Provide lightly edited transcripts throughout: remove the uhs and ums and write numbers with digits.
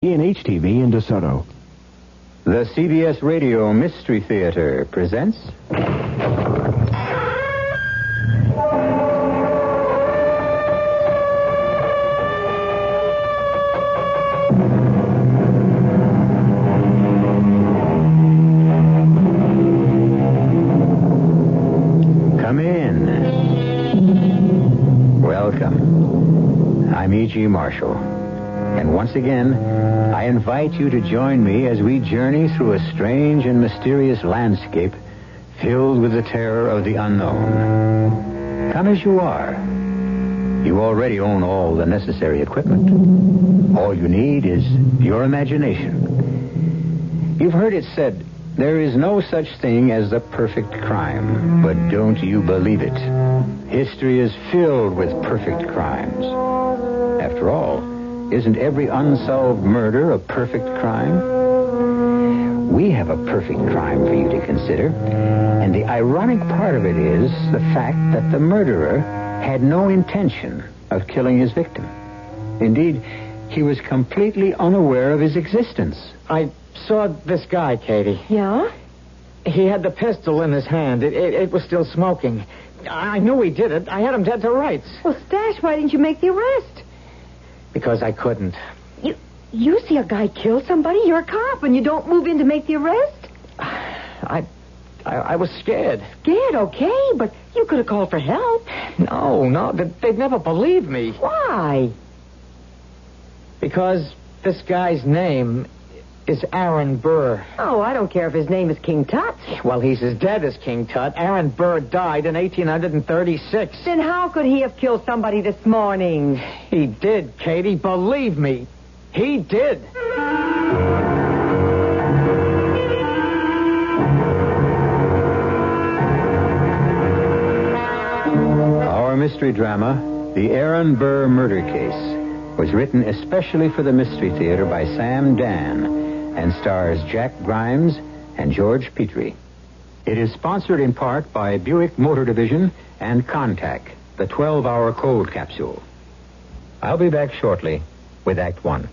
in HTV in DeSoto. The CBS Radio Mystery Theater presents... Come in. Welcome. I'm E.G. Marshall. And once again, I invite you to join me as we journey through a strange and mysterious landscape filled with the terror of the unknown. Come as you are. You already own all the necessary equipment. All you need is your imagination. You've heard it said, there is no such thing as the perfect crime, but don't you believe it. History is filled with perfect crimes. After all, isn't every unsolved murder a perfect crime? We have a perfect crime for you to consider. And the ironic part of it is the fact that the murderer had no intention of killing his victim. Indeed, he was completely unaware of his existence. I saw this guy, Katie. Yeah? He had the pistol in his hand. It was still smoking. I knew he did it. I had him dead to rights. Well, Stash, why didn't you make the arrest? Because I couldn't. You see a guy kill somebody, you're a cop, and you don't move in to make the arrest? I was scared. Scared, okay, but you could have called for help. No, they'd never believe me. Why? Because this guy's name is Aaron Burr. Oh, I don't care if his name is King Tut. Well, he's as dead as King Tut. Aaron Burr died in 1836. Then how could he have killed somebody this morning? He did, Katie. Believe me. He did. Our mystery drama, The Aaron Burr Murder Case, was written especially for the Mystery Theater by Sam Dan and stars Jack Grimes and George Petrie. It is sponsored in part by Buick Motor Division and Contact, the 12-hour cold capsule. I'll be back shortly with Act One.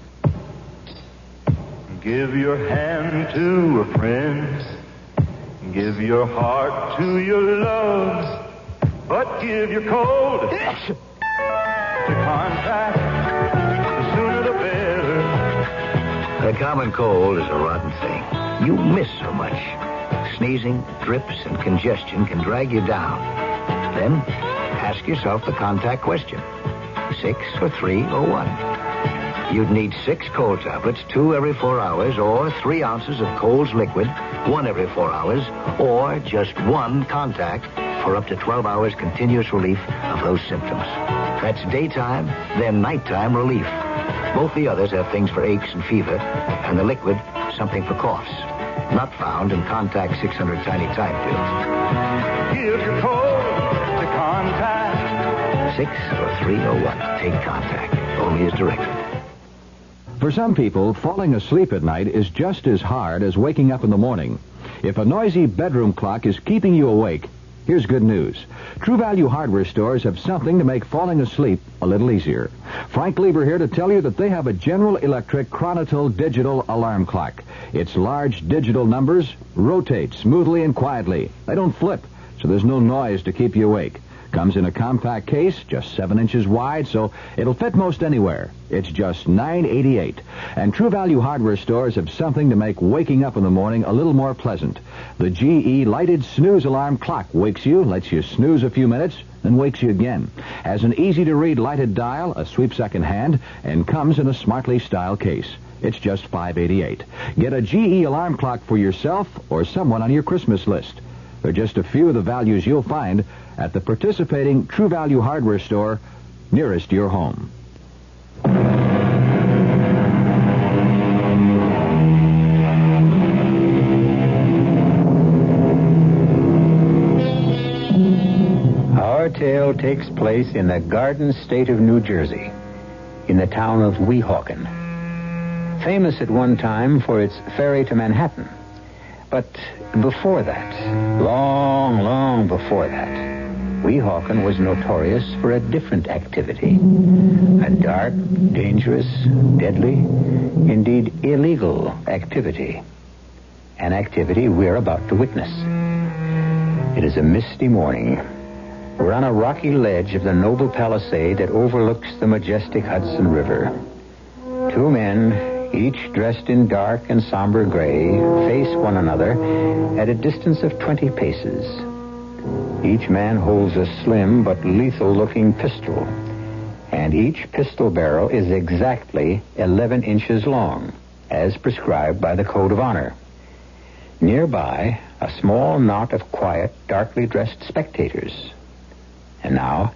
Give your hand to a friend. Give your heart to your loves. But give your cold to contact. The sooner the better. The common cold is a rotten thing. You miss so much. Sneezing, drips, and congestion can drag you down. Then, ask yourself the contact question. 6 or 3 or 1. You'd need 6 cold tablets, 2 every 4 hours, or 3 ounces of Cold's liquid, 1 every 4 hours, or just 1 contact for up to 12 hours continuous relief of those symptoms. That's daytime, then nighttime relief. Both the others have things for aches and fever, and the liquid, something for coughs. Not found in Contact 600 tiny time pills. Give your cold to contact. 6 or 3 or 1. Take Contact. Only as directed. For some people, falling asleep at night is just as hard as waking up in the morning. If a noisy bedroom clock is keeping you awake, here's good news. True Value hardware stores have something to make falling asleep a little easier. Frank Lieber here to tell you that they have a General Electric Chronotel digital alarm clock. Its large digital numbers rotate smoothly and quietly. They don't flip, so there's no noise to keep you awake. Comes in a compact case, just 7 inches wide, so it'll fit most anywhere. It's just $9.88. And True Value hardware stores have something to make waking up in the morning a little more pleasant. The GE lighted snooze alarm clock wakes you, lets you snooze a few minutes, then wakes you again. Has an easy-to-read lighted dial, a sweep second hand, and comes in a smartly styled case. It's just $5.88. Get a GE alarm clock for yourself or someone on your Christmas list. They're just a few of the values you'll find at the participating True Value hardware store nearest your home. Our tale takes place in the Garden State of New Jersey, in the town of Weehawken. Famous at one time for its ferry to Manhattan. But before that, long before that, Weehawken was notorious for a different activity. A dark, dangerous, deadly, indeed illegal activity. An activity we're about to witness. It is a misty morning. We're on a rocky ledge of the noble palisade that overlooks the majestic Hudson River. Two men, each dressed in dark and somber gray, face one another at a distance of 20 paces. Each man holds a slim but lethal-looking pistol, and each pistol barrel is exactly 11 inches long, as prescribed by the Code of Honor. Nearby, a small knot of quiet, darkly dressed spectators. And now,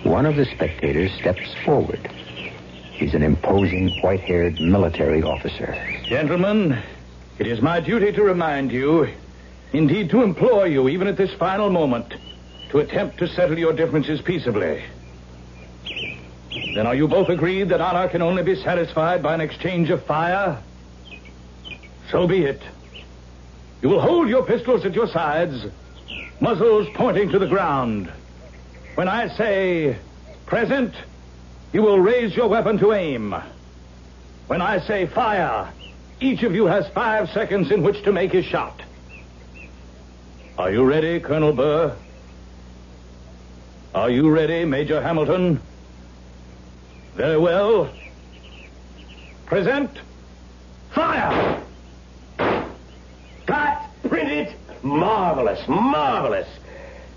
one of the spectators steps forward. He's an imposing, white-haired military officer. Gentlemen, it is my duty to remind you, indeed to implore you, even at this final moment, to attempt to settle your differences peaceably. Then are you both agreed that honor can only be satisfied by an exchange of fire? So be it. You will hold your pistols at your sides, muzzles pointing to the ground. When I say, present, you will raise your weapon to aim. When I say fire, each of you has 5 seconds in which to make his shot. Are you ready, Colonel Burr? Are you ready, Major Hamilton? Very well. Present. Fire! Cut! Print it! Marvelous, marvelous.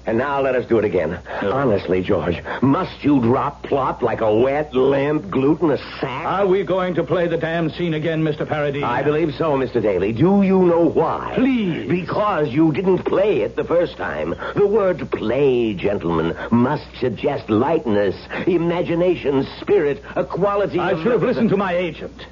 And now let us do it again. Honestly, George, must you drop plop like a wet lamp glued in a sack? Are we going to play the damn scene again, Mr. Paradis? I believe so, Mr. Daly. Do you know why? Please. Because you didn't play it the first time. The word play, gentlemen, must suggest lightness, imagination, spirit, a quality I of... should have listened to my agent.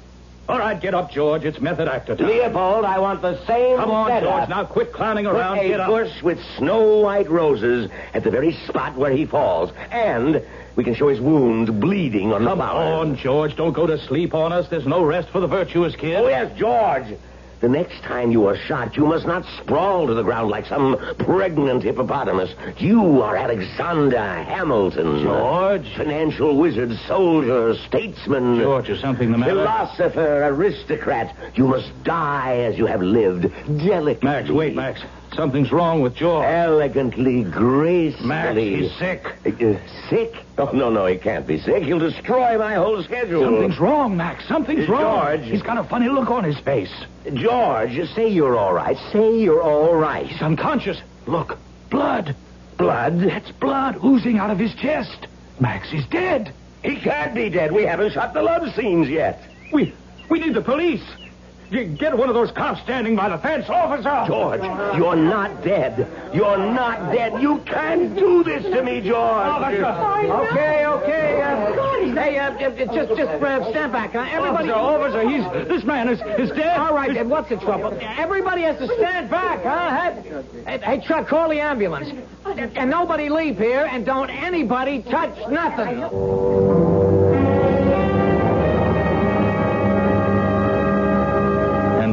All right, get up, George. It's method actor time. Leopold, I want the same Come on, setup. George. Now quit clowning around. Put Get a up. bush with snow white roses at the very spot where he falls. And we can show his wound bleeding on the Come bower. on, George. Don't go to sleep on us. There's no rest for the virtuous kid. Oh, yes, George. The next time you are shot, you must not sprawl to the ground like some pregnant hippopotamus. You are Alexander Hamilton. George. Financial wizard, soldier, statesman. George, is something the matter? Philosopher, aristocrat. You must die as you have lived, delicately. Max, wait, Max. Something's wrong with George. Elegantly, gracefully. Max, he's sick. Sick? Oh, no, he can't be sick. He'll destroy my whole schedule. Something's wrong, Max. Something's wrong. George. He's got a funny look on his face. George, say you're all right. Say you're all right. He's unconscious. Look, blood. Blood? That's blood oozing out of his chest. Max, he's dead. He can't be dead. We haven't shot the love scenes yet. We need the police. You get one of those cops standing by the fence, officer. George, you're not dead. You're not dead. You can't do this to me, George. Okay. Just stand back. Everybody. Officer, this man is dead. All right, then, what's the trouble? Everybody has to stand back, huh? Hey, Chuck, call the ambulance. And nobody leave here, and don't anybody touch nothing.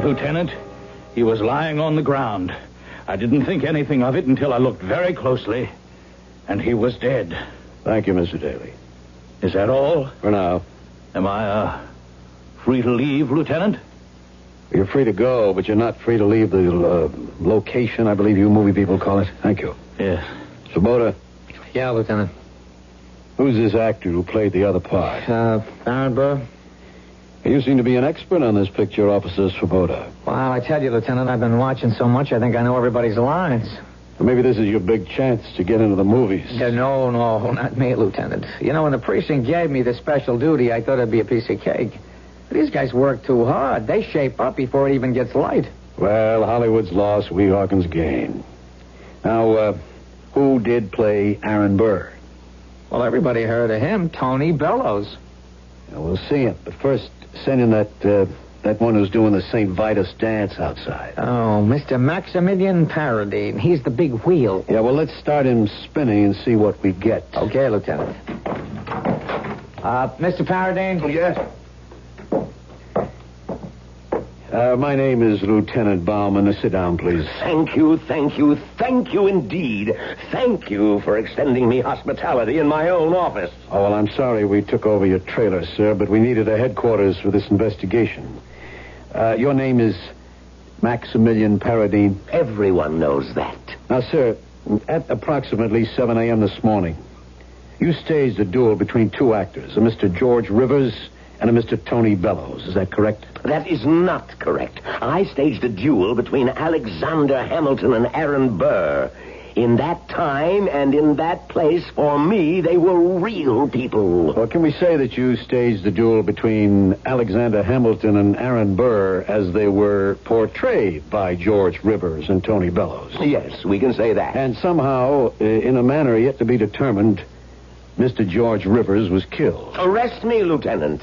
Lieutenant, he was lying on the ground. I didn't think anything of it until I looked very closely, and he was dead. Thank you, Mr. Daly. Is that all? For now. Am I, free to leave, Lieutenant? You're free to go, but you're not free to leave the location, I believe you movie people call it. Thank you. Yes. Swoboda, Yeah, Lieutenant. who's this actor who played the other part? Aaron Burr. You seem to be an expert on this picture, Officer Swoboda. Well, I tell you, Lieutenant, I've been watching so much, I think I know everybody's lines. Maybe this is your big chance to get into the movies. No, not me, Lieutenant. You know, when the precinct gave me this special duty, I thought it'd be a piece of cake. These guys work too hard. They shape up before it even gets light. Well, Hollywood's loss, Weehawken's gain. Now, who did play Aaron Burr? Well, everybody heard of him, Tony Bellows. Yeah, we'll see him. But first, send in that one who's doing the St. Vitus dance outside. Oh, Mr. Maximilian Paradis. He's the big wheel. Yeah, well, let's start him spinning and see what we get. Okay, Lieutenant. Mr. Paradis? Yes? My name is Lieutenant Bauman. Sit down, please. Thank you indeed. Thank you for extending me hospitality in my own office. Oh, well, I'm sorry we took over your trailer, sir, but we needed a headquarters for this investigation. Your name is Maximilian Paradine? Everyone knows that. Now, sir, at approximately 7 a.m. this morning, you staged a duel between two actors, a Mr. George Rivers and a Mr. Tony Bellows. Is that correct? That is not correct. I staged a duel between Alexander Hamilton and Aaron Burr. In that time and in that place, for me, they were real people. Well, can we say that you staged the duel between Alexander Hamilton and Aaron Burr as they were portrayed by George Rivers and Tony Bellows? Yes, we can say that. And somehow, in a manner yet to be determined, Mr. George Rivers was killed. Arrest me, Lieutenant.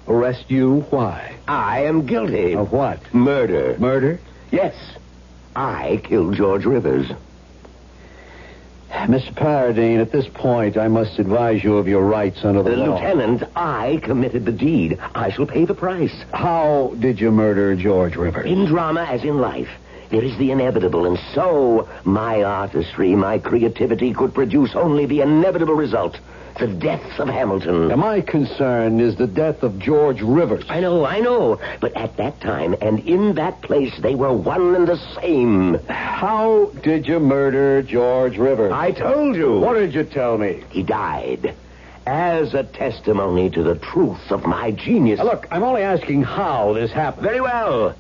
Arrest you? Why? I am guilty. Of what? Murder. Murder? Yes. I killed George Rivers. Mr. Paradine, at this point, I must advise you of your rights under the law. Lieutenant, I committed the deed. I shall pay the price. How did you murder George Rivers? In drama as in life, there is the inevitable, and so my artistry, my creativity could produce only the inevitable result. The death of Hamilton. Now, my concern is the death of George Rivers. I know. But at that time and in that place, they were one and the same. How did you murder George Rivers? I told you. What did you tell me? He died as a testimony to the truth of my genius. Now, look, I'm only asking how this happened. Very well.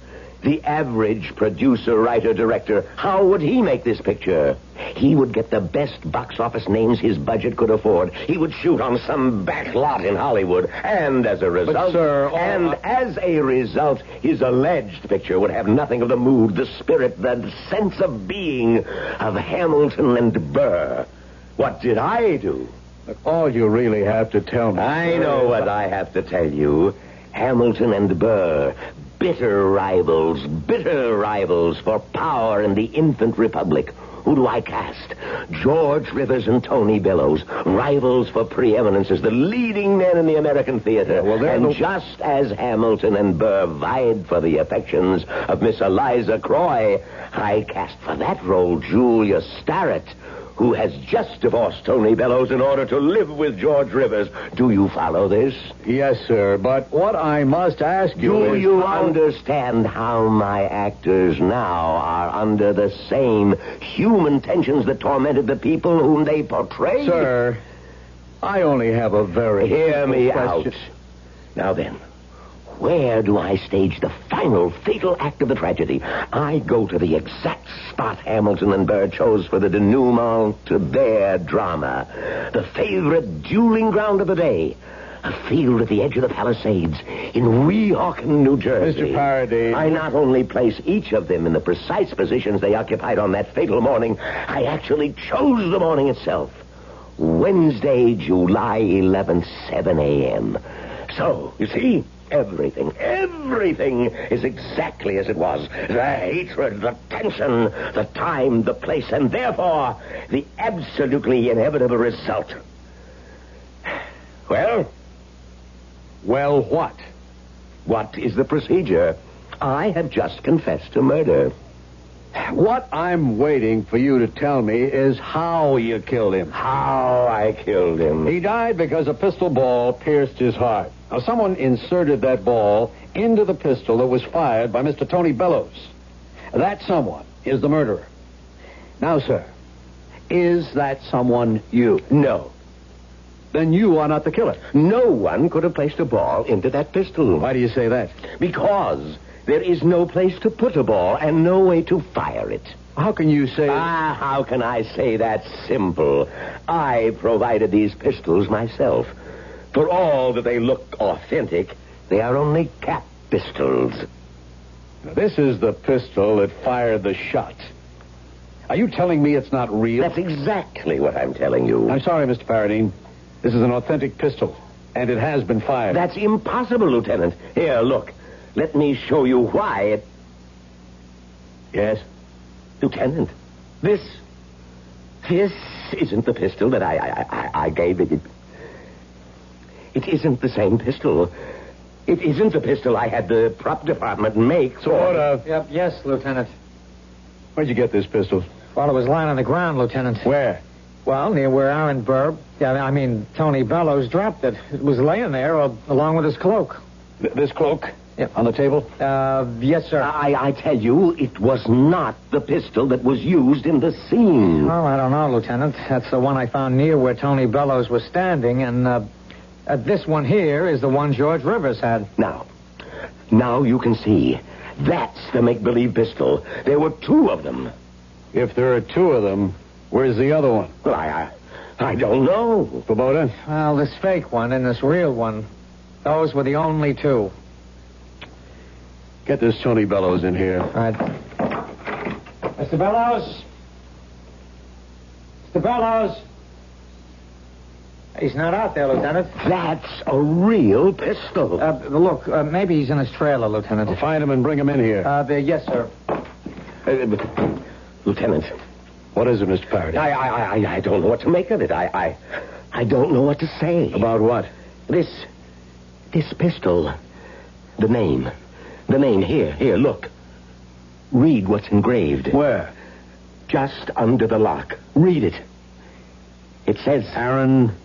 The average producer, writer, director, how would he make this picture? He would get the best box office names his budget could afford. He would shoot on some back lot in Hollywood. And as a result... But, sir... as a result, his alleged picture would have nothing of the mood, the spirit, the sense of being of Hamilton and Burr. What did I do? Look, all you really have to tell me... I know what I have to tell you. Hamilton and Burr... Bitter rivals for power in the infant republic. Who do I cast? George Rivers and Tony Bellows, rivals for preeminence as the leading men in the American theater. And just as Hamilton and Burr vied for the affections of Miss Eliza Croy, I cast for that role Julia Starrett, who has just divorced Tony Bellows in order to live with George Rivers. Do you follow this? Yes, sir, but what I must ask you is... Do you understand how my actors now are under the same human tensions that tormented the people whom they portrayed? Sir, I only have a very... Hear me question. out. Now then, where do I stage the final fatal act of the tragedy? I go to the exact spot Hamilton and Burr chose for the denouement to their drama. The favorite dueling ground of the day. A field at the edge of the Palisades in Weehawken, New Jersey. Mr. Paradine. I not only place each of them in the precise positions they occupied on that fatal morning, I actually chose the morning itself. Wednesday, July 11th, 7 a.m. So, you see... Everything is exactly as it was. The hatred, the tension, the time, the place, and therefore the absolutely inevitable result. Well, what? What is the procedure? I have just confessed to murder. What I'm waiting for you to tell me is how you killed him. How I killed him. He died because a pistol ball pierced his heart. Now, someone inserted that ball into the pistol that was fired by Mr. Tony Bellows. That someone is the murderer. Now, sir, is that someone you? No. Then you are not the killer. No one could have placed a ball into that pistol. Why do you say that? Because there is no place to put a ball and no way to fire it. How can you say... how can I say that simple? I provided these pistols myself. For all that they look authentic, they are only cap pistols. Now, this is the pistol that fired the shot. Are you telling me it's not real? That's exactly what I'm telling you. I'm sorry, Mr. Paradine. This is an authentic pistol, and it has been fired. That's impossible, Lieutenant. Here, look. Let me show you why it... Yes? Lieutenant, this isn't the pistol that I gave it. It isn't the same pistol. It isn't the pistol I had the prop department make. Sort of. Yep, yes, Lieutenant. Where'd you get this pistol? Well, it was lying on the ground, Lieutenant. Where? Well, near where Aaron Burr, Tony Bellows dropped it. It was laying there along with his cloak. This cloak? Yep. On the table? Yes, sir. I tell you, it was not the pistol that was used in the scene. Well, I don't know, Lieutenant. That's the one I found near where Tony Bellows was standing, and this one here is the one George Rivers had. Now you can see. That's the make-believe pistol. There were two of them. If there are two of them, where's the other one? Well, I don't know. Kubota? Well, this fake one and this real one, those were the only two. Get this Tony Bellows in here. All right. Mr. Bellows? Mr. Bellows? He's not out there, Lieutenant. That's a real pistol. Look, maybe he's in his trailer, Lieutenant. Well, find him and bring him in here. Yes, sir. Lieutenant. What is it, Mr. Faraday? I don't know what to make of it. I don't know what to say. About what? This pistol. The name. Here, look. Read what's engraved. Where? Just under the lock. Read it. It says... Aaron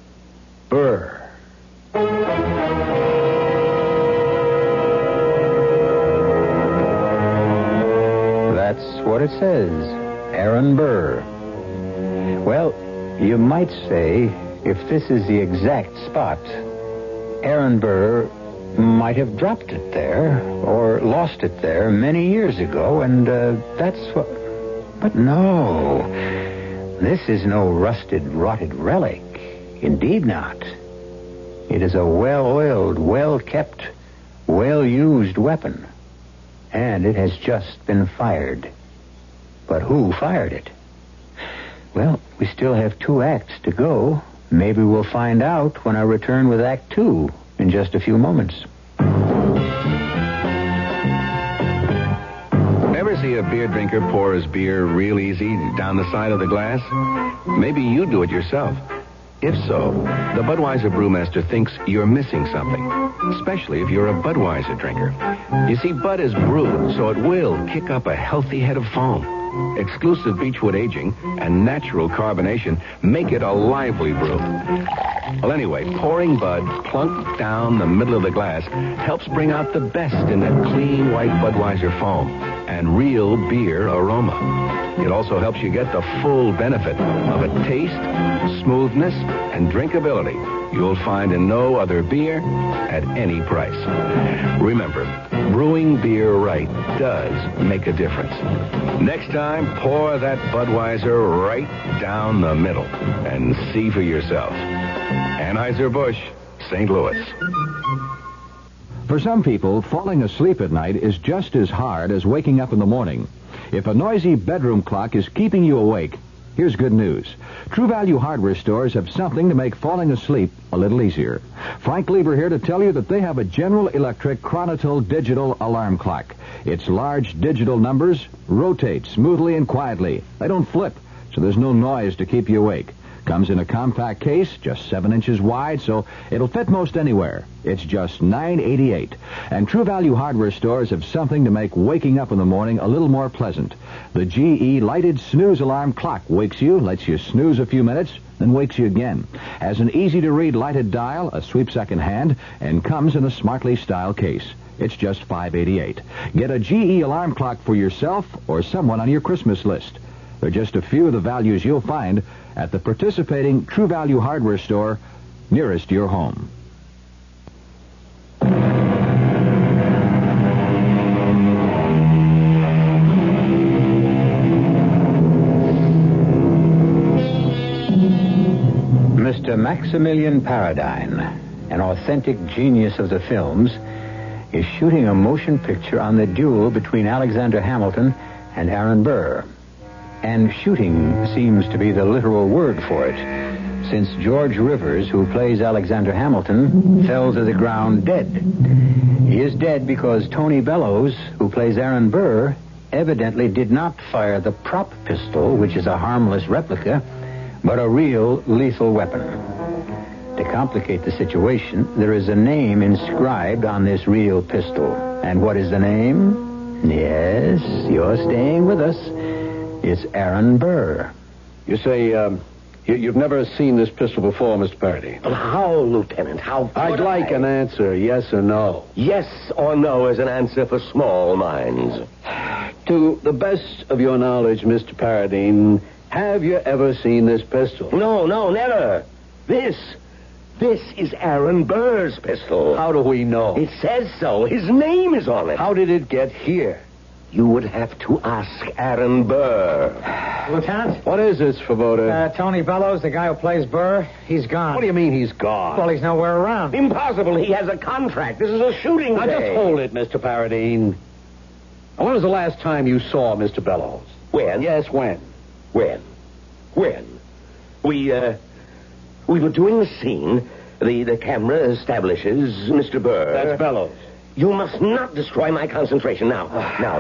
Burr. That's what it says. Aaron Burr. Well, you might say, if this is the exact spot, Aaron Burr might have dropped it there or lost it there many years ago, and that's what... But no, this is no rusted, rotted relic. Indeed not. It is a well-oiled, well-kept, well-used weapon, and it has just been fired. But who fired it? Well, we still have 2 acts to go. Maybe we'll find out when I return with Act 2 in just a few moments. Ever see a beer drinker pour his beer real easy down the side of the glass? Maybe you do it yourself. If so, the Budweiser brewmaster thinks you're missing something, especially if you're a Budweiser drinker. You see, Bud is brewed, so it will kick up a healthy head of foam. Exclusive beechwood aging and natural carbonation make it a lively brew. Well, anyway, pouring Bud plunk down the middle of the glass helps bring out the best in that clean white Budweiser foam and real beer aroma. It also helps you get the full benefit of a taste, smoothness, and drinkability you'll find in no other beer at any price. Remember, brewing beer right does make a difference. Next time, pour that Budweiser right down the middle and see for yourself. Anheuser-Busch, St. Louis. For some people, falling asleep at night is just as hard as waking up in the morning. If a noisy bedroom clock is keeping you awake, here's good news. True Value hardware stores have something to make falling asleep a little easier. Frank Lieber here to tell you that they have a General Electric Chronotle digital alarm clock. Its large digital numbers rotate smoothly and quietly. They don't flip, so there's no noise to keep you awake. Comes in a compact case, just 7 inches wide, so it'll fit most anywhere. It's just $9.88. And True Value hardware stores have something to make waking up in the morning a little more pleasant. The GE lighted snooze alarm clock wakes you, lets you snooze a few minutes, then wakes you again. Has an easy-to-read lighted dial, a sweep second hand, and comes in a smartly styled case. It's just $5.88. Get a GE alarm clock for yourself or someone on your Christmas list. They're just a few of the values you'll find at the participating True Value hardware store nearest your home. Mr. Maximilian Paradine, an authentic genius of the films, is shooting a motion picture on the duel between Alexander Hamilton and Aaron Burr. And shooting seems to be the literal word for it, since George Rivers, who plays Alexander Hamilton, fell to the ground dead. He is dead because Tony Bellows, who plays Aaron Burr, evidently did not fire the prop pistol, which is a harmless replica, but a real lethal weapon. To complicate the situation, there is a name inscribed on this real pistol. And what is the name? Yes, you're staying with us. It's Aaron Burr. You say, you've never seen this pistol before, Mr. Parody. But how, Lieutenant? How could I'd like an answer, yes or no. Yes or no is an answer for small minds. To the best of your knowledge, Mr. Paradine, have you ever seen this pistol? No, never. This is Aaron Burr's pistol. How do we know? It says so. His name is on it. How did it get here? You would have to ask Aaron Burr. Lieutenant? What is this, Svoboda? Tony Bellows, the guy who plays Burr, he's gone. What do you mean he's gone? Well, he's nowhere around. Impossible. He has a contract. This is a shooting Now, day. just hold it, Mr. Paradine. Now, when was the last time you saw Mr. Bellows? When? Yes, when? When? We were doing the scene. The camera establishes Mr. Burr. That's Bellows. You must not destroy my concentration. Now,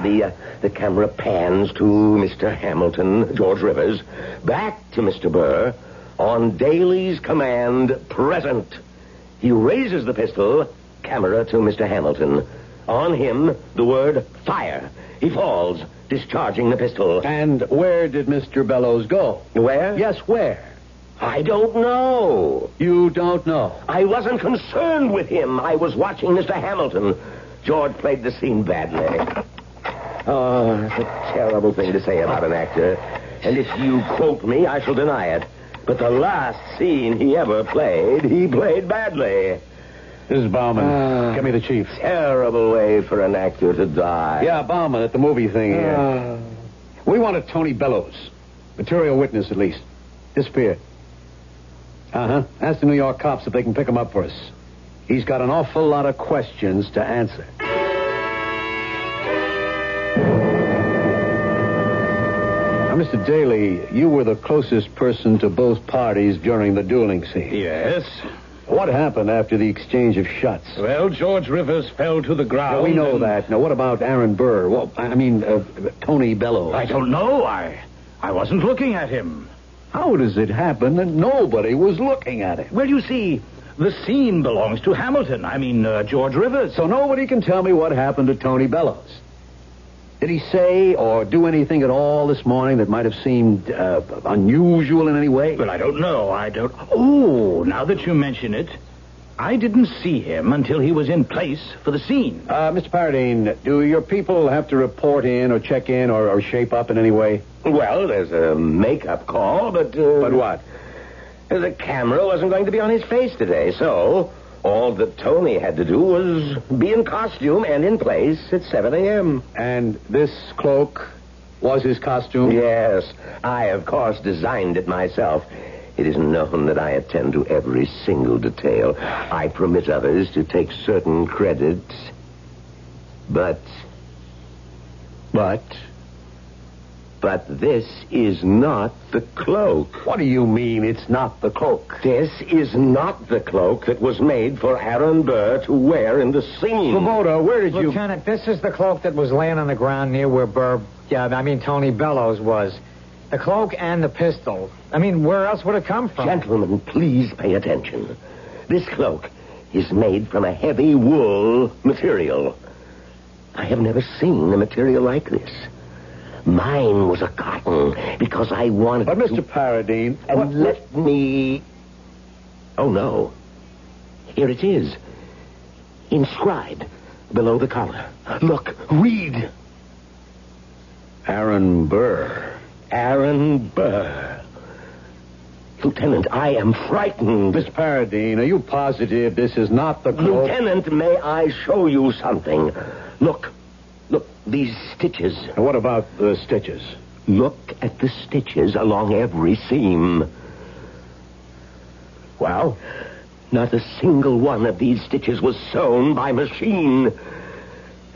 the camera pans to Mr. Hamilton, George Rivers, back to Mr. Burr, on Daly's command, present. He raises the pistol, camera to Mr. Hamilton. On him, the word fire. He falls, discharging the pistol. And where did Mr. Bellows go? Where? Yes, where? I don't know. You don't know? I wasn't concerned with him. I was watching Mr. Hamilton. George played the scene badly. Oh, that's a terrible thing to say about an actor. And if you quote me, I shall deny it. But the last scene he ever played, he played badly. This is Bauman. Get me the chief. Terrible way for an actor to die. Yeah, Bauman at the movie thing here. We wanted Tony Bellows. Material witness, at least. Disappeared. Uh-huh. Ask the New York cops if they can pick him up for us. He's got an awful lot of questions to answer. Now, Mr. Daly, you were the closest person to both parties during the dueling scene. Yes. What happened after the exchange of shots? Well, George Rivers fell to the ground. Yeah, we know that. Now, what about Aaron Burr? Well, Tony Bellows. I don't know. I wasn't looking at him. How does it happen that nobody was looking at him? Well, you see, the scene belongs to Hamilton. George Rivers. So nobody can tell me what happened to Tony Bellows. Did he say or do anything at all this morning that might have seemed unusual in any way? Well, I don't know. Oh, now that you mention it, I didn't see him until he was in place for the scene. Mr. Paradine, do your people have to report in or check in or shape up in any way? Well, there's a makeup call, but... But what? The camera wasn't going to be on his face today, so all that Tony had to do was be in costume and in place at 7 a.m. And this cloak was his costume? Yes. I, of course, designed it myself. It is known that I attend to every single detail. I permit others to take certain credits. But this is not the cloak. What do you mean it's not the cloak? This is not the cloak that was made for Aaron Burr to wear in the scene. Svoboda, where did Lieutenant, this is the cloak that was laying on the ground near where Tony Bellows was. The cloak and the pistol. Where else would it come from? Gentlemen, please pay attention. This cloak is made from a heavy wool material. I have never seen a material like this. Mine was a cotton because I wanted But, Mr. Paradine... let me... Oh, no. Here it is. Inscribed below the collar. Look, read. Aaron Burr. Aaron Burr. Lieutenant, I am frightened. Mr. Paradine, are you positive this is not the cloak? Lieutenant, may I show you something? Look, these stitches. What about the stitches? Look at the stitches along every seam. Well? Not a single one of these stitches was sewn by machine.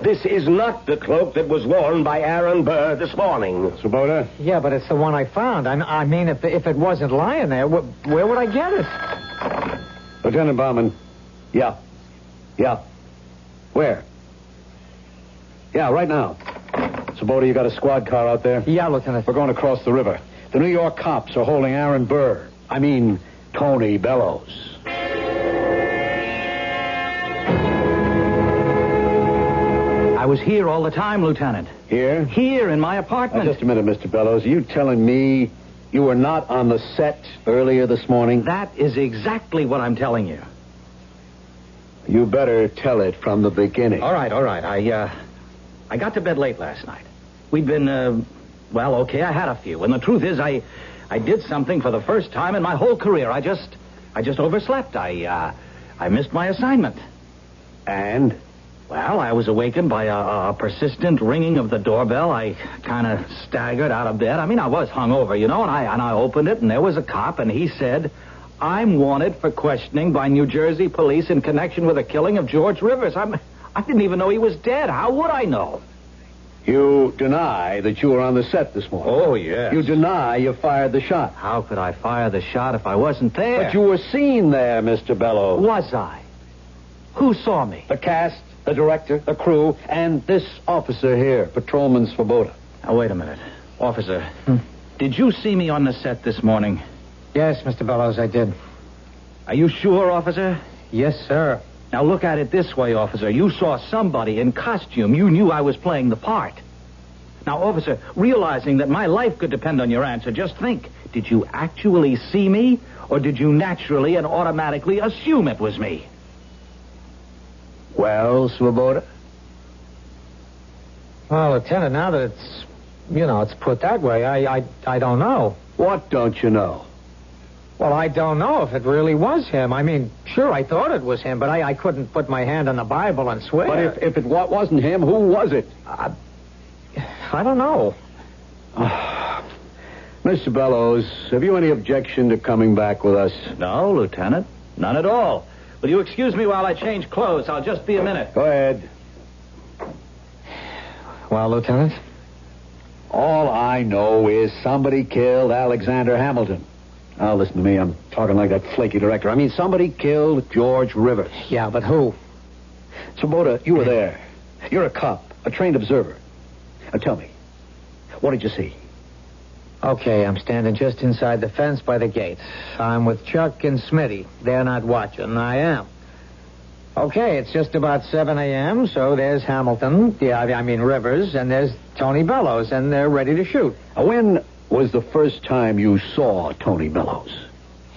This is not the cloak that was worn by Aaron Burr this morning. Svoboda? Yeah, but it's the one I found. If it wasn't lying there, where would I get it? Lieutenant Bauman. Yeah. Where? Yeah, right now. Svoboda, you got a squad car out there? Yeah, Lieutenant. We're going across the river. The New York cops are holding Aaron Burr. Tony Bellows. I was here all the time, Lieutenant. Here? Here in my apartment. Now, just a minute, Mr. Bellows. Are you telling me you were not on the set earlier this morning? That is exactly what I'm telling you. You better tell it from the beginning. All right. I got to bed late last night. We'd been, okay, I had a few. And the truth is, I did something for the first time in my whole career. I just overslept. I missed my assignment. And? Well, I was awakened by a persistent ringing of the doorbell. I kind of staggered out of bed. I mean, I was hungover, and I opened it, and there was a cop, and he said, "I'm wanted for questioning by New Jersey police in connection with the killing of George Rivers." I didn't even know he was dead. How would I know? You deny that you were on the set this morning? Oh, yes. You deny you fired the shot? How could I fire the shot if I wasn't there? But you were seen there, Mr. Bellows. Was I? Who saw me? The cast, the director, the crew, and this officer here, Patrolman Svoboda. Now, wait a minute. Officer, did you see me on the set this morning? Yes, Mr. Bellows, I did. Are you sure, officer? Yes, sir. Now, look at it this way, officer. You saw somebody in costume. You knew I was playing the part. Now, officer, realizing that my life could depend on your answer, just think. Did you actually see me, or did you naturally and automatically assume it was me? Well, Svoboda? Well, Lieutenant, now that it's put that way, I don't know. What don't you know? Well, I don't know if it really was him. I mean, sure, I thought it was him, but I couldn't put my hand on the Bible and swear. But if it wasn't him, who was it? I don't know. Mr. Bellows, have you any objection to coming back with us? No, Lieutenant. None at all. Will you excuse me while I change clothes? I'll just be a minute. Go ahead. Well, Lieutenant? All I know is somebody killed Alexander Hamilton. Now, listen to me. I'm talking like that flaky director. I mean, somebody killed George Rivers. Yeah, but who? Svoboda, you were there. You're a cop, a trained observer. Now, tell me, what did you see? Okay, I'm standing just inside the fence by the gate. I'm with Chuck and Smitty. They're not watching. I am. Okay, it's just about 7 a.m., so there's Hamilton, Rivers, and there's Tony Bellows, and they're ready to shoot. When was the first time you saw Tony Bellows?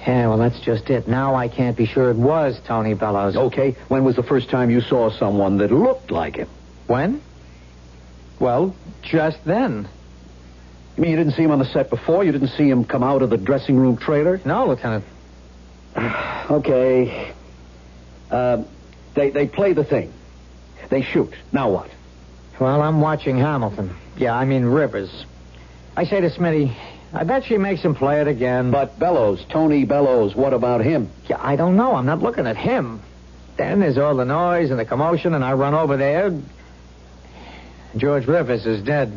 Yeah, well, that's just it. Now I can't be sure it was Tony Bellows. Okay, when was the first time you saw someone that looked like him? When? Well, just then. You mean you didn't see him on the set before? You didn't see him come out of the dressing room trailer? No, Lieutenant. Okay. They play the thing. They shoot. Now what? Well, I'm watching Hamilton. Rivers. I say to Smitty, I bet she makes him play it again. But Bellows, Tony Bellows, what about him? Yeah, I don't know. I'm not looking at him. Then there's all the noise and the commotion, and I run over there. George Rivers is dead.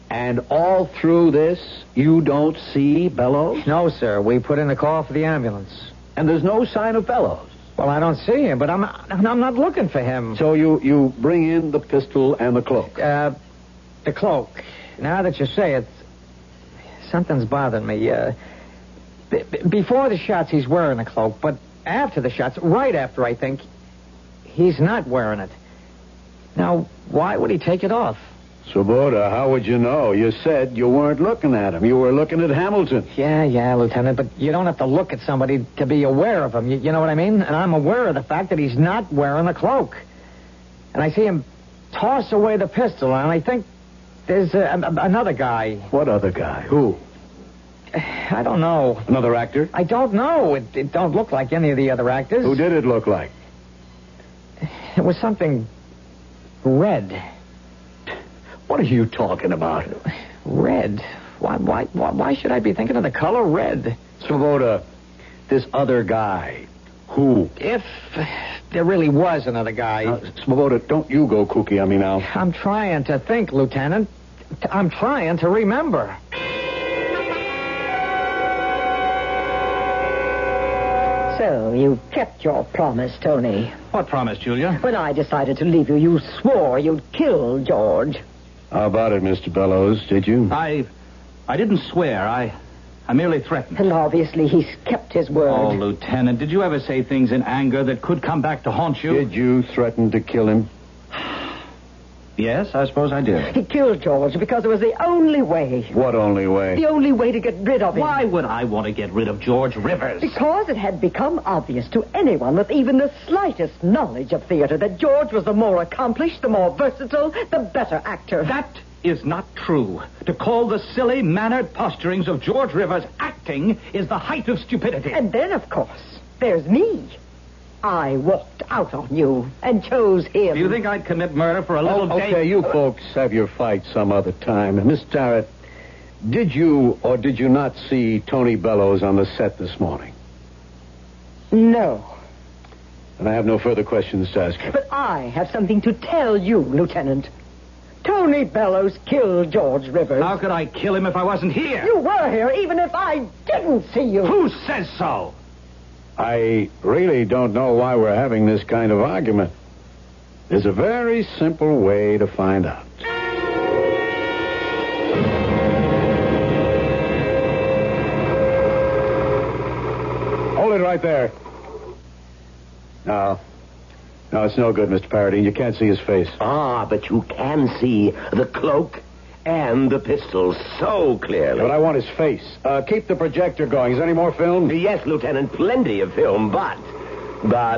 And all through this, you don't see Bellows? No, sir. We put in a call for the ambulance. And there's no sign of Bellows? Well, I don't see him, but I'm not looking for him. So you bring in the pistol and the cloak? The cloak. Now that you say it, something's bothering me. Before the shots, he's wearing a cloak, but after the shots, right after, I think, he's not wearing it. Now, why would he take it off? Svoboda, how would you know? You said you weren't looking at him. You were looking at Hamilton. Yeah, Lieutenant, but you don't have to look at somebody to be aware of him. You know what I mean? And I'm aware of the fact that he's not wearing a cloak. And I see him toss away the pistol, and I think there's another guy. What other guy? Who? I don't know. Another actor? I don't know. It don't look like any of the other actors. Who did it look like? It was something red. What are you talking about? Red? Why should I be thinking of the color red? Svoboda, this other guy. Who? If there really was another guy. Svoboda, don't you go kooky on me now. I'm trying to think, Lieutenant. I'm trying to remember. So, you kept your promise, Tony. What promise, Julia? When I decided to leave you, you swore you'd kill George. How about it, Mr. Bellows? Did you? I didn't swear. I merely threatened. And obviously he's kept his word. Oh, Lieutenant, did you ever say things in anger that could come back to haunt you? Did you threaten to kill him? Yes, I suppose I did. He killed George because it was the only way. What only way? The only way to get rid of him. Why would I want to get rid of George Rivers? Because it had become obvious to anyone with even the slightest knowledge of theater that George was the more accomplished, the more versatile, the better actor. That is not true. To call the silly, mannered posturings of George Rivers acting is the height of stupidity. And then, of course, there's me. I walked out on you and chose him. Do you think I'd commit murder for a little date? Okay, you folks have your fight some other time. Miss Tarrant, did you or did you not see Tony Bellows on the set this morning? No. And I have no further questions to ask you. But I have something to tell you, Lieutenant. Tony Bellows killed George Rivers. How could I kill him if I wasn't here? You were here even if I didn't see you. Who says so? I really don't know why we're having this kind of argument. There's a very simple way to find out. Hold it right there. No, it's no good, Mr. Paradine. You can't see his face. Ah, but you can see the cloak and the pistols so clearly. But I want his face. Keep the projector going. Is there any more film? Yes, Lieutenant, plenty of film, but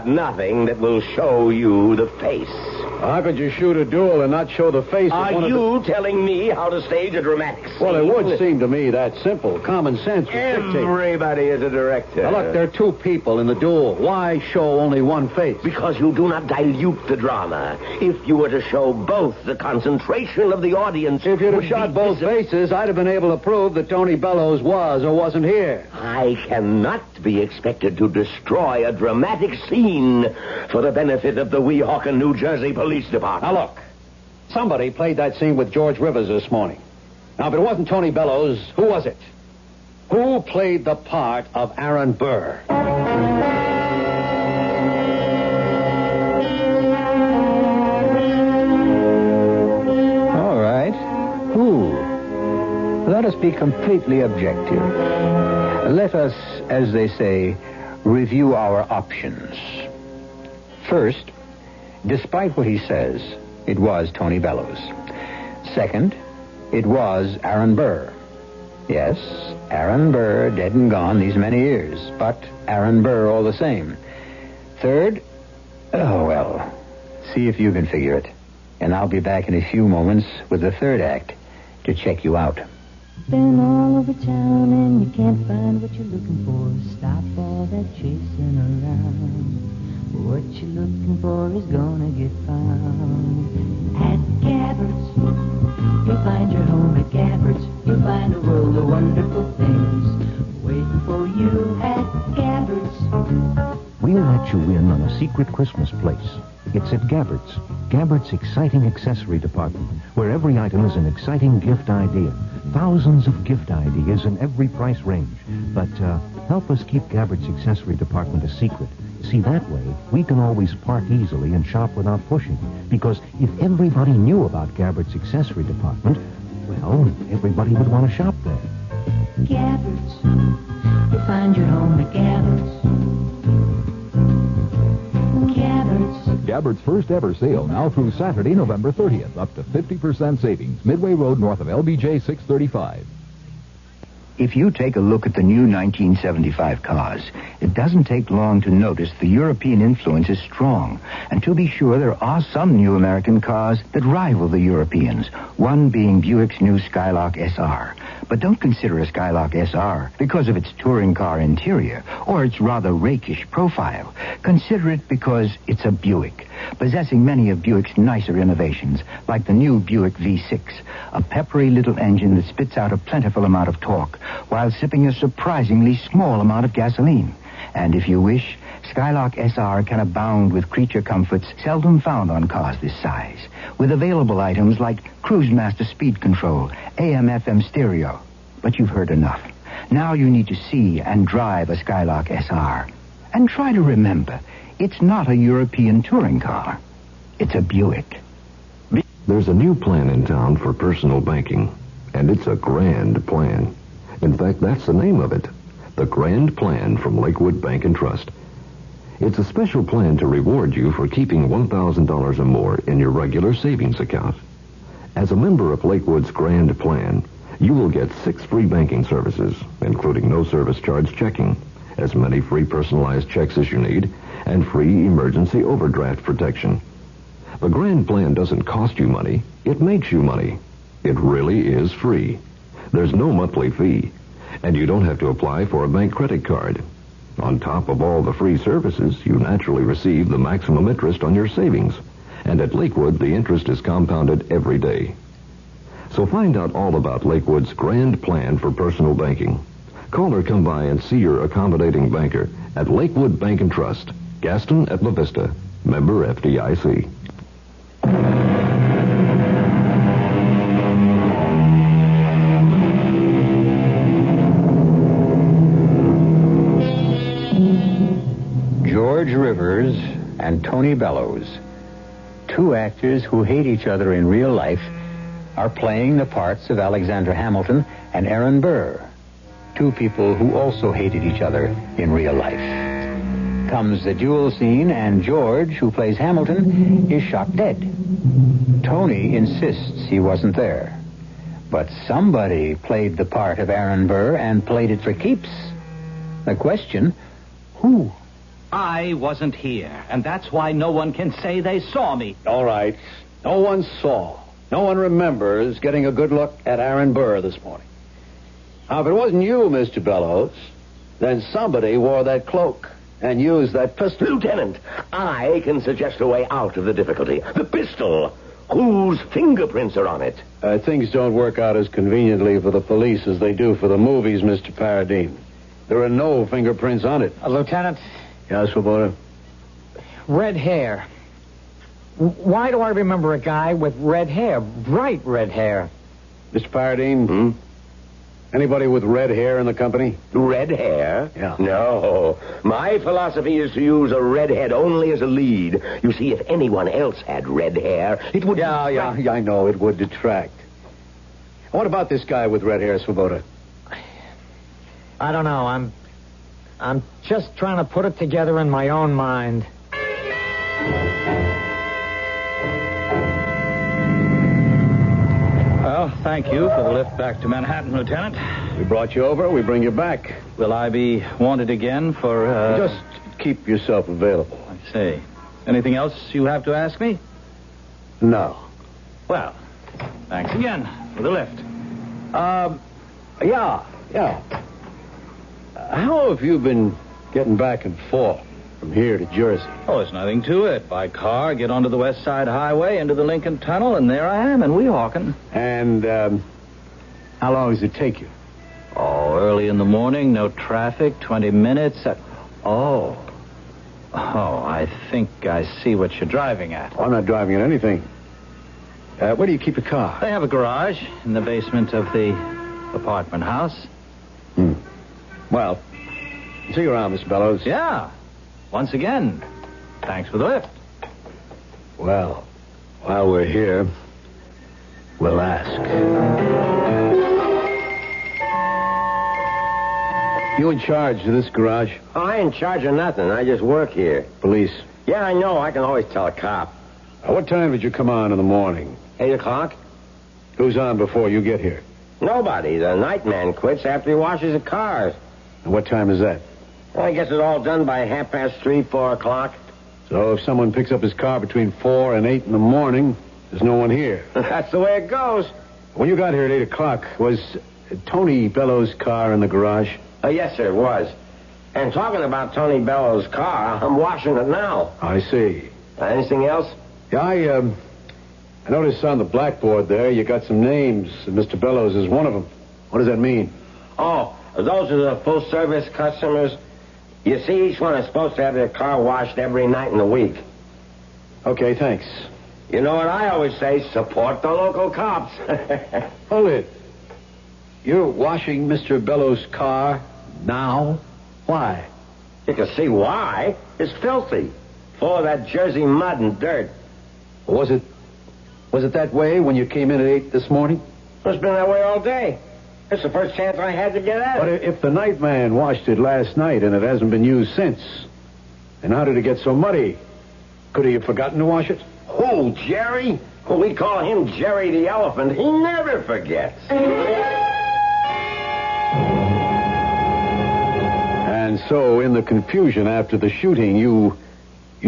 nothing that will show you the face. How could you shoot a duel and not show the face of Are one you of the... telling me how to stage a dramatic scene? Well, it would seem to me that simple. Common sense would dictate. Everybody is a director. Now, look, there are two people in the duel. Why show only one face? Because you do not dilute the drama. If you were to show both, the concentration of the audience... If you'd have would shot be both faces, I'd have been able to prove that Tony Bellows was or wasn't here. I cannot be expected to destroy a dramatic scene for the benefit of the Weehawken, New Jersey Police Department. Now, look. Somebody played that scene with George Rivers this morning. Now, if it wasn't Tony Bellows, who was it? Who played the part of Aaron Burr? All right. Who? Let us be completely objective. Let us, as they say, review our options. First, despite what he says, it was Tony Bellows. Second, it was Aaron Burr. Yes, Aaron Burr, dead and gone these many years, but Aaron Burr all the same. Third, oh, well, see if you can figure it. And I'll be back in a few moments with the third act to check you out. Been all over town and you can't find what you're looking for. Stop all that chasing around. What you're looking for is gonna get found. At Gabbard's, you'll find your home at Gabbard's. You'll find a world of wonderful things waiting for you at Gabbard's. We'll let you in on a secret Christmas place. It's at Gabbard's. Gabbard's exciting accessory department, where every item is an exciting gift idea. Thousands of gift ideas in every price range. But help us keep Gabbard's accessory department a secret. See, that way, we can always park easily and shop without pushing. Because if everybody knew about Gabbard's accessory department, well, everybody would want to shop there. Gabbard's. You'll find your home at Gabbard's. Gabbard's. Gabbard's first ever sale now through Saturday, November 30th. Up to 50% savings. Midway Road north of LBJ 635. If you take a look at the new 1975 cars, it doesn't take long to notice the European influence is strong. And to be sure, there are some new American cars that rival the Europeans, one being Buick's new Skylark SR. But don't consider a Skylark SR because of its touring car interior or its rather rakish profile. Consider it because it's a Buick, possessing many of Buick's nicer innovations, like the new Buick V6, a peppery little engine that spits out a plentiful amount of torque while sipping a surprisingly small amount of gasoline. And if you wish, Skylark SR can abound with creature comforts seldom found on cars this size, with available items like Cruise Master speed control, AM/FM stereo. But you've heard enough. Now you need to see and drive a Skylark SR. And try to remember, it's not a European touring car. It's a Buick. There's a new plan in town for personal banking, and it's a grand plan. In fact, that's the name of it. The Grand Plan from Lakewood Bank and Trust. It's a special plan to reward you for keeping $1,000 or more in your regular savings account. As a member of Lakewood's Grand Plan, you will get 6 free banking services, including no service charge checking, as many free personalized checks as you need, and free emergency overdraft protection. The Grand Plan doesn't cost you money. It makes you money. It really is free. There's no monthly fee, and you don't have to apply for a bank credit card. On top of all the free services, you naturally receive the maximum interest on your savings. And at Lakewood, the interest is compounded every day. So find out all about Lakewood's Grand Plan for personal banking. Call or come by and see your accommodating banker at Lakewood Bank and Trust, Gaston at La Vista, member FDIC. George Rivers and Tony Bellows, 2 actors who hate each other in real life, are playing the parts of Alexander Hamilton and Aaron Burr, 2 people who also hated each other in real life. Comes the duel scene, and George, who plays Hamilton, is shot dead. Tony insists he wasn't there. But somebody played the part of Aaron Burr and played it for keeps. The question, who? I wasn't here, and that's why no one can say they saw me. All right. No one saw. No one remembers getting a good look at Aaron Burr this morning. Now, if it wasn't you, Mr. Bellows, then somebody wore that cloak and used that pistol. Lieutenant, I can suggest a way out of the difficulty. The pistol. Whose fingerprints are on it? Things don't work out as conveniently for the police as they do for the movies, Mr. Paradine. There are no fingerprints on it. Lieutenant? Yes, Swoboda? Red hair. Why do I remember a guy with red hair? Bright red hair. Mr. Paradine? Anybody with red hair in the company? Red hair? Yeah. No. My philosophy is to use a redhead only as a lead. You see, if anyone else had red hair, it would... Yeah, I know. It would detract. What about this guy with red hair, Swoboda? I don't know. I'm just trying to put it together in my own mind. Well, thank you for the lift back to Manhattan, Lieutenant. We brought you over. We bring you back. Will I be wanted again for, Just keep yourself available. I see. Anything else you have to ask me? No. Well, thanks again for the lift. Yeah. How have you been getting back and forth from here to Jersey? Oh, there's nothing to it. By car, get onto the West Side Highway, into the Lincoln Tunnel, and there I am in Weehawken. And, how long does it take you? Oh, early in the morning, no traffic, 20 minutes. Oh, I think I see what you're driving at. I'm not driving at anything. Where do you keep your car? They have a garage in the basement of the apartment house. Well, see you around, Mr. Bellows. Yeah. Once again, thanks for the lift. Well, while we're here, we'll ask. You in charge of this garage? Oh, I ain't in charge of nothing. I just work here. Police. Yeah, I know. I can always tell a cop. What time did you come on in the morning? 8 o'clock? Who's on before you get here? Nobody. The night man quits after he washes the cars. And what time is that? Well, he gets it all done by 3:30, 4 o'clock. So if someone picks up his car between 4 and 8 in the morning, there's no one here. That's the way it goes. When you got here at 8 o'clock, was Tony Bellows' car in the garage? Yes, sir, it was. And talking about Tony Bellows' car, I'm washing it now. I see. Anything else? Yeah, I noticed on the blackboard there you got some names. Mr. Bellows is one of them. What does that mean? Oh, those are the full-service customers. You see, each one is supposed to have their car washed every night in the week. Okay, thanks. You know what I always say, support the local cops. Hold it. You're washing Mr. Bellows' car now? Why? You can see why. It's filthy. Full of that Jersey mud and dirt. Was it that way when you came in at 8 this morning? It's been that way all day. It's the first chance I had to get at But it. if the night man washed it last night and it hasn't been used since, then how did it get so muddy? Could he have forgotten to wash it? Who, Jerry? We call him Jerry the Elephant. He never forgets. And so, in the confusion after the shooting, you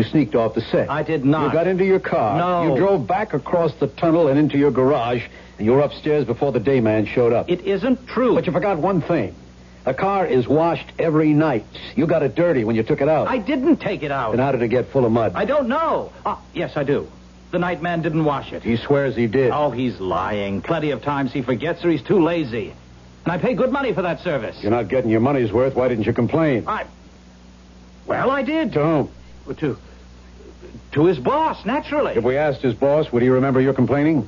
sneaked off the set. I did not. You got into your car. No. You drove back across the tunnel and into your garage, and you were upstairs before the day man showed up. It isn't true. But you forgot one thing. The car is washed every night. You got it dirty when you took it out. I didn't take it out. Then how did it get full of mud? I don't know. Yes, I do. The night man didn't wash it. He swears he did. Oh, he's lying. Plenty of times he forgets or he's too lazy. And I pay good money for that service. You're not getting your money's worth. Why didn't you complain? Well, I did. To whom? To his boss, naturally. If we asked his boss, would he remember your complaining?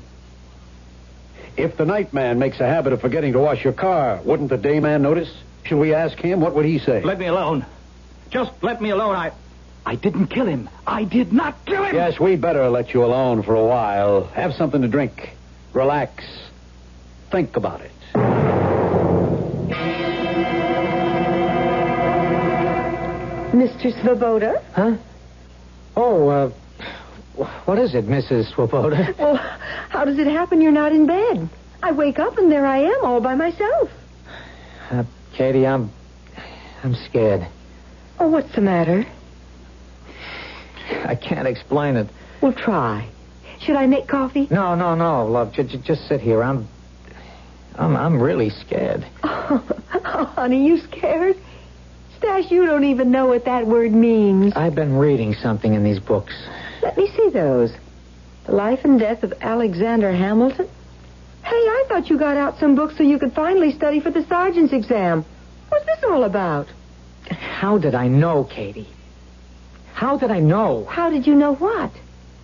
If the night man makes a habit of forgetting to wash your car, wouldn't the day man notice? Should we ask him? What would he say? Let me alone. Just let me alone. I didn't kill him. I did not kill him. Yes, we'd better let you alone for a while. Have something to drink. Relax. Think about it. Mr. Svoboda? Huh? Oh, what is it, Mrs. Swoboda? Well, how does it happen you're not in bed? I wake up and there I am all by myself. Katie, I'm scared. Oh, what's the matter? I can't explain it. Well, try. Should I make coffee? No, love. Just sit here. I'm really scared. Oh, honey, you scared? Stash, you don't even know what that word means. I've been reading something in these books. Let me see those. The Life and Death of Alexander Hamilton. Hey, I thought you got out some books so you could finally study for the sergeant's exam. What's this all about? How did I know, Katie? How did I know? How did you know what?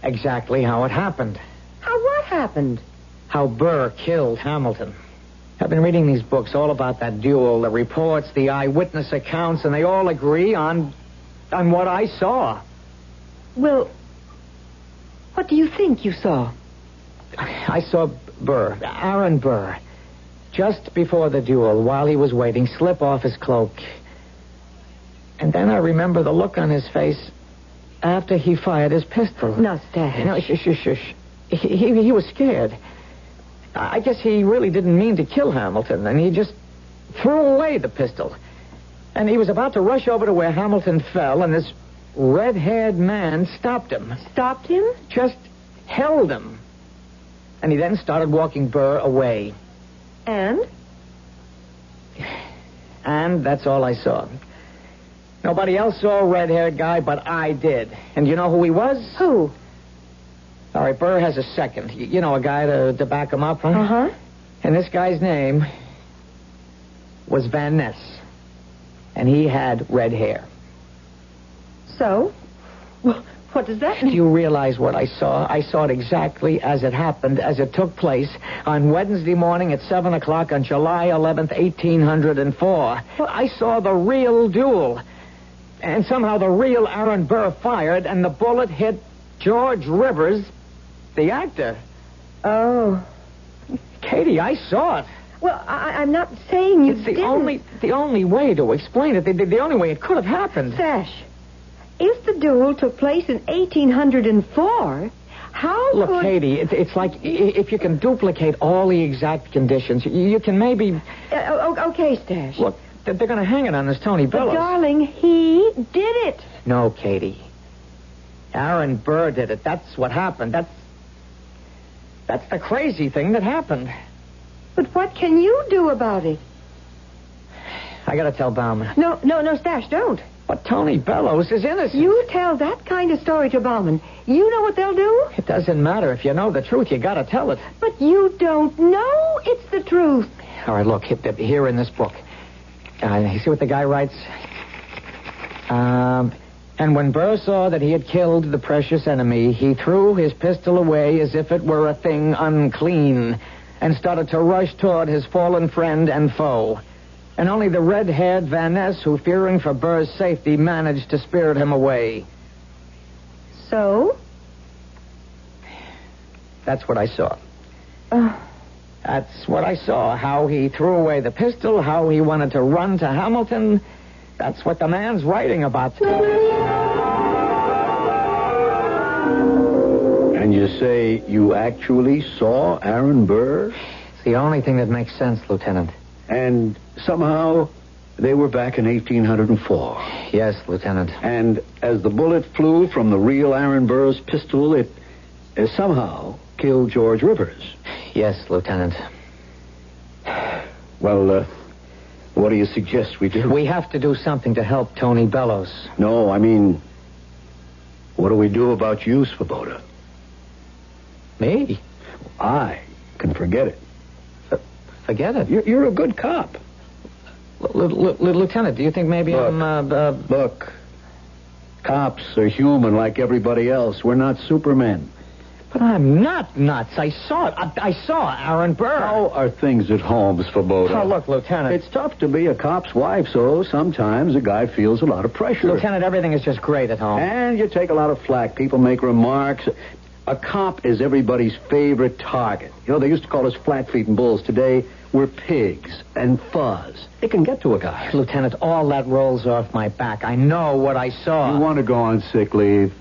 Exactly how it happened. How what happened? How Burr killed Hamilton. I've been reading these books all about that duel, the reports, the eyewitness accounts, and they all agree on what I saw. Well, what do you think you saw? I saw Burr, Aaron Burr, just before the duel, while he was waiting, slip off his cloak. And then I remember the look on his face after he fired his pistol. No, Stash. No, shush. He was scared. I guess he really didn't mean to kill Hamilton, and he just threw away the pistol. And he was about to rush over to where Hamilton fell, and this red-haired man stopped him. Stopped him? Just held him. And he then started walking Burr away. And? And that's all I saw. Nobody else saw a red-haired guy, but I did. And you know who he was? Who? All right, Burr has a second. You know, a guy to back him up, huh? Uh-huh. And this guy's name was Van Ness. And he had red hair. So? Well, what does that mean? Do you realize what I saw? I saw it exactly as it happened, as it took place on Wednesday morning at 7 o'clock on July 11th, 1804. Well, I saw the real duel. And somehow the real Aaron Burr fired, and the bullet hit George Rivers, the actor. Oh. Katie, I saw it. Well, I'm not saying you It's didn't. the only way to explain it. The only way it could have happened. Sash, if the duel took place in 1804, how Look, could... Katie, it's like if you can duplicate all the exact conditions, you can maybe... Okay, Stash. Look, they're going to hang it on this Tony Bellows. But, darling, he did it. No, Katie. Aaron Burr did it. That's what happened. That's the crazy thing that happened. But what can you do about it? I got to tell Bauman. No, Stash, don't. But Tony Bellows is innocent. You tell that kind of story to Bauman. You know what they'll do? It doesn't matter. If you know the truth, you got to tell it. But you don't know it's the truth. All right, look, here in this book. You see what the guy writes? And when Burr saw that he had killed the precious enemy, he threw his pistol away as if it were a thing unclean and started to rush toward his fallen friend and foe. And only the red-haired Van Ness, who, fearing for Burr's safety, managed to spirit him away. So? That's what I saw. That's what I saw. How he threw away the pistol, how he wanted to run to Hamilton. That's what the man's writing about. And And you say you actually saw Aaron Burr? It's the only thing that makes sense, Lieutenant. And somehow they were back in 1804. Yes, Lieutenant. And as the bullet flew from the real Aaron Burr's pistol, it somehow killed George Rivers. Yes, Lieutenant. Well, what do you suggest we do? We have to do something to help Tony Bellows. No, I mean, what do we do about you, Svoboda? Me? I can forget it. Forget it? You're a good cop. Lieutenant, do you think maybe Look, cops are human like everybody else. We're not supermen. But I'm not nuts. I saw it. I saw Aaron Burr. How are things at home, Svoboda? Oh, look, Lieutenant. It's tough to be a cop's wife, so sometimes a guy feels a lot of pressure. Lieutenant, everything is just great at home. And you take a lot of flack. People make remarks. A cop is everybody's favorite target. You know, they used to call us flat-feet and bulls. Today, we're pigs and fuzz. It can get to a guy. Lieutenant, all that rolls off my back. I know what I saw. You want to go on sick leave?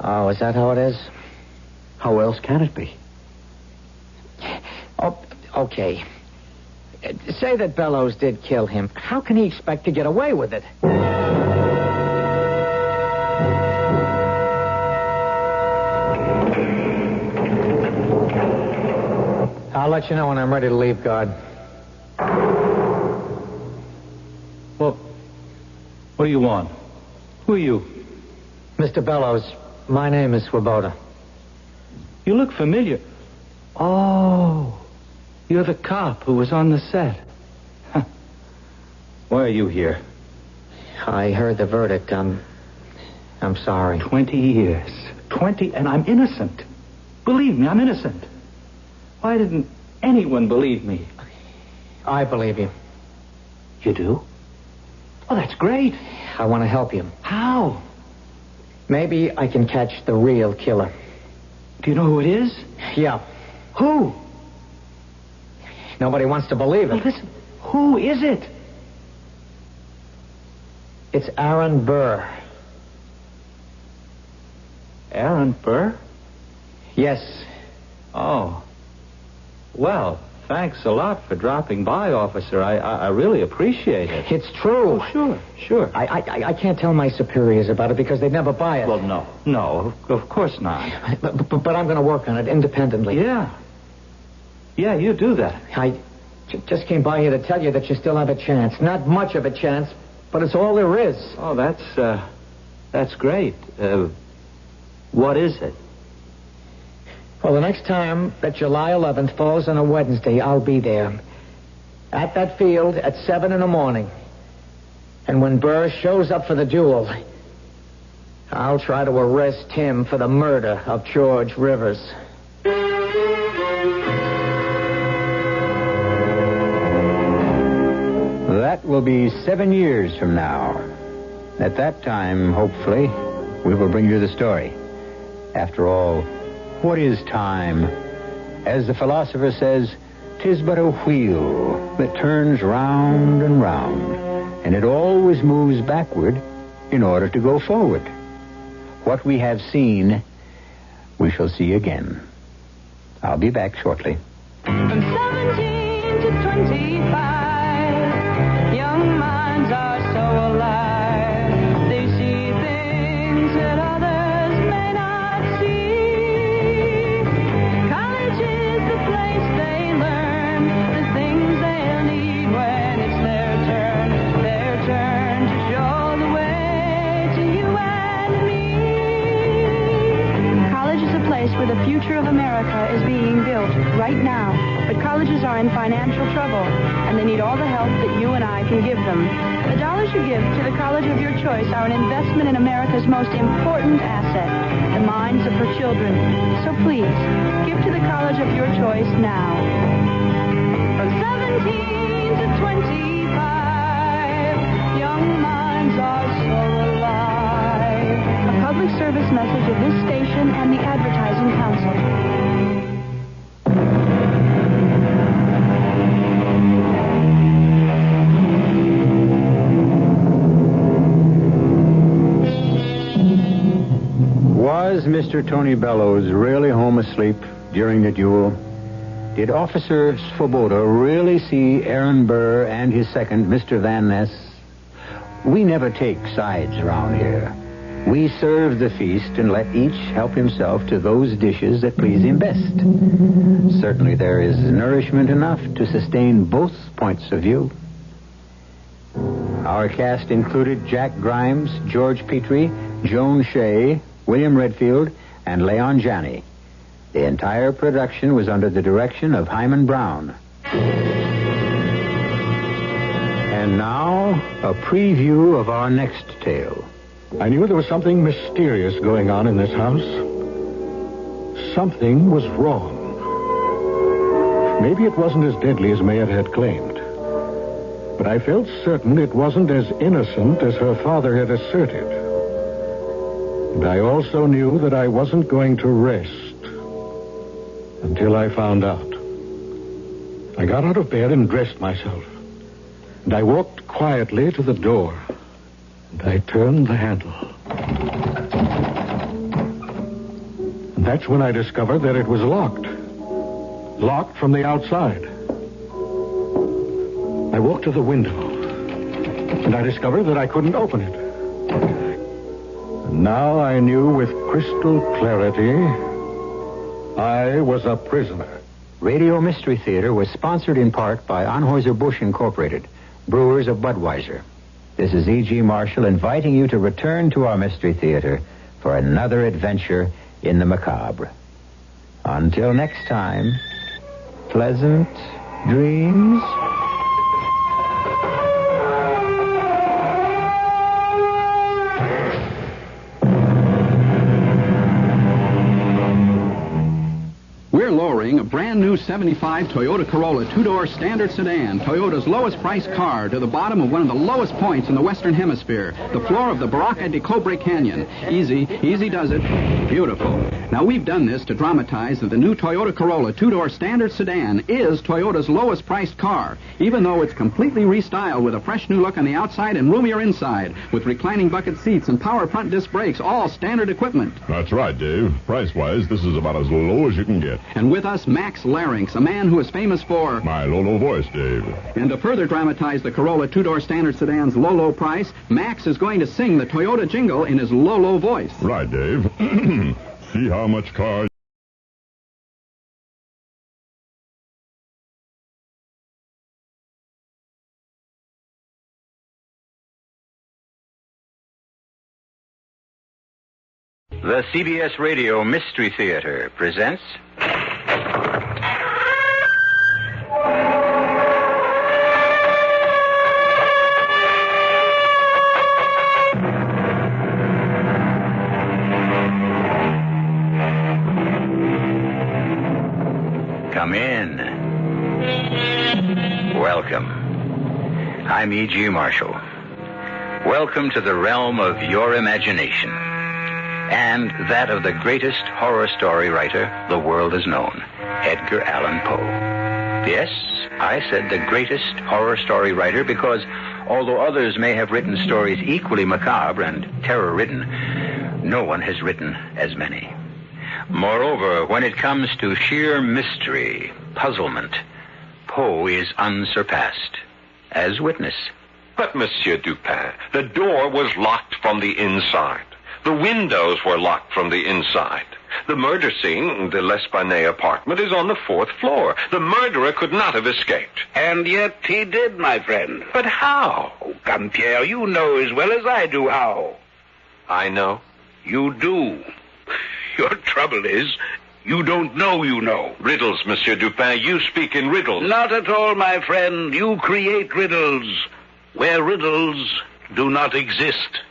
Oh, is that how it is? How else can it be? Oh, okay. Say that Bellows did kill him. How can he expect to get away with it? I'll let you know when I'm ready to leave, guard. Well, what do you want? Who are you? Mr. Bellows, my name is Swoboda. You look familiar. Oh, you're the cop who was on the set. Huh. Why are you here? I heard the verdict. I'm sorry. 20 years. 20, and I'm innocent. Believe me, I'm innocent. Why didn't anyone believe me? I believe you. You do? Oh, that's great. I want to help you. How? Maybe I can catch the real killer. Do you know who it is? Yeah. Who? Nobody wants to believe it. Well, listen, who is it? It's Aaron Burr. Aaron Burr? Yes. Oh. Well, thanks a lot for dropping by, officer. I really appreciate it. It's true. Oh, sure. I can't tell my superiors about it because they'd never buy it. Well, no, of course not. But I'm going to work on it independently. Yeah, you do that. I just came by here to tell you that you still have a chance. Not much of a chance, but it's all there is. Oh, that's great. What is it? Well, the next time that July 11th falls on a Wednesday, I'll be there. At that field at 7 a.m. And when Burr shows up for the duel, I'll try to arrest him for the murder of George Rivers. That will be 7 years from now. At that time, hopefully, we will bring you the story. After all, what is time? As the philosopher says, 'tis but a wheel that turns round and round, and it always moves backward in order to go forward. What we have seen, we shall see again. I'll be back shortly. From 17 to 25, young minds are so alive. They see things that others may not see. College is the place they learn the things they'll need when it's their turn to show the way to you and me. College is a place where the future of America is being built right now. But colleges are in financial trouble, and they need all the help that you and I can give them. The dollars you give to the college of your choice are an investment in America's most important asset, the minds of her children. So please, give to the college of your choice now. From 17 to 25, young minds are so alive. A public service message of this station and the Advertising Council. Was Mr. Mr. Tony Bellows really home asleep during the duel? Did Officer Svoboda really see Aaron Burr and his second, Mr. Van Ness? We never take sides around here. We serve the feast and let each help himself to those dishes that please him best. Certainly there is nourishment enough to sustain both points of view. Our cast included Jack Grimes, George Petrie, Joan Shea, William Redfield, and Leon Janney. The entire production was under the direction of Hyman Brown. And now, a preview of our next tale. I knew there was something mysterious going on in this house. Something was wrong. Maybe it wasn't as deadly as Mayette had claimed. But I felt certain it wasn't as innocent as her father had asserted. And I also knew that I wasn't going to rest until I found out. I got out of bed and dressed myself. And I walked quietly to the door. And I turned the handle. And that's when I discovered that it was locked. Locked from the outside. I walked to the window. And I discovered that I couldn't open it. And now I knew with crystal clarity I was a prisoner. Radio Mystery Theater was sponsored in part by Anheuser-Busch Incorporated, brewers of Budweiser. This is E.G. Marshall inviting you to return to our Mystery Theater for another adventure in the macabre. Until next time, pleasant dreams. We're lowering a brand new 75 Toyota Corolla two-door standard sedan, Toyota's lowest priced car, to the bottom of one of the lowest points in the Western Hemisphere, the floor of the Barranca de Cobre Canyon. Easy does it. Beautiful. Now, we've done this to dramatize that the new Toyota Corolla two-door standard sedan is Toyota's lowest priced car, even though it's completely restyled with a fresh new look on the outside and roomier inside, with reclining bucket seats and power front disc brakes, all standard equipment. That's right, Dave. Price-wise, this is about as low as you can get. And with us, Max Larynx, a man who is famous for... my low voice, Dave. And to further dramatize the Corolla two-door standard sedan's low price, Max is going to sing the Toyota jingle in his low voice. Right, Dave. See how much car... The CBS Radio Mystery Theater presents... Come in. Welcome. I'm E.G. Marshall. Welcome to the realm of your imagination. And that of the greatest horror story writer the world has known, Edgar Allan Poe. Yes, I said the greatest horror story writer because, although others may have written stories equally macabre and terror-ridden, no one has written as many. Moreover, when it comes to sheer mystery, puzzlement, Poe is unsurpassed. As witness. But, Monsieur Dupin, the door was locked from the inside. The windows were locked from the inside. The murder scene, the L'Esplanade apartment, is on the 4th floor. The murderer could not have escaped. And yet he did, my friend. But how? Oh, come, Pierre, you know as well as I do how. I know. You do. Your trouble is, you don't know you know. Riddles, Monsieur Dupin. You speak in riddles. Not at all, my friend. You create riddles where riddles do not exist.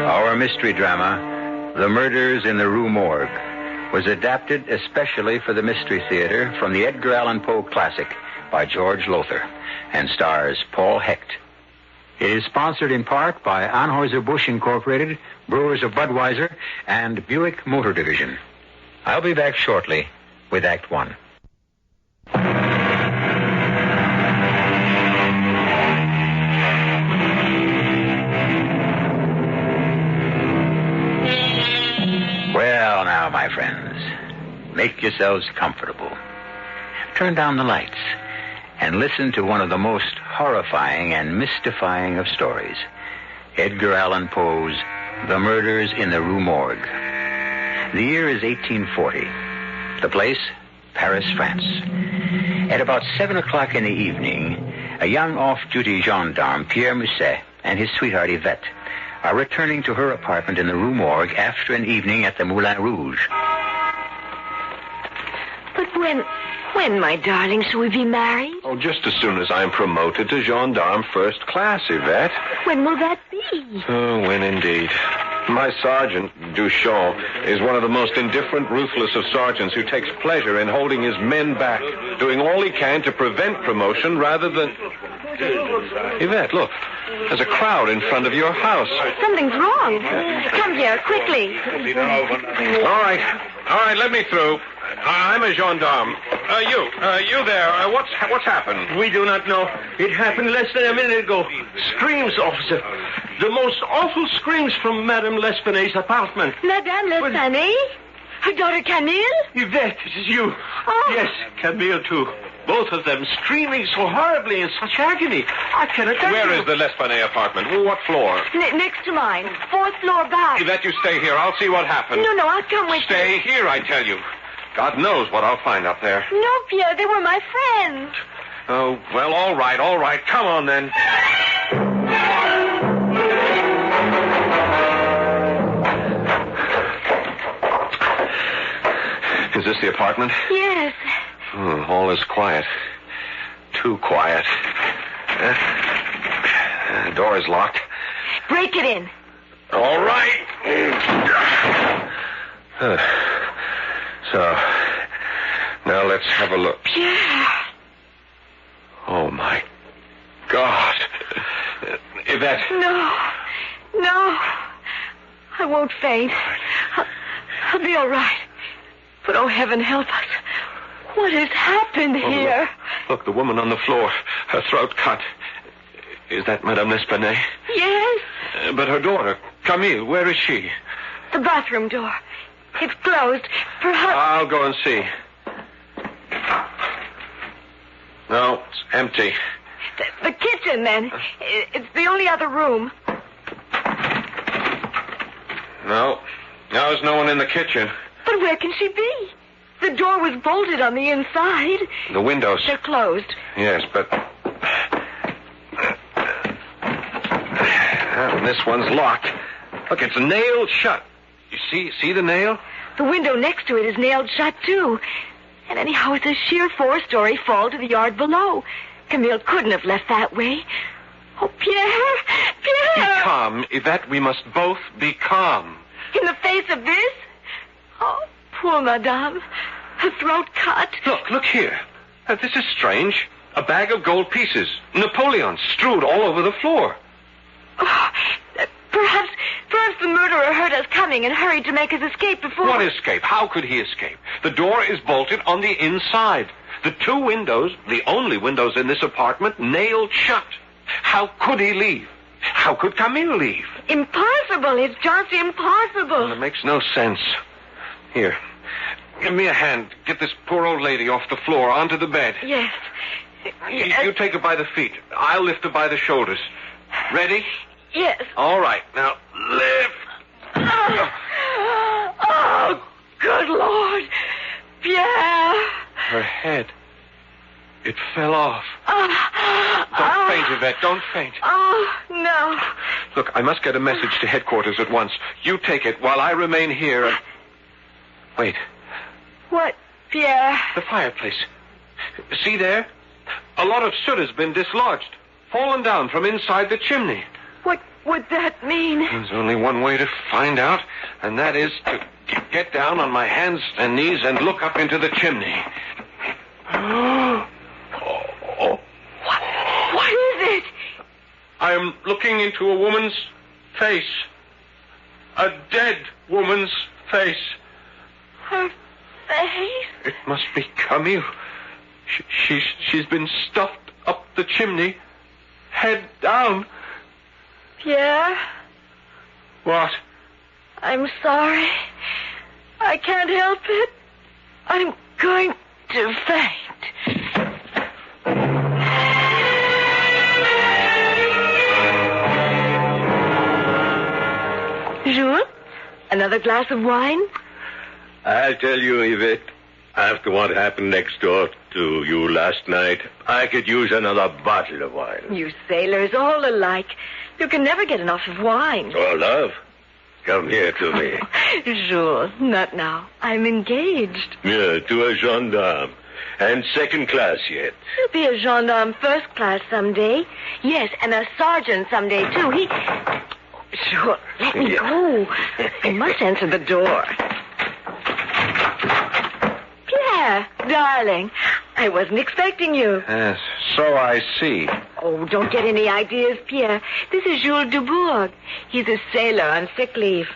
Our mystery drama, The Murders in the Rue Morgue, was adapted especially for the Mystery Theater from the Edgar Allan Poe classic by George Lothar and stars Paul Hecht. It is sponsored in part by Anheuser-Busch Incorporated, brewers of Budweiser, and Buick Motor Division. I'll be back shortly with Act One. my friends, make yourselves comfortable. Turn down the lights and listen to one of the most horrifying and mystifying of stories, Edgar Allan Poe's The Murders in the Rue Morgue. The year is 1840. The place, Paris, France. At about 7 o'clock in the evening, a young off-duty gendarme, Pierre Musset, and his sweetheart Yvette are returning to her apartment in the Rue Morgue after an evening at the Moulin Rouge. But when, my darling, shall we be married? Oh, just as soon as I'm promoted to gendarme first class, Yvette. When will that be? Oh, when indeed. My sergeant, Duchamp, is one of the most indifferent, ruthless of sergeants who takes pleasure in holding his men back, doing all he can to prevent promotion rather than... Yvette, look. There's a crowd in front of your house. Something's wrong. Come here, quickly. All right, let me through. I'm a gendarme. You there. What's happened? We do not know. It happened less than a minute ago. Screams, officer. The most awful screams from Madame L'Espanaye's apartment. Madame L'Espanaye? Her daughter Camille? Yvette, it is you. Oh. Yes, Camille, too. Both of them screaming so horribly in such agony. I cannot tell you. Where is the L'Espanaye apartment? What floor? Next to mine. 4th floor back. Yvette, you stay here. I'll see what happened. No, I'll come with you. Stay here, I tell you. God knows what I'll find up there. No, Pierre, they were my friends. Oh, well, all right. Come on, then. Is this the apartment? Yes. All is quiet. Too quiet. The door is locked. Break it in. All right. So, now let's have a look. Pierre. Oh, my God. Yvette. No. I won't faint. I'll be all right. But, oh, heaven help us. What has happened here? Look, the woman on the floor. Her throat cut. Is that Madame L'Espanaye? Yes. But her daughter, Camille, where is she? The bathroom door. It's closed. Perhaps... I'll go and see. No, it's empty. The kitchen, then. It's the only other room. No, there's no one in the kitchen. But where can she be? The door was bolted on the inside. The windows. They're closed. Yes, but... this one's locked. Look, it's nailed shut. You see the nail? The window next to it is nailed shut, too. And anyhow, it's a sheer 4-story fall to the yard below. Camille couldn't have left that way. Oh, Pierre! Be calm, Yvette. We must both be calm. In the face of this? Oh, poor Madame. Her throat cut. Look here. This is strange. A bag of gold pieces. Napoleons strewed all over the floor. Oh, perhaps the murderer heard us coming and hurried to make his escape before... What escape? How could he escape? The door is bolted on the inside. The 2 windows, the only windows in this apartment, nailed shut. How could he leave? How could Camille leave? Impossible. It's just impossible. Well, it makes no sense. Here, give me a hand. Get this poor old lady off the floor onto the bed. Yes. You take her by the feet. I'll lift her by the shoulders. Ready? Yes. All right. Now, lift. Oh, good Lord. Pierre. Her head. It fell off. Don't faint, Yvette. Don't faint. Oh, no. Look, I must get a message to headquarters at once. You take it while I remain here and... Wait. What, Pierre? The fireplace. See there? A lot of soot has been dislodged. Fallen down from inside the chimney. What would that mean? There's only one way to find out, and that is to get down on my hands and knees and look up into the chimney. What is it? I am looking into a woman's face. A dead woman's face. Her face? It must be Camille. She's been stuffed up the chimney, head down. Pierre? What? I'm sorry. I can't help it. I'm going to faint. Jules, another glass of wine? I'll tell you, Yvette, after what happened next door to you last night, I could use another bottle of wine. You sailors, all alike. You can never get enough of wine. Oh, love, come here to me. Jules, not now. I'm engaged. Yeah, to a gendarme. And second class yet. He'll be a gendarme first class someday. Yes, and a sergeant someday, too. Sure, let me go. I must answer the door. Pierre, darling, I wasn't expecting you. Yes, so I see. Oh, don't get any ideas, Pierre. This is Jules Dubourg. He's a sailor on sick leave.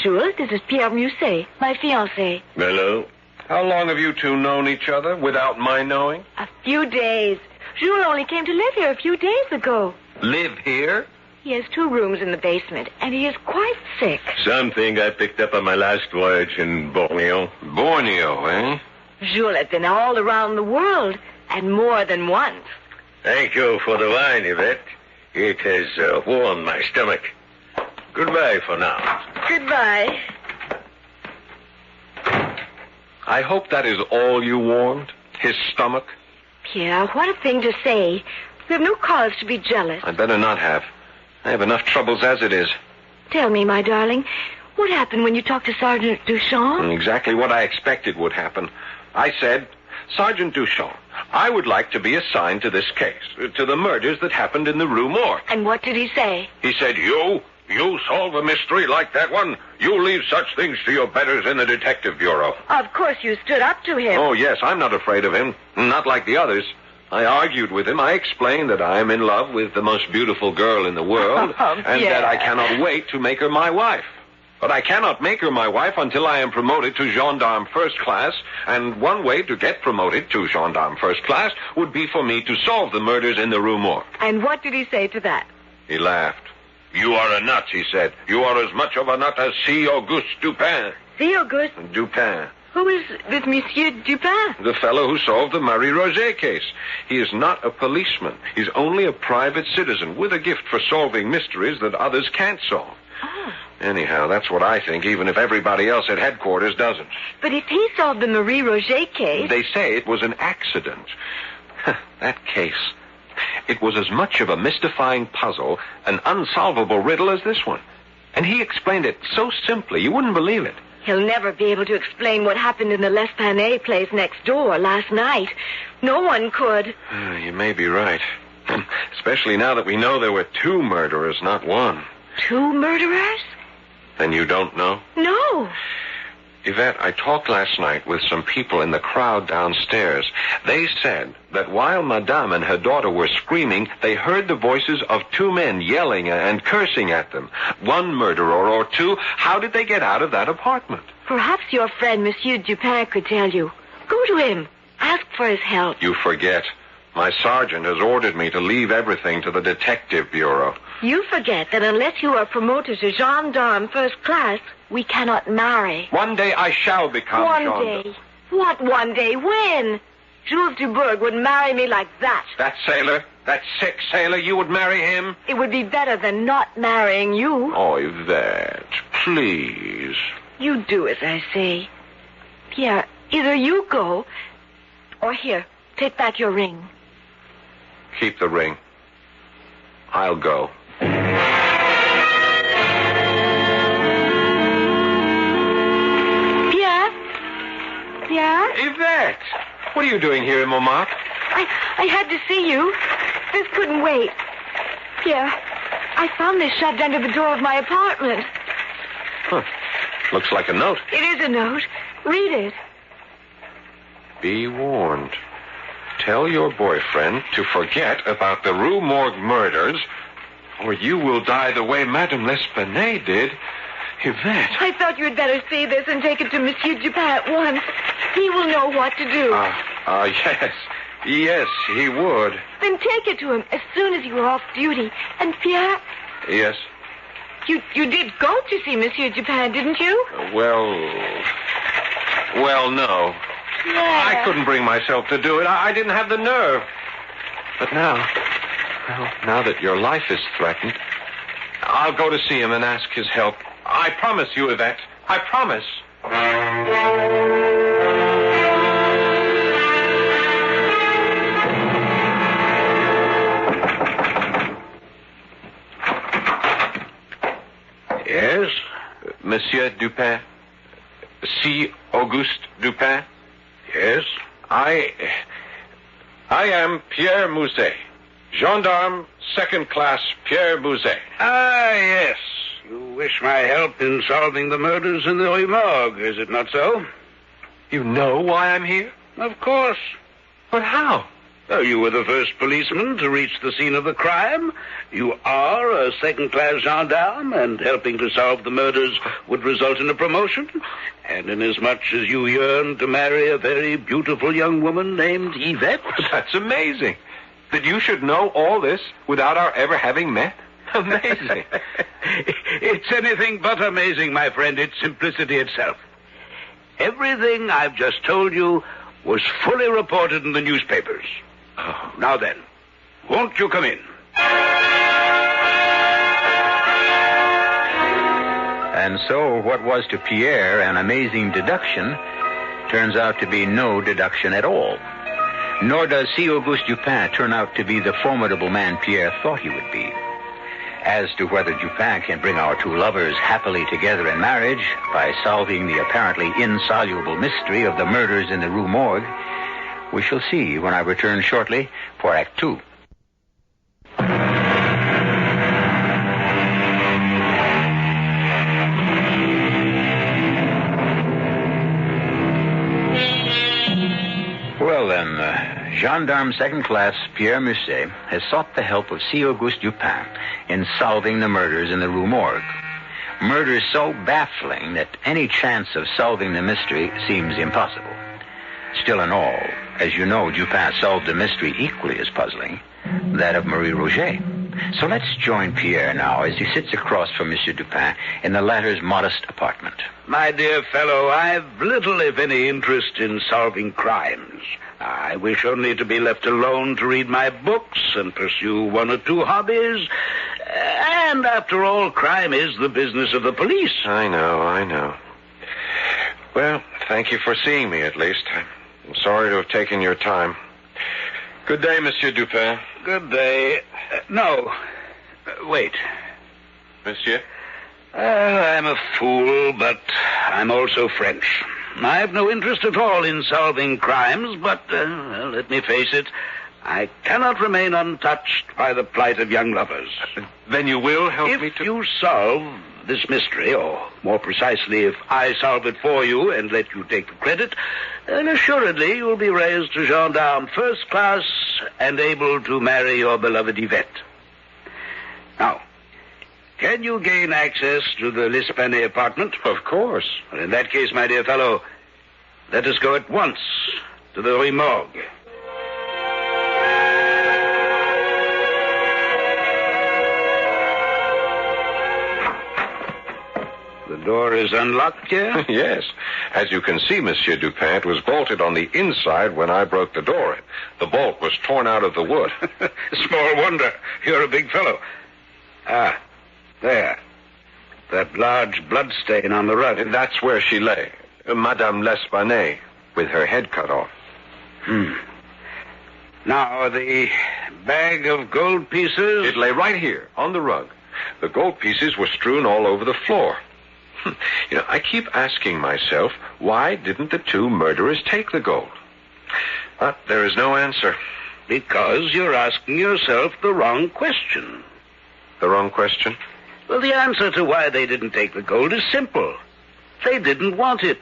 Jules, this is Pierre Musset, my fiancé. Hello. How long have you two known each other without my knowing? A few days. Jules only came to live here a few days ago. Live here? He has 2 rooms in the basement, and he is quite sick. Something I picked up on my last voyage in Borneo. Borneo, eh? Jules has been all around the world, and more than once. Thank you for the wine, Yvette. It has warmed my stomach. Goodbye for now. Goodbye. I hope that is all you warmed? His stomach? Pierre, what a thing to say. You have no cause to be jealous. I'd better not have. I have enough troubles as it is. Tell me, my darling, what happened when you talked to Sergeant Duchamp? Exactly what I expected would happen. I said, Sergeant Duchamp, I would like to be assigned to this case, to the murders that happened in the Rue Morgue. And what did he say? He said, You solve a mystery like that one? You leave such things to your betters in the detective bureau. Of course you stood up to him. Oh, yes, I'm not afraid of him. Not like the others. I argued with him. I explained that I am in love with the most beautiful girl in the world, and that I cannot wait to make her my wife. But I cannot make her my wife until I am promoted to gendarme first class, and one way to get promoted to gendarme first class would be for me to solve the murders in the Rue Morgue. And what did he say to that? He laughed. You are a nut, he said. You are as much of a nut as C. Auguste Dupin. C. Auguste? Dupin. Who is this Monsieur Dupin? The fellow who solved the Marie-Roger case. He is not a policeman. He's only a private citizen with a gift for solving mysteries that others can't solve. Oh. Anyhow, that's what I think, even if everybody else at headquarters doesn't. But if he solved the Marie-Roger case... They say it was an accident. That case. It was as much of a mystifying puzzle, an unsolvable riddle as this one. And he explained it so simply, you wouldn't believe it. He'll never be able to explain what happened in the L'Espanaye place next door last night. No one could. You may be right. Especially now that we know there were 2 murderers, not 1. 2 murderers? Then you don't know? No. Yvette, I talked last night with some people in the crowd downstairs. They said that while Madame and her daughter were screaming, they heard the voices of 2 men yelling and cursing at them. 1 murderer or 2. How did they get out of that apartment? Perhaps your friend, Monsieur Dupin, could tell you. Go to him. Ask for his help. You forget. My sergeant has ordered me to leave everything to the detective bureau. You forget that unless you are promoted to gendarme first class, we cannot marry. One day I shall become gendarme. One day? What one day? When? Jules Dubourg would marry me like that. That sailor? That sick sailor? You would marry him? It would be better than not marrying you. Oh, Yvette, please. You do as I say. Pierre, either you go, or here, take back your ring. Keep the ring. I'll go. Pierre? Yvette! What are you doing here in Montmartre? I had to see you. This couldn't wait. Pierre, I found this shoved under the door of my apartment. Huh. Looks like a note. It is a note. Read it. Be warned. Tell your boyfriend to forget about the Rue Morgue murders, or you will die the way Madame L'Espanaye did. Yvette. I thought you had better see this and take it to Monsieur Dupin at once. He will know what to do. Yes. Yes, he would. Then take it to him as soon as you are off duty. And Pierre? Yes? You did go to see Monsieur Dupin, didn't you? Well, Well, no. Yeah. I couldn't bring myself to do it. I didn't have the nerve. But now that your life is threatened, I'll go to see him and ask his help. I promise you, Yvette. I promise. Yes? Monsieur Dupin. C. Auguste Dupin. Yes? I am Pierre Mouzet. Gendarme, second class Pierre Mouzet. Ah, yes. You wish my help in solving the murders in the Rue Morgue, is it not so? You know why I'm here? Of course. But how? Oh, you were the first policeman to reach the scene of the crime. You are a second-class gendarme, and helping to solve the murders would result in a promotion. And inasmuch as you yearn to marry a very beautiful young woman named Yvette... That's amazing. That you should know all this without our ever having met. Amazing. It's anything but amazing, my friend. It's simplicity itself. Everything I've just told you was fully reported in the newspapers. Oh. Now then, won't you come in? And so what was to Pierre an amazing deduction turns out to be no deduction at all. Nor does C. Auguste Dupin turn out to be the formidable man Pierre thought he would be. As to whether Dupin can bring our two lovers happily together in marriage by solving the apparently insoluble mystery of the murders in the Rue Morgue, we shall see when I return shortly for Act Two. Well, then, Gendarme Second Class Pierre Musset has sought the help of C. Auguste Dupin in solving the murders in the Rue Morgue. Murders so baffling that any chance of solving the mystery seems impossible. Still in all, as you know, Dupin solved a mystery equally as puzzling, that of Marie Roget. So let's join Pierre now as he sits across from Monsieur Dupin in the latter's modest apartment. My dear fellow, I've little, if any, interest in solving crimes. I wish only to be left alone to read my books and pursue one or two hobbies. And after all, crime is the business of the police. I know. Well, thank you for seeing me, at least. I'm sorry to have taken your time. Good day, Monsieur Dupin. Good day. No. Wait. Monsieur? I'm a fool, but I'm also French. I have no interest at all in solving crimes, but, let me face it, I cannot remain untouched by the plight of young lovers. Then you will help me to... If you solve this mystery, or more precisely, if I solve it for you and let you take the credit, then assuredly you'll be raised to gendarme first class and able to marry your beloved Yvette. Now, can you gain access to the L'Esplanade apartment? Of course. Well, in that case, my dear fellow, let us go at once to the Rue Morgue. The door is unlocked here? Yes. As you can see, Monsieur Dupin, it was bolted on the inside when I broke the door in. The bolt was torn out of the wood. Small wonder. You're a big fellow. Ah, there. That large bloodstain on the rug. That's where she lay. Madame L'Esplanade, with her head cut off. Now, the bag of gold pieces... It lay right here, on the rug. The gold pieces were strewn all over the floor. You know, I keep asking myself, why didn't the two murderers take the gold? But there is no answer. Because you're asking yourself the wrong question. The wrong question? Well, the answer to why they didn't take the gold is simple. They didn't want it.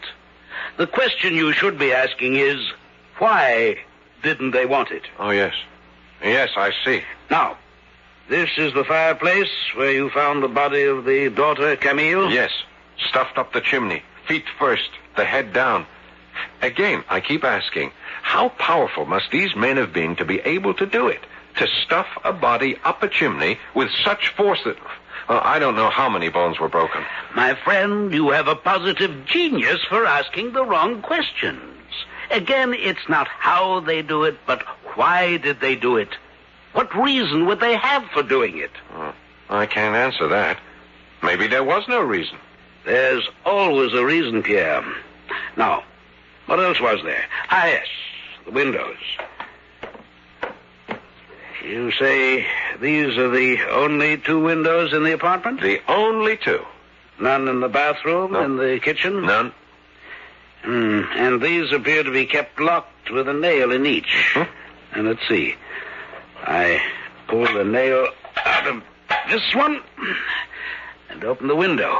The question you should be asking is, why didn't they want it? Oh, yes. Yes, I see. Now, this is the fireplace where you found the body of the daughter, Camille? Yes. Stuffed up the chimney. Feet first, the head down. Again, I keep asking, how powerful must these men have been to be able to do it? To stuff a body up a chimney with such force that... I don't know how many bones were broken. My friend, you have a positive genius for asking the wrong questions. Again, it's not how they do it, but why did they do it? What reason would they have for doing it? I can't answer that. Maybe there was no reason. There's always a reason, Pierre. Now, what else was there? Ah, yes, the windows. You say these are the only 2 windows in the apartment? The only 2. None in the bathroom, in the kitchen? None. And these appear to be kept locked with a nail in each. And let's see. I pull the nail out of this one and open the window.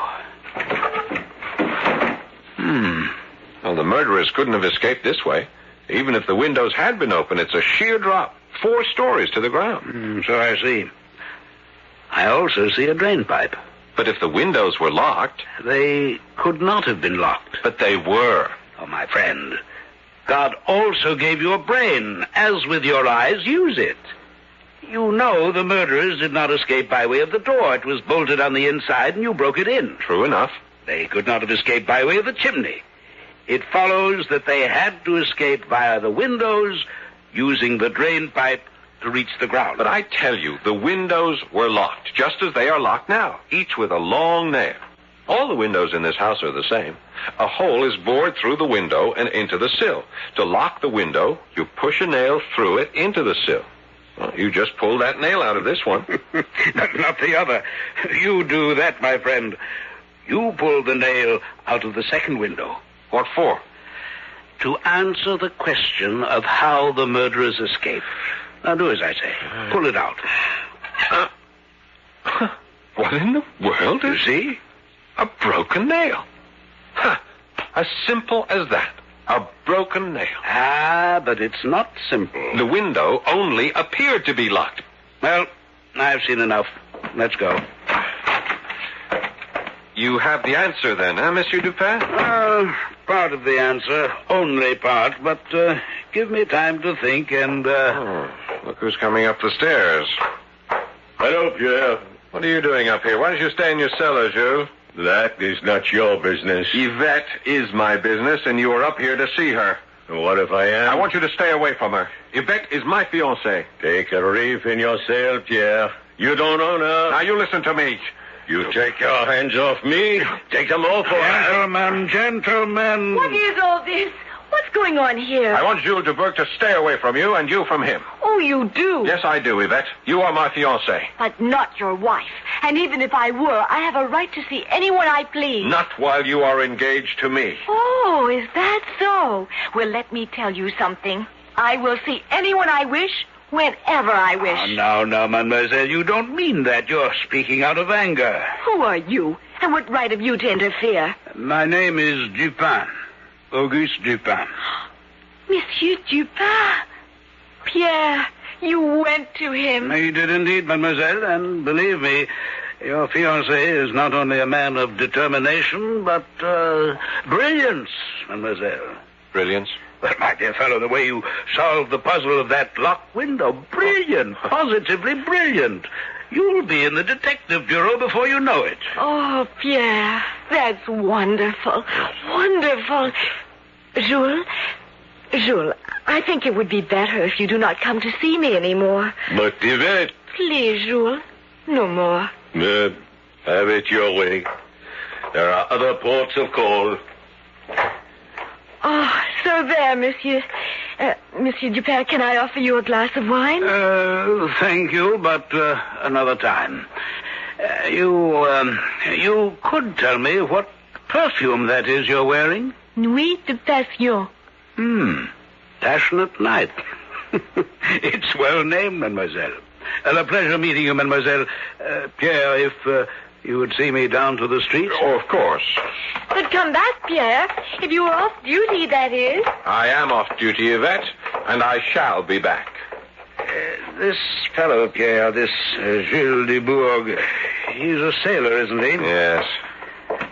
Well, the murderers couldn't have escaped this way. Even if the windows had been open, it's a sheer drop. 4 stories to the ground. So I see. I also see a drain pipe. But if the windows were locked... They could not have been locked. But they were. Oh, my friend. God also gave you a brain. As with your eyes, use it. You know the murderers did not escape by way of the door. It was bolted on the inside and you broke it in. True enough. They could not have escaped by way of the chimney. It follows that they had to escape via the windows, using the drain pipe to reach the ground. But I tell you, the windows were locked, just as they are locked now, each with a long nail. All the windows in this house are the same. A hole is bored through the window and into the sill. To lock the window, you push a nail through it into the sill. Well, you just pull that nail out of this one. Not the other. You do that, my friend. You pull the nail out of the second window. What for? To answer the question of how the murderers escaped. Now do as I say. Pull it out. What in the world You see? A broken nail. As simple as that. A broken nail. But it's not simple. The window only appeared to be locked. Well, I've seen enough. Let's go. You have the answer then, Monsieur Dupin? Part of the answer. Only part. But give me time to think and... Look who's coming up the stairs. Hello, Pierre. What are you doing up here? Why don't you stay in your cellar, Jules? That is not your business. Yvette is my business, and you are up here to see her. What if I am? I want you to stay away from her. Yvette is my fiancée. Take a reef in your sail, Pierre. You don't own her. Now, you listen to me. You take your hands off me. Take them off. Gentlemen. What is all this? What's going on here? I want Jules de Burgh to stay away from you, and you from him. Oh, you do? Yes, I do, Yvette. You are my fiancée. But not your wife. And even if I were, I have a right to see anyone I please. Not while you are engaged to me. Oh, is that so? Well, let me tell you something. I will see anyone I wish, whenever I wish. Now, mademoiselle, you don't mean that. You're speaking out of anger. Who are you? And what right have you to interfere? My name is Dupin. Auguste Dupin. Monsieur Dupin? Pierre, you went to him. I did indeed, mademoiselle, and believe me, your fiancé is not only a man of determination, but brilliance, mademoiselle. Brilliance? Well, my dear fellow, the way you solved the puzzle of that locked window, brilliant, positively brilliant. You'll be in the detective bureau before you know it. Oh, Pierre, that's wonderful. Wonderful. Jules, I think it would be better if you do not come to see me anymore. But, Yvette... Please, Jules, no more. Have it your way. There are other ports of call. Oh, so there, Monsieur. Monsieur Dupin, can I offer you a glass of wine? Thank you, but another time. You could tell me what perfume that is you're wearing? Nuit de Passion. Passionate night. It's well named, mademoiselle. A pleasure meeting you, mademoiselle. Pierre, if you would see me down to the street. Oh, of course. But come back, Pierre. If you are off duty, that is. I am off duty, Yvette, and I shall be back. This fellow, Pierre, this Gilles de Bourgh, he's a sailor, isn't he? Yes.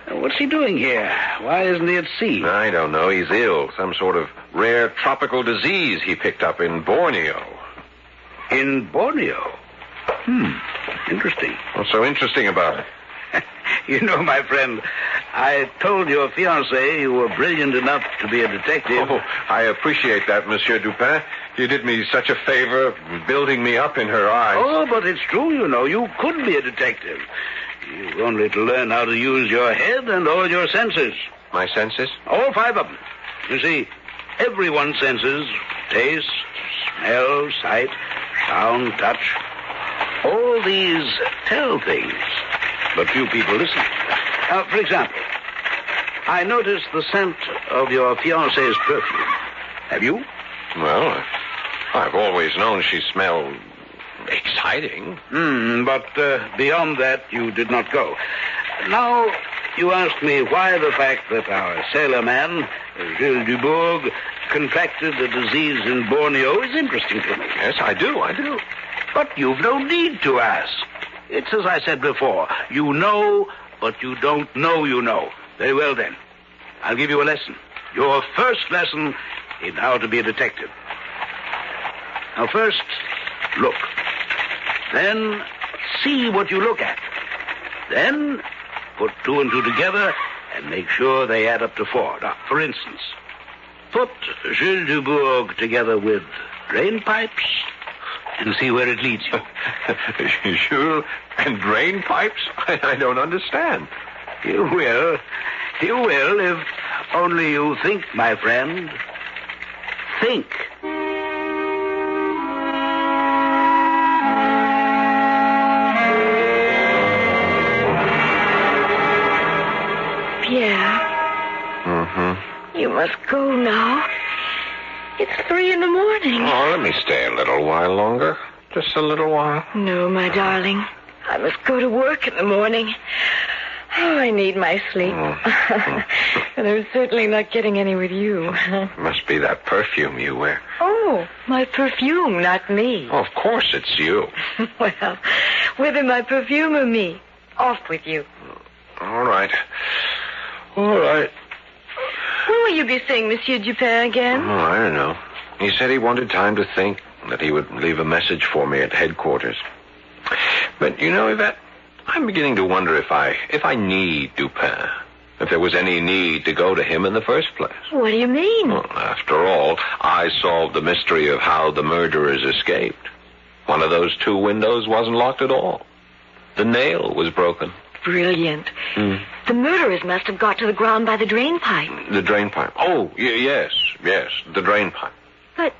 What's he doing here? Why isn't he at sea? I don't know. He's ill. Some sort of rare tropical disease he picked up in Borneo. In Borneo? Interesting. What's so interesting about it? You know, my friend, I told your fiancée you were brilliant enough to be a detective. Oh, I appreciate that, Monsieur Dupin. You did me such a favor, building me up in her eyes. Oh, but it's true, you know. You could be a detective. You've only to learn how to use your head and all your senses. My senses? All 5 of them. You see, everyone's senses, taste, smell, sight, sound, touch, all these tell things. But few people listen. For example, I noticed the scent of your fiancée's perfume. Have you? Well, I've always known she smelled exciting. But beyond that, you did not go. Now, you ask me why the fact that our sailor man, Gilles Dubourg, contracted a disease in Borneo is interesting to me. Yes, I do. But you've no need to ask. It's as I said before. You know, but you don't know you know. Very well, then. I'll give you a lesson. Your first lesson in how to be a detective. Now, first, look. Then, see what you look at. Then, put 2 and 2 together and make sure they add up to 4. Now, for instance, put Gilles Dubourg together with drain pipes and see where it leads you. Jules and drain pipes? I don't understand. You will. You will if only you think, my friend. Think. Pierre. You must go now. It's 3 a.m. Oh, let me stay a little while longer. Just a little while. No, my darling. I must go to work in the morning. Oh, I need my sleep. And I'm certainly not getting any with you. Must be that perfume you wear. Oh, my perfume, not me. Oh, of course it's you. Well, whether my perfume or me, off with you. All right. All right. When will you be seeing Monsieur Dupin again? Oh, I don't know. He said he wanted time to think, that he would leave a message for me at headquarters. But, you know, Yvette, I'm beginning to wonder if I need Dupin. If there was any need to go to him in the first place. What do you mean? Well, after all, I solved the mystery of how the murderers escaped. One of those 2 windows wasn't locked at all. The nail was broken. Brilliant. The murderers must have got to the ground by the drain pipe. The drain pipe. Oh, yes, the drain pipe. But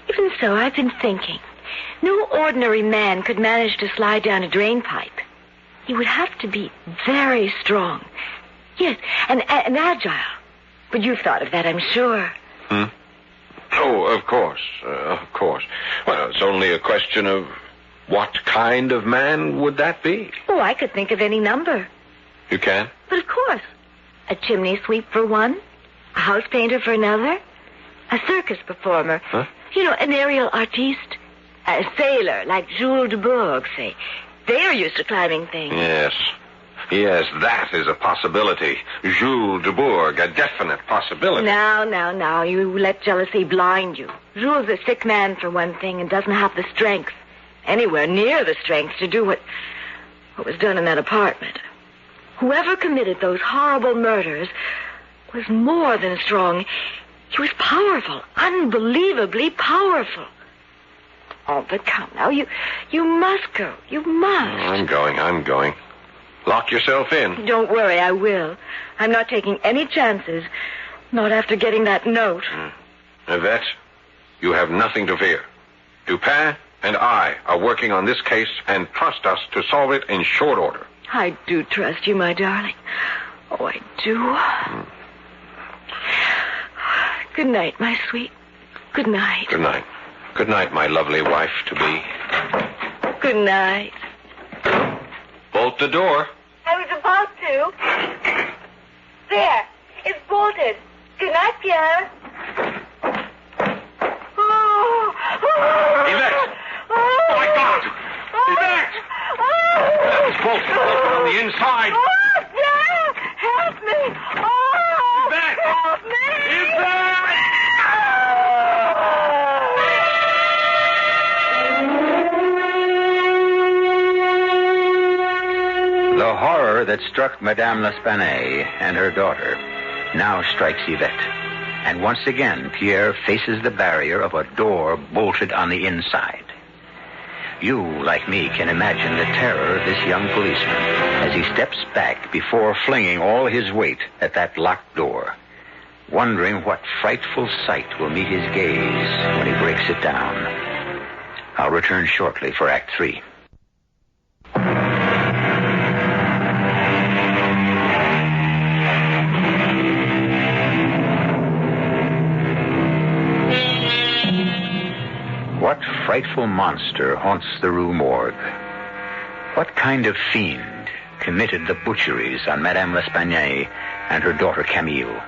even so, I've been thinking. No ordinary man could manage to slide down a drain pipe. He would have to be very strong. Yes, and agile. But you've thought of that, I'm sure. Oh, of course. Well, it's only a question of what kind of man would that be? Oh, I could think of any number. You can? But of course. A chimney sweep for one, a house painter for another, a circus performer. Huh? You know, an aerial artiste, a sailor like Jules Dubourg, say. They're used to climbing things. Yes, that is a possibility. Jules Dubourg, a definite possibility. Now, you let jealousy blind you. Jules is a sick man, for one thing, and doesn't have the strength, anywhere near the strength, to do what was done in that apartment. Whoever committed those horrible murders was more than strong. He was powerful, unbelievably powerful. Oh, but come now, you must go. You must. I'm going. Lock yourself in. Don't worry, I will. I'm not taking any chances. Not after getting that note. Yvette, you have nothing to fear. Dupin and I are working on this case, and trust us to solve it in short order. I do trust you, my darling. Oh, I do. Good night, my sweet. Good night. Good night. Good night, my lovely wife-to-be. Good night. Bolt the door. I was about to. There. It's bolted. Good night, Pierre. Yvette! Oh, my God! Yvette! It's bolted on the inside. Pierre! Help me! Yvette! Help me! Yvette! that struck Madame L'Espanaye and her daughter now strikes Yvette. And once again, Pierre faces the barrier of a door bolted on the inside. You, like me, can imagine the terror of this young policeman as he steps back before flinging all his weight at that locked door, wondering what frightful sight will meet his gaze when he breaks it down. I'll return shortly for Act 3. What frightful monster haunts the Rue Morgue? What kind of fiend committed the butcheries on Madame L'Espanaye and her daughter Camille?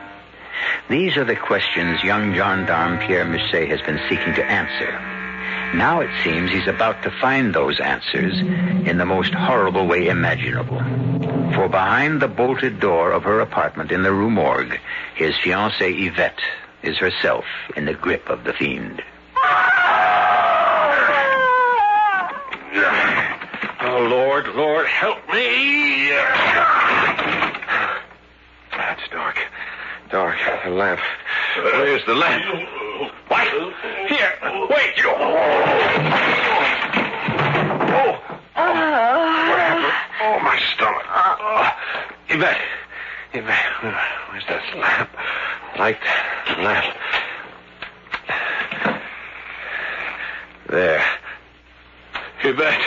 These are the questions young gendarme Pierre Musset has been seeking to answer. Now it seems he's about to find those answers in the most horrible way imaginable. For behind the bolted door of her apartment in the Rue Morgue, his fiancée Yvette is herself in the grip of the fiend. Oh, Lord, help me. It's dark. The lamp. Where's the lamp? What? Here. Wait. What happened? Oh, my stomach. Yvette. Where's that lamp? Light the lamp. There. Yvette.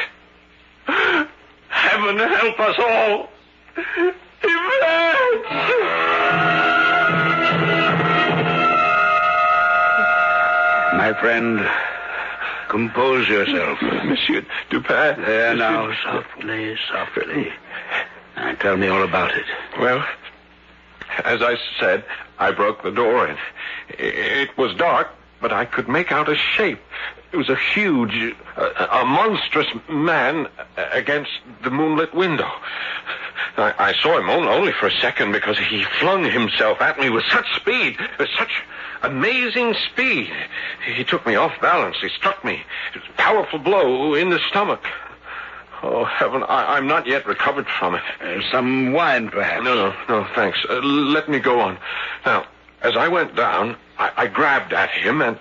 Heaven help us all. Yvette! My friend, compose yourself. Monsieur Dupin. There now, softly. Now, tell me all about it. Well, as I said, I broke the door in. It was dark, but I could make out a shape. It was a huge, a monstrous man against the moonlit window. I saw him only for a second because he flung himself at me with such speed, with such amazing speed. He took me off balance. He struck me. It was a powerful blow in the stomach. Oh, heaven, I'm not yet recovered from it. Some wine, perhaps? No, thanks. Let me go on. Now, as I went down, I grabbed at him and...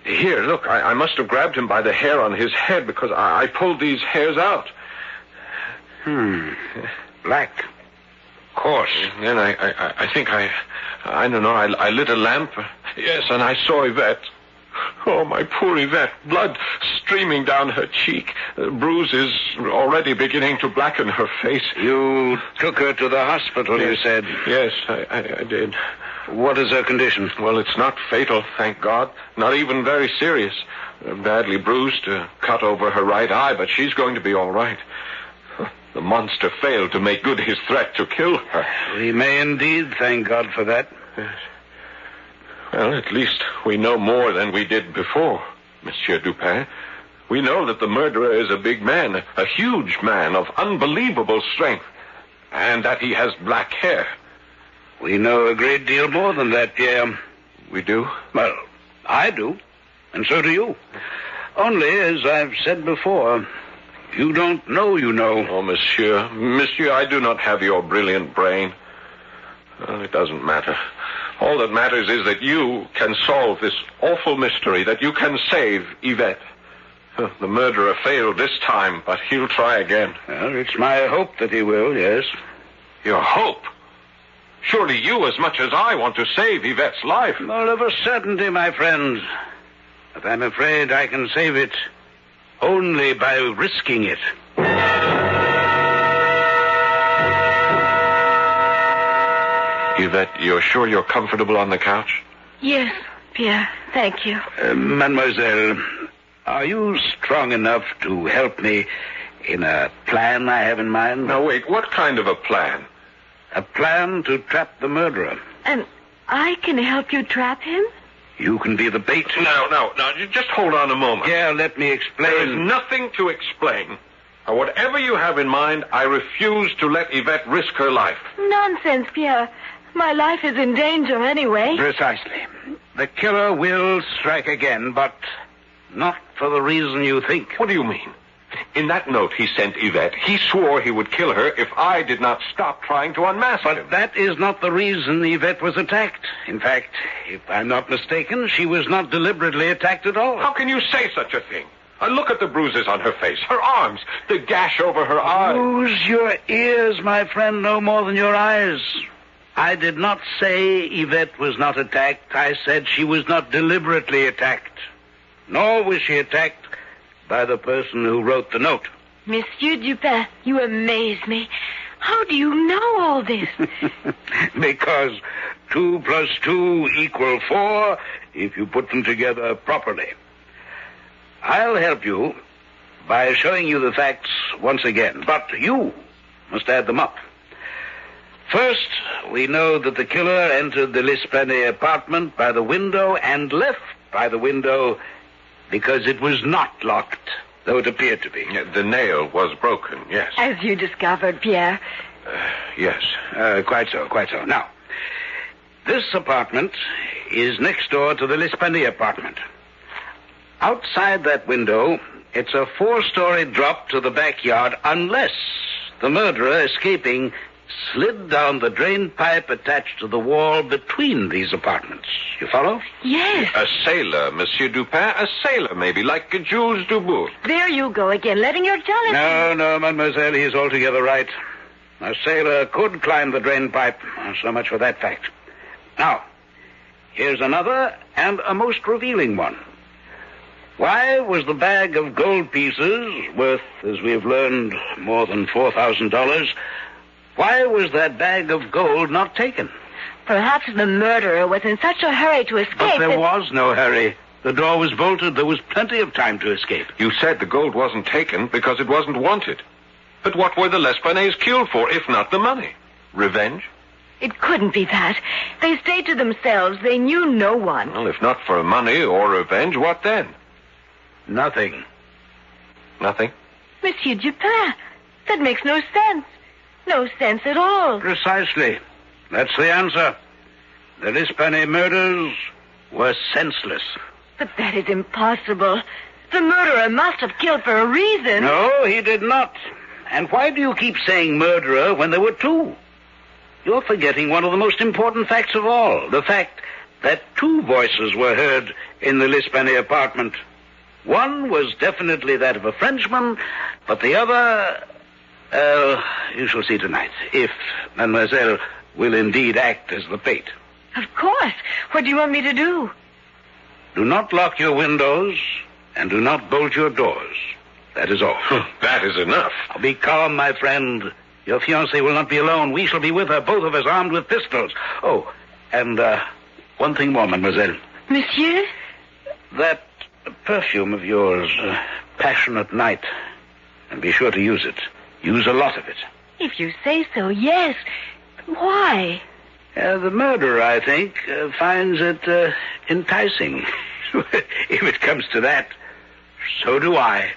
Here, look, I must have grabbed him by the hair on his head because I pulled these hairs out. Black. Coarse. Then I think I don't know, I lit a lamp. Yes, and I saw Yvette. Oh, my poor Yvette. Blood streaming down her cheek. Bruises already beginning to blacken her face. You took her to the hospital, yes. You said? Yes, I did. What is her condition? Well, it's not fatal, thank God. Not even very serious. Badly bruised, cut over her right eye, but she's going to be all right. The monster failed to make good his threat to kill her. We may indeed thank God for that. Yes. Well, at least we know more than we did before, Monsieur Dupin. We know that the murderer is a big man, a huge man of unbelievable strength, and that he has black hair. We know a great deal more than that, Pierre. We do? Well, I do, and so do you. Only, as I've said before, you don't know you know. Oh, Monsieur, I do not have your brilliant brain. Well, it doesn't matter. All that matters is that you can solve this awful mystery, that you can save Yvette. The murderer failed this time, but he'll try again. Well, it's my hope that he will, yes. Your hope? Surely you, as much as I, want to save Yvette's life. Well, of a certainty, my friend. But I'm afraid I can save it only by risking it. Yvette, you're sure you're comfortable on the couch? Yes, Pierre. Thank you. Mademoiselle, are you strong enough to help me in a plan I have in mind? Now, wait, what kind of a plan? A plan to trap the murderer. And I can help you trap him? You can be the bait. No, just hold on a moment. Yeah, let me explain. There is nothing to explain. Whatever you have in mind, I refuse to let Yvette risk her life. Nonsense, Pierre. My life is in danger anyway. Precisely. The killer will strike again, but not for the reason you think. What do you mean? In that note he sent Yvette, he swore he would kill her if I did not stop trying to unmask him. But that is not the reason Yvette was attacked. In fact, if I'm not mistaken, she was not deliberately attacked at all. How can you say such a thing? Look at the bruises on her face, her arms, the gash over her eye. Use your ears, my friend, no more than your eyes. I did not say Yvette was not attacked. I said she was not deliberately attacked. Nor was she attacked by the person who wrote the note. Monsieur Dupin, you amaze me. How do you know all this? Because 2 plus 2 equal 4 if you put them together properly. I'll help you by showing you the facts once again, but you must add them up. First, we know that the killer entered the L'Esplanade apartment by the window and left by the window because it was not locked, though it appeared to be. The nail was broken, yes. As you discovered, Pierre. Yes. Quite so. Now, this apartment is next door to the L'Esplanade apartment. Outside that window, it's a 4-story drop to the backyard unless the murderer, escaping, slid down the drain pipe attached to the wall between these apartments. You follow? Yes. A sailor, Monsieur Dupin, a sailor maybe, like Jules Dubourg. There you go again, letting your jealousy... No, mademoiselle, he's altogether right. A sailor could climb the drain pipe. So much for that fact. Now, here's another and a most revealing one. Why was the bag of gold pieces, worth, as we've learned, more than $4,000, why was that bag of gold not taken? Perhaps the murderer was in such a hurry to escape. But there was no hurry. The door was bolted. There was plenty of time to escape. You said the gold wasn't taken because it wasn't wanted. But what were the L'Esplanades killed for, if not the money? Revenge? It couldn't be that. They stayed to themselves. They knew no one. Well, if not for money or revenge, what then? Nothing. Nothing? Monsieur Dupin, that makes no sense. No sense at all. Precisely. That's the answer. The L'Esplanade murders were senseless. But that is impossible. The murderer must have killed for a reason. No, he did not. And why do you keep saying murderer when there were 2? You're forgetting one of the most important facts of all. The fact that 2 voices were heard in the L'Esplanade apartment. One was definitely that of a Frenchman, but the other... you shall see tonight, if mademoiselle will indeed act as the bait. Of course. What do you want me to do? Do not lock your windows, and do not bolt your doors. That is all. That is enough. Now, be calm, my friend. Your fiancée will not be alone. We shall be with her, both of us armed with pistols. Oh, and one thing more, mademoiselle. Monsieur? That perfume of yours, Passionate Night. And be sure to use it. Use a lot of it. If you say so, yes. Why? The murderer, I think, finds it enticing. If it comes to that, so do I.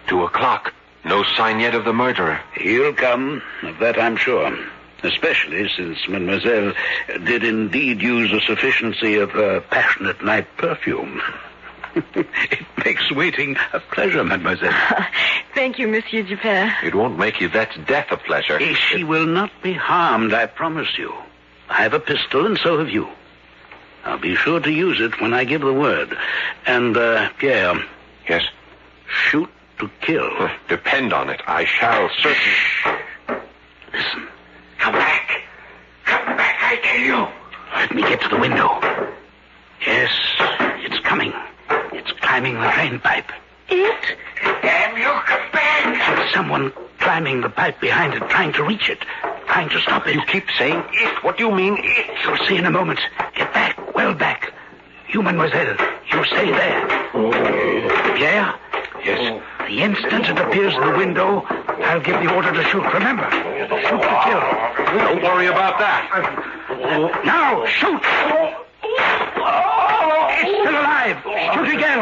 2 o'clock. No sign yet of the murderer. He'll come, of that I'm sure. Especially since mademoiselle did indeed use a sufficiency of her Passionate Night perfume. It makes waiting a pleasure, mademoiselle. Thank you, Monsieur Dupin. It won't make Yvette's death a pleasure. She will not be harmed, I promise you. I have a pistol, and so have you. I'll be sure to use it when I give the word. And, Pierre. Yes? Shoot to kill. Depend on it. I shall certainly... Listen. Come back. Come back, I tell you. Let me get to the window. Yes, it's coming. It's climbing the drain pipe. It? Damn you, come back. And someone climbing the pipe behind it, trying to reach it, trying to stop it. You keep saying it. What do you mean, it? You'll see in a moment. Get back, well back. You, mademoiselle, you stay there. Pierre? Yes? The instant it appears in the window, I'll give the order to shoot. Remember, shoot to kill. Don't worry about that. Now, shoot! It's still alive. Shoot again.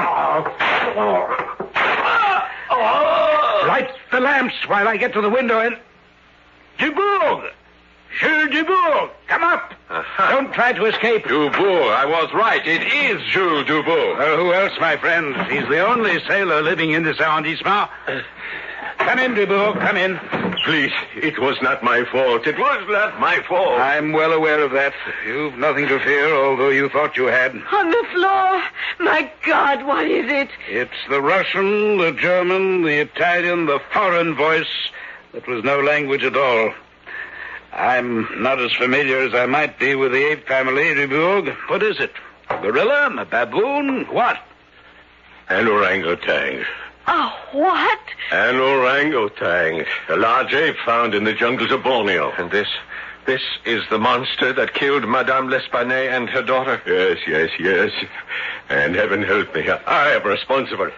Light the lamps while I get to the window and... Dubourg! Jules Dubourg, come up. Don't try to escape. Dubourg, I was right. It is Jules Dubourg. Well, who else, my friend? He's the only sailor living in this arrondissement. Come in, Dubourg, come in. Please, it was not my fault. It was not my fault. I'm well aware of that. You've nothing to fear, although you thought you had. On the floor. My God, what is it? It's the Russian, the German, the Italian, the foreign voice that was no language at all. I'm not as familiar as I might be with the ape family, Dubourg. What is it? A gorilla? A baboon? What? An orangutan. Oh, what? An orangutan. A large ape found in the jungles of Borneo. And this is the monster that killed Madame L'Espanaye and her daughter? Yes. And heaven help me, I am responsible.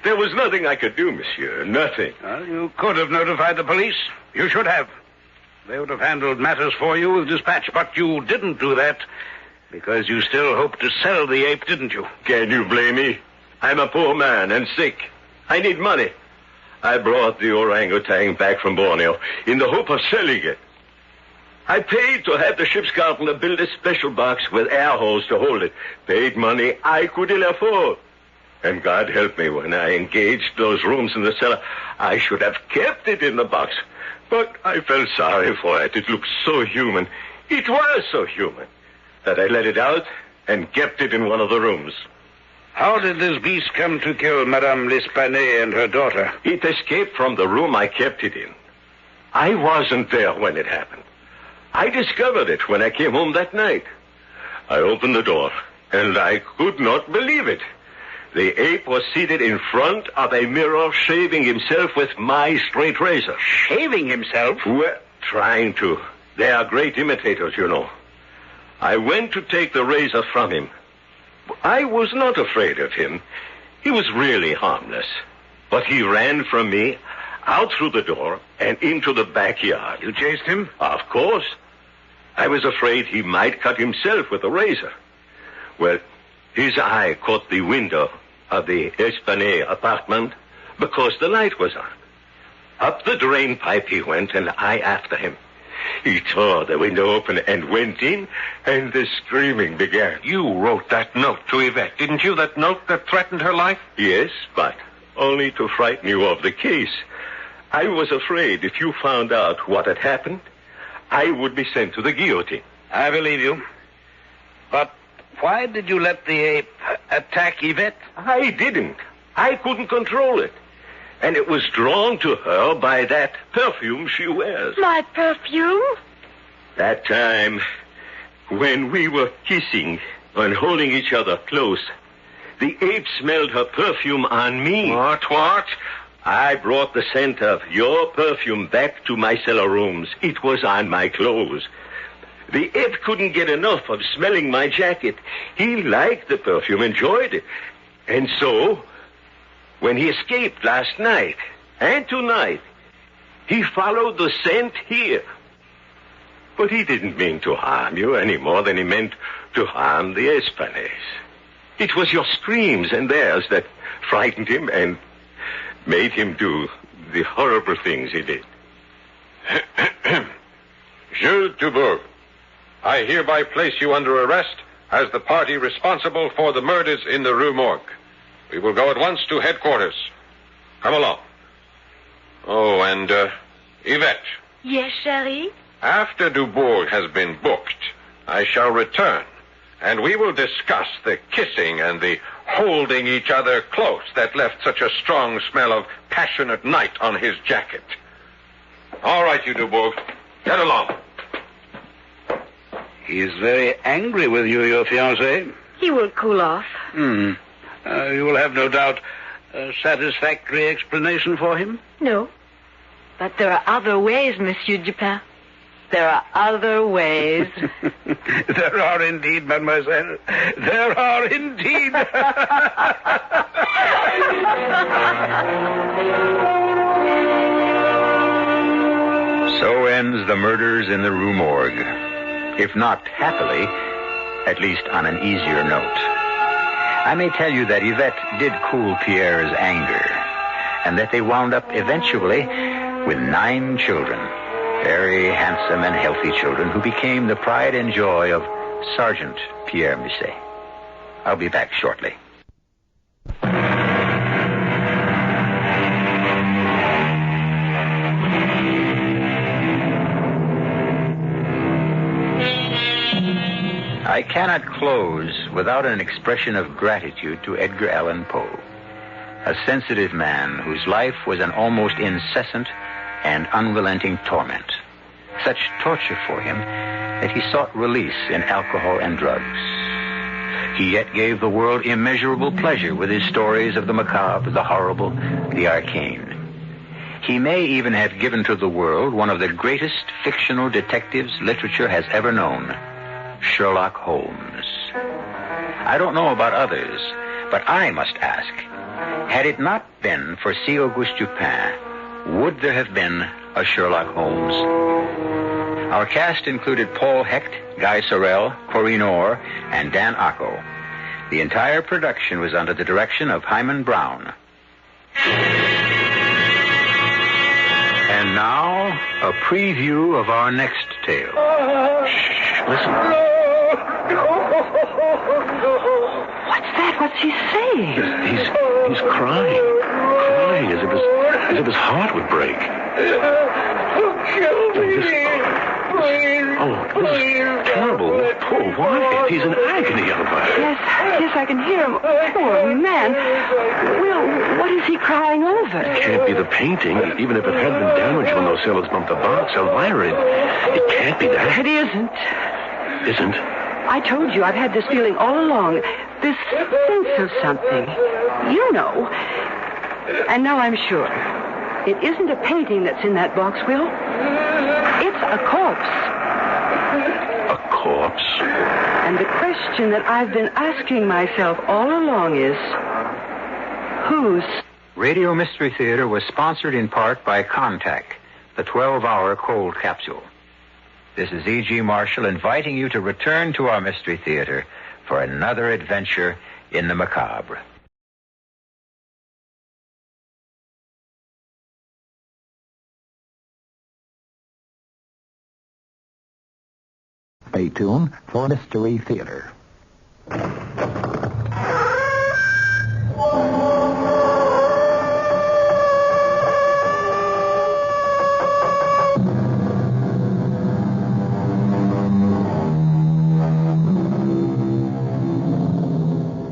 There was nothing I could do, monsieur. Nothing. Well, you could have notified the police. You should have. They would have handled matters for you with dispatch. But you didn't do that because you still hoped to sell the ape, didn't you? Can you blame me? I'm a poor man and sick. I need money. I brought the orangutan back from Borneo in the hope of selling it. I paid to have the ship's carpenter build a special box with air holes to hold it. Paid money I could ill afford. And God help me, when I engaged those rooms in the cellar, I should have kept it in the box. But I felt sorry for it. It looked so human. It was so human that I let it out and kept it in one of the rooms. How did this beast come to kill Madame L'Espanaye and her daughter? It escaped from the room I kept it in. I wasn't there when it happened. I discovered it when I came home that night. I opened the door, and I could not believe it. The ape was seated in front of a mirror, shaving himself with my straight razor. Shaving himself? Well, trying to. They are great imitators, you know. I went to take the razor from him. I was not afraid of him. He was really harmless. But he ran from me, out through the door, and into the backyard. You chased him? Of course. I was afraid he might cut himself with the razor. Well, his eye caught the window of the Espanaye apartment because the light was on. Up the drain pipe he went, and I after him. He tore the window open and went in, and the screaming began. You wrote that note to Yvette, didn't you? That note that threatened her life? Yes, but only to frighten you of the case. I was afraid if you found out what had happened, I would be sent to the guillotine. I believe you. But why did you let the ape attack Yvette? I didn't. I couldn't control it. And it was drawn to her by that perfume she wears. My perfume? That time when we were kissing and holding each other close, the ape smelled her perfume on me. What? I brought the scent of your perfume back to my cellar rooms. It was on my clothes. The ape couldn't get enough of smelling my jacket. He liked the perfume, enjoyed it. And so, when he escaped last night and tonight, he followed the scent here. But he didn't mean to harm you any more than he meant to harm the Espanays. It was your screams and theirs that frightened him and made him do the horrible things he did. Jules Dubourg, I hereby place you under arrest as the party responsible for the murders in the Rue Morgue. We will go at once to headquarters. Come along. Oh, and, Yvette. Yes, Chérie? After Dubourg has been booked, I shall return, and we will discuss the kissing and the holding each other close that left such a strong smell of passionate night on his jacket. All right, you Dubourg. Get along. He's very angry with you, your fiancé. He will cool off. You will have, no doubt, a satisfactory explanation for him? No. But there are other ways, Monsieur Dupin. There are other ways. There are indeed, mademoiselle. There are indeed. So ends The Murders in the Rue Morgue. If not happily, at least on an easier note. I may tell you that Yvette did cool Pierre's anger, and that they wound up eventually with 9 children. Very handsome and healthy children who became the pride and joy of Sergeant Pierre Musset. I'll be back shortly. I cannot close without an expression of gratitude to Edgar Allan Poe, a sensitive man whose life was an almost incessant and unrelenting torment. Such torture for him that he sought release in alcohol and drugs. He yet gave the world immeasurable pleasure with his stories of the macabre, the horrible, the arcane. He may even have given to the world one of the greatest fictional detectives literature has ever known, Sherlock Holmes. I don't know about others, but I must ask, had it not been for C. Auguste Dupin, would there have been a Sherlock Holmes? Our cast included Paul Hecht, Guy Sorel, Corinne Orr, and Dan Acco. The entire production was under the direction of Hyman Brown. And now, a preview of our next tale. Shh, listen. What's that? What's he saying? He's crying as if his heart would break. Kill me. This is terrible. Poor wife. He's in agony over her. Yes, I can hear him. Poor man. Will, what is he crying over? It can't be the painting, even if it had been damaged when those sailors bumped the box. Elvira, it can't be that. It isn't. Isn't? I told you I've had this feeling all along. This sense of something. You know. And now I'm sure. It isn't a painting that's in that box, Will. It's a corpse. A corpse? And the question that I've been asking myself all along is, whose? Radio Mystery Theater was sponsored in part by Contact, the 12-hour cold capsule. This is E.G. Marshall inviting you to return to our Mystery Theater for another adventure in the macabre. Stay tuned for Mystery Theater.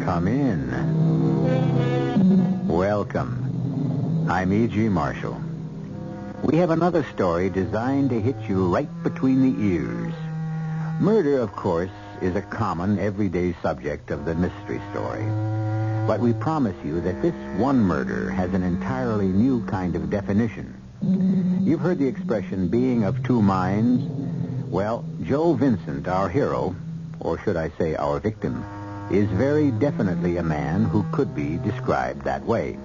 Come in. Welcome. I'm E.G. Marshall. We have another story designed to hit you right between the ears. Murder, of course, is a common, everyday subject of the mystery story. But we promise you that this one murder has an entirely new kind of definition. You've heard the expression, being of two minds. Well, Joe Vincent, our hero, or should I say our victim, is very definitely a man who could be described that way.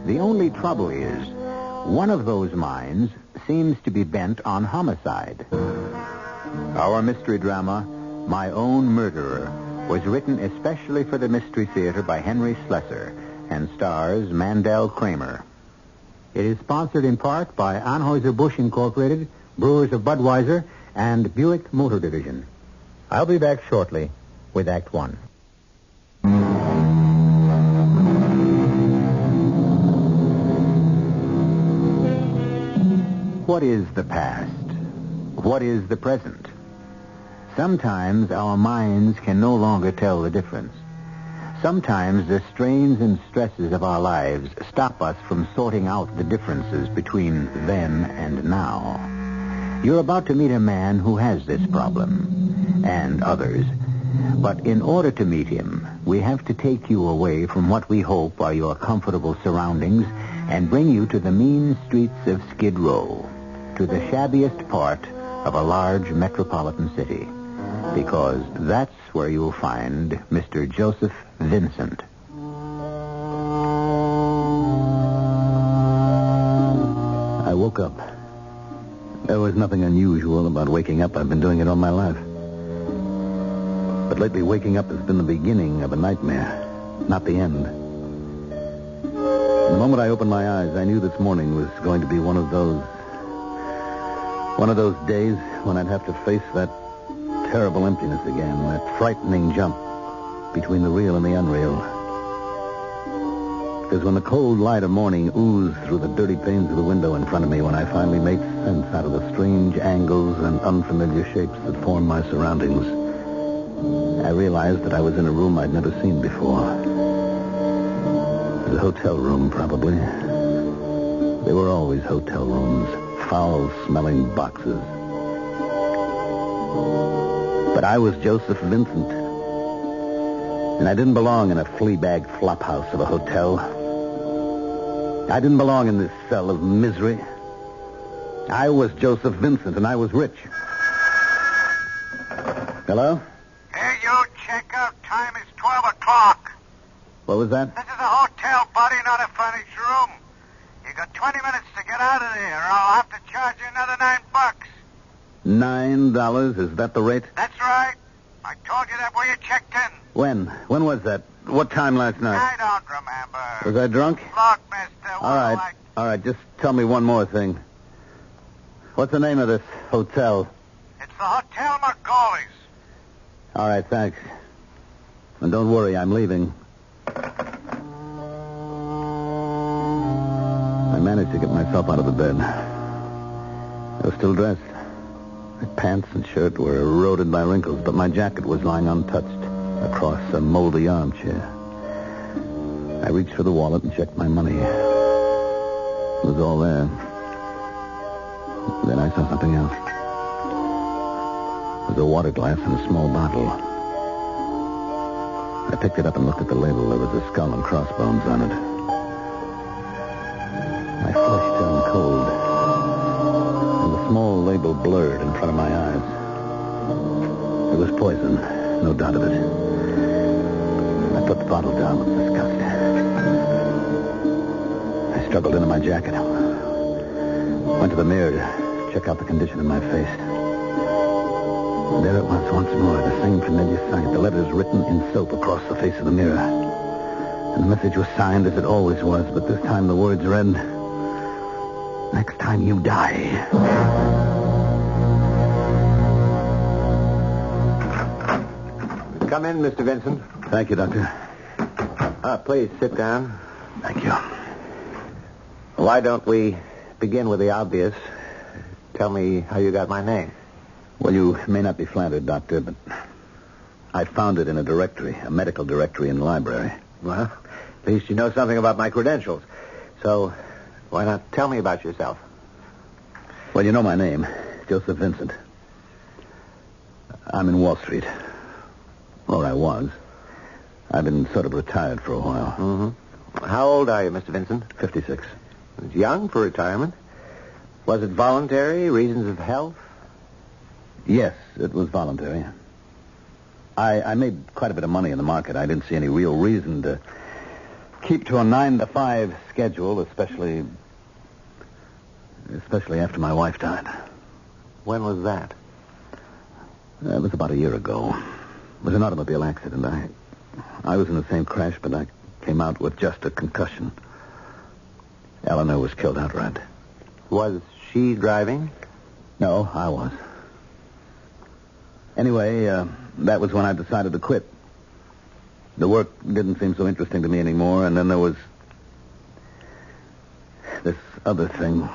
The only trouble is, one of those minds seems to be bent on homicide. Our mystery drama, My Own Murderer, was written especially for the Mystery Theater by Henry Slesser and stars Mandel Kramer. It is sponsored in part by Anheuser-Busch Incorporated, Brewers of Budweiser, and Buick Motor Division. I'll be back shortly with Act One. What is the past? What is the present? Sometimes our minds can no longer tell the difference. Sometimes the strains and stresses of our lives stop us from sorting out the differences between then and now. You're about to meet a man who has this problem, and others. But in order to meet him, we have to take you away from what we hope are your comfortable surroundings and bring you to the mean streets of Skid Row, to the shabbiest part of a large metropolitan city, because that's where you'll find Mr. Joseph Vincent. I woke up. There was nothing unusual about waking up. I've been doing it all my life. But lately, waking up has been the beginning of a nightmare, not the end. The moment I opened my eyes, I knew this morning was going to be one of those One of those days when I'd have to face that terrible emptiness again, that frightening jump between the real and the unreal. Because when the cold light of morning oozed through the dirty panes of the window in front of me, when I finally made sense out of the strange angles and unfamiliar shapes that formed my surroundings, I realized that I was in a room I'd never seen before. It was a hotel room, probably. They were always hotel rooms, foul-smelling boxes. But I was Joseph Vincent, and I didn't belong in a flea-bag flophouse of a hotel. I didn't belong in this cell of misery. I was Joseph Vincent, and I was rich. Hello? Here, you check-out time is 12 o'clock. What was that? This is a hotel, buddy, not a furnished room. You got 20 minutes to get out of there, or I'll have to charge you another $9. $9? Is that the rate? That's right. I told you that when you checked in. When? When was that? What time last night? I don't remember. Was I drunk? Look, mister, All right, just tell me one more thing. What's the name of this hotel? It's the Hotel Margolies. All right, thanks. And don't worry, I'm leaving. I managed to get myself out of the bed. I was still dressed. My pants and shirt were eroded by wrinkles, but my jacket was lying untouched across a moldy armchair. I reached for the wallet and checked my money. It was all there. Then I saw something else. It was a water glass and a small bottle. I picked it up and looked at the label. There was a skull and crossbones on it. My flesh turned cold, and the small label blurred in front of my eyes. It was poison, no doubt of it. I put the bottle down with disgust. I struggled into my jacket. Went to the mirror to check out the condition of my face. And there it was once more, the same familiar sight, the letters written in soap across the face of the mirror. And the message was signed as it always was, but this time the words read, "Next time you die." Come in, Mr. Vincent. Thank you, Doctor. Please sit down. Thank you. Why don't we begin with the obvious? Tell me how you got my name. Well, you may not be flattered, Doctor, but I found it in a directory, a medical directory in the library. Well, at least you know something about my credentials. So, why not tell me about yourself? Well, you know my name, Joseph Vincent. I'm in Wall Street. Or I was. I've been sort of retired for a while. Mm-hmm. How old are you, Mr. Vincent? 56. It's young for retirement. Was it voluntary, reasons of health? Yes, it was voluntary. I made quite a bit of money in the market. I didn't see any real reason to keep to a 9-to-5 schedule, especially after my wife died. When was that? It was about a year ago. It was an automobile accident. I was in the same crash, but I came out with just a concussion. Eleanor was killed outright. Was she driving? No, I was. Anyway, that was when I decided to quit. The work didn't seem so interesting to me anymore, and then there was this other thing.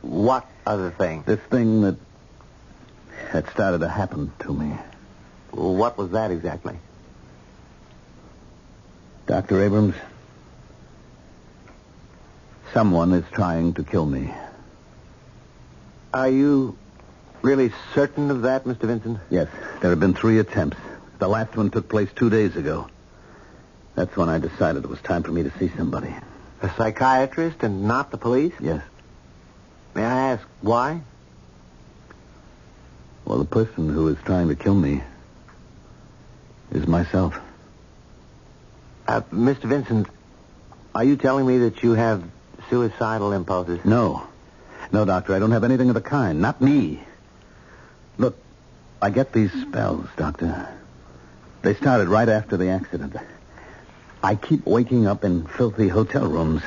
What other thing? This thing that had started to happen to me. Well, what was that exactly? Dr. Abrams, someone is trying to kill me. Are you really certain of that, Mr. Vincent? Yes. There have been 3 attempts. The last one took place 2 days ago. That's when I decided it was time for me to see somebody. A psychiatrist and not the police? Yes. May I ask why? Well, the person who is trying to kill me is myself. Mr. Vincent, are you telling me that you have suicidal impulses? No. No, Doctor, I don't have anything of the kind. Not me. Look, I get these spells, Doctor. They started right after the accident. I keep waking up in filthy hotel rooms.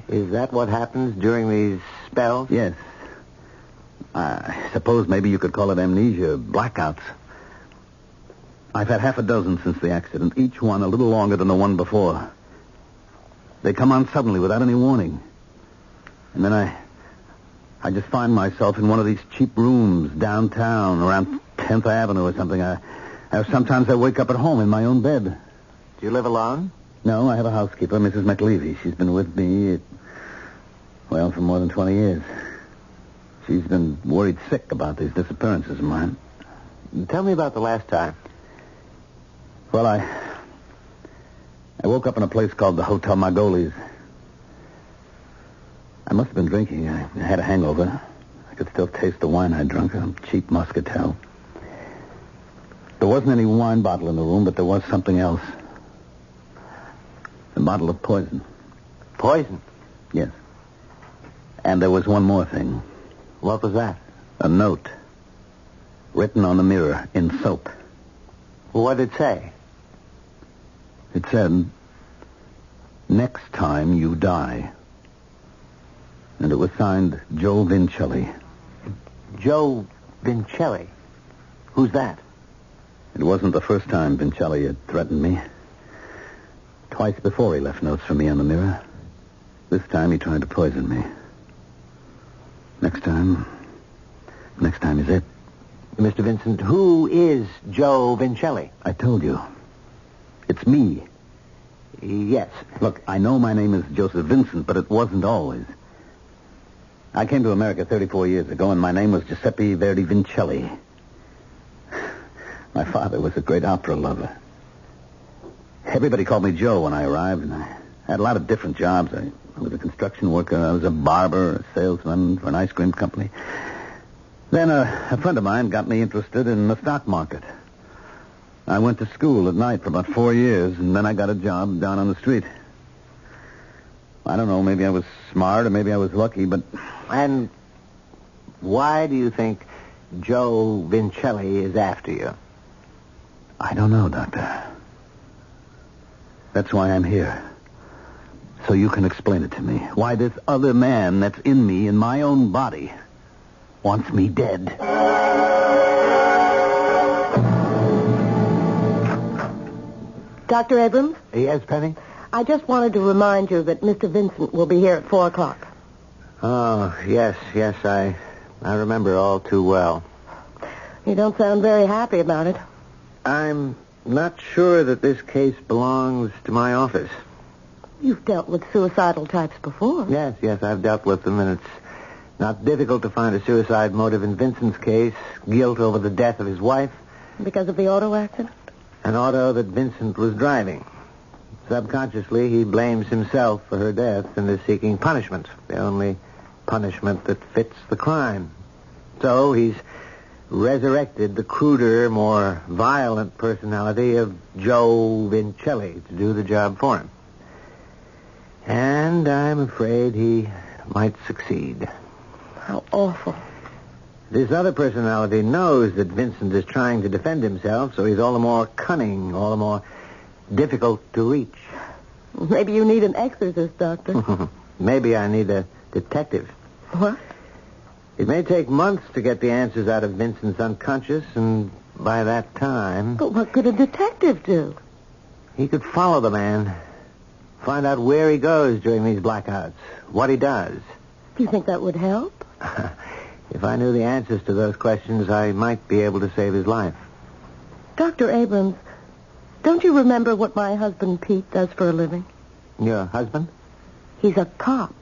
Is that what happens during these spells? Yes. I suppose maybe you could call it amnesia, blackouts. I've had half a dozen since the accident, each one a little longer than the one before. They come on suddenly without any warning. And then I just find myself in one of these cheap rooms downtown around 10th Avenue or something. Sometimes I wake up at home in my own bed. Do you live alone? No, I have a housekeeper, Mrs. McLeavy. She's been with me, for more than 20 years. She's been worried sick about these disappearances of mine. Tell me about the last time. Well, I woke up in a place called the Hotel Margolies. I must have been drinking. I had a hangover. I could still taste the wine I'd drunk, a cheap Muscatel. There wasn't any wine bottle in the room, but there was something else. A bottle of poison. Poison? Yes. And there was one more thing. What was that? A note. Written on the mirror in soap. What did it say? It said, "Next time you die." And it was signed Joe Vincelli. Joe Vincelli? Who's that? It wasn't the first time Vincelli had threatened me. Twice before he left notes for me on the mirror. This time he tried to poison me. Next time is it. Mr. Vincent, who is Joe Vincelli? I told you. It's me. Yes. Look, I know my name is Joseph Vincent, but it wasn't always. I came to America 34 years ago, and my name was Giuseppe Verdi Vincelli. My father was a great opera lover. Everybody called me Joe when I arrived, and I had a lot of different jobs. I was a construction worker. I was a barber, a salesman for an ice cream company. Then a friend of mine got me interested in the stock market. I went to school at night for about 4 years, and then I got a job down on the street. I don't know, maybe I was smart or maybe I was lucky, but... And why do you think Joe Vincelli is after you? I don't know, Doctor. That's why I'm here. So you can explain it to me. Why this other man that's in me, in my own body, wants me dead. Dr. Abrams? Yes, Penny? I just wanted to remind you that Mr. Vincent will be here at 4 o'clock. Oh, yes, I remember all too well. You don't sound very happy about it. I'm not sure that this case belongs to my office. You've dealt with suicidal types before. Yes, I've dealt with them, and it's not difficult to find a suicide motive in Vincent's case. Guilt over the death of his wife. Because of the auto accident? An auto that Vincent was driving. Subconsciously, he blames himself for her death and is seeking punishment. The only punishment that fits the crime. So he's resurrected the cruder, more violent personality of Joe Vincelli to do the job for him. And I'm afraid he might succeed. How awful. This other personality knows that Vincent is trying to defend himself, so he's all the more cunning, all the more difficult to reach. Maybe you need an exorcist, Doctor. Maybe I need a detective. What? It may take months to get the answers out of Vincent's unconscious, and by that time... But what could a detective do? He could follow the man, find out where he goes during these blackouts, what he does. Do you think that would help? If I knew the answers to those questions, I might be able to save his life. Dr. Abrams, don't you remember what my husband Pete does for a living? Your husband? He's a cop.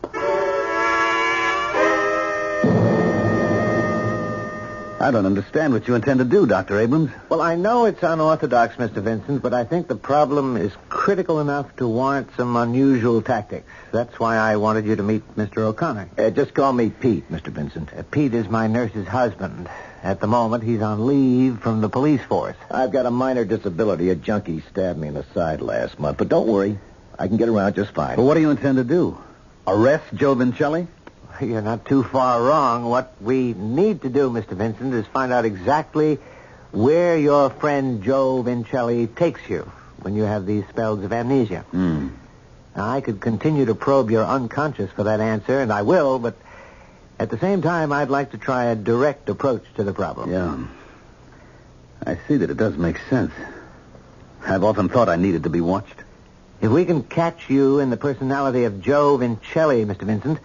I don't understand what you intend to do, Dr. Abrams. Well, I know it's unorthodox, Mr. Vincent, but I think the problem is critical enough to warrant some unusual tactics. That's why I wanted you to meet Mr. O'Connor. Just call me Pete, Mr. Vincent. Pete is my nurse's husband. At the moment, he's on leave from the police force. I've got a minor disability. A junkie stabbed me in the side last month. But don't worry. I can get around just fine. Well, what do you intend to do? Arrest Joe Vincelli? You're not too far wrong. What we need to do, Mr. Vincent, is find out exactly where your friend Joe Vincelli takes you when you have these spells of amnesia. Now, I could continue to probe your unconscious for that answer, and I will, but At the same time, I'd like to try a direct approach to the problem. Yeah. I see that it does make sense. I've often thought I needed to be watched. If we can catch you in the personality of Joe Vincelli, Mr. Vincent,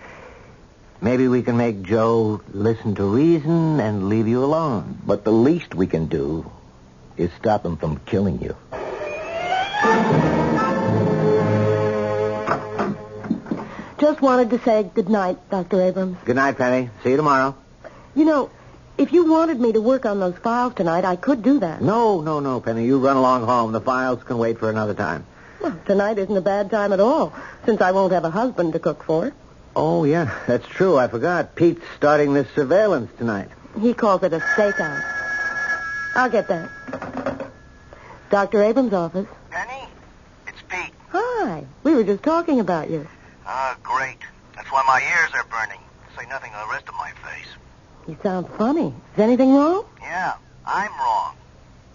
maybe we can make Joe listen to reason and leave you alone. But the least we can do is stop him from killing you. Just wanted to say good night, Dr. Abrams. Good night, Penny. See you tomorrow. You know, if you wanted me to work on those files tonight, I could do that. No, Penny. You run along home. The files can wait for another time. Well, tonight isn't a bad time at all, since I won't have a husband to cook for. Oh, yeah, that's true. I forgot. Pete's starting this surveillance tonight. He calls it a stakeout. I'll get that. Dr. Abrams' office. Penny, it's Pete. Hi. We were just talking about you. Ah, great. That's why my ears are burning. Say nothing of the rest of my face. You sound funny. Is anything wrong? Yeah, I'm wrong.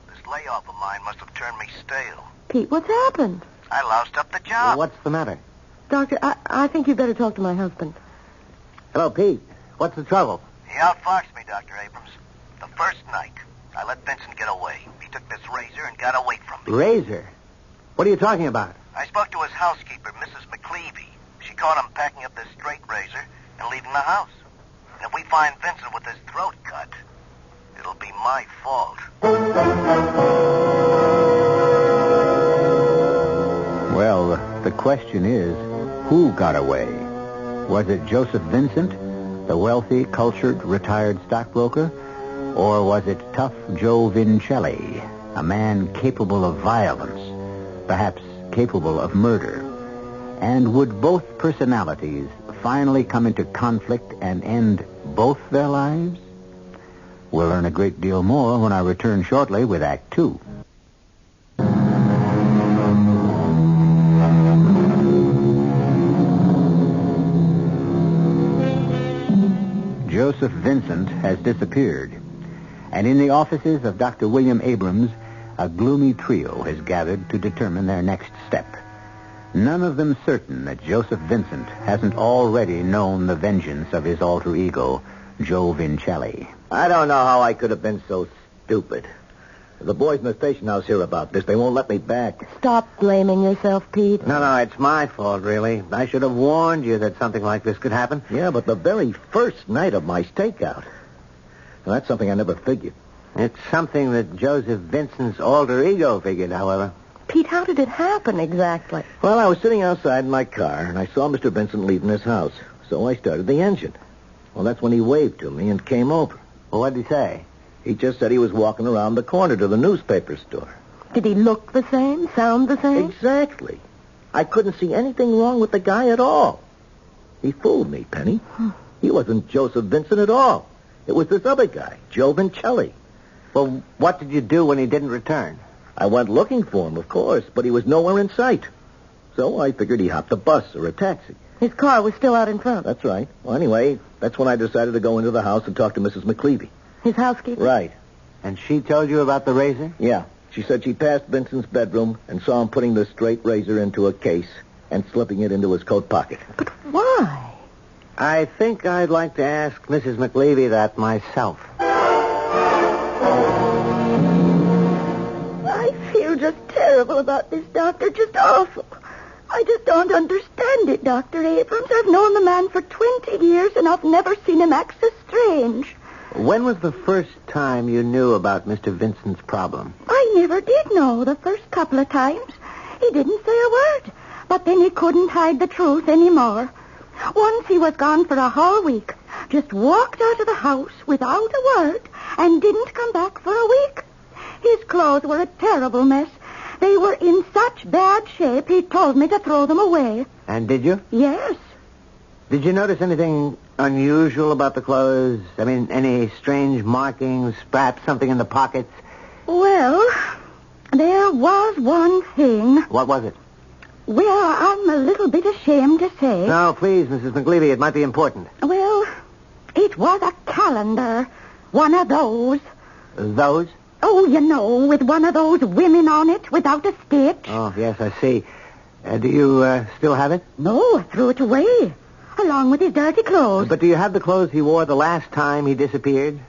This layoff of mine must have turned me stale. Pete, what's happened? I loused up the job. Well, what's the matter? Doctor, I think you better talk to my husband. Hello, Pete. What's the trouble? He outfoxed me, Dr. Abrams. The first night, I let Vincent get away. He took this razor and got away from me. Razor? What are you talking about? I spoke to his housekeeper, Mrs. McCleavy. She caught him packing up this straight razor and leaving the house. And if we find Vincent with his throat cut, it'll be my fault. Well, the question is, who got away? Was it Joseph Vincent, the wealthy, cultured, retired stockbroker? Or was it tough Joe Vincelli, a man capable of violence, perhaps capable of murder? And would both personalities finally come into conflict and end both their lives? We'll learn a great deal more when I return shortly with Act Two. Joseph Vincent has disappeared, and in the offices of Dr. William Abrams, a gloomy trio has gathered to determine their next step. None of them certain that Joseph Vincent hasn't already known the vengeance of his alter ego, Joe Vincelli. I don't know how I could have been so stupid. The boys in the station house hear about this. They won't let me back. Stop blaming yourself, Pete. No, it's my fault, really. I should have warned you that something like this could happen. Yeah, but the very first night of my stakeout. Well, that's something I never figured. It's something that Joseph Vincent's alter ego figured, however. Pete, how did it happen exactly? Well, I was sitting outside in my car, and I saw Mr. Vincent leaving his house. So I started the engine. Well, that's when he waved to me and came over. Well, what'd he say? He just said he was walking around the corner to the newspaper store. Did he look the same? Sound the same? Exactly. I couldn't see anything wrong with the guy at all. He fooled me, Penny. He wasn't Joseph Vincent at all. It was this other guy, Joe Vincelli. Well, what did you do when he didn't return? I went looking for him, of course, but he was nowhere in sight. So I figured he hopped a bus or a taxi. His car was still out in front. That's right. Well, anyway, that's when I decided to go into the house and talk to Mrs. McCleavy. His housekeeper? Right. And she told you about the razor? Yeah. She said she passed Vincent's bedroom and saw him putting the straight razor into a case and slipping it into his coat pocket. But why? I think I'd like to ask Mrs. McCleavy that myself. I feel just terrible about this, Doctor. Just awful. I just don't understand it, Dr. Abrams. I've known the man for 20 years, and I've never seen him act so strange. When was the first time you knew about Mr. Vincent's problem? I never did know the first couple of times. He didn't say a word, but then he couldn't hide the truth anymore. Once he was gone for a whole week, just walked out of the house without a word, and didn't come back for a week. His clothes were a terrible mess. They were in such bad shape, he told me to throw them away. And did you? Yes. Did you notice anything unusual about the clothes? I mean, any strange markings, perhaps something in the pockets? Well, there was one thing. What was it? Well, I'm a little bit ashamed to say. No, please, Mrs. McCleavy, it might be important. Well, it was a calendar. One of those. Those? Oh, you know, with one of those women on it without a stitch. Oh, yes, I see. Do you still have it? No, I threw it away. along with his dirty clothes. But do you have the clothes he wore the last time he disappeared?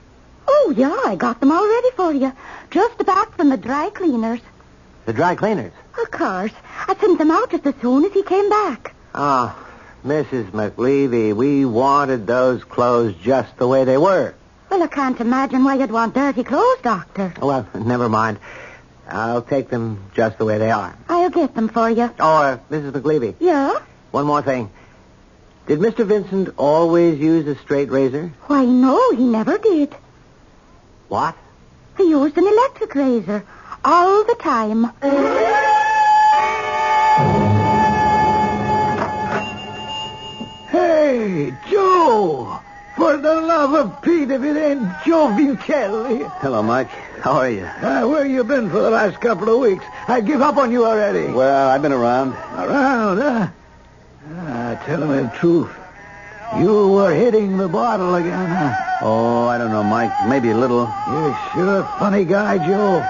Oh, yeah, I got them all ready for you. Just back from the dry cleaners. The dry cleaners? Of course. I sent them out just as soon as he came back. Ah, Mrs. McLeavy, we wanted those clothes just the way they were. Well, I can't imagine why you'd want dirty clothes, Doctor. Oh, well, never mind. I'll take them just the way they are. I'll get them for you. Oh, Mrs. McLeavy. Yeah? One more thing. Did Mr. Vincent always use a straight razor? Why, no, he never did. What? He used an electric razor all the time. Hey, Joe! For the love of Pete, if it ain't Joe Vincelli. Hello, Mike. How are you? Where you been for the last couple of weeks? I give up on you already. Well, I've been around. Around, huh? Tell me the truth. You were hitting the bottle again, huh? Oh, I don't know, Mike. Maybe a little. You're sure a funny guy, Joe.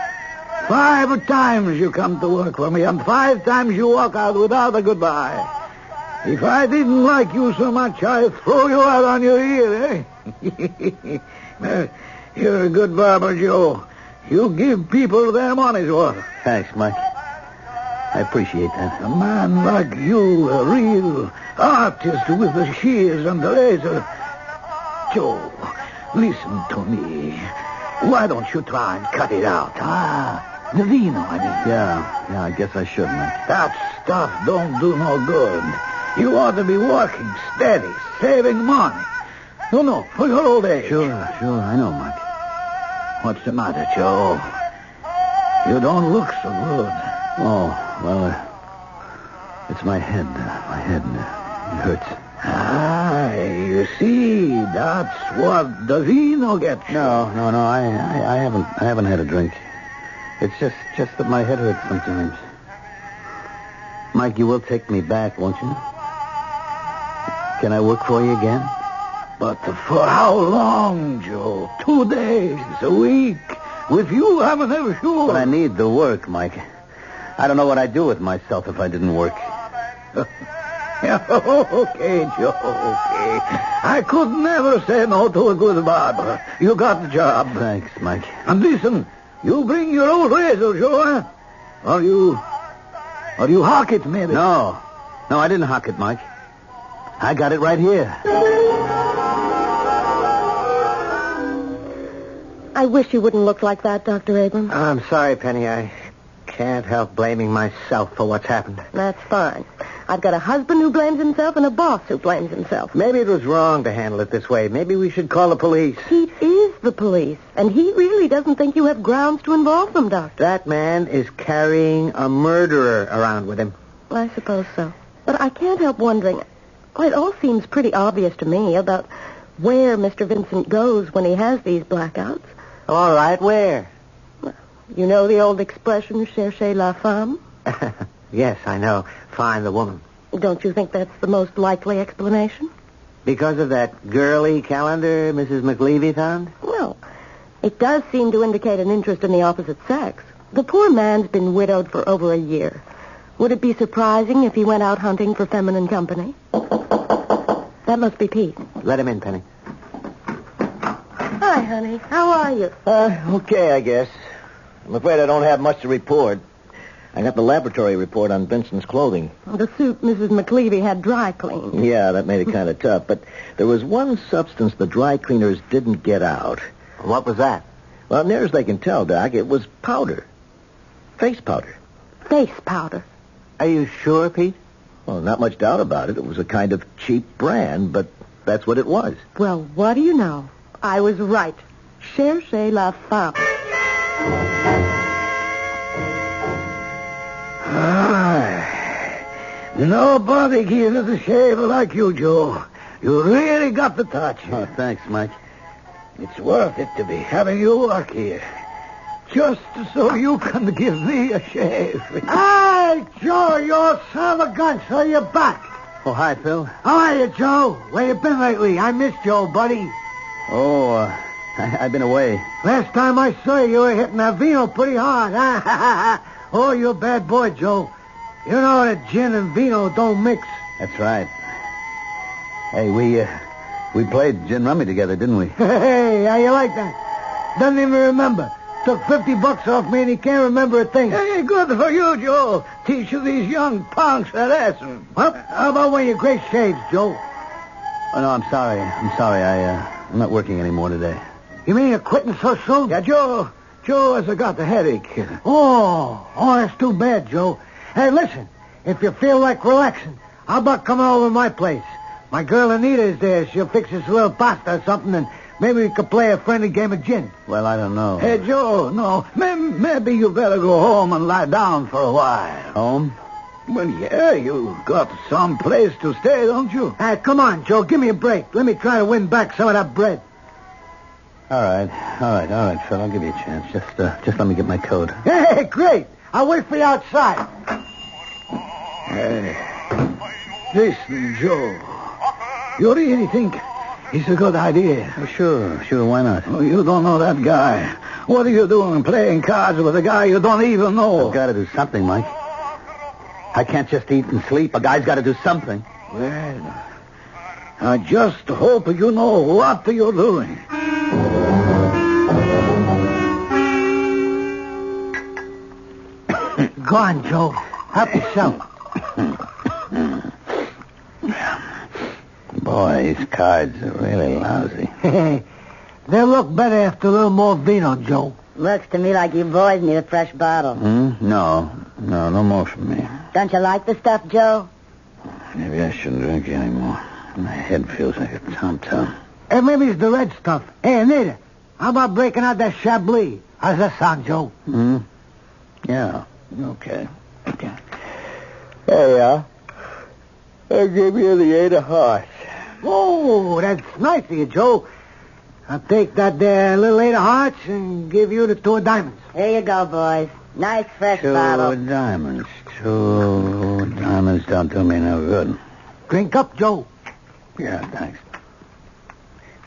5 times you come to work for me, and 5 times you walk out without a goodbye. If I didn't like you so much, I'd throw you out on your ear, eh? You're a good barber, Joe. You give people their money's worth. Thanks, Mike. I appreciate that. A man like you, a real artist with the shears and the razor. Joe, listen to me. Why don't you try and cut it out, The vino, I mean. Yeah, I guess I should, Mike. That stuff don't do no good. You ought to be working steady, saving money. No, for your old age. Sure, I know, Mike. What's the matter, Joe? You don't look so good. Oh, well, it's my head. My head, it hurts. You see, that's what the vino gets. No, I haven't had a drink. It's just that my head hurts sometimes. Mike, you will take me back, won't you? Can I work for you again? But for how long, Joe? 2 days, a week? With you, I'm never sure. But I need the work, Mike. I don't know what I'd do with myself if I didn't work. Okay, Joe, okay. I could never say no to a good barber. You got the job. Thanks, Mike. And listen, you bring your old razor, Joe, huh? Or you hock it, maybe? No, I didn't hock it, Mike. I got it right here. I wish you wouldn't look like that, Dr. Abrams. I'm sorry, Penny. I can't help blaming myself for what's happened. That's fine. I've got a husband who blames himself and a boss who blames himself. Maybe it was wrong to handle it this way. Maybe we should call the police. Pete is the police, and he really doesn't think you have grounds to involve them, Doctor. That man is carrying a murderer around with him. I suppose so. But I can't help wondering. Well, it all seems pretty obvious to me about where Mr. Vincent goes when he has these blackouts. All right, where? Well, you know the old expression, cherchez la femme? Yes, I know. Find the woman. Don't you think that's the most likely explanation? Because of that girly calendar Mrs. McLeavy found? Well, it does seem to indicate an interest in the opposite sex. The poor man's been widowed for over a year. Would it be surprising if he went out hunting for feminine company? That must be Pete. Let him in, Penny. Hi, honey. How are you? Okay, I guess. I'm afraid I don't have much to report. I got the laboratory report on Vincent's clothing. The suit Mrs. McLeavy had dry cleaned. Yeah, that made it kind of tough. But there was one substance the dry cleaners didn't get out. What was that? Well, near as they can tell, Doc, it was powder. Face powder. Face powder? Are you sure, Pete? Well, not much doubt about it. It was a kind of cheap brand, but that's what it was. Well, what do you know? I was right. Cherchez la femme. Nobody gives us a shaver like you, Joe. You really got the touch. Oh, thanks, Mike. It's worth it to be having you work here. Just so you can give me a shave. Hi, Joe, you son of a gun, so you're back. Oh, hi, Phil. How are you, Joe? Where you been lately? I missed you, old buddy. Oh, I've been away. Last time I saw you, you were hitting that vino pretty hard, huh? Oh, you're a bad boy, Joe. You know that gin and vino don't mix. That's right. Hey, we played gin rummy together, didn't we? Hey, how you like that? Doesn't even remember. Took $50 off me and he can't remember a thing. Hey, good for you, Joe. Teach you these young punks a lesson. Well, how about when your gray shades, Joe? Oh, no, I'm sorry. I'm not working anymore today. You mean you're quitting so soon? Yeah, Joe has got the headache. Oh, that's too bad, Joe. Hey, listen, if you feel like relaxing, how about coming over to my place? My girl Anita is there. She'll fix us a little pasta or something, and maybe we could play a friendly game of gin. Well, I don't know. Hey, Joe, no. Maybe you better go home and lie down for a while. Home? Well, yeah, you got some place to stay, don't you? Hey, come on, Joe. Give me a break. Let me try to win back some of that bread. All right, Phil. I'll give you a chance. Just let me get my coat. Hey, great. I'll wait for you outside. Hey, listen, Joe. You really think it's a good idea? Oh, sure. Why not? Oh, you don't know that guy. What are you doing playing cards with a guy you don't even know? I've got to do something, Mike. I can't just eat and sleep. A guy's got to do something. Well, I just hope you know what you're doing. Go on, Joe. Help yourself. Boy, these cards are really lousy. They'll look better after a little more vino, Joe. Looks to me like you boys need a fresh bottle. No more for me. Don't you like the stuff, Joe? Maybe I shouldn't drink anymore. My head feels like a tom-tom. Hey, maybe it's the red stuff. Hey, Anita, how about breaking out that Chablis? How's that sound, Joe? Yeah, okay. Hey, I'll give you the 8 of hearts. Oh, that's nice of you, Joe. I'll take that there little 8 of hearts and give you the 2 of diamonds. Here you go, boys. Nice fresh bottle. 2 diamonds. 2 diamonds don't do me no good. Drink up, Joe. Yeah, thanks.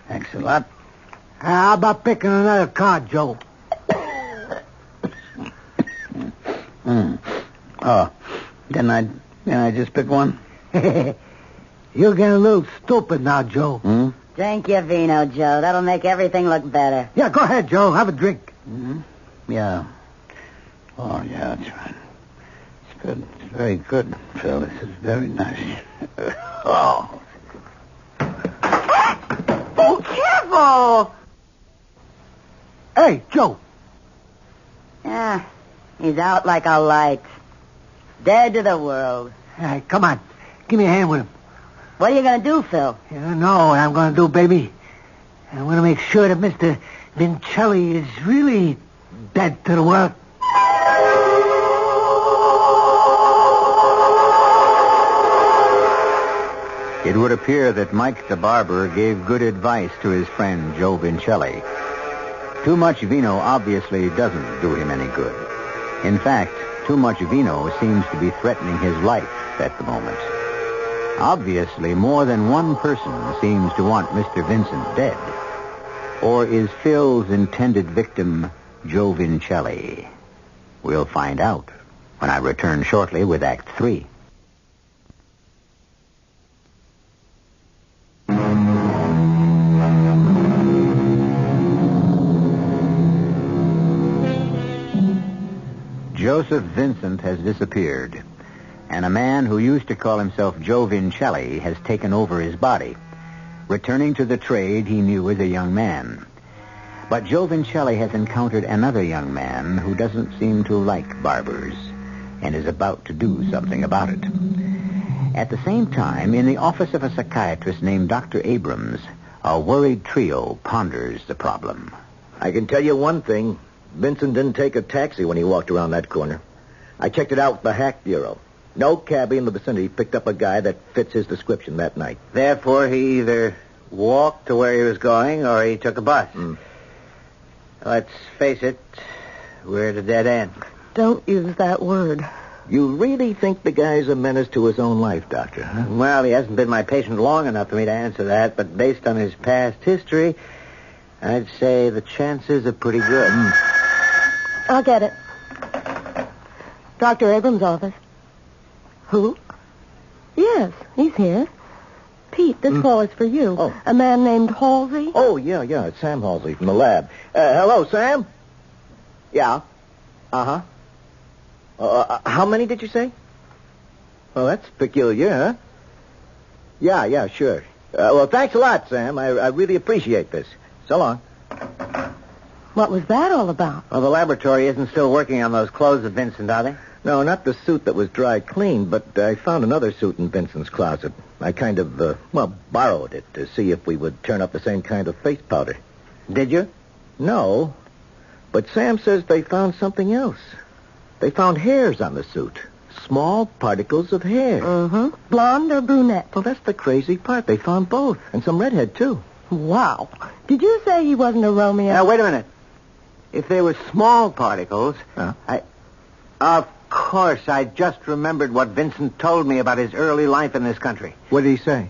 Thanks a lot. How about picking another card, Joe? Oh, didn't I just pick one? You're getting a little stupid now, Joe. Drink your vino, Joe. That'll make everything look better. Yeah, go ahead, Joe. Have a drink. Yeah. Oh, yeah, that's right. It's good. It's very good, Phil. This is very nice. Oh. Oh, careful! Hey, Joe. Yeah, he's out like a light. Dead to the world. Hey, come on. Give me a hand with him. What are you going to do, Phil? You know what I'm going to do, baby. I'm going to make sure that Mr. Vincelli is really dead to the world. It would appear that Mike the barber gave good advice to his friend Joe Vincelli. Too much vino obviously doesn't do him any good. In fact, too much vino seems to be threatening his life at the moment. Obviously, more than one person seems to want Mr. Vincent dead. Or is Phil's intended victim Joe Vincelli? We'll find out when I return shortly with Act 3. Joseph Vincent has disappeared, and a man who used to call himself Joe Vincelli has taken over his body, returning to the trade he knew as a young man. But Joe Vincelli has encountered another young man who doesn't seem to like barbers and is about to do something about it. At the same time, in the office of a psychiatrist named Dr. Abrams, a worried trio ponders the problem. I can tell you one thing. Vincent didn't take a taxi when he walked around that corner. I checked it out with the Hack Bureau. No cabbie in the vicinity picked up a guy that fits his description that night. Therefore, he either walked to where he was going or he took a bus. Let's face it, we're at a dead end. Don't use that word. You really think the guy's a menace to his own life, Doctor, huh? Well, he hasn't been my patient long enough for me to answer that, but based on his past history, I'd say the chances are pretty good. I'll get it. Dr. Abrams' office. Who? Yes, he's here. P. Pete, this call is for you. Oh. A man named Halsey. Oh, yeah, it's Sam Halsey from the lab. Hello, Sam? Yeah. Uh-huh. How many did you say? Well, that's peculiar, huh? Yeah, sure. Well, thanks a lot, Sam. I really appreciate this. So long. What was that all about? Well, the laboratory isn't still working on those clothes of Vincent, are they? No, not the suit that was dry cleaned, but I found another suit in Vincent's closet. I kind of, borrowed it to see if we would turn up the same kind of face powder. Did you? No, but Sam says they found something else. They found hairs on the suit. Small particles of hair. Mm-hmm. Blonde or brunette? Well, that's the crazy part. They found both. And some redhead, too. Wow. Did you say he wasn't a Romeo? Now, wait a minute. If they were small particles, Of course, I just remembered what Vincent told me about his early life in this country. What did he say?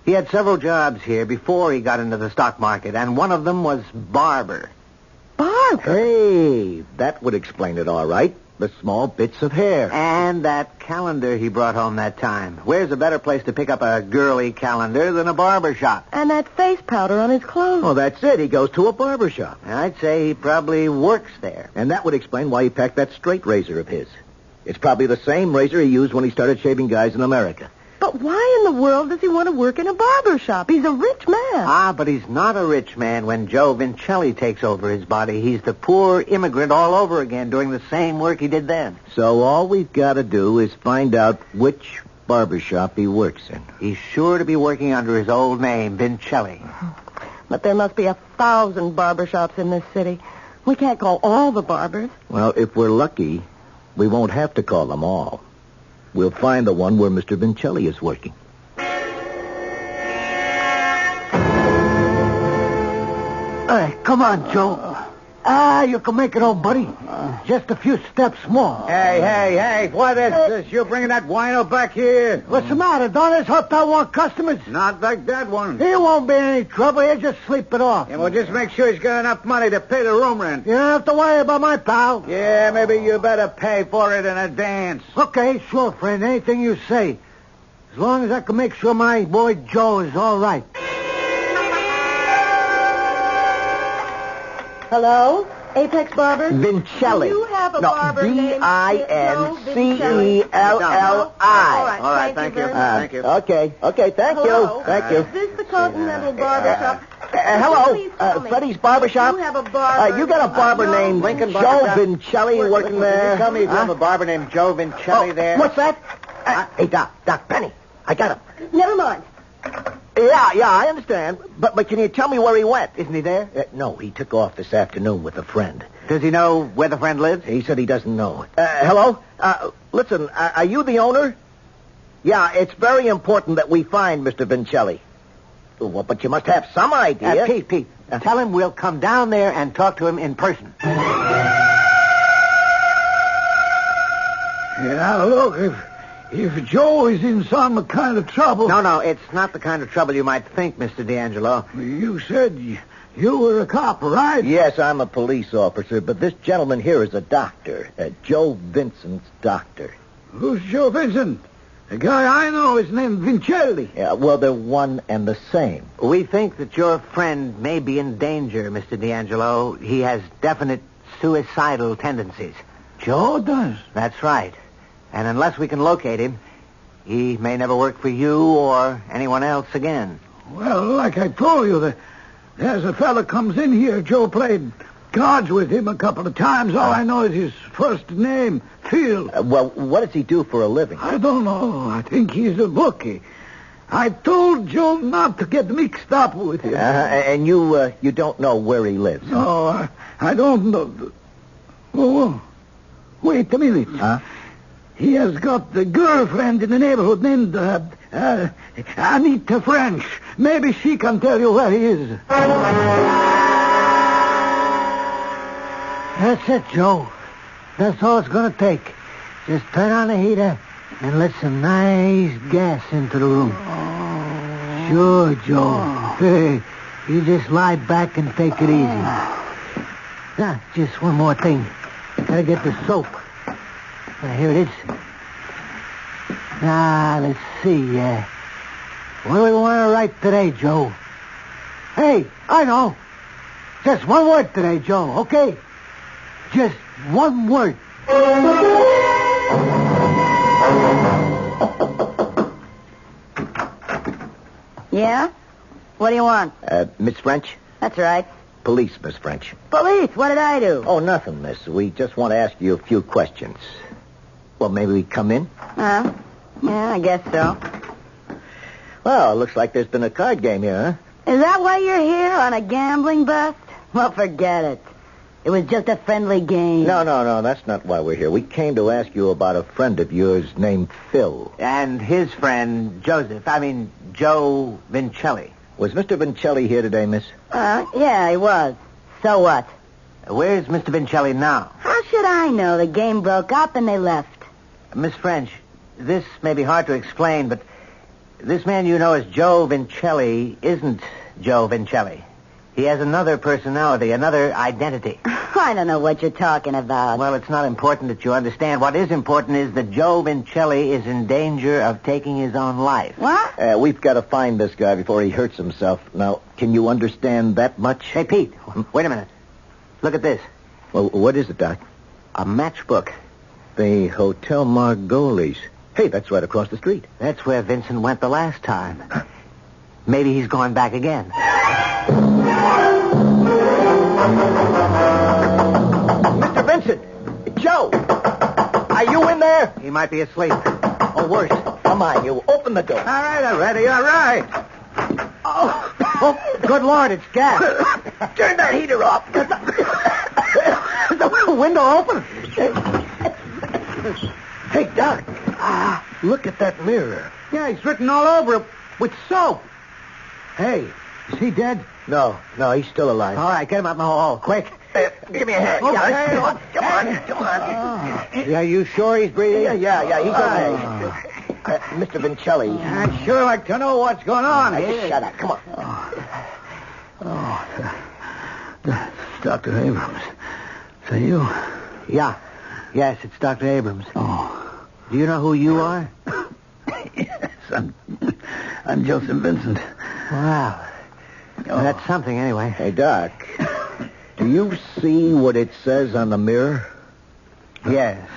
He had several jobs here before he got into the stock market, and one of them was barber. Barber? Hey, that would explain it all right. The small bits of hair. And that calendar he brought home that time. Where's a better place to pick up a girly calendar than a barber shop? And that face powder on his clothes. Oh, that's it. He goes to a barber shop. I'd say he probably works there. And that would explain why he packed that straight razor of his. It's probably the same razor he used when he started shaving guys in America. But why in the world does he want to work in a barber shop? He's a rich man. But he's not a rich man when Joe Vincelli takes over his body. He's the poor immigrant all over again doing the same work he did then. So all we've got to do is find out which barber shop he works in. He's sure to be working under his old name, Vincelli. But there must be 1,000 barber shops in this city. We can't call all the barbers. Well, if we're lucky, we won't have to call them all. We'll find the one where Mr. Vincelli is working. Hey, come on, Joe. You can make it, old buddy. Just a few steps more. Hey, what is this? You're bringing that wino back here? What's the matter? Don't this hotel want customers? Not like that one. He won't be in any trouble. He'll just sleep it off. Yeah, well, just make sure he's got enough money to pay the room rent. You don't have to worry about my pal. Yeah, maybe you better pay for it in advance. Okay, sure, friend. Anything you say. As long as I can make sure my boy Joe is all right. Hello? Apex Barber? Vincelli. Do you have a barber named Vincelli. All right, thank you. Thank you. Okay, thank Hello? you. Thank you. Is this the Continental Barber Shop? Hello, Freddie's Barber Shop? You have a barber. You got a barber named Lincoln Joe Barber Shop? Vincelli working there? Tell me if you have a barber named Joe Vincelli there. What's that? Hey, Doc, Penny, I got him. Never mind. Yeah, I understand. But can you tell me where he went? Isn't he there? No, he took off this afternoon with a friend. Does he know where the friend lives? He said he doesn't know. Hello? Listen, are you the owner? Yeah, it's very important that we find Mr. Vincelli. Well, but you must have some idea. Pete, tell him we'll come down there and talk to him in person. Yeah, look, if Joe is in some kind of trouble... No, it's not the kind of trouble you might think, Mr. D'Angelo. You said you were a cop, right? Yes, I'm a police officer, but this gentleman here is a doctor. Joe Vincent's doctor. Who's Joe Vincent? The guy I know is named Vincelli. Yeah, well, they're one and the same. We think that your friend may be in danger, Mr. D'Angelo. He has definite suicidal tendencies. Joe does? That's right. And unless we can locate him, he may never work for you or anyone else again. Well, like I told you, there's a fella comes in here. Joe played cards with him a couple of times. All I know is his first name, Phil. Well, what does he do for a living? I don't know. I think he's a bookie. I told Joe not to get mixed up with him. And you don't know where he lives? No, I don't know. Oh, wait a minute. Huh? He has got a girlfriend in the neighborhood named Anita French. Maybe she can tell you where he is. That's it, Joe. That's all it's going to take. Just turn on the heater and let some nice gas into the room. Sure, Joe. Hey, you just lie back and take it easy. Now, just one more thing. Gotta get the soap. Here it is. Let's see. What do we want to write today, Joe? Hey, I know. Just one word today, Joe, okay? Just one word. Yeah? What do you want? Miss French? That's right. Police, Miss French. Police, what did I do? Oh, nothing, miss. We just want to ask you a few questions. Well, maybe we come in? Yeah, I guess so. Well, it looks like there's been a card game here, huh? Is that why you're here, on a gambling bust? Well, forget it. It was just a friendly game. No, that's not why we're here. We came to ask you about a friend of yours named Phil. And his friend, Joe Vincelli. Was Mr. Vincelli here today, miss? Yeah, he was. So what? Where's Mr. Vincelli now? How should I know? The game broke up and they left. Miss French, this may be hard to explain, but this man you know as Joe Vincelli isn't Joe Vincelli. He has another personality, another identity. I don't know what you're talking about. Well, it's not important that you understand. What is important is that Joe Vincelli is in danger of taking his own life. What? We've got to find this guy before he hurts himself. Now, can you understand that much? Hey, Pete, wait a minute. Look at this. Well, what is it, Doc? A matchbook. The Hotel Margolis. Hey, that's right across the street. That's where Vincent went the last time. Maybe he's gone back again. Mr. Vincent! Joe! Are you in there? He might be asleep. Or worse. Come on, you. Open the door. All right, I'm ready. All right. Oh, good Lord, it's gas. Turn that heater off. The window open. Hey, Doc. Look at that mirror. Yeah, he's written all over it with soap. Hey, is he dead? No, he's still alive. All right, get him out in the hall, quick. Give me a hand. Okay. Come on. Yeah, you sure he's breathing? Yeah, he's okay. Mr. Vincelli. I'd sure like to know what's going on. Just shut up. Come on. Dr. Abrams. Is that you? Yeah. Yes, it's Dr. Abrams. Oh. Do you know who you are? Yes, I'm Joseph Vincent. Wow. Well, that's something, anyway. Hey, Doc. Do you see what it says on the mirror? Yes.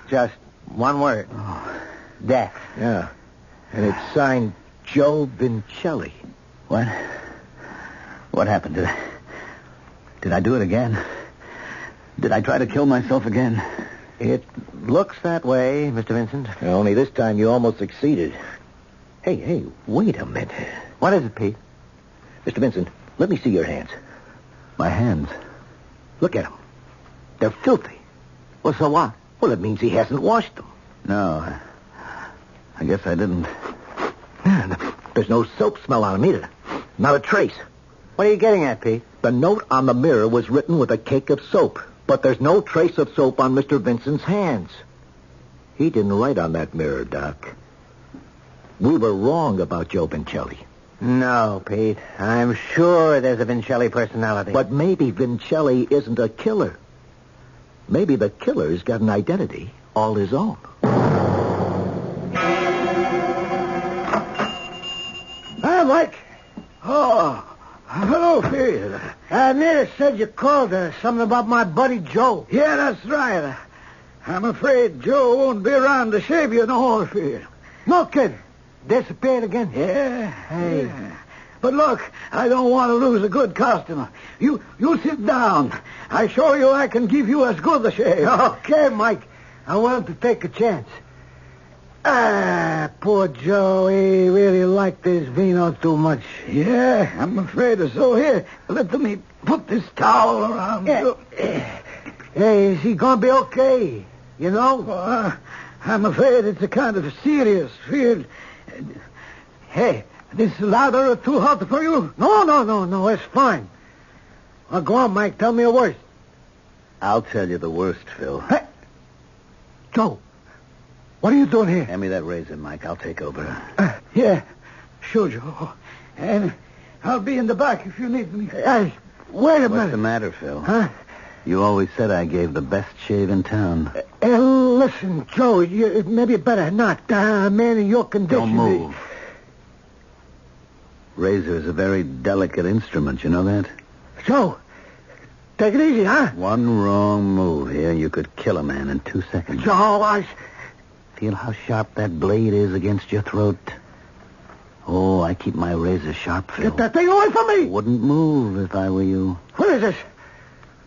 Just one word. Death. Yeah. And it's signed Joe Vincelli. What? What happened? Did I do it again? Did I try to kill myself again? It looks that way, Mr. Vincent. Only this time you almost succeeded. Hey, wait a minute. What is it, Pete? Mr. Vincent, let me see your hands. My hands? Look at them. They're filthy. Well, so what? Well, it means he hasn't washed them. No, I guess I didn't. There's no soap smell on them either. Not a trace. What are you getting at, Pete? The note on the mirror was written with a cake of soap, but there's no trace of soap on Mr. Vincent's hands. He didn't write on that mirror, Doc. We were wrong about Joe Vincelli. No, Pete. I'm sure there's a Vincelli personality. But maybe Vincelli isn't a killer. Maybe the killer's got an identity all his own. Hi, Mike. Oh, hello, Phil. Nita said you called her. Something about my buddy Joe. Yeah, that's right. I'm afraid Joe won't be around to save you in the whole field. No kidding. Disappeared again? Yeah. Hey. Yeah. But look, I don't want to lose a good customer. You sit down. I show you I can give you as good a shave. Okay, Mike. I'm willing to take a chance. Poor Joe. He really liked this vino too much. Yeah, I'm afraid so. Here, let me put this towel around you. Hey, is he going to be okay? You know? I'm afraid it's a kind of serious field. Hey, this lather too hot for you? No, it's fine. Well, go on, Mike. Tell me a worst. I'll tell you the worst, Phil. Hey, Joe, what are you doing here? Hand me that razor, Mike. I'll take over. Yeah, sure, Joe. And I'll be in the back if you need me. Wait a minute. What's the matter, Phil? Huh? You always said I gave the best shave in town. Listen, Joe, maybe you better not. Man in your condition. Don't move. razor is a very delicate instrument, you know that? Joe, take it easy, huh? One wrong move here, you could kill a man in 2 seconds. Joe, Feel how sharp that blade is against your throat? Oh, I keep my razor sharp, Phil. Get that thing away from me! Wouldn't move if I were you. What is this?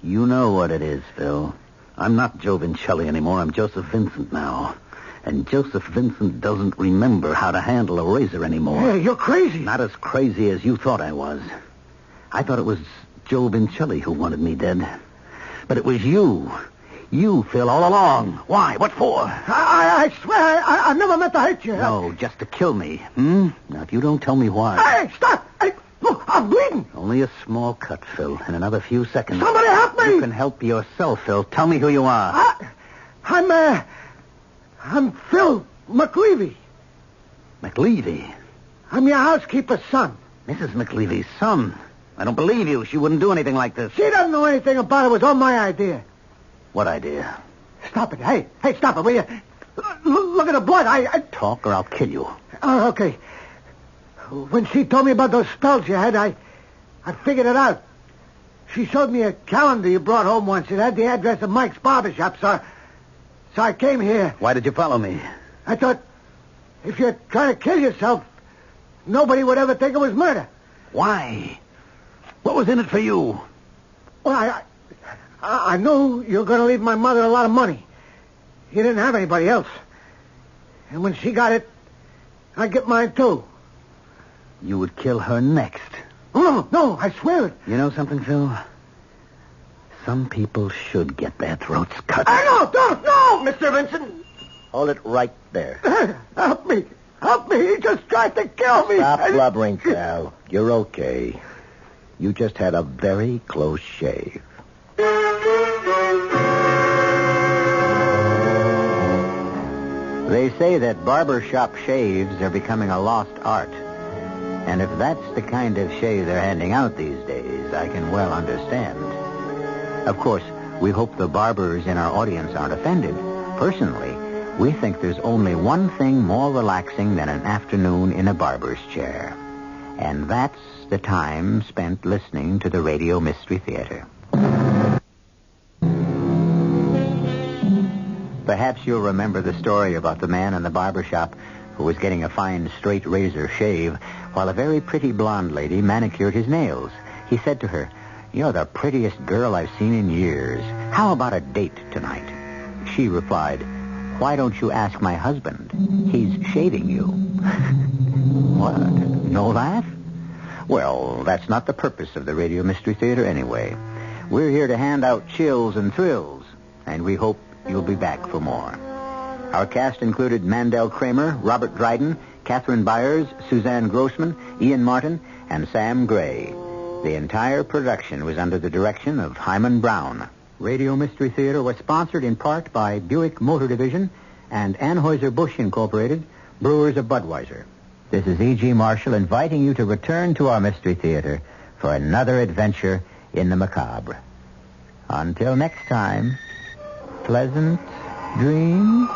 You know what it is, Phil. I'm not Joe Vincelli anymore. I'm Joseph Vincent now. And Joseph Vincent doesn't remember how to handle a razor anymore. Yeah, you're crazy. Not as crazy as you thought I was. I thought it was Joe Vincelli who wanted me dead. But it was you. You, Phil, all along. Why? What for? I swear I never meant to hurt you. No, just to kill me. Now, if you don't tell me why... Hey, stop! Hey, look, I'm bleeding. Only a small cut, Phil. In another few seconds... Somebody help me! You can help yourself, Phil. Tell me who you are. I'm Phil McLeavy. McLeavy? I'm your housekeeper's son. Mrs. McLeavy's son? I don't believe you. She wouldn't do anything like this. She doesn't know anything about it. It was all my idea. What idea? Stop it. Hey, stop it, will you? Look at the blood. Talk or I'll kill you. Oh, okay. When she told me about those spells you had, I figured it out. She showed me a calendar you brought home once. It had the address of Mike's barbershop, so I came here. Why did you follow me? I thought if you're trying to kill yourself, nobody would ever think it was murder. Why? What was in it for you? Well, I knew you were going to leave my mother a lot of money. You didn't have anybody else. And when she got it, I'd get mine, too. You would kill her next. Oh, no, I swear it. You know something, Phil? Some people should get their throats cut. No, Mr. Vincent. Hold it right there. Help me. He just tried to kill me. Stop blubbering, Sal. You're okay. You just had a very close shave. They say that barbershop shaves are becoming a lost art. And if that's the kind of shave they're handing out these days, I can well understand. Of course, we hope the barbers in our audience aren't offended. Personally, we think there's only one thing more relaxing than an afternoon in a barber's chair. And that's the time spent listening to the Radio Mystery Theater. Perhaps you'll remember the story about the man in the barbershop who was getting a fine straight razor shave while a very pretty blonde lady manicured his nails. He said to her, "You're the prettiest girl I've seen in years. How about a date tonight?" She replied, "Why don't you ask my husband? He's shaving you." What? No laugh? Well, that's not the purpose of the Radio Mystery Theater anyway. We're here to hand out chills and thrills, and we hope you'll be back for more. Our cast included Mandel Kramer, Robert Dryden, Catherine Byers, Suzanne Grossman, Ian Martin, and Sam Gray. The entire production was under the direction of Hyman Brown. Radio Mystery Theater was sponsored in part by Buick Motor Division and Anheuser-Busch Incorporated, brewers of Budweiser. This is E.G. Marshall inviting you to return to our Mystery Theater for another adventure in the macabre. Until next time, pleasant dreams.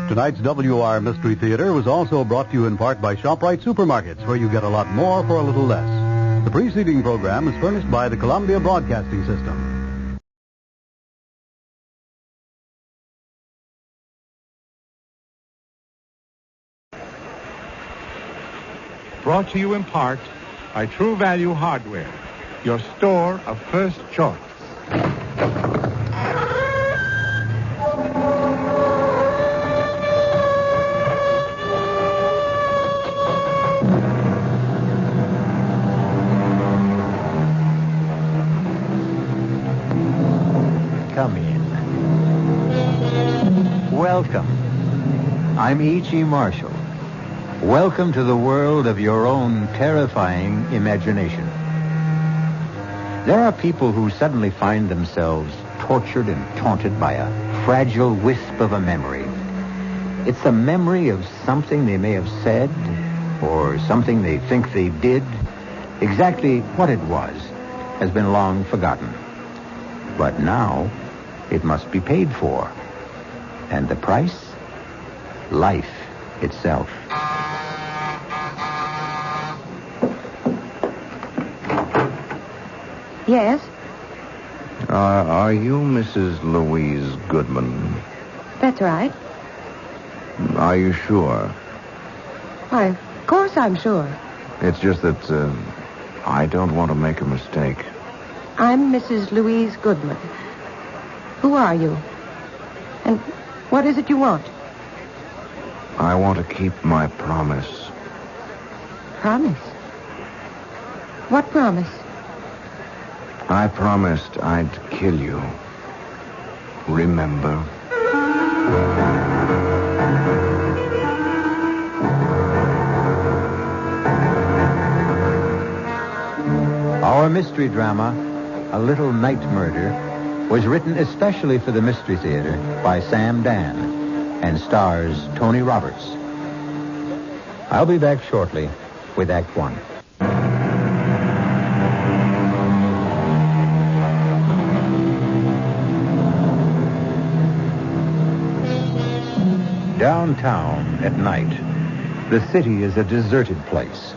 Tonight's WR Mystery Theater was also brought to you in part by ShopRite Supermarkets, where you get a lot more for a little less. The preceding program is furnished by the Columbia Broadcasting System. Brought to you in part by True Value Hardware, your store of first choice. Come in. Welcome. I'm E.G. Marshall. Welcome to the world of your own terrifying imagination. There are people who suddenly find themselves tortured and taunted by a fragile wisp of a memory. It's the memory of something they may have said or something they think they did. Exactly what it was has been long forgotten. But now it must be paid for. And the price? Life itself. Yes? Are you Mrs. Louise Goodman? That's right. Are you sure? Why, of course I'm sure. It's just that I don't want to make a mistake. I'm Mrs. Louise Goodman. Who are you? And what is it you want? I want to keep my promise. Promise? What promise? I promised I'd kill you. Remember? Our mystery drama, A Little Night Murder, was written especially for the Mystery Theater by Sam Dan and stars Tony Roberts. I'll be back shortly with Act One. Downtown at night, the city is a deserted place.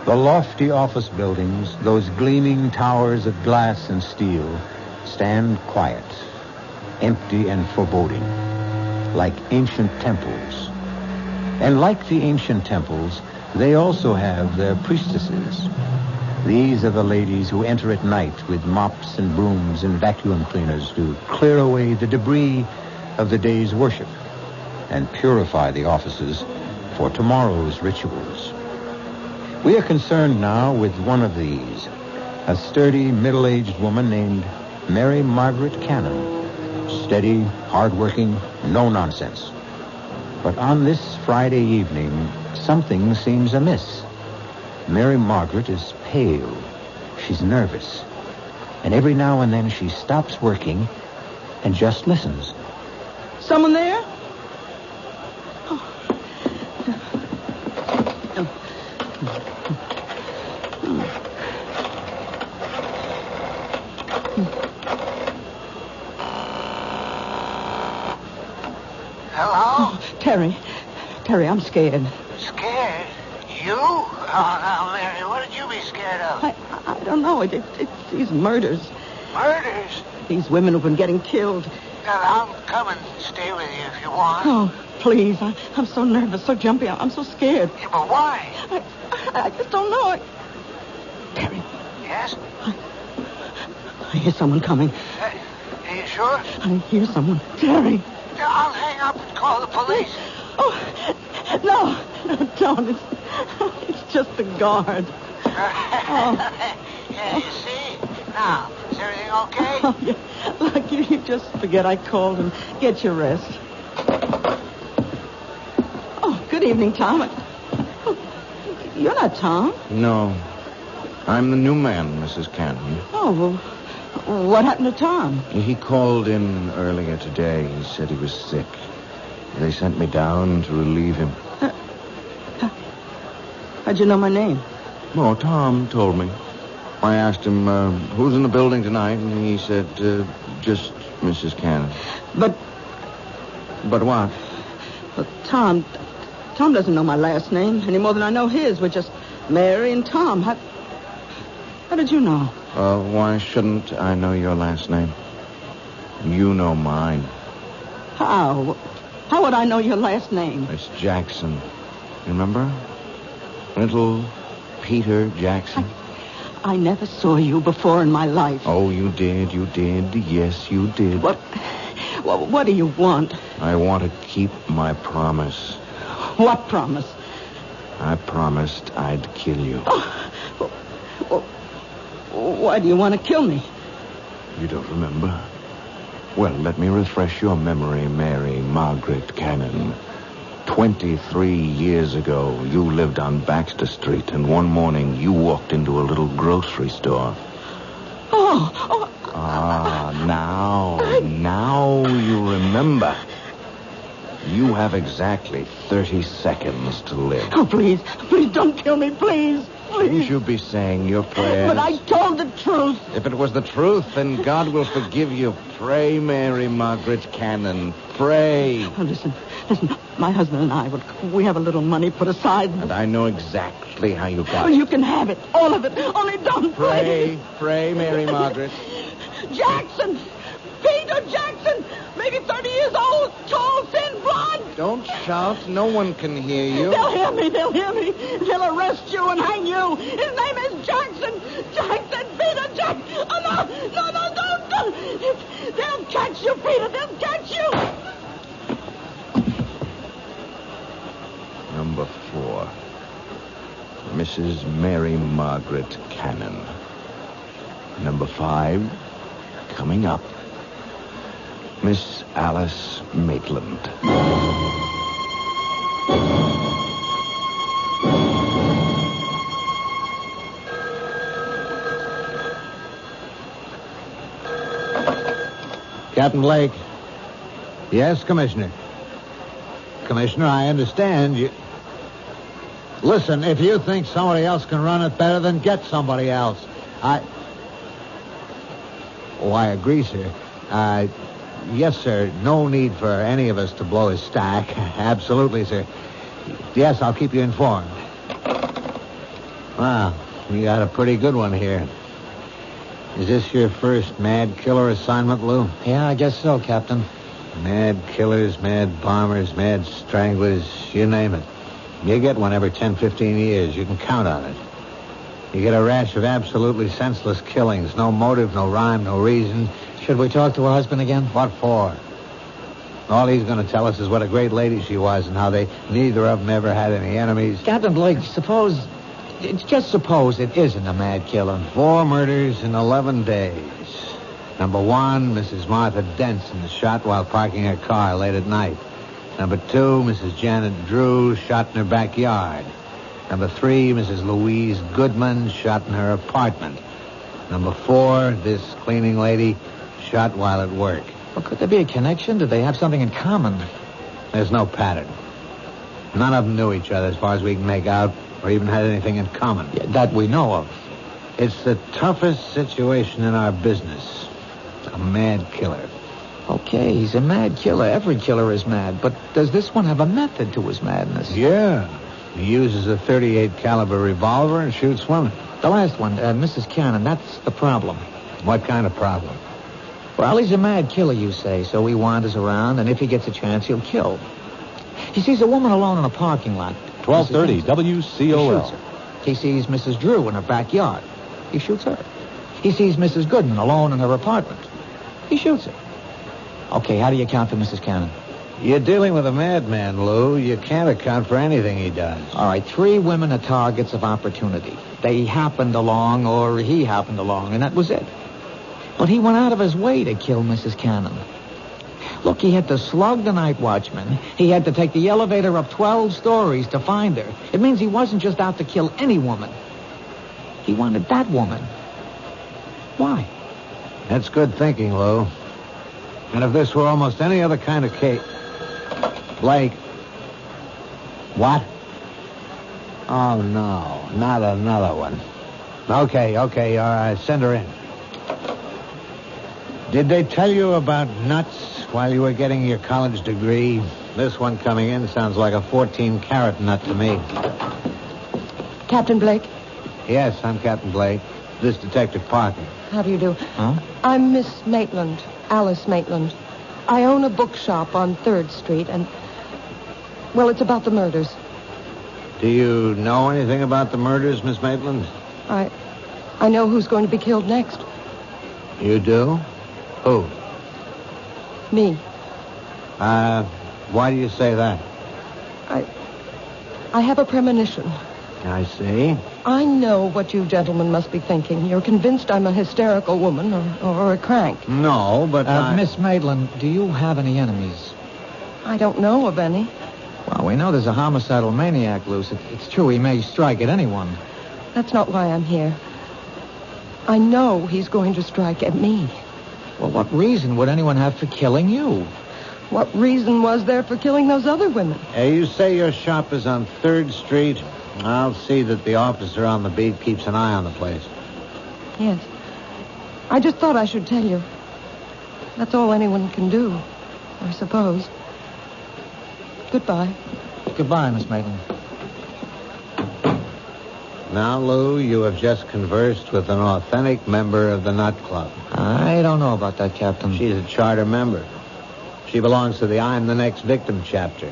The lofty office buildings, those gleaming towers of glass and steel, stand quiet, empty and foreboding, like ancient temples. And like the ancient temples, they also have their priestesses. These are the ladies who enter at night with mops and brooms and vacuum cleaners to clear away the debris of the day's worship and purify the offices for tomorrow's rituals. We are concerned now with one of these, a sturdy, middle-aged woman named Mary Margaret Cannon. Steady, hard-working, no nonsense. But on this Friday evening, something seems amiss. Mary Margaret is pale. She's nervous. And every now and then she stops working and just listens. Someone there? Hello? Terry, I'm scared. Scared? You? Oh, now, Mary, what did you be scared of? I don't know. It's these murders. Murders? These women who've been getting killed. Well, I'll come and stay with you if you want. Oh, please. I'm so nervous, so jumpy. I'm so scared. Yeah, but why? I just don't know. Terry. Yes? I hear someone coming. Are you sure? I hear someone. Terry. I'll hang up and call the police. Oh, no, don't. It's just the guard. Yeah, you see? Now, is everything okay? Oh, yeah. Look, you just forget I called and get your rest. Oh, good evening, Tom. Oh, you're not Tom. No. I'm the new man, Mrs. Cannon. Oh, well, what happened to Tom? He called in earlier today. He said he was sick. They sent me down to relieve him. How'd you know my name? Oh, Tom told me. I asked him, who's in the building tonight, and he said, just Mrs. Cannon. But what? Well, Tom doesn't know my last name any more than I know his. We're just Mary and Tom. How did you know? Why shouldn't I know your last name? You know mine. How? How would I know your last name? It's Jackson. You remember? Little Peter Jackson. I never saw you before in my life. Oh, you did. Yes, you did. What do you want? I want to keep my promise. What promise? I promised I'd kill you. Why do you want to kill me? You don't remember? Well, let me refresh your memory, Mary Margaret Cannon. 23 years ago, you lived on Baxter Street, and one morning you walked into a little grocery store. Oh. Now you remember. Remember, you have exactly 30 seconds to live. Oh, please don't kill me, please. Shouldn't you be saying your prayers? But I told the truth. If it was the truth, then God will forgive you. Pray, Mary Margaret Cannon. Pray. Oh, listen. My husband and I, we have a little money put aside. And I know exactly how you got Well, it. you can have it. All of it. Only don't Pray, Mary Margaret. Jackson! Peter Jackson! Maybe 30 years old, tall, thin, blonde. Don't shout. No one can hear you. They'll hear me. They'll arrest you and hang you. His name is Jackson. Jackson, Peter Jackson. Oh, no, don't. They'll catch you, Peter. They'll catch you. Number 4. Mrs. Mary Margaret Cannon. Number 5, coming up, Miss Alice Maitland. Captain Blake. Yes, Commissioner. Commissioner, I understand you. Listen, if you think somebody else can run it better, then get somebody else. I agree, sir. Yes, sir. No need for any of us to blow his stack. Absolutely, sir. Yes, I'll keep you informed. Wow, you got a pretty good one here. Is this your first mad killer assignment, Lou? Yeah, I guess so, Captain. Mad killers, mad bombers, mad stranglers, you name it. You get one every 10, 15 years. You can count on it. You get a rash of absolutely senseless killings. No motive, no rhyme, no reason. Should we talk to her husband again? What for? All he's going to tell us is what a great lady she was and how neither of them ever had any enemies. Captain Blake, just suppose it isn't a mad killer. 4 murders in 11 days. Number 1, Mrs. Martha Denson, shot while parking her car late at night. Number 2, Mrs. Janet Drew, shot in her backyard. Number 3, Mrs. Louise Goodman, shot in her apartment. Number 4, this cleaning lady, shot while at work. Well, could there be a connection? Did they have something in common? There's no pattern. None of them knew each other as far as we can make out, or even had anything in common. Yeah, that we know of. It's the toughest situation in our business. A mad killer. Okay, he's a mad killer. Every killer is mad. But does this one have a method to his madness? Yeah. He uses a .38 caliber revolver and shoots women. The last one, Mrs. Cannon, that's the problem. What kind of problem? Well, he's a mad killer, you say, so he wanders around, and if he gets a chance, he'll kill. He sees a woman alone in a parking lot. 1230 WCOL. He shoots her. He sees Mrs. Drew in her backyard. He shoots her. He sees Mrs. Goodman alone in her apartment. He shoots her. Okay, how do you account for Mrs. Cannon? You're dealing with a madman, Lou. You can't account for anything he does. All right, 3 women are targets of opportunity. They happened along, or he happened along, and that was it. But he went out of his way to kill Mrs. Cannon. Look, he had to slug the night watchman. He had to take the elevator up 12 stories to find her. It means he wasn't just out to kill any woman. He wanted that woman. Why? That's good thinking, Lou. And if this were almost any other kind of case... Blake. What? Oh, no. Not another one. Okay, all right. Send her in. Did they tell you about nuts while you were getting your college degree? This one coming in sounds like a 14-carat nut to me. Captain Blake? Yes, I'm Captain Blake. This Detective Parker. How do you do? Huh? I'm Miss Maitland, Alice Maitland. I own a bookshop on 3rd Street, and... well, it's about the murders. Do you know anything about the murders, Miss Maitland? I know who's going to be killed next. You do? Who? Me. Why do you say that? I have a premonition. I see. I know what you gentlemen must be thinking. You're convinced I'm a hysterical woman or a crank. No, but Miss Maitland, do you have any enemies? I don't know of any. Well, we know there's a homicidal maniac loose. It's true he may strike at anyone. That's not why I'm here. I know he's going to strike at me. Well, what reason would anyone have for killing you? What reason was there for killing those other women? You say your shop is on 3rd Street? I'll see that the officer on the beat keeps an eye on the place. Yes. I just thought I should tell you. That's all anyone can do, I suppose. Goodbye. Goodbye, Miss Maitland. Now, Lou, you have just conversed with an authentic member of the Nut Club. I don't know about that, Captain. She's a charter member. She belongs to the I'm the Next Victim chapter.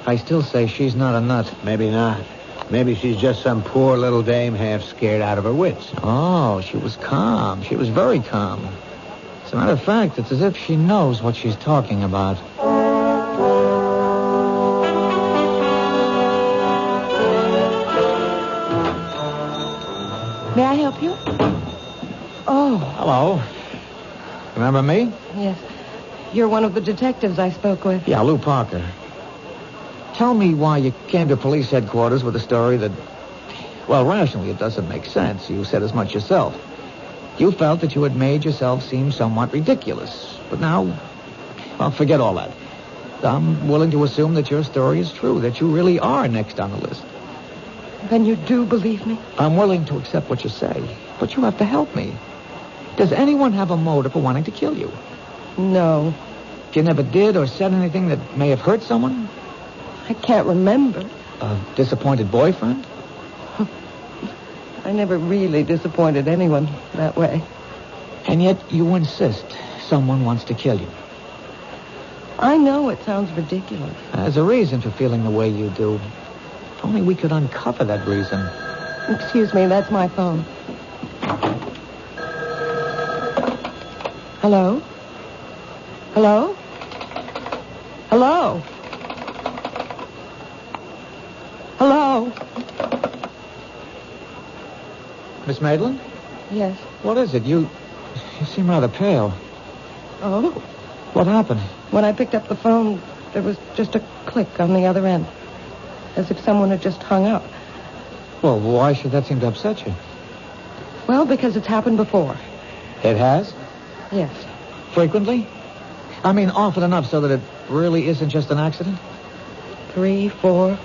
I still say she's not a nut. Maybe not. Maybe she's just some poor little dame half scared out of her wits. Oh, she was calm. She was very calm. As a matter of fact, it's as if she knows what she's talking about. May I help you? Oh. Hello. Remember me? Yes. You're one of the detectives I spoke with. Yeah, Lou Parker. Tell me why you came to police headquarters with a story that, well, rationally, it doesn't make sense. You said as much yourself. You felt that you had made yourself seem somewhat ridiculous. But now, well, forget all that. I'm willing to assume that your story is true, that you really are next on the list. Then you do believe me? I'm willing to accept what you say, but you have to help me. Does anyone have a motive for wanting to kill you? No. You never did or said anything that may have hurt someone? I can't remember. A disappointed boyfriend? I never really disappointed anyone that way. And yet you insist someone wants to kill you. I know it sounds ridiculous. There's a reason for feeling the way you do. If only we could uncover that reason. Excuse me, that's my phone. Hello? Hello? Hello? Hello? Miss Maitland? Yes. What is it? You seem rather pale. Oh? What happened? When I picked up the phone, there was just a click on the other end. As if someone had just hung up. Well, why should that seem to upset you? Well, because it's happened before. It has? Yes. Frequently? I mean, often enough so that it really isn't just an accident? 3, 4,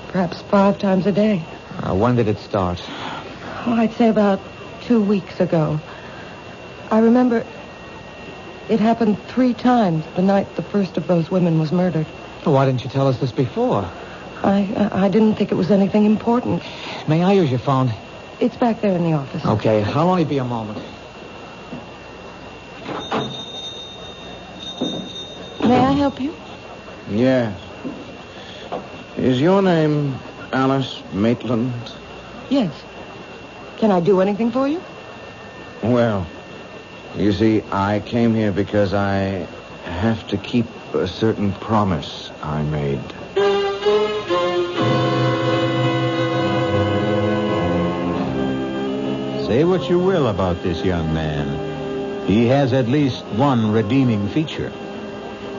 perhaps 5 times a day. When did it start? Oh, I'd say about 2 weeks ago. I remember it happened 3 times the night the first of those women was murdered. Well, why didn't you tell us this before? I didn't think it was anything important. May I use your phone? It's back there in the office. Okay, I'll only be a moment. May I help you? Yes. Is your name Alice Maitland? Yes. Can I do anything for you? Well, you see, I came here because I have to keep a certain promise I made. Say what you will about this young man. He has at least one redeeming feature.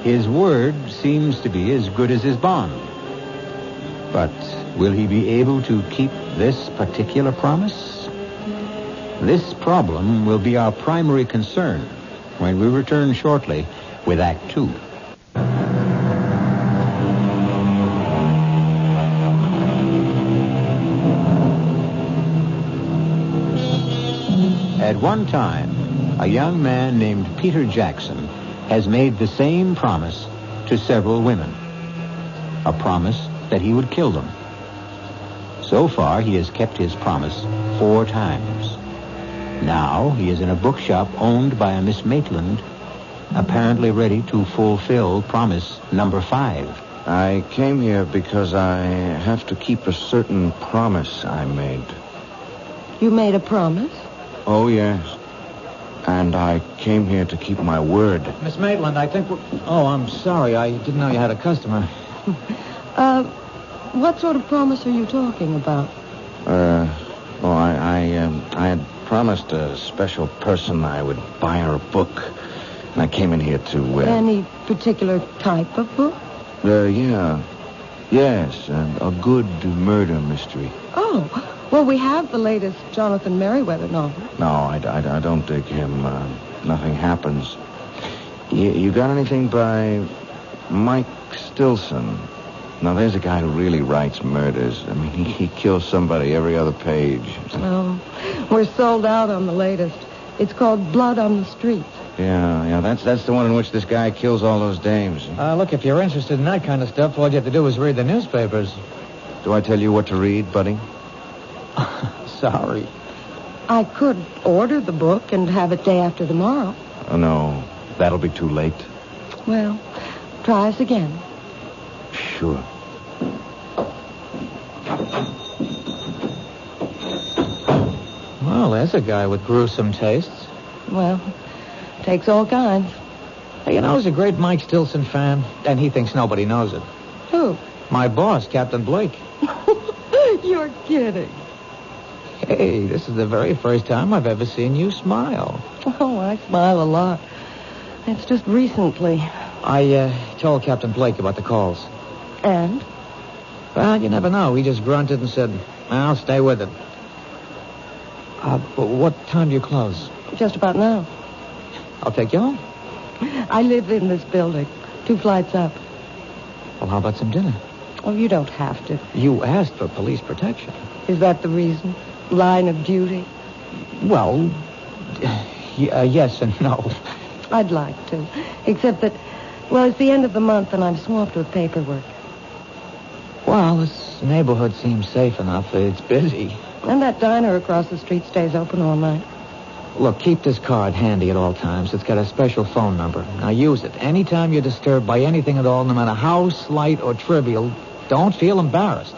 His word seems to be as good as his bond. But will he be able to keep this particular promise? This problem will be our primary concern when we return shortly with Act 2. At one time, a young man named Peter Jackson has made the same promise to several women. A promise that he would kill them. So far, he has kept his promise 4 times. Now, he is in a bookshop owned by a Miss Maitland, apparently ready to fulfill promise number 5. I came here because I have to keep a certain promise I made. You made a promise? Oh, yes. And I came here to keep my word. Miss Maitland, I think Oh, I'm sorry. I didn't know you had a customer. What sort of promise are you talking about? I had promised a special person I would buy her a book. And I came in here to, Any particular type of book? Yeah. Yes, a good murder mystery. Oh, well, we have the latest Jonathan Merriweather novel. No, I don't dig him. Nothing happens. You got anything by Mike Stilson. Now, there's a guy who really writes murders. I mean, he kills somebody every other page. Oh, we're sold out on the latest. It's called Blood on the Street. Yeah, that's the one in which this guy kills all those dames. Look, if you're interested in that kind of stuff, all you have to do is read the newspapers. Do I tell you what to read, buddy? Sorry. I could order the book and have it day after tomorrow. Oh, no. That'll be too late. Well, try us again. Sure. Well, there's a guy with gruesome tastes. Well, takes all kinds. Hey, you know, he's a great Mike Stilson fan, and he thinks nobody knows it. Who? My boss, Captain Blake. You're kidding. Hey, this is the very first time I've ever seen you smile. Oh, I smile a lot. It's just recently. I told Captain Blake about the calls. And? Well, you never know. He just grunted and said, I'll stay with it. What time do you close? Just about now. I'll take you home. I live in this building, 2 flights up. Well, how about some dinner? Oh, you don't have to. You asked for police protection. Is that the reason? Line of duty? Well, yes and no. I'd like to. Except that, well, it's the end of the month and I'm swamped with paperwork. Well, this neighborhood seems safe enough. It's busy. And that diner across the street stays open all night. Look, keep this card handy at all times. It's got a special phone number. Now use it. Anytime you're disturbed by anything at all, no matter how slight or trivial, don't feel embarrassed.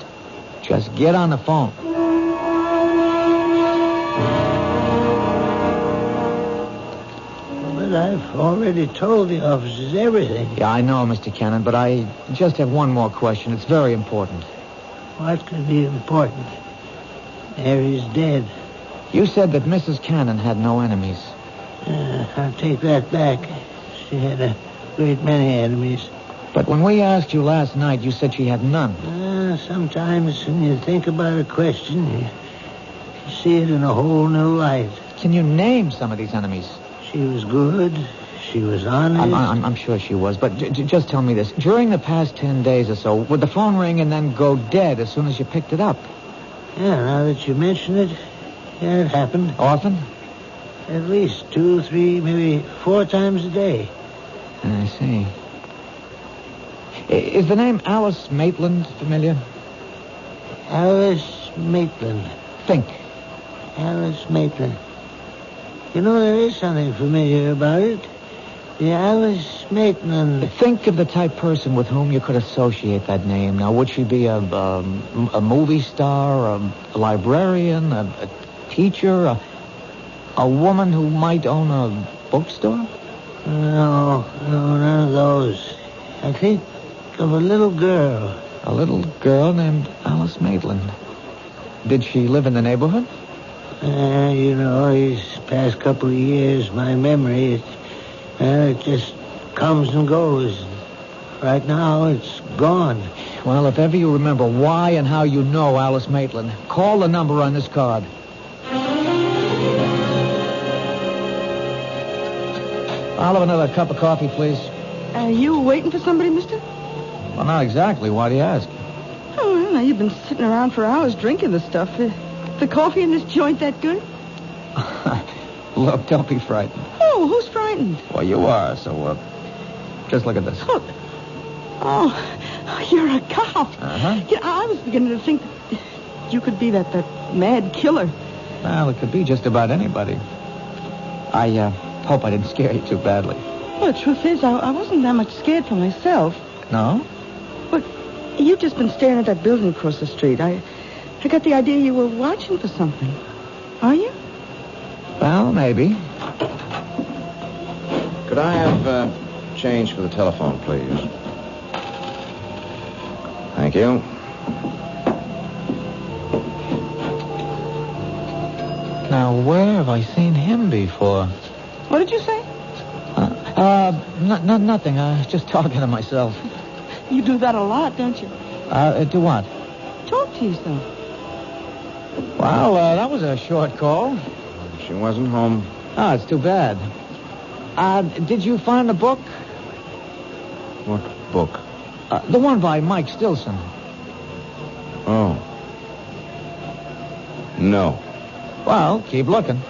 Just get on the phone. But I've already told the officers everything. Yeah, I know, Mr. Cannon, but I just have one more question. It's very important. What could be important? Mary's dead. You said that Mrs. Cannon had no enemies. I'll take that back. She had a great many enemies. But when we asked you last night, you said she had none. Sometimes when you think about a question, you see it in a whole new light. Can you name some of these enemies? She was good. She was honest. I'm sure she was, but just tell me this. During the past 10 days or so, would the phone ring and then go dead as soon as you picked it up? Yeah, now that you mention it, yeah, it happened. Often? At least 2, 3, maybe 4 times a day. I see. Is the name Alice Maitland familiar? Alice Maitland. Think. Alice Maitland. You know, there is something familiar about it. The Alice Maitland. Think of the type person with whom you could associate that name. Now, would she be a movie star, a librarian, a teacher, a woman who might own a bookstore? No, none of those. I think of a little girl. A little girl named Alice Maitland. Did she live in the neighborhood? You know, these past couple of years, my memory, it just comes and goes. Right now, it's gone. Well, if ever you remember why and how you know Alice Maitland, call the number on this card. I'll have another cup of coffee, please. Are you waiting for somebody, mister? Well, not exactly. Why do you ask? Oh, well, now you've been sitting around for hours drinking the stuff. The coffee in this joint that good? Look, don't be frightened. Oh, who's frightened? Well, you are, so, just look at this. Look. Oh, you're a cop. Uh-huh. Yeah, I was beginning to think that you could be that mad killer. Well, it could be just about anybody. I hope I didn't scare you too badly. Well, the truth is, I wasn't that much scared for myself. No? But you've just been staring at that building across the street. I got the idea you were watching for something. Are you? Well, maybe. Could I have change for the telephone, please? Thank you. Now, where have I seen him before? What did you say? Nothing. I was just talking to myself. You do that a lot, don't you? Do what? Talk to yourself. Well, that was a short call. She wasn't home. Oh, it's too bad. Did you find the book? What book? The one by Mike Stilson. Oh. No. Well, keep looking.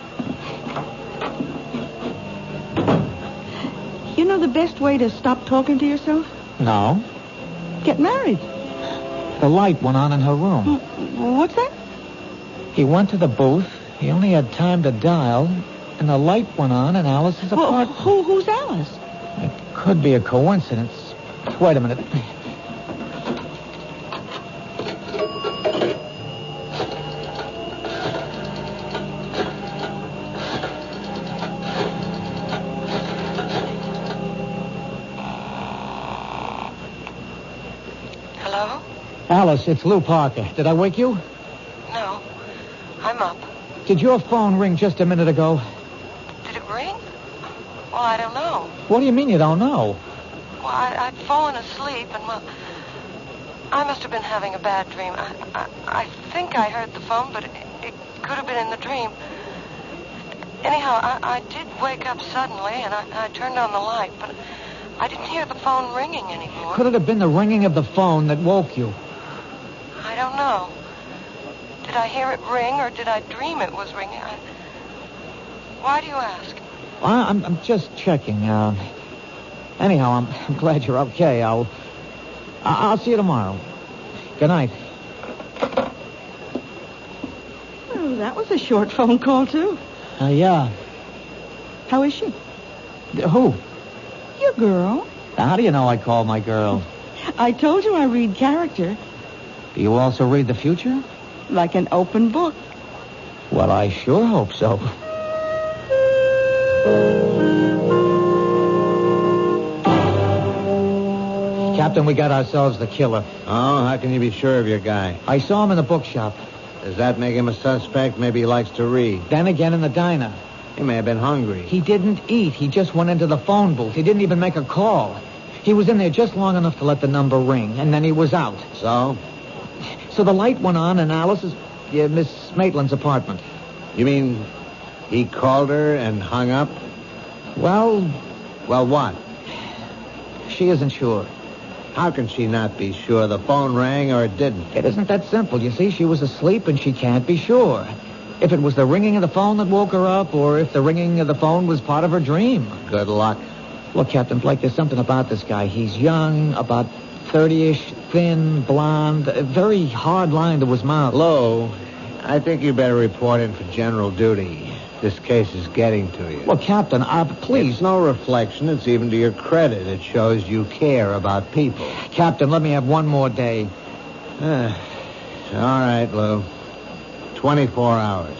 You know the best way to stop talking to yourself? No. Get married. The light went on in her room. What's that? He went to the booth. He only had time to dial, and the light went on in Alice's apartment. Who's Alice? It could be a coincidence. Wait a minute. Hello? Alice, it's Lou Parker. Did I wake you? No. I'm up. Did your phone ring just a minute ago? Did it ring? Well, I don't know. What do you mean you don't know? Well, I'd fallen asleep and, well, I must have been having a bad dream. I think I heard the phone, but it could have been in the dream. Anyhow, I did wake up suddenly, and I turned on the light, but I didn't hear the phone ringing anymore. Could it have been the ringing of the phone that woke you? I don't know. Did I hear it ring, or did I dream it was ringing? Why do you ask? I'm just checking. Anyhow, I'm glad you're okay. I'll see you tomorrow. Good night. Oh, that was a short phone call, too. Yeah. How is she? Who? Your girl. Now, how do you know I call my girl? I told you I read character. Do you also read the future? Like an open book. Well, I sure hope so. Captain, we got ourselves the killer. Oh, how can you be sure of your guy? I saw him in the bookshop. Does that make him a suspect? Maybe he likes to read. Then again in the diner. He may have been hungry. He didn't eat. He just went into the phone booth. He didn't even make a call. He was in there just long enough to let the number ring, and then he was out. So? So the light went on in Alice's, Miss Maitland's apartment. You mean he called her and hung up? Well, what? She isn't sure. How can she not be sure? The phone rang or it didn't? It isn't that simple. You see, she was asleep and she can't be sure. If it was the ringing of the phone that woke her up, or if the ringing of the phone was part of her dream. Good luck. Look, Captain Blake, there's something about this guy. He's young, about 30-ish, thin, blonde, very hard line to his mouth. Lou, I think you better report in for general duty. This case is getting to you. Well, Captain, please. It's no reflection. It's even to your credit. It shows you care about people. Captain, let me have one more day. All right, Lou. 24 hours.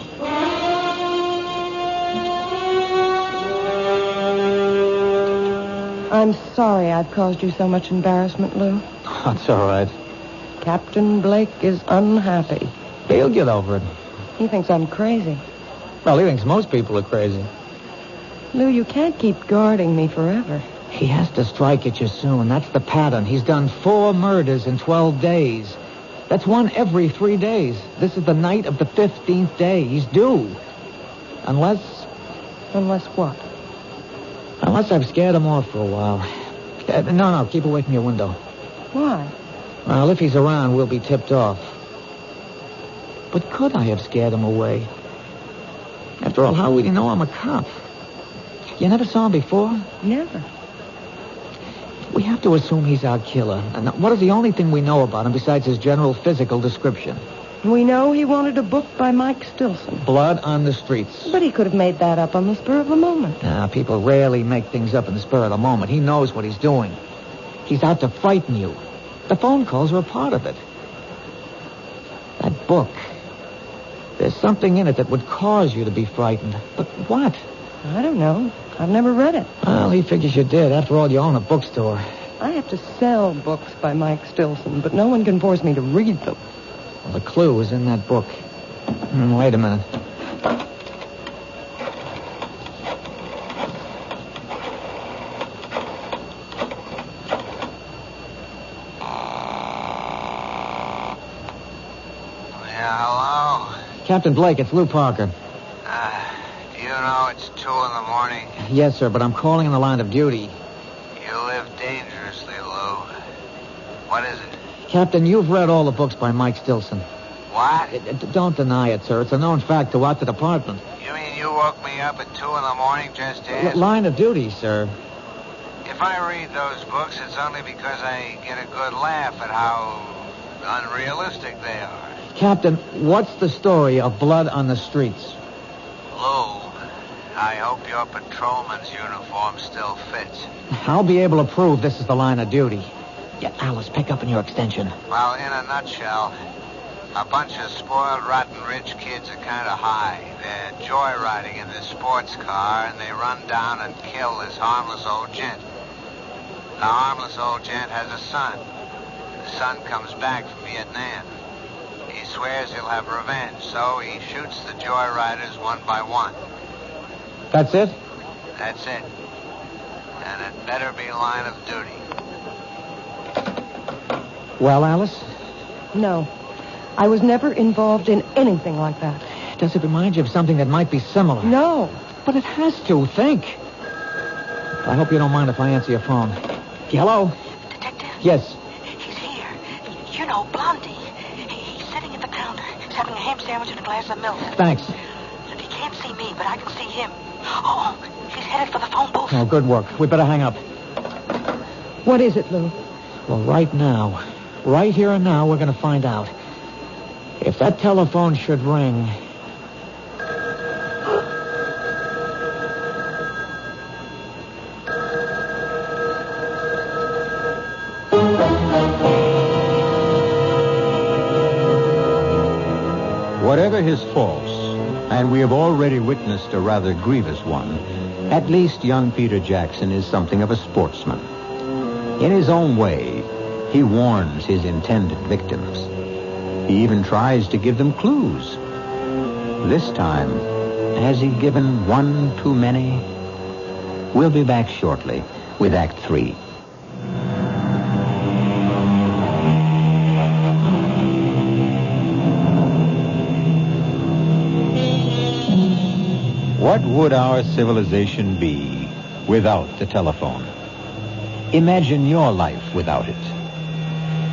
I'm sorry I've caused you so much embarrassment, Lou. That's all right. Captain Blake is unhappy. He'll get over it. He thinks I'm crazy. Well, he thinks most people are crazy. Lou, you can't keep guarding me forever. He has to strike at you soon. That's the pattern. He's done 4 murders in 12 days. That's one every 3 days. This is the night of the 15th day. He's due. Unless... Unless what? Unless I've scared him off for a while. No, keep away from your window. Why? Well, if he's around, we'll be tipped off. But could I have scared him away? After all, how would he know I'm a cop? You never saw him before? Never. We have to assume he's our killer. And what is the only thing we know about him besides his general physical description? We know he wanted a book by Mike Stilson. Blood on the streets. But he could have made that up on the spur of the moment. People rarely make things up in the spur of the moment. He knows what he's doing. He's out to frighten you. The phone calls are a part of it. That book. There's something in it that would cause you to be frightened. But what? I don't know. I've never read it. Well, he figures you did. After all, you own a bookstore. I have to sell books by Mike Stilson, but no one can force me to read them. Well, the clue is in that book. Wait a minute. Captain Blake, it's Lou Parker. Do you know it's 2 in the morning? Yes, sir, but I'm calling in the line of duty. You live dangerously. seriously, Lou. What is it? Captain, you've read all the books by Mike Stilson. What? Don't deny it, sir. It's a known fact throughout the department. You mean you woke me up at 2 in the morning just to ask? Line of duty, sir. If I read those books, it's only because I get a good laugh at how unrealistic they are. Captain, what's the story of blood on the streets? Lou, I hope your patrolman's uniform still fits. I'll be able to prove this is the line of duty. Yeah, Alice, pick up in your extension. Well, in a nutshell, a bunch of spoiled, rotten, rich kids are kind of high. They're joyriding in this sports car, and they run down and kill this harmless old gent. The harmless old gent has a son. The son comes back from Vietnam. He swears he'll have revenge, so he shoots the joyriders one by one. That's it? That's it. And it better be line of duty. Well, Alice? No. I was never involved in anything like that. Does it remind you of something that might be similar? No. But it has to. Think. I hope you don't mind if I answer your phone. Hello? Detective? Yes. He's here. You know, Blondie. He's sitting at the counter. He's having a ham sandwich and a glass of milk. Thanks. He can't see me, but I can see him. Oh, he's headed for the phone booth. Oh, good work. We better hang up. What is it, Lou? Well, right now, right here and now, we're going to find out. If that telephone should ring... Whatever his faults, and we have already witnessed a rather grievous one, at least young Peter Jackson is something of a sportsman. In his own way, he warns his intended victims. He even tries to give them clues. This time, has he given one too many? We'll be back shortly with Act 3. What would our civilization be without the telephone? Imagine your life without it.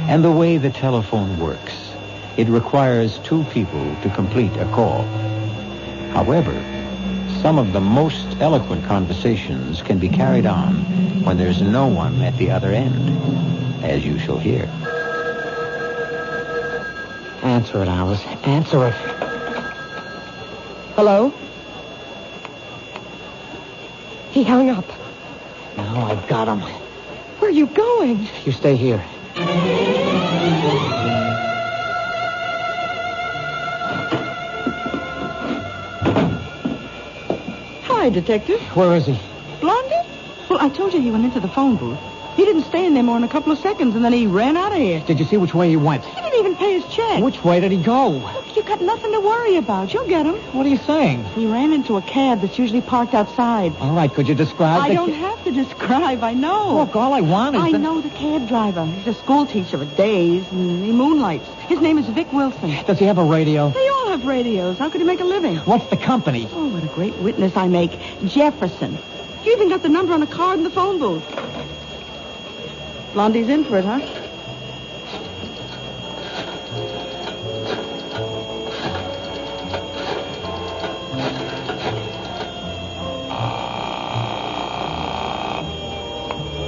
And the way the telephone works, it requires two people to complete a call. However, some of the most eloquent conversations can be carried on when there's no one at the other end, as you shall hear. Answer it, Alice. Answer it. Hello? He hung up. Now I've got him. Where are you going? You stay here. Hi, Detective. Where is he? Blondie? Well, I told you he went into the phone booth. He didn't stay in there more than a couple of seconds, and then he ran out of here. Did you see which way he went? He didn't even pay his check. Which way did he go? Look, you got nothing to worry about. You'll get him. What are you saying? He ran into a cab that's usually parked outside. All right, could you describe I don't have to describe. I know. Look, all I want is... I know the cab driver. He's a school teacher for days, and he moonlights. His name is Vic Wilson. Does he have a radio? They all have radios. How could he make a living? What's the company? Oh, what a great witness I make. Jefferson. You even got the number on a card in the phone booth. Blondie's in for it, huh?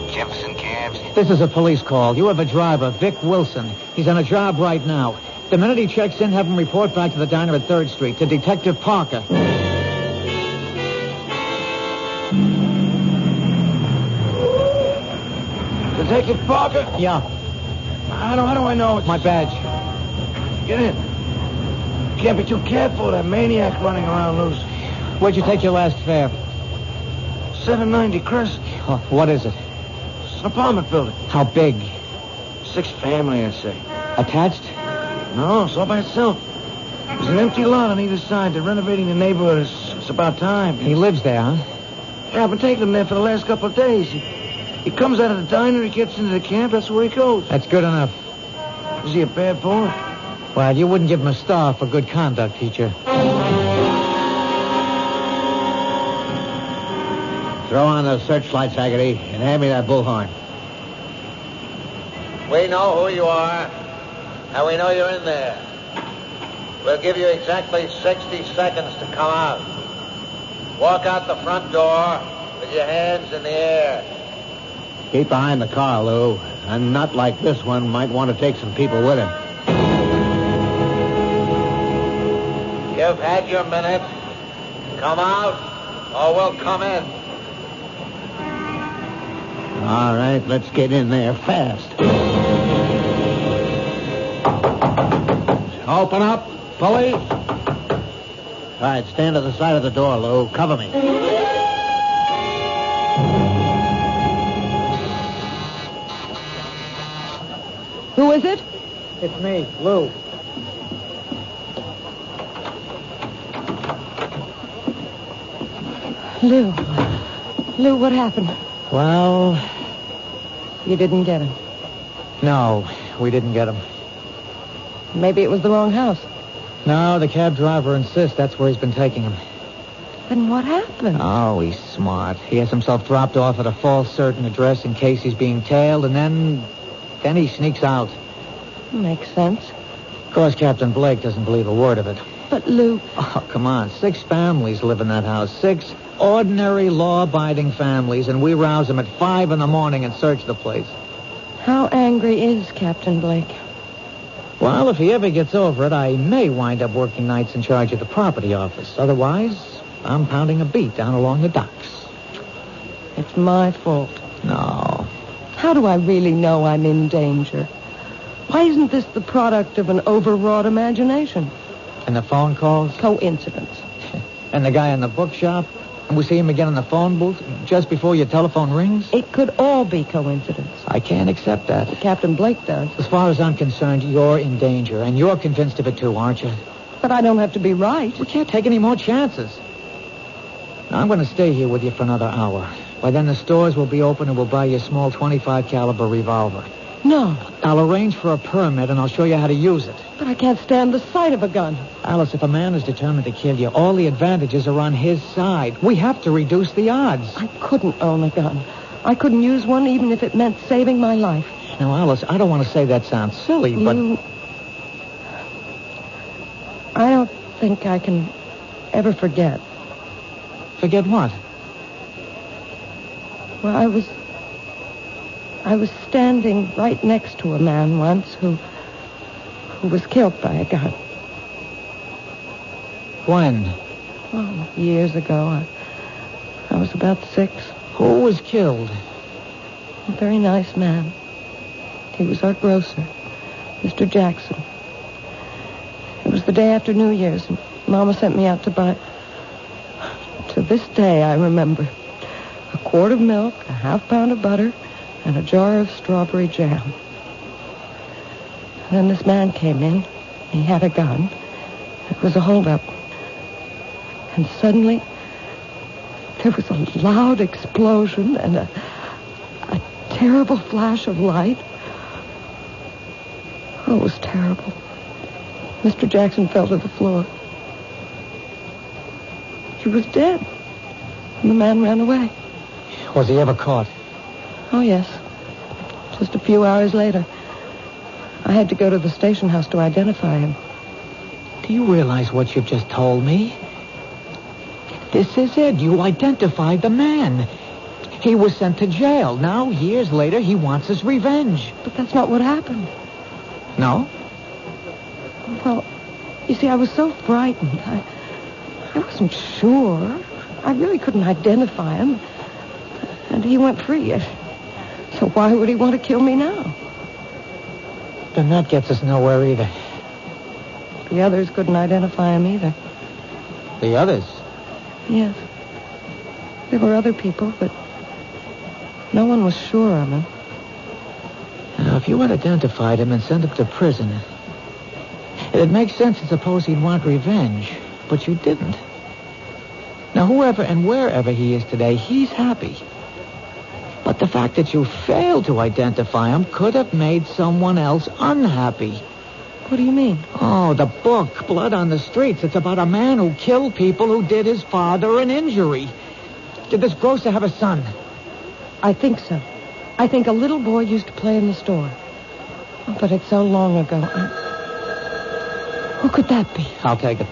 Jefferson cabs? This is a police call. You have a driver, Vic Wilson. He's on a job right now. The minute he checks in, have him report back to the diner at 3rd Street, to Detective Parker. Detective Parker? Yeah. How do I know? My badge. Get in. Can't be too careful. That maniac running around loose. Where'd you take your last fare? 790 Crest. Oh, what is it? It's an apartment building. How big? 6 family, I'd say. Attached? No, it's all by itself. There's an empty lot on either side. They're renovating the neighborhood. It's about time. He lives there, huh? Yeah, I've been taking him there for the last couple of days. He comes out of the diner, he gets into the camp, that's where he goes. That's good enough. Is he a bad boy? Well, you wouldn't give him a star for good conduct, teacher. Throw on those searchlights, Haggerty, and hand me that bullhorn. We know who you are, and we know you're in there. We'll give you exactly 60 seconds to come out. Walk out the front door with your hands in the air. Keep behind the car, Lou. A nut like this one might want to take some people with him. You've had your minute. Come out, or we'll come in. All right, let's get in there fast. Open up, police. All right, stand to the side of the door, Lou. Cover me. Who is it? It's me, Lou. Lou, what happened? Well, You didn't get him. no, we didn't get him. Maybe it was the wrong house. No, the cab driver insists that's where he's been taking him. Then what happened? Oh, he's smart. He has himself dropped off at a false certain address in case he's being tailed, and then he sneaks out. Makes sense. Of course, Captain Blake doesn't believe a word of it. But, Lou... Oh, come on. 6 families live in that house. 6 ordinary, law-abiding families, and we rouse them at 5 in the morning and search the place. How angry is Captain Blake? Well, if he ever gets over it, I may wind up working nights in charge of the property office. Otherwise, I'm pounding a beat down along the docks. It's my fault. No. How do I really know I'm in danger? Why isn't this the product of an overwrought imagination? And the phone calls? Coincidence. And the guy in the bookshop? And we see him again in the phone booth just before your telephone rings? It could all be coincidence. I can't accept that. Captain Blake does. As far as I'm concerned, you're in danger. And you're convinced of it too, aren't you? But I don't have to be right. We can't take any more chances. Now, I'm going to stay here with you for another hour. By then, the stores will be open and we'll buy you a small .25 caliber revolver. No. I'll arrange for a permit and I'll show you how to use it. But I can't stand the sight of a gun. Alice, if a man is determined to kill you, all the advantages are on his side. We have to reduce the odds. I couldn't own a gun. I couldn't use one even if it meant saving my life. Now, Alice, I don't want to say that sounds silly, but... I don't think I can ever forget. Forget what? Well, I was standing right next to a man once who was killed by a gun. When? Oh, years ago. I was about 6. Who was killed? A very nice man. He was our grocer, Mr. Jackson. It was the day after New Year's, and Mama sent me out to buy... To this day, I remember. A quart of milk, a half pound of butter, and a jar of strawberry jam. And then this man came in. He had a gun. It was a holdup. And suddenly, there was a loud explosion and a terrible flash of light. Oh, it was terrible. Mr. Jackson fell to the floor. He was dead. And the man ran away. Was he ever caught? Oh, yes. Just a few hours later. I had to go to the station house to identify him. Do you realize what you've just told me? This is it. You identified the man. He was sent to jail. Now, years later, he wants his revenge. But that's not what happened. No? Well, you see, I was so frightened. I wasn't sure. I really couldn't identify him. And he went free. So why would he want to kill me now? Then that gets us nowhere either. The others couldn't identify him either. The others? Yes. There were other people, but no one was sure of him. Now, if you had identified him and sent him to prison, it'd make sense to suppose he'd want revenge, but you didn't. Now, whoever and wherever he is today, he's happy. But the fact that you failed to identify him could have made someone else unhappy. What do you mean? Oh, the book, Blood on the Streets. It's about a man who killed people who did his father an injury. Did this grocer have a son? I think so. I think a little boy used to play in the store. But it's so long ago. Who could that be? I'll take it.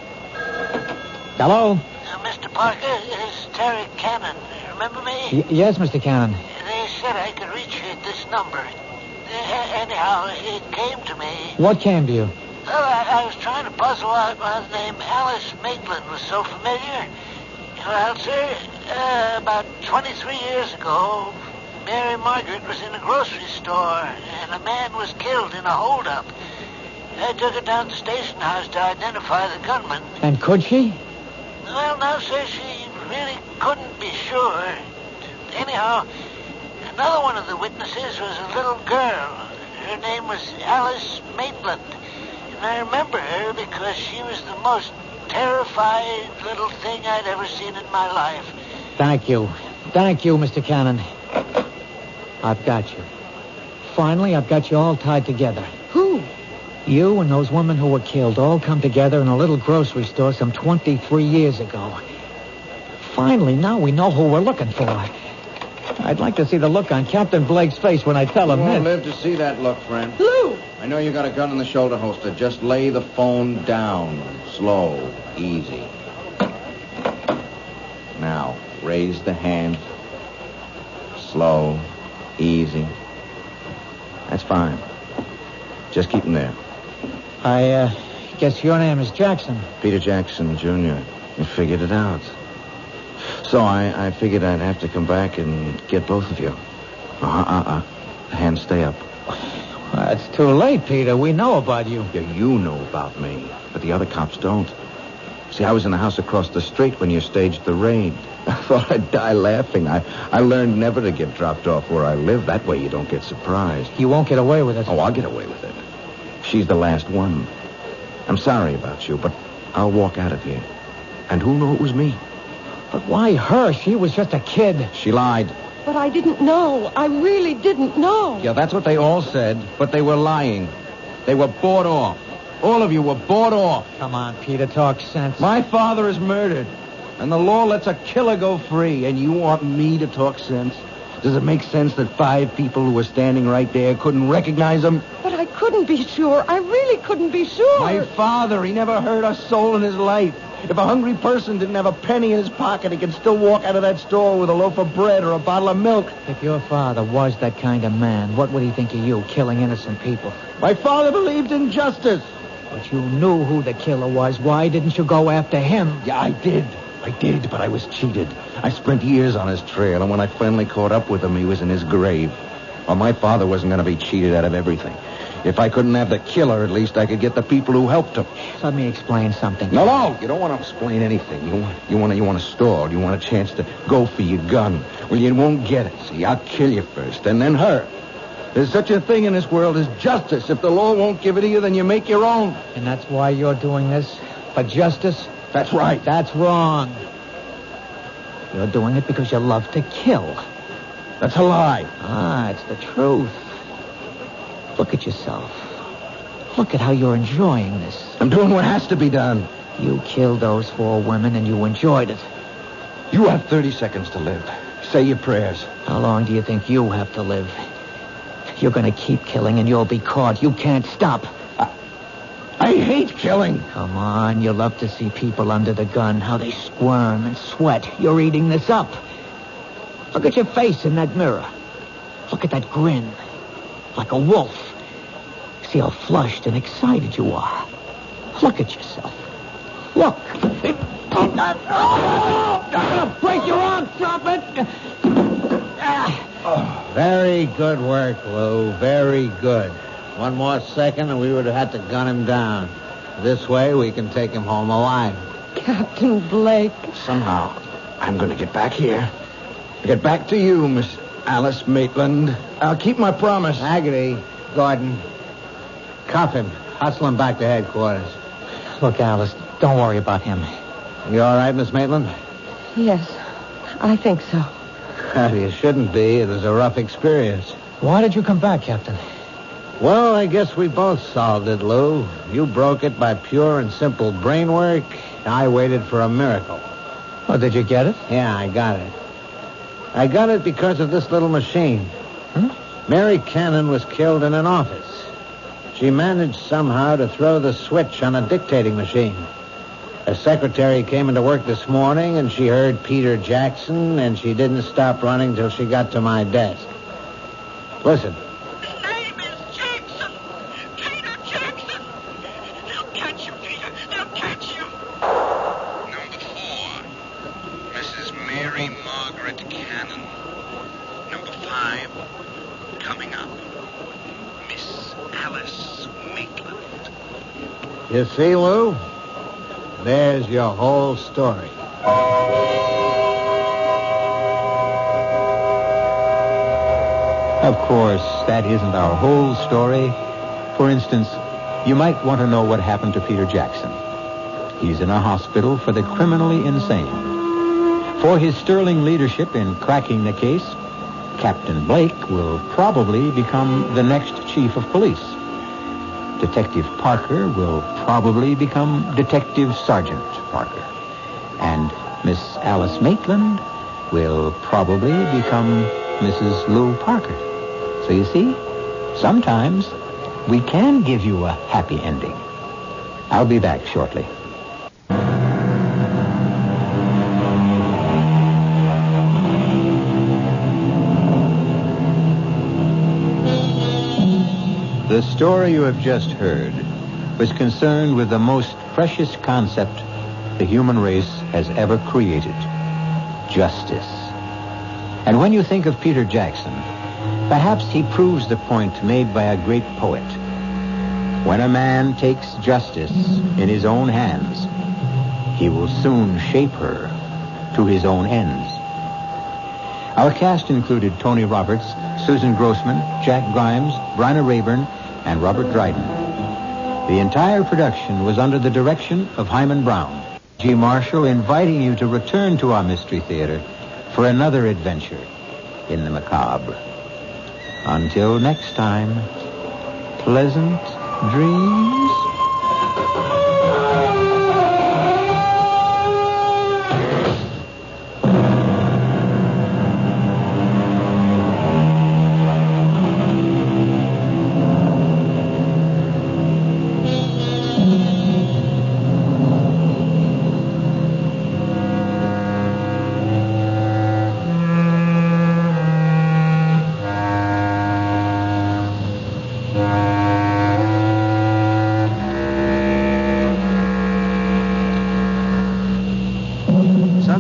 Hello? Mr. Parker, it's Terry Cannon. Remember me? Yes, Mr. Cannon. They said I could reach you at this number. Anyhow, it came to me. What came to you? Well, I was trying to puzzle out why the name Alice Maitland was so familiar. Well, sir, about 23 years ago, Mary Margaret was in a grocery store, and a man was killed in a holdup. I took her down to the station house to identify the gunman. And could she? Well, no, sir, she really couldn't be sure. Anyhow, another one of the witnesses was a little girl. Her name was Alice Maitland. And I remember her because she was the most terrified little thing I'd ever seen in my life. Thank you. Thank you, Mr. Cannon. I've got you. Finally, I've got you all tied together. Who? You and those women who were killed all come together in a little grocery store some 23 years ago. Finally, now we know who we're looking for. I'd like to see the look on Captain Blake's face when I tell him You won't that. live to see that look, friend. Lou! I know you got a gun in the shoulder holster. Just lay the phone down. Slow. Easy. Now, raise the hand. Slow. Easy. That's fine. Just keep them there. I guess your name is Jackson. Peter Jackson, Jr. You figured it out. So I figured I'd have to come back and get both of you. Hands stay up. It's too late, Peter. We know about you. Yeah, you know about me, but the other cops don't. See, I was in the house across the street when you staged the raid. I thought I'd die laughing. I learned never to get dropped off where I live. That way you don't get surprised. You won't get away with it. Oh, I'll get away with it. She's the last one. I'm sorry about you, but I'll walk out of here. And who'll know it was me? But why her? She was just a kid. She lied. But I didn't know. I really didn't know. Yeah, that's what they all said, but they were lying. They were bought off. All of you were bought off. Come on, Peter, talk sense. My father is murdered, and the law lets a killer go free, and you want me to talk sense? Does it make sense that 5 people who were standing right there couldn't recognize him? But I couldn't be sure. I really couldn't be sure. My father, he never hurt a soul in his life. If a hungry person didn't have a penny in his pocket, he could still walk out of that store with a loaf of bread or a bottle of milk. If your father was that kind of man, what would he think of you, killing innocent people? My father believed in justice. But you knew who the killer was. Why didn't you go after him? Yeah, I did, but I was cheated. I spent years on his trail, and when I finally caught up with him, he was in his grave. Well, my father wasn't going to be cheated out of everything. If I couldn't have the killer, at least I could get the people who helped him. Let me explain something. No, you don't want to explain anything. You want a store. You want a chance to go for your gun. Well, you won't get it. See, I'll kill you first, and then her. There's such a thing in this world as justice. If the law won't give it to you, then you make your own. And that's why you're doing this? For justice? That's right. That's wrong. You're doing it because you love to kill. That's a lie. It's the truth. Look at yourself. Look at how you're enjoying this. I'm doing what has to be done. You killed those 4 women and you enjoyed it. You have 30 seconds to live. Say your prayers. How long do you think you have to live? You're going to keep killing and you'll be caught. You can't stop. I hate killing. Come on, you love to see people under the gun, how they squirm and sweat. You're eating this up. Look at your face in that mirror. Look at that grin. Like a wolf. See how flushed and excited you are. Look at yourself. Look. I'm gonna break your arm. Drop it. Very good work, Lou. Very good. One more second and we would have had to gun him down. This way we can take him home alive. Captain Blake. Somehow, I'm going to get back here. Get back to you, Miss Alice Maitland. I'll keep my promise. Haggerty, Gordon, cuff him. Hustle him back to headquarters. Look, Alice, don't worry about him. You all right, Miss Maitland? Yes, I think so. You shouldn't be. It was a rough experience. Why did you come back, Captain? Well, I guess we both solved it, Lou. You broke it by pure and simple brain work. I waited for a miracle. Oh, did you get it? Yeah, I got it. I got it because of this little machine. Mary Cannon was killed in an office. She managed somehow to throw the switch on a dictating machine. A secretary came into work this morning, and she heard Peter Jackson, and she didn't stop running till she got to my desk. Listen. His name is Jackson. Peter Jackson. They'll catch you, Peter. They'll catch you. Number 4, Mrs. Mary Margaret Cannon. Number 5, coming up, Miss Alice Maitland. You see, Lou? There's your whole story. Of course, that isn't our whole story. For instance, you might want to know what happened to Peter Jackson. He's in a hospital for the criminally insane. For his sterling leadership in cracking the case, Captain Blake will probably become the next chief of police. Detective Parker will probably become Detective Sergeant Parker. And Miss Alice Maitland will probably become Mrs. Lou Parker. So you see, sometimes we can give you a happy ending. I'll be back shortly. The story you have just heard was concerned with the most precious concept the human race has ever created, justice. And when you think of Peter Jackson, perhaps he proves the point made by a great poet. When a man takes justice in his own hands, he will soon shape her to his own ends. Our cast included Tony Roberts, Susan Grossman, Jack Grimes, Bryna Rayburn, and Robert Dryden. The entire production was under the direction of Hyman Brown. G. Marshall inviting you to return to our Mystery Theater for another adventure in the macabre. Until next time, pleasant dreams.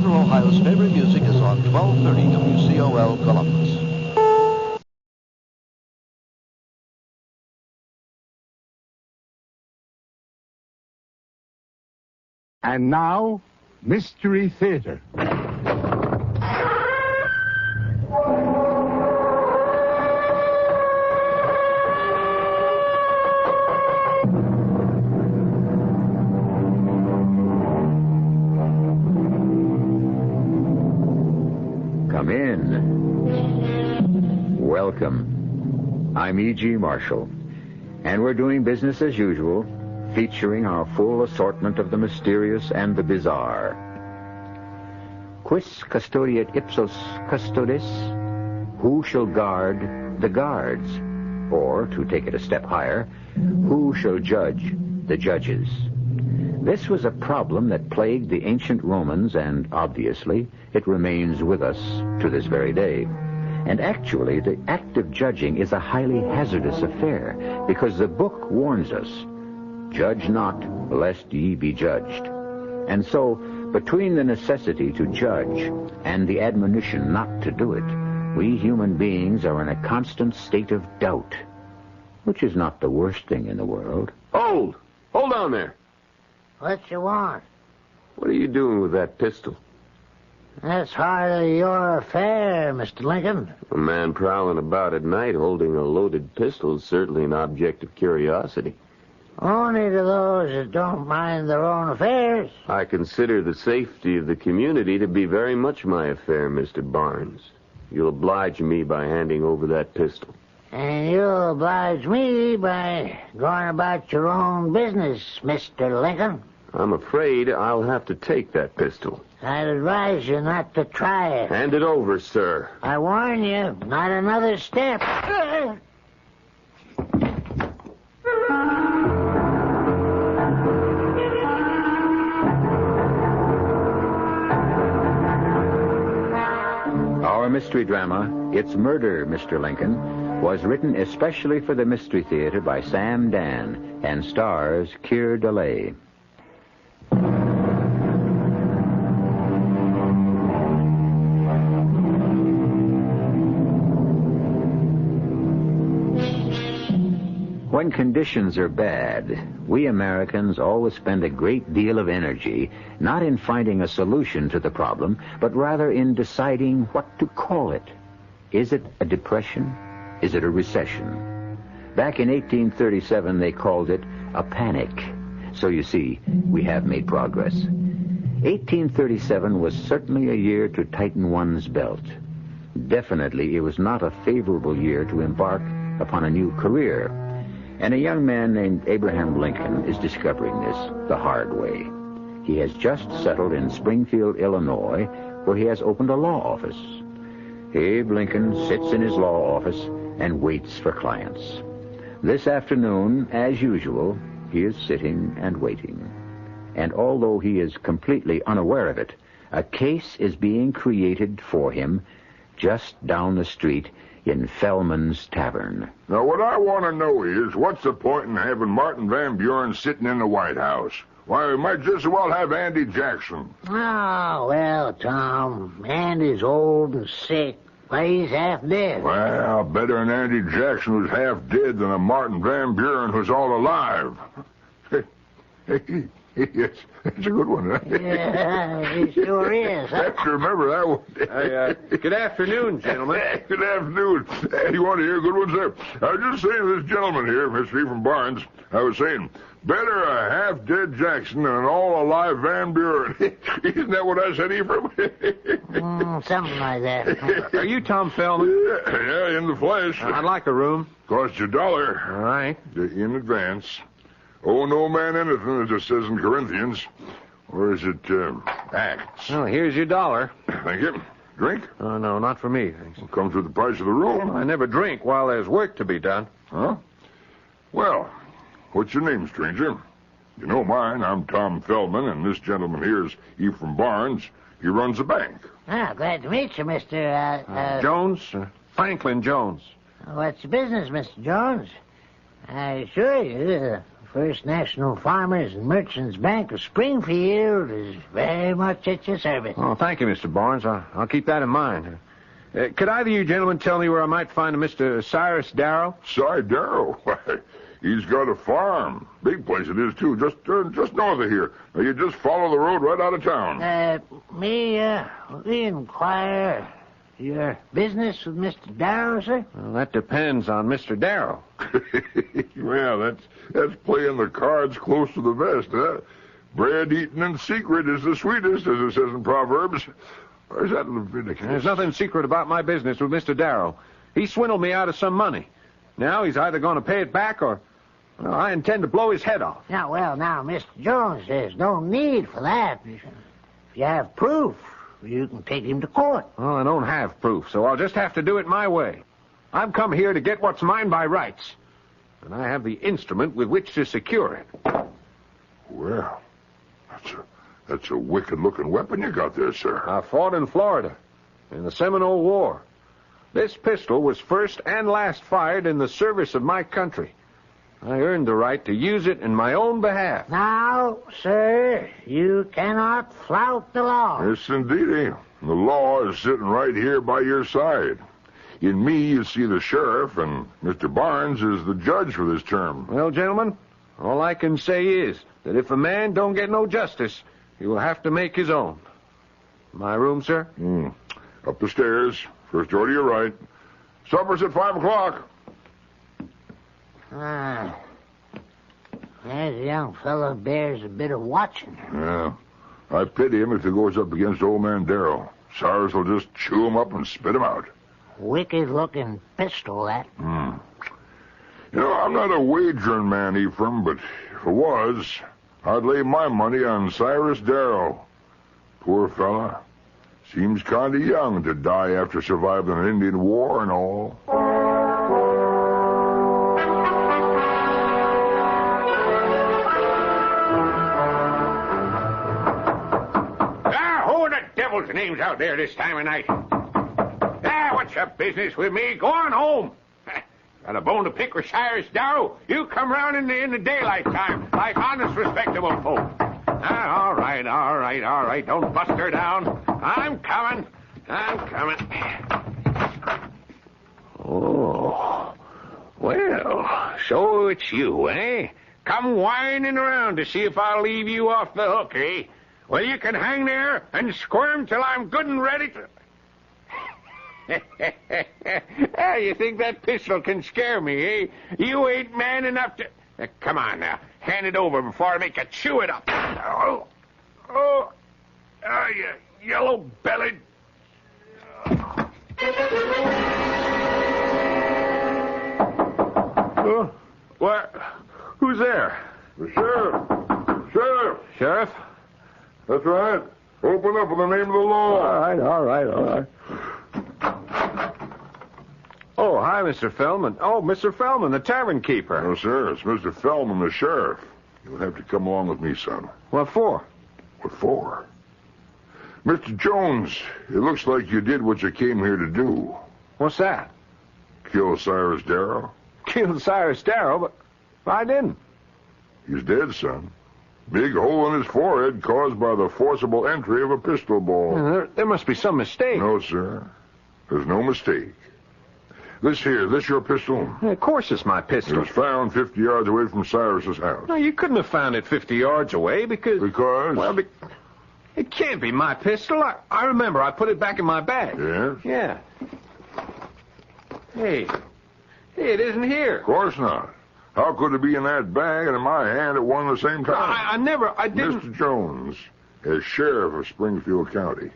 Ohio's favorite music is on 1230 WCOL Columbus. And now, Mystery Theater. Come in. Welcome. I'm E.G. Marshall, and we're doing business as usual, featuring our full assortment of the mysterious and the bizarre. Quis custodiet ipsos custodes? Who shall guard the guards? Or, to take it a step higher, who shall judge the judges? This was a problem that plagued the ancient Romans, and obviously it remains with us to this very day. And actually, the act of judging is a highly hazardous affair, because the book warns us, judge not, lest ye be judged. And so, between the necessity to judge and the admonition not to do it, we human beings are in a constant state of doubt, which is not the worst thing in the world. Hold! Hold on there. What you want? What are you doing with that pistol? That's hardly your affair, Mr. Lincoln. A man prowling about at night holding a loaded pistol is certainly an object of curiosity. Only to those that don't mind their own affairs. I consider the safety of the community to be very much my affair, Mr. Barnes. You'll oblige me by handing over that pistol. And you'll oblige me by going about your own business, Mr. Lincoln. I'm afraid I'll have to take that pistol. I'd advise you not to try it. Hand it over, sir. I warn you, not another step. mystery drama, It's Murder, Mr. Lincoln, was written especially for the Mystery Theater by Sam Dan and stars Keir DeLay. When conditions are bad, we Americans always spend a great deal of energy not in finding a solution to the problem, but rather in deciding what to call it. Is it a depression? Is it a recession? Back in 1837, they called it a panic. So you see, we have made progress. 1837 was certainly a year to tighten one's belt. Definitely, it was not a favorable year to embark upon a new career. And a young man named Abraham Lincoln is discovering this the hard way. He has just settled in Springfield, Illinois, where he has opened a law office. Abe Lincoln sits in his law office and waits for clients. This afternoon, as usual, he is sitting and waiting. And although he is completely unaware of it, a case is being created for him just down the street in Fellman's Tavern. Now, what I want to know is, what's the point in having Martin Van Buren sitting in the White House? Why, we might just as well have Andy Jackson. Oh, well, Tom, Andy's old and sick. Why, he's half dead. Well, better an Andy Jackson who's half dead than a Martin Van Buren who's all alive. Yes, that's a good one. Yeah, it sure is. I have to remember that one. Good afternoon, gentlemen. Good afternoon. You want to hear good ones there? I was just saying to this gentleman here, Mr. Ephraim Barnes, I was saying, better a half-dead Jackson than an all-alive Van Buren. Isn't that what I said, Ephraim? Something like that. Are you Tom Fellman? Yeah, in the flesh. I'd like a room. Costs you $1. All right. In advance. Oh, no man anything, as it says in Corinthians. Or is it, Acts? Well, here's your $1. Thank you. Drink? Oh, no, not for me, thanks. Well, comes with the price of the room. I never drink while there's work to be done. Huh? Well, what's your name, stranger? You know mine. I'm Tom Feldman, and this gentleman here is Ephraim Barnes. He runs a bank. Ah, glad to meet you, Mr. Jones? Franklin Jones. What's the business, Mr. Jones? I assure you, the First National Farmers and Merchants Bank of Springfield is very much at your service. Oh, thank you, Mr. Barnes. I'll keep that in mind. Could either of you gentlemen tell me where I might find a Mr. Cyrus Darrow? Cy Darrow? Why, he's got a farm. Big place it is, too, just north of here. Now, you just follow the road right out of town. We inquire your business with Mr. Darrow, sir? Well, that depends on Mr. Darrow. Well, that's playing the cards close to the vest, huh? Bread eaten in secret is the sweetest, as it says in Proverbs. Or is that Leviticus? There's nothing secret about my business with Mr. Darrow. He swindled me out of some money. Now he's either going to pay it back or I intend to blow his head off. Now, Mr. Jones, there's no need for that. If you have proof, you can take him to court. Well, I don't have proof, so I'll just have to do it my way. I've come here to get what's mine by rights, and I have the instrument with which to secure it. Well, that's a wicked-looking weapon you got there, sir. I fought in Florida in the Seminole War. This pistol was first and last fired in the service of my country. I earned the right to use it in my own behalf. Now, sir, you cannot flout the law. Yes, indeed. The law is sitting right here by your side. In me, you see the sheriff, and Mr. Barnes is the judge for this term. Well, gentlemen, all I can say is that if a man don't get no justice, he will have to make his own. My room, sir? Up the stairs. First door to your right. Supper's at 5 o'clock. That young fellow bears a bit of watching. Yeah. I pity him if he goes up against old man Darrow. Cyrus will just chew him up and spit him out. Wicked-looking pistol, that. You know, I'm not a wagering man, Ephraim, but if I was, I'd lay my money on Cyrus Darrow. Poor fella. Seems kind of young to die after surviving an Indian war and all. Who the devil's name's out there this time of night? up business with me. Go on home. Got a bone to pick with Cyrus Darrow? You come round in the daylight time, like honest, respectable folk. All right. Don't bust her down. I'm coming. Oh, well, so it's you, eh? Come whining around to see if I'll leave you off the hook, eh? Well, you can hang there and squirm till I'm good and ready to... You think that pistol can scare me, eh? You ain't man enough to... Come on now. Hand it over before I make you chew it up. You yellow-bellied... What? Who's there? The sheriff. Sheriff? That's right. Open up in the name of the law. All right. Oh, hi, Mr. Feldman. Oh, Mr. Feldman, the tavern keeper. No, sir. It's Mr. Feldman, the sheriff. You'll have to come along with me, son. What for? What for? Mr. Jones, it looks like you did what you came here to do. What's that? Kill Cyrus Darrow. Killed Cyrus Darrow, but I didn't. He's dead, son. Big hole in his forehead caused by the forcible entry of a pistol ball. There must be some mistake. No, sir. There's no mistake. This your pistol? Of course it's my pistol. It was found 50 yards away from Cyrus's house. No, you couldn't have found it 50 yards away because... Because? Well, it can't be my pistol. I remember I put it back in my bag. Yes? Yeah. Hey, it isn't here. Of course not. How could it be in that bag and in my hand at one and the same time? I didn't... Mr. Jones, as sheriff of Springfield County,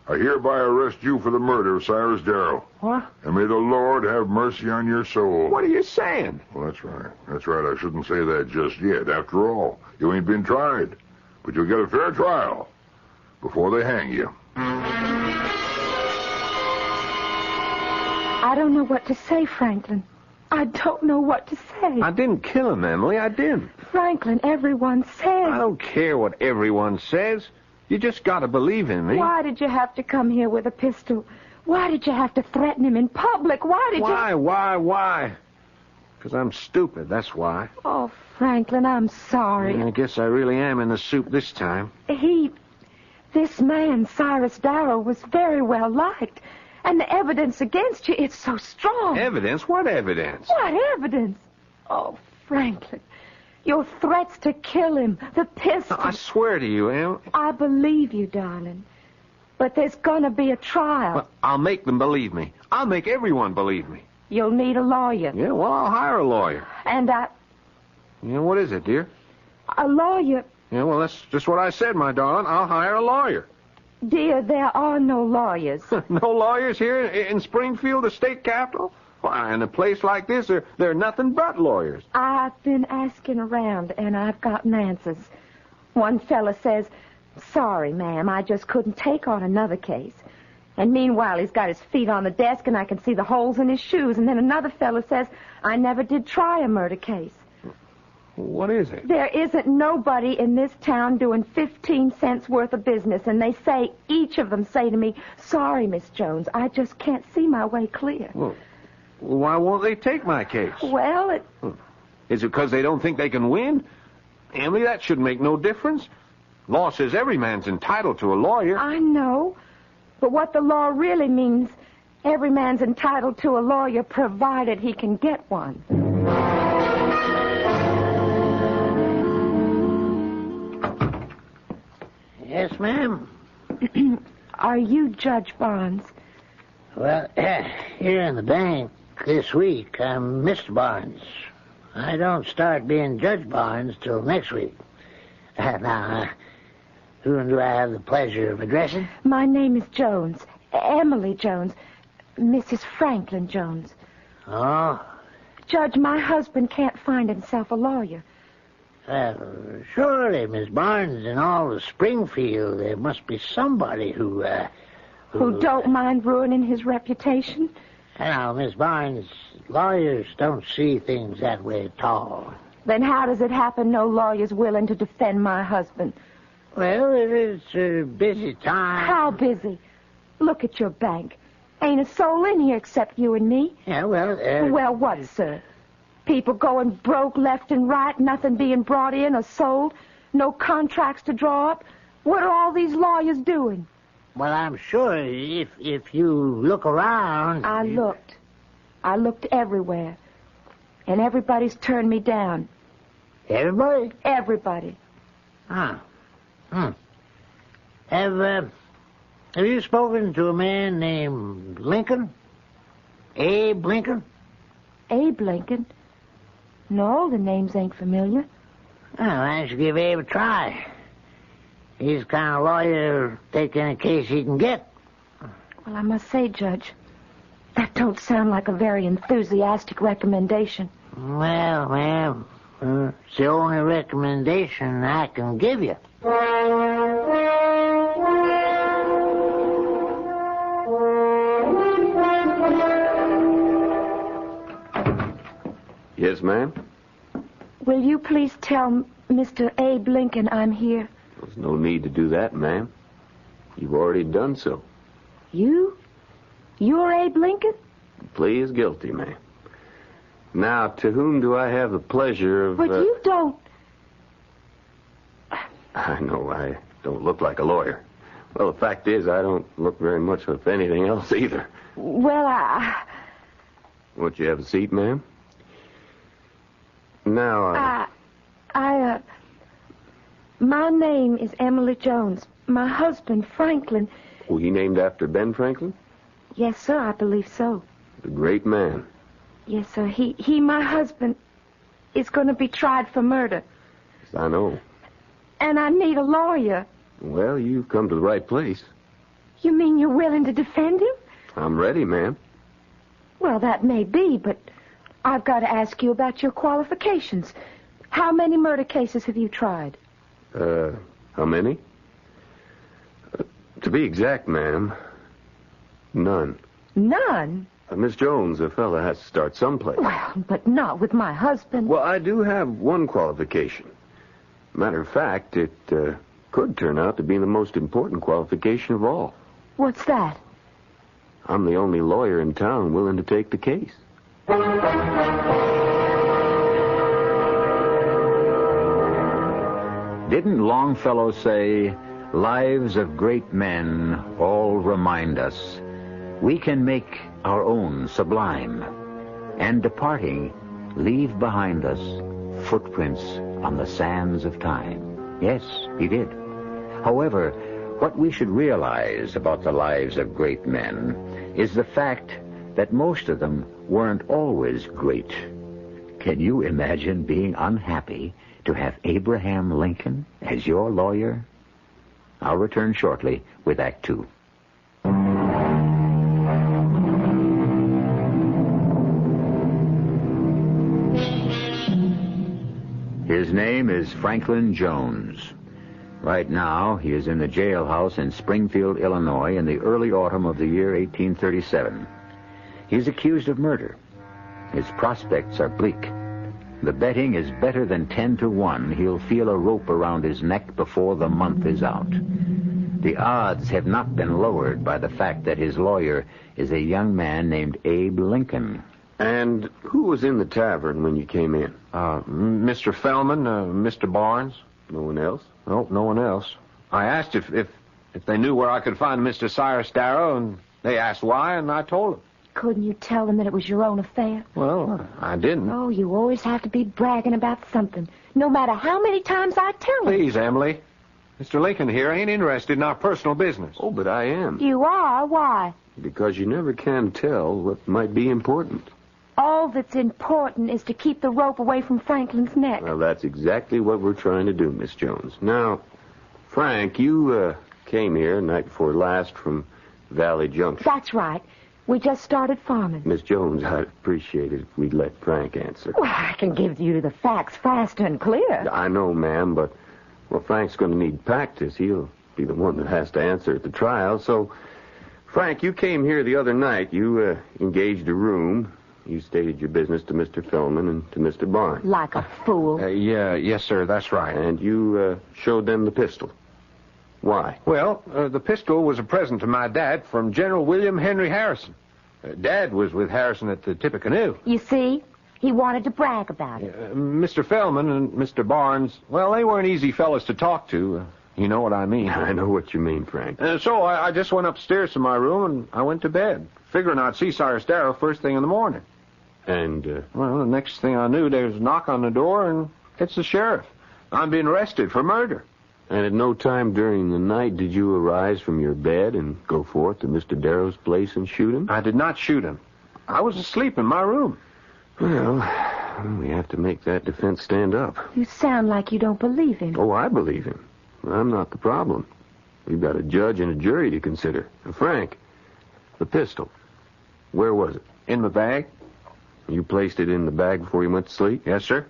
I hereby arrest you for the murder of Cyrus Darrow. What? And may the Lord have mercy on your soul. What are you saying? Well, that's right. I shouldn't say that just yet. After all, you ain't been tried. But you'll get a fair trial before they hang you. I don't know what to say, Franklin. I don't know what to say. I didn't kill him, Emily. I didn't. Franklin, everyone says... I don't care what everyone says. You just got to believe in me. Why did you have to come here with a pistol? Why did you have to threaten him in public? Why? Because I'm stupid, that's why. Oh, Franklin, I'm sorry. I guess I really am in the soup this time. This man, Cyrus Darrow, was very well liked. And the evidence against you, it's so strong. Evidence? What evidence? What evidence? Oh, Franklin, your threats to kill him, the pistol. I swear to you, Em. I believe you, darling. But there's going to be a trial. Well, I'll make them believe me. I'll make everyone believe me. You'll need a lawyer. Yeah, well, I'll hire a lawyer. And Yeah, what is it, dear? A lawyer. Yeah, well, that's just what I said, my darling. I'll hire a lawyer. Dear, there are no lawyers. No lawyers here in Springfield, the state capital? Why, in a place like this, there are nothing but lawyers. I've been asking around, and I've gotten answers. One fella says, sorry, ma'am, I just couldn't take on another case. And meanwhile, he's got his feet on the desk, and I can see the holes in his shoes. And then another fella says, I never did try a murder case. What is it? There isn't nobody in this town doing 15 cents worth of business, and they say, each of them say to me, sorry, Miss Jones, I just can't see my way clear. Well, why won't they take my case? Well, Is it because they don't think they can win? Emily, that should make no difference. Law says every man's entitled to a lawyer. I know, but what the law really means, every man's entitled to a lawyer provided he can get one. Yes, ma'am. Are you Judge Barnes? Well, here in the bank this week, I'm Mr. Barnes. I don't start being Judge Barnes till next week. Now, who do I have the pleasure of addressing? My name is Jones. Emily Jones. Mrs. Franklin Jones. Oh? Judge, my husband can't find himself a lawyer. Surely, Miss Barnes, in all of Springfield, there must be somebody who don't mind ruining his reputation? Now, Miss Barnes, lawyers don't see things that way at all. Then how does it happen no lawyer's willing to defend my husband? Well, it's a busy time. How busy? Look at your bank. Ain't a soul in here except you and me. Yeah, well, Well, what, sir? People going broke left and right, nothing being brought in or sold, no contracts to draw up. What are all these lawyers doing? Well, I'm sure if you look around... I looked everywhere. And everybody's turned me down. Everybody? Everybody. Ah. Have you spoken to a man named Lincoln? Abe Lincoln? Abe Lincoln? No, the names ain't familiar. Well, why don't you give Abe a try? He's the kind of lawyer who'll take any case he can get. Well, I must say, Judge, that don't sound like a very enthusiastic recommendation. Well, ma'am, it's the only recommendation I can give you. Yes, ma'am? Will you please tell Mr. Abe Lincoln I'm here? There's no need to do that, ma'am. You've already done so. You? You're Abe Lincoln? The plea is guilty, ma'am. Now, to whom do I have the pleasure of... But you don't... I know I don't look like a lawyer. Well, the fact is, I don't look very much of anything else either. Well, Won't you have a seat, ma'am? Now, my name is Emily Jones. My husband, Franklin... Was he named after Ben Franklin? Yes, sir, I believe so. The great man. Yes, sir. He, my husband, is going to be tried for murder. Yes, I know. And I need a lawyer. Well, you've come to the right place. You mean you're willing to defend him? I'm ready, ma'am. Well, that may be, but I've got to ask you about your qualifications. How many murder cases have you tried? How many? To be exact, ma'am, none. None? Miss Jones, a fella has to start someplace. Well, but not with my husband. Well, I do have one qualification. Matter of fact, it could turn out to be the most important qualification of all. What's that? I'm the only lawyer in town willing to take the case. Didn't Longfellow say, "Lives of great men all remind us we can make our own sublime, and departing, leave behind us footprints on the sands of time"? Yes, he did. However, what we should realize about the lives of great men is the fact that most of them weren't always great. Can you imagine being unhappy to have Abraham Lincoln as your lawyer? I'll return shortly with Act Two. His name is Franklin Jones. Right now, he is in the jailhouse in Springfield, Illinois, in the early autumn of the year 1837. He's accused of murder. His prospects are bleak. The betting is better than 10-1. He'll feel a rope around his neck before the month is out. The odds have not been lowered by the fact that his lawyer is a young man named Abe Lincoln. And who was in the tavern when you came in? Mr. Fellman, Mr. Barnes. No one else? No, no one else. I asked if they knew where I could find Mr. Cyrus Darrow, and they asked why, and I told them. Couldn't you tell them that it was your own affair? Well, I didn't. Oh, you always have to be bragging about something, no matter how many times I tell them. Please, Emily. Mr. Lincoln here ain't interested in our personal business. Oh, but I am. You are? Why? Because you never can tell what might be important. All that's important is to keep the rope away from Franklin's neck. Well, that's exactly what we're trying to do, Miss Jones. Now, Frank, you came here night before last from Valley Junction. That's right. We just started farming. Miss Jones, I'd appreciate it if we'd let Frank answer. Well, I can give you the facts fast and clear. I know, ma'am, but, well, Frank's going to need practice. He'll be the one that has to answer at the trial. So, Frank, you came here the other night. You engaged a room. You stated your business to Mr. Fellman and to Mr. Barnes. Like a fool. Yes, sir, that's right. And you showed them the pistol. Why? Well, the pistol was a present to my dad from General William Henry Harrison. Dad was with Harrison at the Tippecanoe. You see? He wanted to brag about it. Mr. Fellman and Mr. Barnes, well, they weren't easy fellas to talk to. You know what I mean. I know what you mean, Frank. So I just went upstairs to my room and I went to bed, figuring I'd see Cyrus Darrow first thing in the morning. And, well, the next thing I knew, there was a knock on the door and it's the sheriff. I'm being arrested for murder. And at no time during the night did you arise from your bed and go forth to Mr. Darrow's place and shoot him? I did not shoot him. I was asleep in my room. Well, we have to make that defense stand up. You sound like you don't believe him. Oh, I believe him. I'm not the problem. We've got a judge and a jury to consider. And Frank, the pistol, where was it? In the bag. You placed it in the bag before you went to sleep? Yes, sir.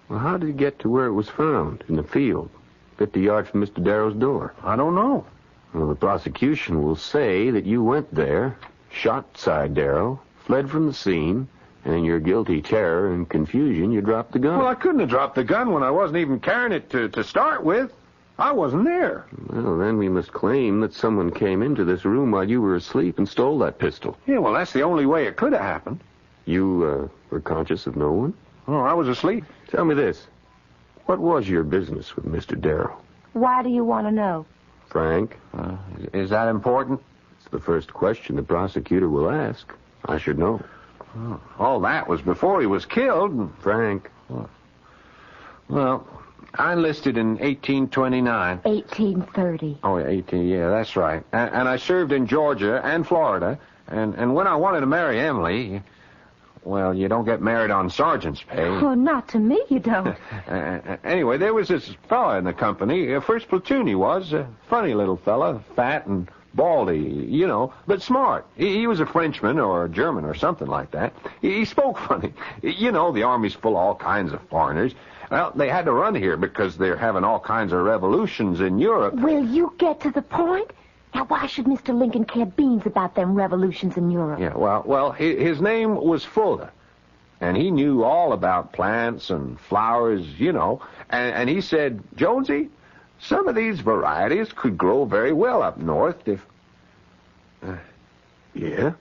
Well, how did it get to where it was found, in the field, 50 yards from Mr. Darrow's door? I don't know. Well, the prosecution will say that you went there, shot Cy Darrow, fled from the scene, and in your guilty terror and confusion, you dropped the gun. Well, I couldn't have dropped the gun when I wasn't even carrying it to start with. I wasn't there. Well, then we must claim that someone came into this room while you were asleep and stole that pistol. Yeah, well, that's the only way it could have happened. You, were conscious of no one? Oh, I was asleep. Tell me this. What was your business with Mr. Darrow? Why do you want to know? Frank? Is that important? It's the first question the prosecutor will ask. I should know. Oh, all that was before he was killed. Frank. Well, I enlisted in 1829. 1830. Oh, yeah, that's right. And I served in Georgia and Florida. And when I wanted to marry Emily, well, you don't get married on sergeant's pay. Oh, not to me, you don't. Anyway, there was this fella in the company, first platoon he was, a funny little fella, fat and baldy, you know, but smart. He was a Frenchman or a German or something like that. He spoke funny. You know, the Army's full of all kinds of foreigners. Well, they had to run here because they're having all kinds of revolutions in Europe. Will you get to the point? Now, why should Mr. Lincoln care beans about them revolutions in Europe? Yeah, well, his name was Fuller, and he knew all about plants and flowers, you know, and he said, Jonesy, some of these varieties could grow very well up north if... Yeah?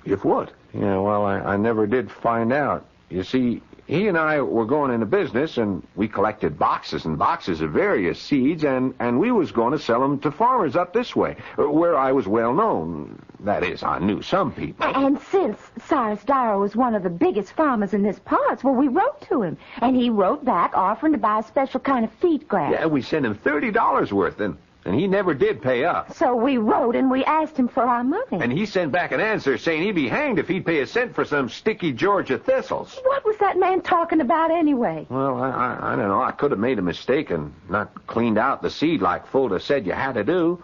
If what? Yeah, well, I never did find out. You see, he and I were going into business, and we collected boxes and boxes of various seeds, and we was going to sell them to farmers up this way, where I was well known. That is, I knew some people. And since Cyrus Darrow was one of the biggest farmers in this parts, well, we wrote to him, and he wrote back offering to buy a special kind of feed grass. Yeah, we sent him $30 worth, and he never did pay up. So we wrote and we asked him for our money. And he sent back an answer saying he'd be hanged if he'd pay a cent for some sticky Georgia thistles. What was that man talking about anyway? Well, I don't know. I could have made a mistake and not cleaned out the seed like Fulda said you had to do.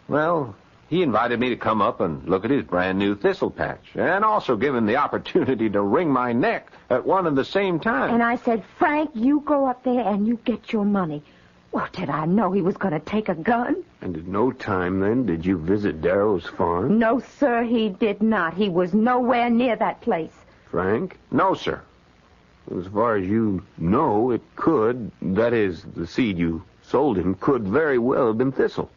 Well, he invited me to come up and look at his brand new thistle patch, and also give him the opportunity to wring my neck at one and the same time. And I said, Frank, you go up there and you get your money. Well, did I know he was going to take a gun? And at no time, then, did you visit Darrow's farm? No, sir, he did not. He was nowhere near that place. Frank? No, sir. As far as you know, it could, that is, the seed you sold him, could very well have been thistle,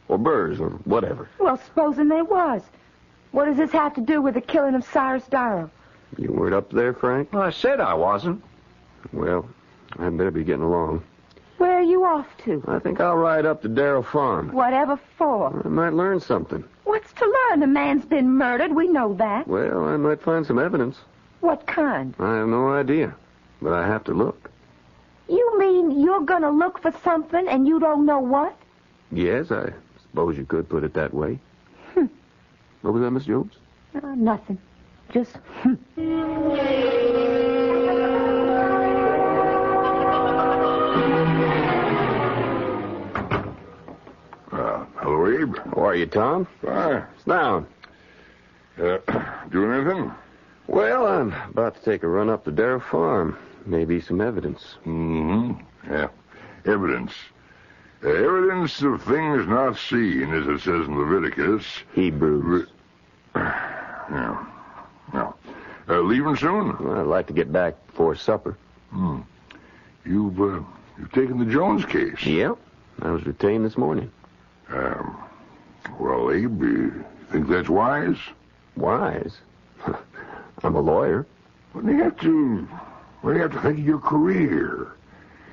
or burrs, or whatever. Well, supposing there was. What does this have to do with the killing of Cyrus Darrow? You weren't up there, Frank? Well, I said I wasn't. Well, I'd better be getting along. Where are you off to? I think I'll ride up to Darrow Farm. Whatever for? I might learn something. What's to learn? The man's been murdered. We know that. Well, I might find some evidence. What kind? I have no idea, but I have to look. You mean you're going to look for something and you don't know what? Yes, I suppose you could put it that way. What was that, Miss Jones? Nothing. Just, Hello, Abe. How are you, Tom? Fine. Sit down. Doing anything? Well, I'm about to take a run up to Darrow Farm. Maybe some evidence. Yeah. Evidence. Evidence of things not seen, as it says in Leviticus. Hebrews. Yeah. Now, leaving soon? Well, I'd like to get back before supper. You've taken the Jones case? Yep. I was retained this morning. Well, Abe, you think that's wise? Wise? I'm a lawyer. Well, you have to think of your career.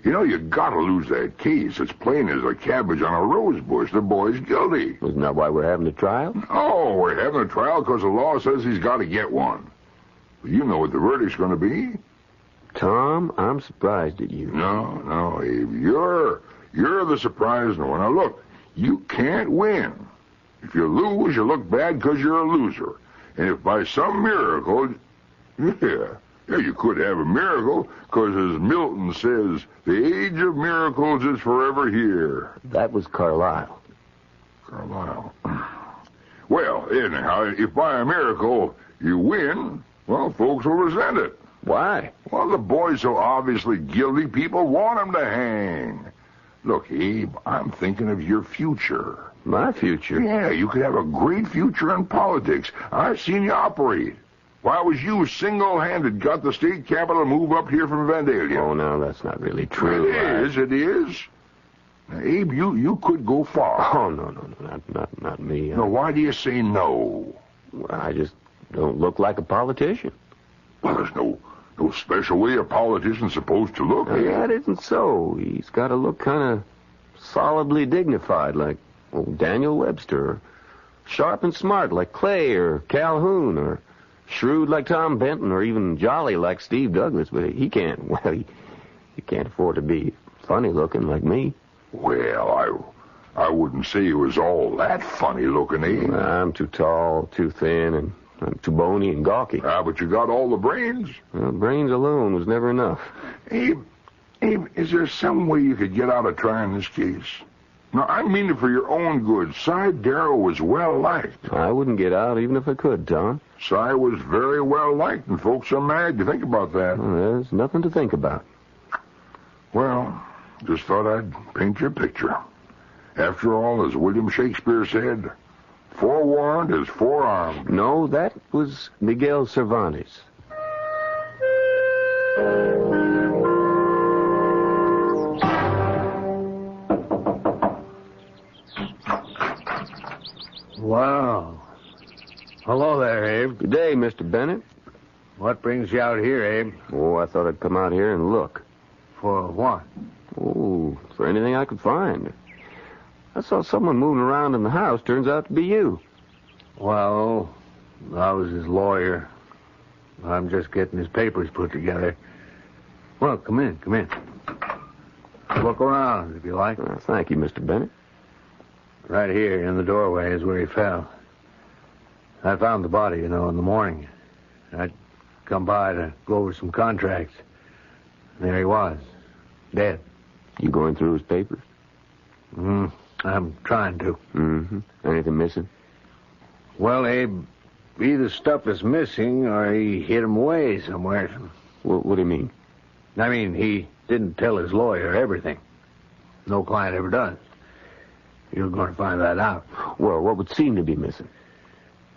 You know, you gotta lose that case. It's plain as a cabbage on a rose bush. The boy's guilty. Isn't that why we're having a trial? Oh, we're having a trial because the law says he's got to get one. Well, you know what the verdict's going to be. Tom, I'm surprised at you. No, Abe. You're the surprising one. Now, look, you can't win. If you lose, you look bad because you're a loser. And if by some miracle, you could have a miracle, because as Milton says, the age of miracles is forever here. That was Carlyle. Carlyle. Well, anyhow, if by a miracle you win, well, folks will resent it. Why? Well, the boy's so obviously guilty, people want him to hang. Look, Abe, I'm thinking of your future. My future? Yeah, you could have a great future in politics. I've seen you operate. Why, it was you single-handed got the state capital to move up here from Vandalia. Oh, no, that's not really true. It is. Now, Abe, you could go far. Oh, no, not me. No, why do you say no? Well, I just don't look like a politician. Well, there's no special way a politician's supposed to look. That isn't so. He's got to look kind of solidly dignified, like Daniel Webster, or sharp and smart like Clay or Calhoun, or shrewd like Tom Benton, or even jolly like Steve Douglas. But he can't afford to be funny looking like me. Well, I wouldn't say he was all that funny looking, Abe. I'm too tall, too thin, and I'm too bony and gawky. But you got all the brains. Well, brains alone was never enough. Abe, is there some way you could get out of trying this case? No, I mean it for your own good. Cy Darrow was well-liked. I wouldn't get out even if I could, Tom. Cy was very well-liked, and folks are mad. You think about that. Well, there's nothing to think about. Well, just thought I'd paint you a picture. After all, as William Shakespeare said, forewarned is forearmed. No, that was Miguel Cervantes. Wow. Hello there, Abe. Good day, Mr. Bennett. What brings you out here, Abe? Oh, I thought I'd come out here and look. For what? Oh, for anything I could find. I saw someone moving around in the house. Turns out to be you. Well, I was his lawyer. I'm just getting his papers put together. Well, come in. Look around, if you like. Thank you, Mr. Bennett. Right here in the doorway is where he fell. I found the body, in the morning. I'd come by to go over some contracts. There he was, dead. You going through his papers? I'm trying to. Mm-hmm. Anything missing? Well, Abe, either stuff is missing or he hid him away somewhere. What do you mean? I mean, he didn't tell his lawyer everything. No client ever does. You're going to find that out. Well, what would seem to be missing?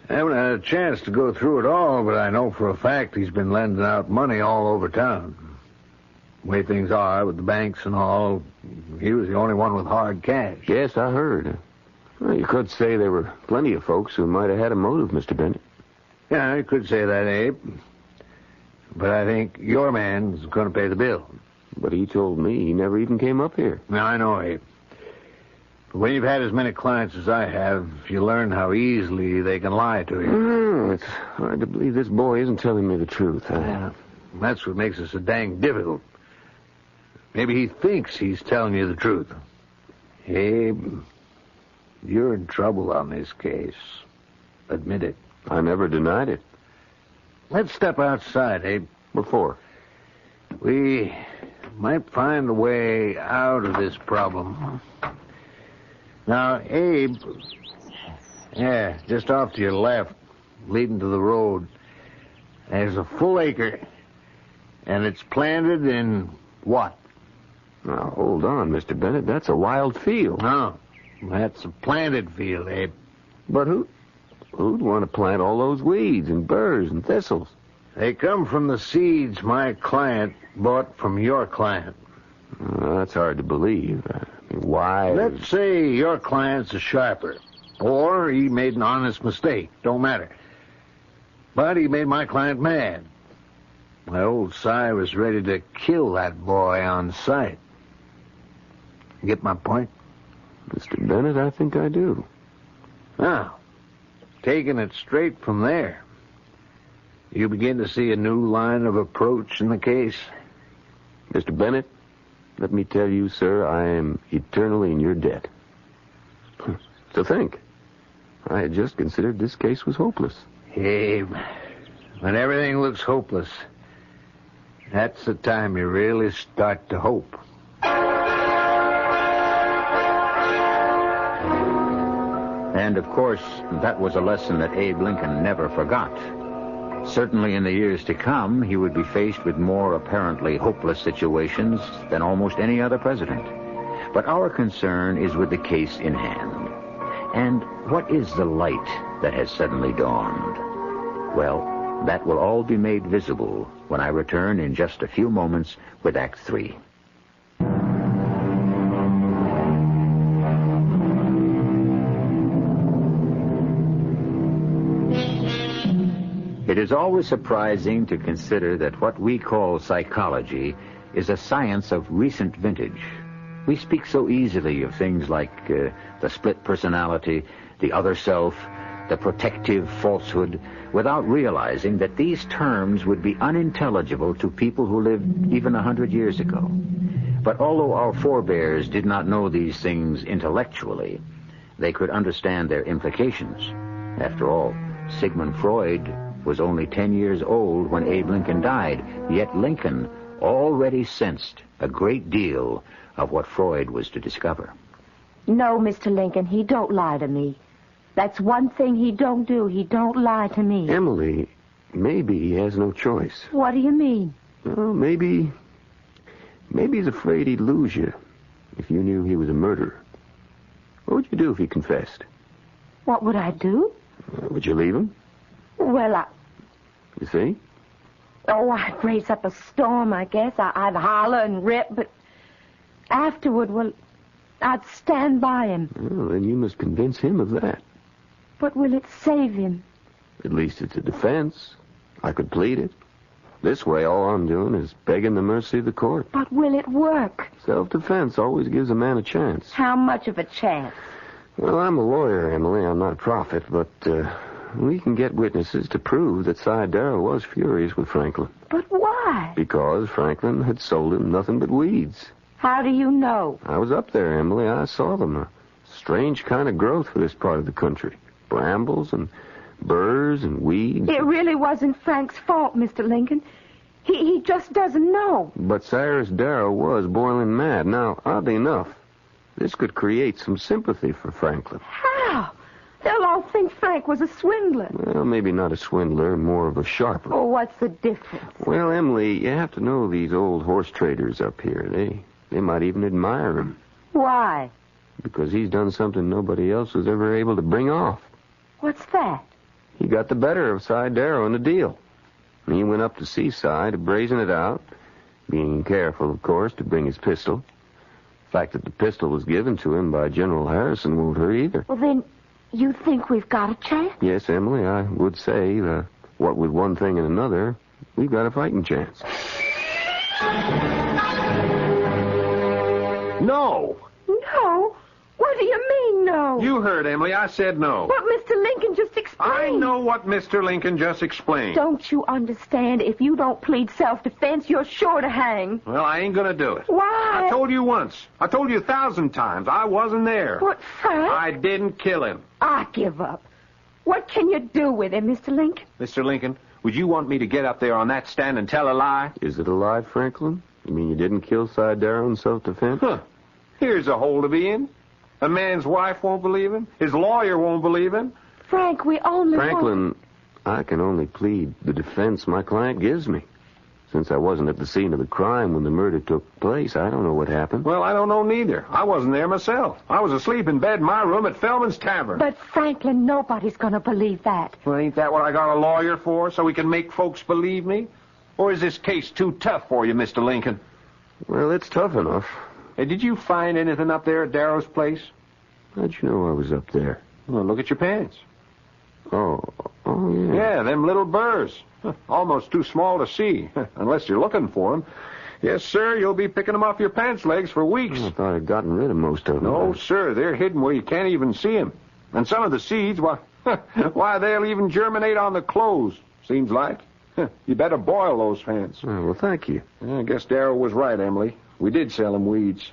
I haven't had a chance to go through it all, but I know for a fact he's been lending out money all over town. The way things are with the banks and all, he was the only one with hard cash. Yes, I heard. Well, you could say there were plenty of folks who might have had a motive, Mr. Bennett. Yeah, you could say that, Abe. But I think your man's going to pay the bill. But he told me he never even came up here. Now, I know, Abe. But when you've had as many clients as I have, you learn how easily they can lie to you. It's hard to believe this boy isn't telling me the truth. Yeah, that's what makes it so dang difficult. Maybe he thinks he's telling you the truth. Abe, you're in trouble on this case. Admit it. I never denied it. Let's step outside, Abe. What for? We might find a way out of this problem. Now, Abe, just off to your left, leading to the road, there's a full acre, and it's planted in what? Now, hold on, Mr. Bennett. That's a wild field. No, that's a planted field, Abe. But who'd want to plant all those weeds and burrs and thistles? They come from the seeds my client bought from your client. That's hard to believe. Why? Let's say your client's a sharper, or he made an honest mistake. Don't matter. But he made my client mad. My old Si was ready to kill that boy on sight. Get my point? Mr. Bennett, I think I do. Now, taking it straight from there, you begin to see a new line of approach in the case. Mr. Bennett, let me tell you, sir, I am eternally in your debt. To think, I had just considered this case was hopeless. Abe, when everything looks hopeless, that's the time you really start to hope. And, of course, that was a lesson that Abe Lincoln never forgot. Certainly in the years to come, he would be faced with more apparently hopeless situations than almost any other president. But our concern is with the case in hand. And what is the light that has suddenly dawned? Well, that will all be made visible when I return in just a few moments with Act 3. It is always surprising to consider that what we call psychology is a science of recent vintage. We speak so easily of things like the split personality, the other self, the protective falsehood, without realizing that these terms would be unintelligible to people who lived even 100 years ago. But although our forebears did not know these things intellectually, they could understand their implications. After all, Sigmund Freud was only 10 years old when Abe Lincoln died, yet Lincoln already sensed a great deal of what Freud was to discover. No, Mr. Lincoln, he don't lie to me. That's one thing he don't do. He don't lie to me. Emily, maybe he has no choice. What do you mean? Well, maybe he's afraid he'd lose you if you knew he was a murderer. What would you do if he confessed? What would I do? Would you leave him? Well, You see? Oh, I'd raise up a storm, I guess. I'd holler and rip, but afterward, well, I'd stand by him. Well, then you must convince him of that. But will it save him? At least it's a defense. I could plead it. This way, all I'm doing is begging the mercy of the court. But will it work? Self-defense always gives a man a chance. How much of a chance? Well, I'm a lawyer, Emily. I'm not a prophet, but we can get witnesses to prove that Si Darrow was furious with Franklin. But why? Because Franklin had sold him nothing but weeds. How do you know? I was up there, Emily. I saw them. A strange kind of growth for this part of the country. Brambles and burrs and weeds. It really wasn't Frank's fault, Mr. Lincoln. He just doesn't know. But Cyrus Darrow was boiling mad. Now, oddly enough, this could create some sympathy for Franklin. How? They'll all think Frank was a swindler. Well, maybe not a swindler, more of a sharper. Oh, what's the difference? Well, Emily, you have to know these old horse traders up here. They might even admire him. Why? Because he's done something nobody else was ever able to bring off. What's that? He got the better of Si Darrow in the deal. And he went up to see Si to brazen it out, being careful, of course, to bring his pistol. The fact that the pistol was given to him by General Harrison won't hurt either. Well, then, you think we've got a chance? Yes, Emily, I would say, what with one thing and another, we've got a fighting chance. No. No? What do you mean, no? You heard, Emily. I said no. What Mr. Lincoln just explained. I know what Mr. Lincoln just explained. Don't you understand? If you don't plead self-defense, you're sure to hang. Well, I ain't gonna do it. Why? I told you once. I told you 1,000 times. I wasn't there. What, Frank? I didn't kill him. I give up. What can you do with him, Mr. Lincoln? Mr. Lincoln, would you want me to get up there on that stand and tell a lie? Is it a lie, Franklin? You mean you didn't kill Si Darrow in self-defense? Huh. Here's a hole to be in. A man's wife won't believe him. His lawyer won't believe him. Frank, we only Franklin, I can only plead the defense my client gives me. Since I wasn't at the scene of the crime when the murder took place, I don't know what happened. Well, I don't know neither. I wasn't there myself. I was asleep in bed in my room at Feldman's Tavern. But, Franklin, nobody's going to believe that. Well, ain't that what I got a lawyer for, so we can make folks believe me? Or is this case too tough for you, Mr. Lincoln? Well, it's tough enough. Hey, did you find anything up there at Darrow's place? How'd you know I was up there? Well, look at your pants. Oh, yeah. Yeah, them little burrs. Almost too small to see, unless you're looking for them. Yes, sir, you'll be picking them off your pants legs for weeks. I thought I'd gotten rid of most of them. No, sir, they're hidden where you can't even see them. And some of the seeds, why, they'll even germinate on the clothes, seems like. You better boil those pants. Oh, well, thank you. I guess Darrow was right, Emily. We did sell him weeds.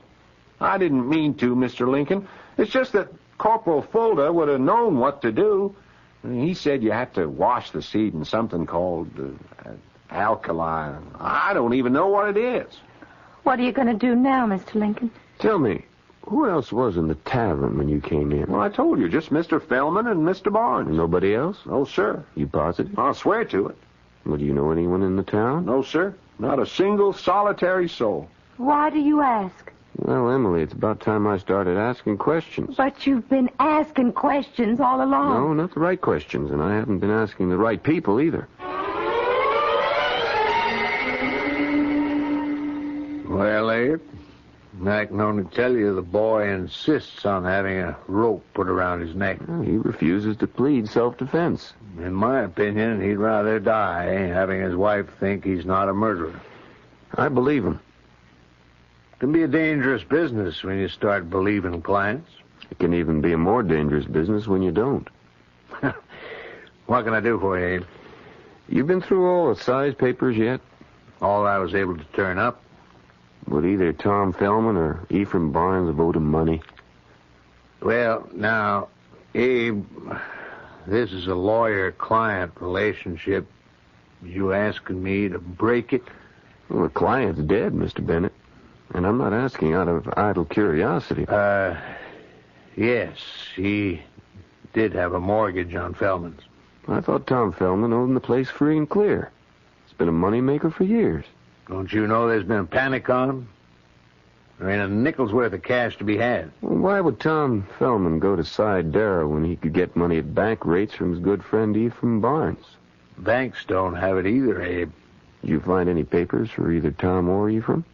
I didn't mean to, Mr. Lincoln. It's just that Corporal Fulda would have known what to do. He said you had to wash the seed in something called alkali. I don't even know what it is. What are you going to do now, Mr. Lincoln? Tell me, who else was in the tavern when you came in? Well, I told you, just Mr. Fellman and Mr. Barnes. Nobody else? No, sir. You positive? I'll swear to it. Well, do you know anyone in the town? No, sir. Not a single solitary soul. Why do you ask? Well, Emily, it's about time I started asking questions. But you've been asking questions all along. No, not the right questions, and I haven't been asking the right people either. Well, Abe, I can only tell you the boy insists on having a rope put around his neck. Well, he refuses to plead self-defense. In my opinion, he'd rather die having his wife think he's not a murderer. I believe him. It can be a dangerous business when you start believing clients. It can even be a more dangerous business when you don't. What can I do for you, Abe? You been through all the size papers yet? All I was able to turn up. Would either Tom Fellman or Ephraim Barnes have owed him money? Well, now, Abe, this is a lawyer-client relationship. You asking me to break it? Well, the client's dead, Mr. Bennett. And I'm not asking out of idle curiosity. Yes, he did have a mortgage on Fellman's. I thought Tom Fellman owned the place free and clear. It's been a moneymaker for years. Don't you know there's been a panic on him? There ain't a nickel's worth of cash to be had. Well, why would Tom Fellman go to side Darrow when he could get money at bank rates from his good friend Ephraim Barnes? Banks don't have it either, Abe. Did you find any papers for either Tom or Ephraim?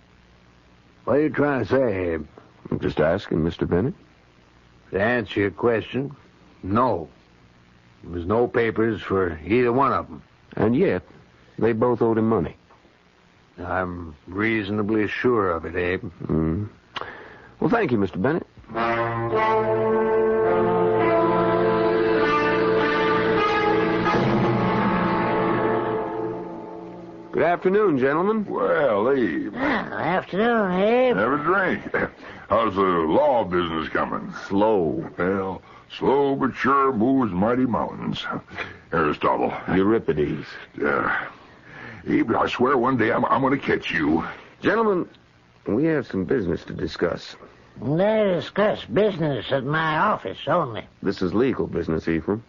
What are you trying to say, Abe? I'm just asking, Mr. Bennett. To answer your question, no. There's no papers for either one of them. And yet, they both owed him money. I'm reasonably sure of it, Abe. Well, thank you, Mr. Bennett. Good afternoon, gentlemen. Well, Abe. Afternoon, Abe. Have a drink. How's the law business coming? Slow. Well, slow but sure moves mighty mountains. Aristotle. Euripides. Yeah. Abe, I swear one day I'm going to catch you. Gentlemen, we have some business to discuss. They discuss business at my office only. This is legal business, Ephraim.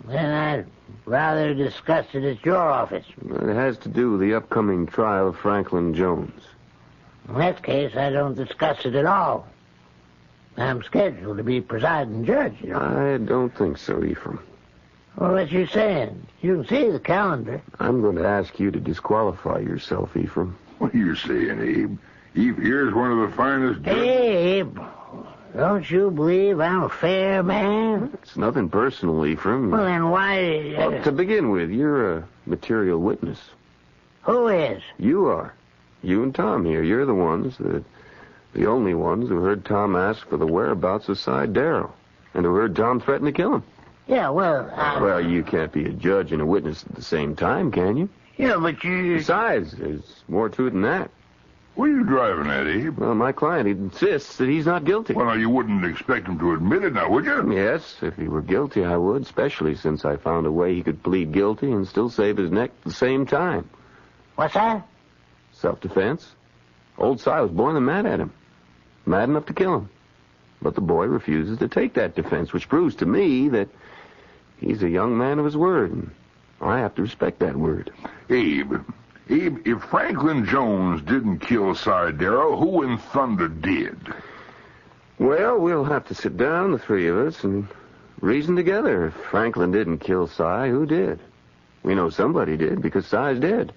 Then I'd rather discuss it at your office. It has to do with the upcoming trial of Franklin Jones. In that case, I don't discuss it at all. I'm scheduled to be presiding judge, you know. I don't think so, Ephraim. Well, what you saying? You can see the calendar. I'm going to ask you to disqualify yourself, Ephraim. What are you saying, Abe? Abe here's one of the finest... Abe, don't you believe I'm a fair man? It's nothing personal, Ephraim. Well, then why... Well, to begin with, you're a material witness. Who is? You are. You and Tom here. You're the ones, the only ones who heard Tom ask for the whereabouts of Cy Darrow, and who heard Tom threaten to kill him. Yeah, well... Well, you can't be a judge and a witness at the same time, can you? Yeah, but you... Besides, there's more to it than that. What are you driving at, Abe? Well, my client insists that he's not guilty. Well, now, you wouldn't expect him to admit it now, would you? Yes, if he were guilty, I would, especially since I found a way he could plead guilty and still save his neck at the same time. What's that? Self-defense. Old Cy was boiling mad at him. Mad enough to kill him. But the boy refuses to take that defense, which proves to me that he's a young man of his word, and I have to respect that word. Abe, if Franklin Jones didn't kill Cy Darrow, who in thunder did? Well, we'll have to sit down, the three of us, and reason together. If Franklin didn't kill Cy, who did? We know somebody did, because Cy's dead.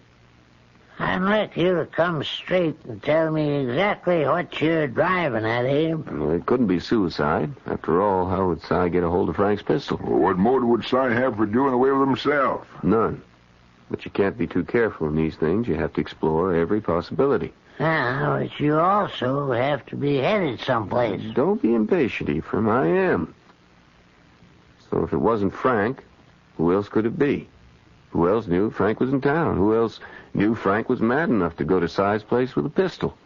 I'd like you to come straight and tell me exactly what you're driving at, Abe. Well, it couldn't be suicide. After all, how would Si get a hold of Frank's pistol? Well, what motive would Si have for doing away with himself? None. But you can't be too careful in these things. You have to explore every possibility. Ah, but you also have to be headed someplace. Don't be impatient, Ephraim. I am. So if it wasn't Frank, who else could it be? Who else knew Frank was in town? Who else knew Frank was mad enough to go to Si's place with a pistol?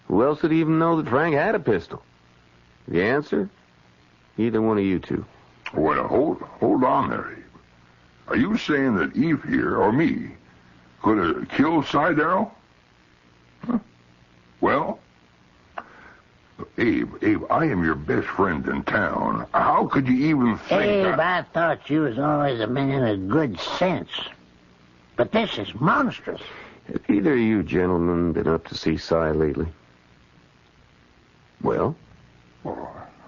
Who else would even know that Frank had a pistol? The answer? Either one of you two. Well, hold on there, Abe. Are you saying that Eve here, or me, could have killed Si Darrell? Huh? Well, Abe, I am your best friend in town. How could you even think Abe, I thought you was always a man of good sense. But this is monstrous. Have either of you gentlemen been up to see Si lately? Well?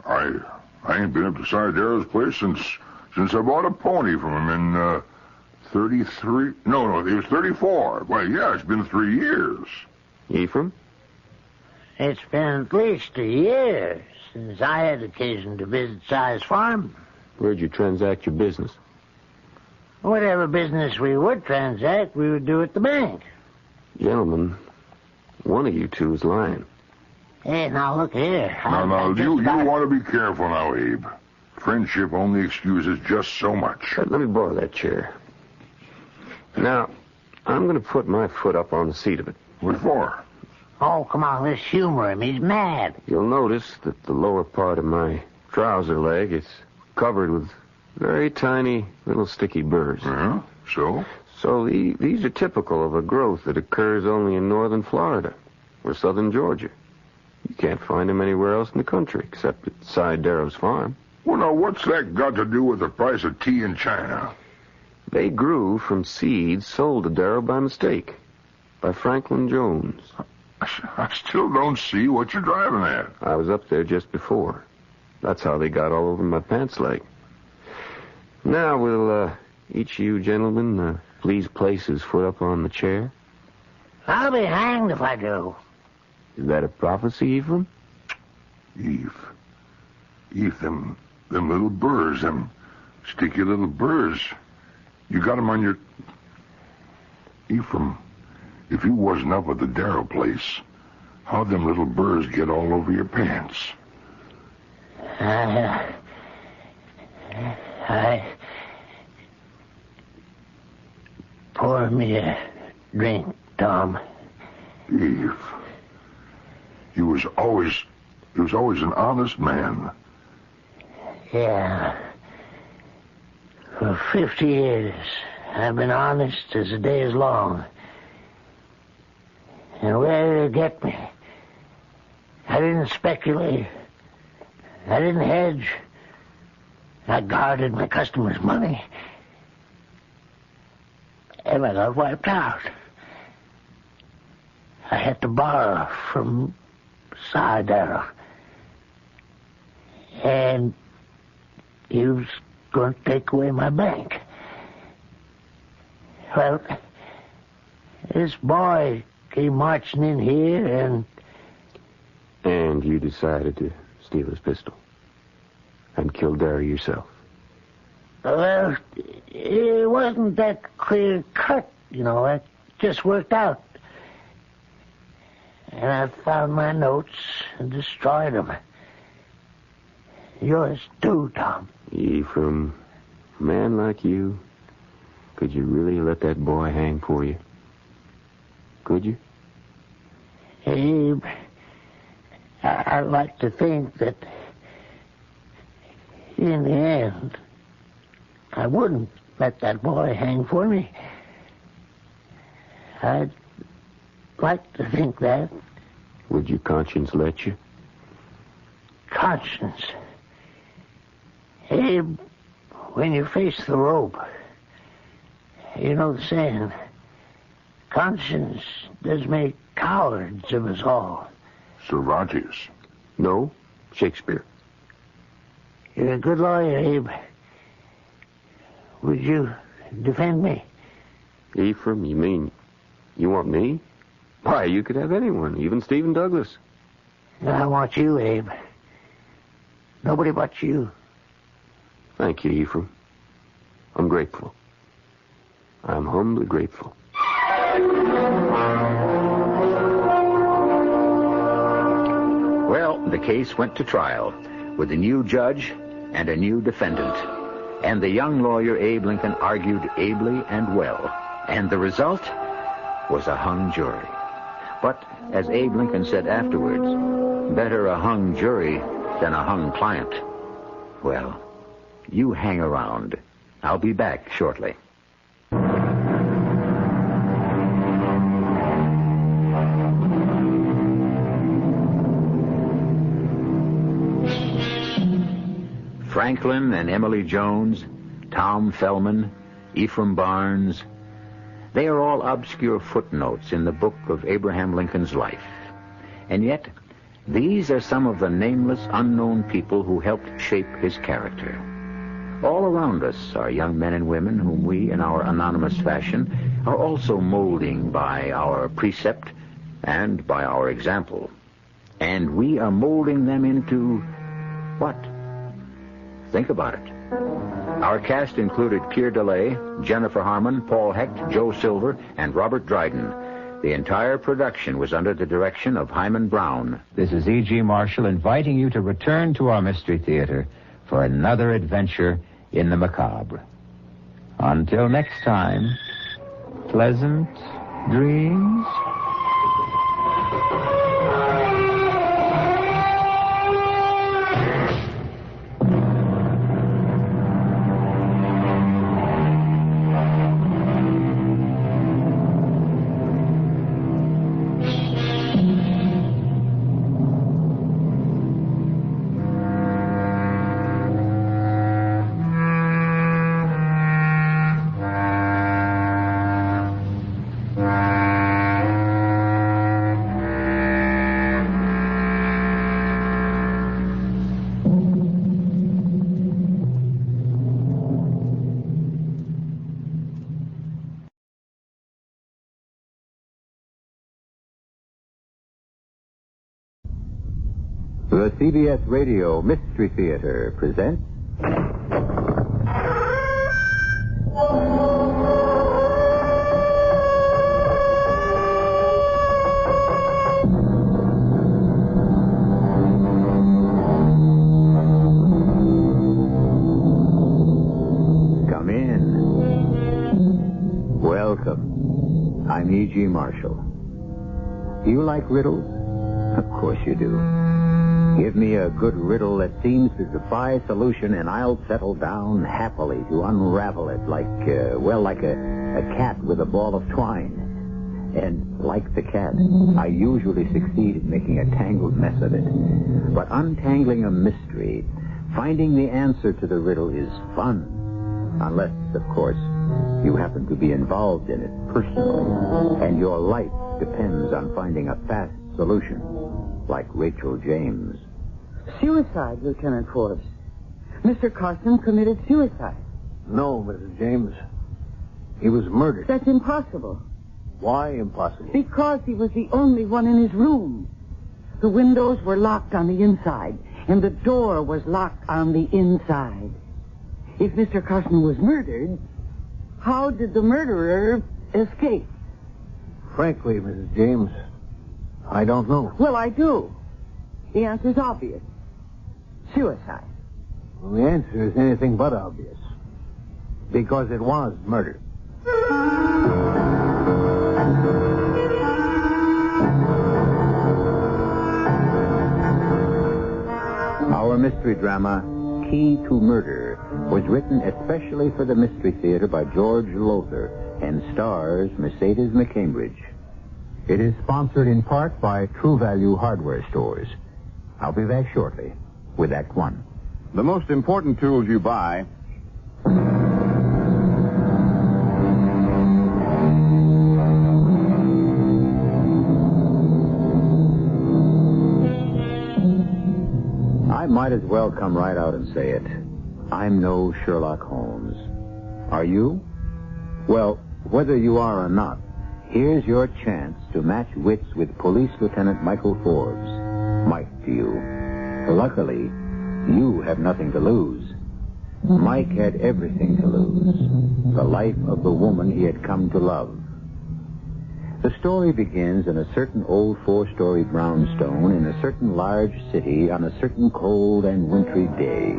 I ain't been up to Si Darrell's place since I bought a pony from him in 33... No, it was 34. Well, yeah, it's been 3 years. Ephraim? It's been at least a year since I had occasion to visit Si's farm. Where'd you transact your business? Whatever business we would transact, we would do at the bank. Gentlemen, one of you two is lying. Hey, now look here. Now, you want to be careful now, Abe. Friendship only excuses just so much. Let me borrow that chair. Now, I'm going to put my foot up on the seat of it. What for? Oh, come on, let's humor him. He's mad. You'll notice that the lower part of my trouser leg is covered with very tiny little sticky burrs. So? So these are typical of a growth that occurs only in northern Florida or southern Georgia. You can't find them anywhere else in the country except at Si Darrow's farm. Well, now, what's that got to do with the price of tea in China? They grew from seeds sold to Darrow by mistake, by Franklin Jones. I still don't see what you're driving at. I was up there just before. That's how they got all over my pants leg. Now, will each of you gentlemen please place his foot up on the chair? I'll be hanged if I do. Is that a prophecy, Ephraim? Eve, them little burrs, them sticky little burrs. You got them on your... Ephraim, if you wasn't up at the Darrow place, how'd them little burrs get all over your pants? Pour me a drink, Tom. Eve, he was always an honest man. Yeah. For 50 years, I've been honest as the day is long. And where did it get me? I didn't speculate. I didn't hedge. I guarded my customers' money. And I got wiped out. I had to borrow from Si Darrell. And he was going to take away my bank. Well, this boy came marching in here and... And you decided to steal his pistol and kill Darrow yourself. Well, it wasn't that clear cut, you know. It just worked out. And I found my notes and destroyed them. Yours too, Tom. Ephraim, a man like you, could you really let that boy hang for you? Could you? Abe, I like to think that in the end, I wouldn't let that boy hang for me. I'd like to think that. Would your conscience let you? Conscience. Abe, when you face the rope, you know the saying, conscience does make cowards of us all. Cervantes. No, Shakespeare. You're a good lawyer, Abe. Would you defend me? Ephraim, you mean You want me? Why, you could have anyone, even Stephen Douglas. I want you, Abe. Nobody but you. Thank you, Ephraim. I'm grateful. I'm humbly grateful. Well, the case went to trial with a new judge and a new defendant. And the young lawyer Abe Lincoln argued ably and well. And the result was a hung jury. But, as Abe Lincoln said afterwards, better a hung jury than a hung client. Well, you hang around. I'll be back shortly. Franklin and Emily Jones, Tom Fellman, Ephraim Barnes, they are all obscure footnotes in the book of Abraham Lincoln's life. And yet, these are some of the nameless, unknown people who helped shape his character. All around us are young men and women whom we, in our anonymous fashion, are also molding by our precept and by our example. And we are molding them into what? Think about it. Our cast included Keir DeLay, Jennifer Harmon, Paul Hecht, Joe Silver, and Robert Dryden. The entire production was under the direction of Hyman Brown. This is E.G. Marshall inviting you to return to our Mystery Theater for another adventure in the macabre. Until next time, pleasant dreams. The CBS Radio Mystery Theater presents... Come in. Welcome. I'm E.G. Marshall. Do you like riddles? Of course you do. Give me a good riddle that seems to defy solution, and I'll settle down happily to unravel it like a cat with a ball of twine. And like the cat, I usually succeed in making a tangled mess of it. But untangling a mystery, finding the answer to the riddle is fun. Unless, of course, you happen to be involved in it personally, and your life depends on finding a fast solution, like Rachel James. Suicide, Lieutenant Forbes. Mr. Carson committed suicide. No, Mrs. James. He was murdered. That's impossible. Why impossible? Because he was the only one in his room. The windows were locked on the inside, and the door was locked on the inside. If Mr. Carson was murdered, how did the murderer escape? Frankly, Mrs. James, I don't know. Well, I do. The answer's obvious. Suicide. Well, the answer is anything but obvious. Because it was murder. Our mystery drama, Key to Murder, was written especially for the Mystery Theater by George Lothar and stars Mercedes McCambridge. It is sponsored in part by True Value Hardware Stores. I'll be back shortly with Act One. The most important tools you buy... I might as well come right out and say it. I'm no Sherlock Holmes. Are you? Well, whether you are or not, Here's your chance to match wits with Police Lieutenant Michael Forbes. Mike to you. Luckily, you have nothing to lose. Mike had everything to lose. The life of the woman he had come to love. The story begins in a certain old 4-story brownstone in a certain large city on a certain cold and wintry day.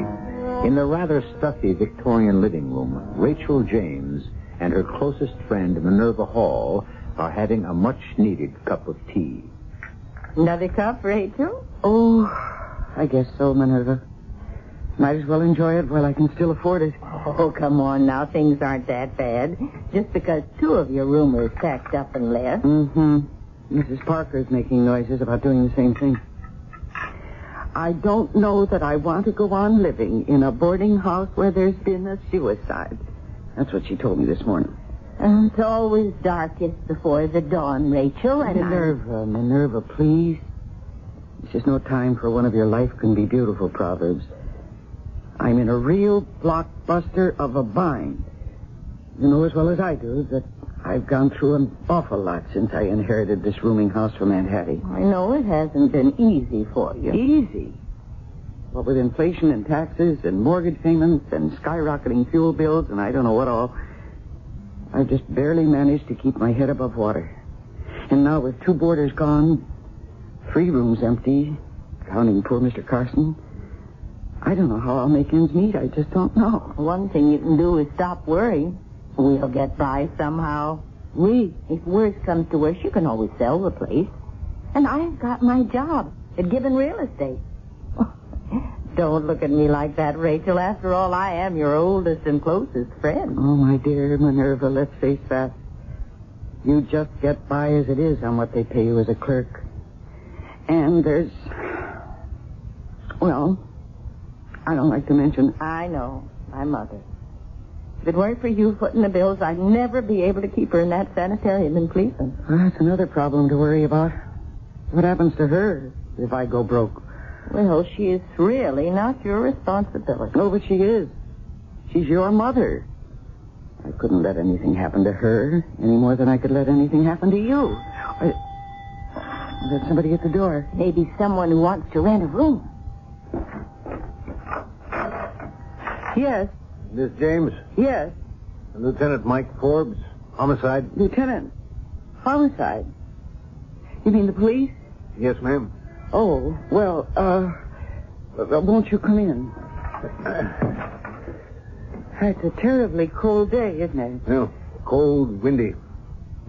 In the rather stuffy Victorian living room, Rachel James and her closest friend, Minerva Hall, are having a much-needed cup of tea. Another cup, Rachel? Oh, I guess so, Minerva. Might as well enjoy it while I can still afford it. Oh, come on now. Things aren't that bad. Just because 2 of your roomers packed up and left. Mm-hmm. Mrs. Parker's making noises about doing the same thing. I don't know that I want to go on living in a boarding house where there's been a suicide. That's what she told me this morning. It's always darkest before the dawn, Rachel, and Minerva, please. This is no time for one of your life can be beautiful proverbs. I'm in a real blockbuster of a bind. You know as well as I do that I've gone through an awful lot since I inherited this rooming house from Aunt Hattie. I know it hasn't been easy for you. Easy? Well, with inflation and taxes and mortgage payments and skyrocketing fuel bills and I don't know what all, I've just barely managed to keep my head above water. And now with 2 boarders gone, 3 rooms empty, counting poor Mr. Carson, I don't know how I'll make ends meet. I just don't know. One thing you can do is stop worrying. We'll get by somehow. If worse comes to worse, you can always sell the place. And I've got my job at Gibbon Real Estate. Don't look at me like that, Rachel. After all, I am your oldest and closest friend. Oh, my dear Minerva, let's face that. You just get by as it is on what they pay you as a clerk. And there's... Well, I don't like to mention... I know. My mother. If it weren't for you footing the bills, I'd never be able to keep her in that sanitarium in Cleveland. That's another problem to worry about. What happens to her if I go broke? Well, she is really not your responsibility. No, but she is. She's your mother. I couldn't let anything happen to her any more than I could let anything happen to you. There's somebody at the door. Maybe someone who wants to rent a room. Yes. Miss James? Yes. Lieutenant Mike Forbes, homicide? Lieutenant? Homicide? You mean the police? Yes, ma'am. Oh, well, won't you come in? It's a terribly cold day, isn't it? Yeah, cold, windy.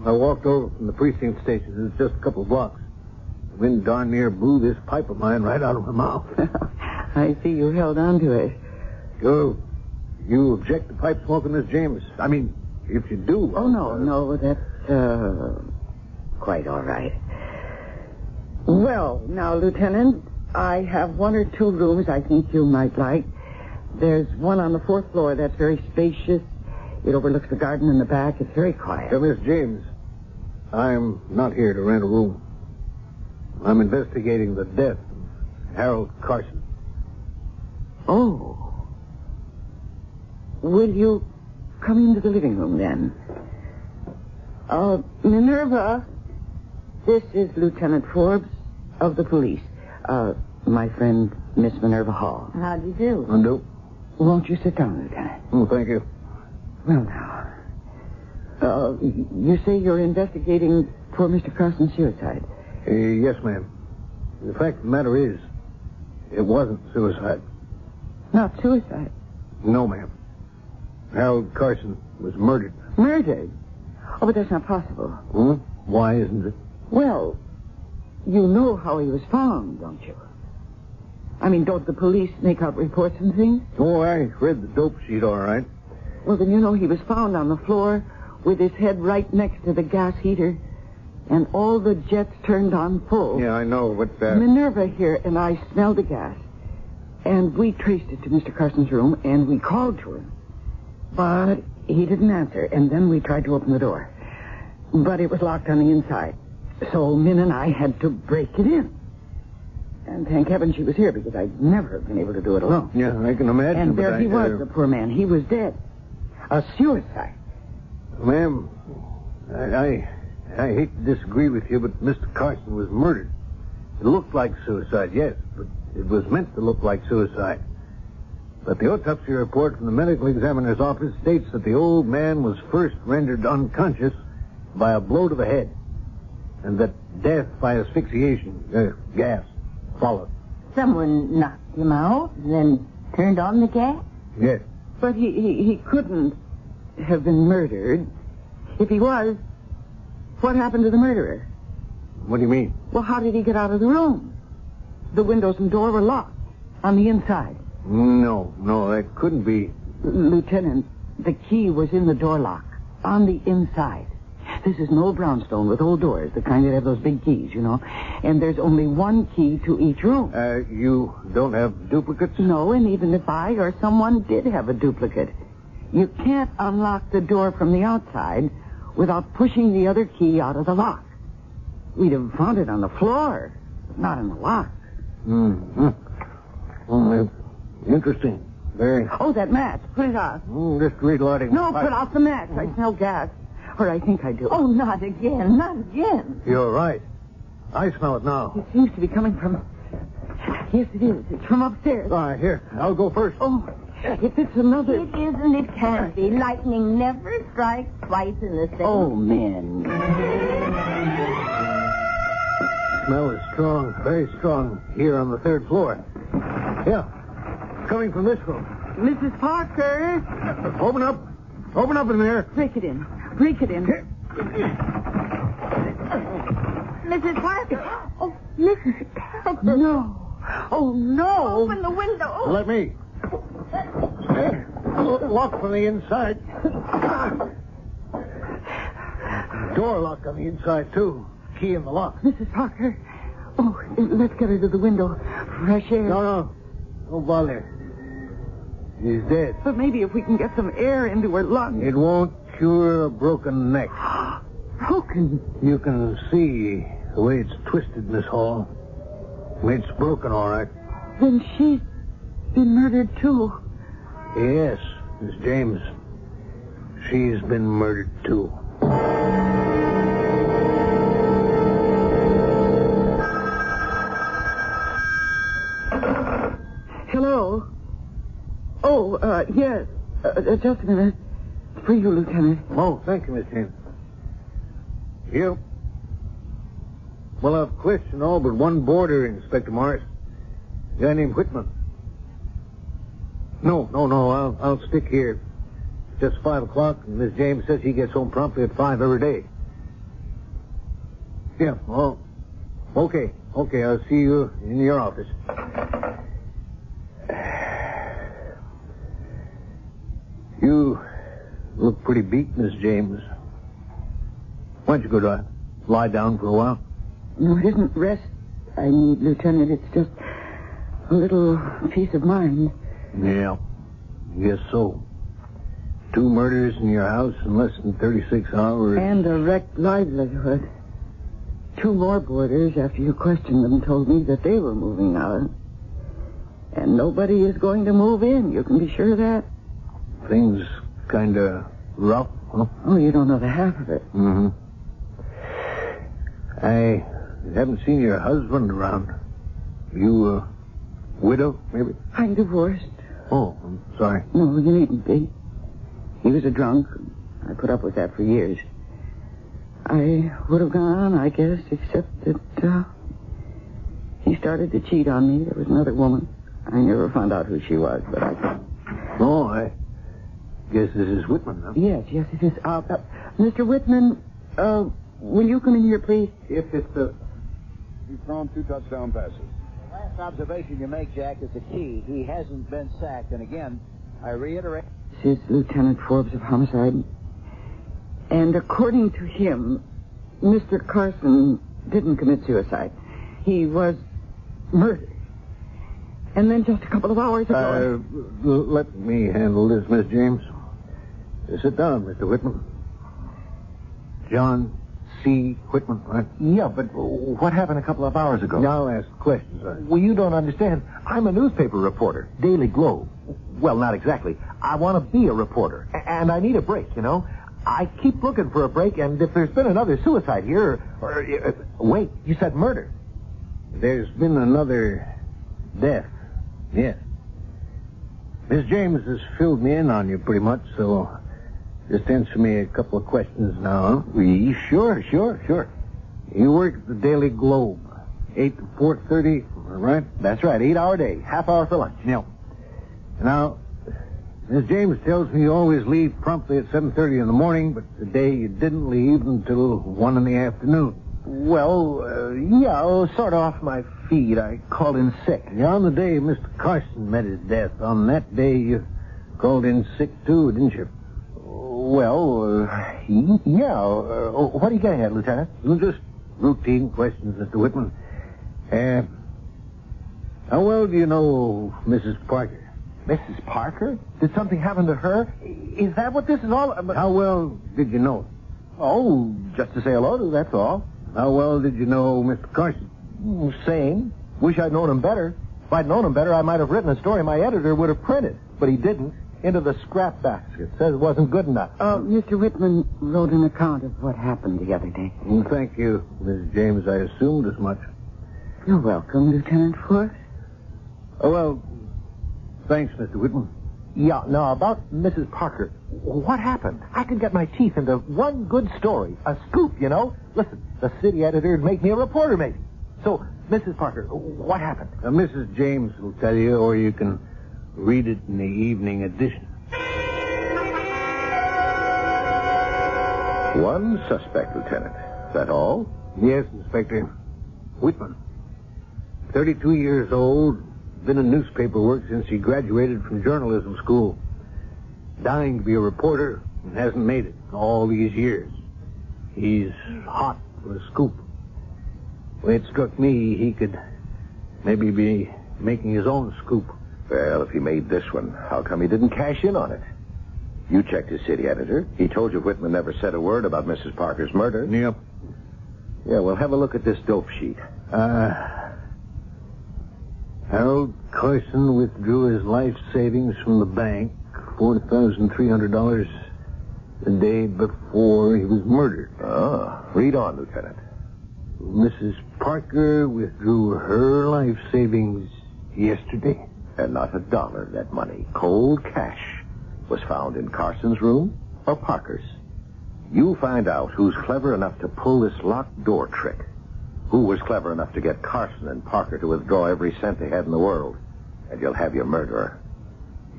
I walked over from the precinct station. It's just a couple of blocks. The wind darn near blew this pipe of mine right out of my mouth. I see you held on to it. You object to pipe smoking, Miss James? I mean, if you do... Oh, no, that's, quite all right. Well, now, Lieutenant, I have 1 or 2 rooms I think you might like. There's one on the 4th floor that's very spacious. It overlooks the garden in the back. It's very quiet. Miss James, I'm not here to rent a room. I'm investigating the death of Harold Carson. Oh. Will you come into the living room, then? Minerva, this is Lieutenant Forbes of the police. My friend, Miss Minerva Hall. How do you do? Undo. Won't you sit down, Lieutenant? Oh, thank you. Well, now, you say you're investigating poor Mr. Carson's suicide? Yes, ma'am. The fact of the matter is, it wasn't suicide. Not suicide? No, ma'am. Harold Carson was murdered. Murdered? Oh, but that's not possible. Hmm? Why isn't it? Well, you know how he was found, don't you? I mean, don't the police make out reports and things? Oh, I read the dope sheet all right. Well, then you know he was found on the floor with his head right next to the gas heater and all the jets turned on full. Yeah, I know, but... Minerva here and I smelled the gas, and we traced it to Mr. Carson's room, and we called to him. But he didn't answer, and then we tried to open the door. But it was locked on the inside. So Min and I had to break it in. And thank heaven she was here, because I'd never have been able to do it alone. Yeah, I can imagine. And there he was, the poor man. He was dead. A suicide. Ma'am, I I hate to disagree with you, but Mr. Carson was murdered. It looked like suicide, yes, but it was meant to look like suicide. But the autopsy report from the medical examiner's office states that the old man was first rendered unconscious by a blow to the head, and that death by asphyxiation, gas, followed. Someone knocked him out and then turned on the gas? Yes. But he couldn't have been murdered. If he was, what happened to the murderer? What do you mean? Well, how did he get out of the room? The windows and door were locked on the inside. No, that couldn't be. Lieutenant, the key was in the door lock on the inside. This is an old brownstone with old doors, the kind that have those big keys, you know. And there's only one key to each room. You don't have duplicates? No, and even if I or someone did have a duplicate, you can't unlock the door from the outside without pushing the other key out of the lock. We'd have found it on the floor, but not in the lock. Mm-hmm. Well, interesting. Very. Oh, that match. Put it out. Just relighting. No, put out the match. I smell gas. Or I think I do. Oh, not again. Not again. You're right. I smell it now. It seems to be coming from... Yes, it is. It's from upstairs. All right, here. I'll go first. Oh, if it's another... It isn't. It can't be. Lightning never strikes twice in the same... Oh, men. Smell is strong, very strong, here on the third floor. Yeah, coming from this room. Mrs. Parker. Open up. Open up in there. Break it in. Break it in. Mrs. Parker. Oh, Mrs. Parker. No. Oh, no. Open the window. Let me. Locked from the inside. Door locked on the inside, too. Key in the lock. Mrs. Parker. Oh, let's get her to the window. Fresh air. No. Don't bother. She's dead. But maybe if we can get some air into her lungs. It won't cure a broken neck. Broken? You can see the way it's twisted, Miss Hall. It's broken, all right. Then she's been murdered, too. Yes, Miss James. She's been murdered, too. Hello? Oh, yes. Just a minute. For you, Lieutenant. Oh, thank you, Miss James. You? Well, I've questioned all but one boarder, Inspector Morris. A guy named Whitman. No. I'll stick here. It's just 5 o'clock, and Miss James says she gets home promptly at 5 every day. Yeah, well, okay. I'll see you in your office. You look pretty beat, Miss James. Why don't you go to lie down for a while? No, it isn't rest I need, Lieutenant. It's just a little peace of mind. Yeah, guess so. 2 murders in your house in less than 36 hours. And a wrecked livelihood. 2 more boarders, after you questioned them, told me that they were moving out. And nobody is going to move in. You can be sure of that. Things kind of rough, huh? Oh, you don't know the half of it. Mm-hmm. I haven't seen your husband around. You a widow, maybe? I'm divorced. Oh, I'm sorry. No, you needn't be. He was a drunk. I put up with that for years. I would have gone on, I guess, except that he started to cheat on me. There was another woman. I never found out who she was, but I... Oh, I guess this is Whitman, huh? Yes, it is. Mr. Whitman, will you come in here, please? If it's the... He's thrown 2 touchdown passes. The last observation you make, Jack, is the key. He hasn't been sacked. And again, I reiterate... This is Lieutenant Forbes of Homicide. And according to him, Mr. Carson didn't commit suicide. He was murdered. And then just a couple of hours ago... let me handle this, Miss James. Sit down, Mr. Whitman. John C. Whitman, right? Yeah, but what happened a couple of hours ago? Now ask questions. Well, you don't understand. I'm a newspaper reporter, Daily Globe. Well, not exactly. I want to be a reporter, and I need a break, you know. I keep looking for a break, and if there's been another suicide here, wait, you said murder. There's been another death, yes. Miss James has filled me in on you pretty much, so just answer me a couple of questions now. Sure. You work at the Daily Globe, 8 to 4:30, right? That's right, 8-hour day, half hour for lunch. Yeah. Now, Miss James tells me you always leave promptly at 7:30 in the morning, but today you didn't leave until 1 in the afternoon. Well, sort of off my feet. I called in sick. Yeah, on the day Mr. Carson met his death, on that day you called in sick too, didn't you? Well, what are you getting at, Lieutenant? Well, just routine questions, Mr. Whitman. How well do you know Mrs. Parker? Mrs. Parker? Did something happen to her? Is that what this is all about? How well did you know her? Oh, just to say hello to, that's all. How well did you know Mr. Carson? Same. Wish I'd known him better. If I'd known him better, I might have written a story my editor would have printed. But he didn't. Into the scrap basket. Says it wasn't good enough. Mr. Whitman wrote an account of what happened the other day. Well, thank you, Mrs. James. I assumed as much. You're welcome, Lieutenant Force. Oh, well, thanks, Mr. Whitman. Yeah, now, about Mrs. Parker. What happened? I could get my teeth into one good story. A scoop, you know. Listen, the city editor would make me a reporter, maybe. So, Mrs. Parker, what happened? Mrs. James will tell you, or you can read it in the evening edition. One suspect, Lieutenant. Is that all? Yes, Inspector. Whitman. 32 years old. Been in newspaper work since he graduated from journalism school. Dying to be a reporter and hasn't made it all these years. He's hot for a scoop. Well, it struck me he could maybe be making his own scoop. Well, if he made this one, how come he didn't cash in on it? You checked his city editor. He told you Whitman never said a word about Mrs. Parker's murder. Yep. Yeah, well, have a look at this dope sheet. Harold Carson withdrew his life savings from the bank, $4,300, the day before he was murdered. Read on, Lieutenant. Mrs. Parker withdrew her life savings yesterday. And not $1. That money, cold cash, was found in Carson's room or Parker's. You find out who's clever enough to pull this locked door trick. Who was clever enough to get Carson and Parker to withdraw every cent they had in the world. And you'll have your murderer.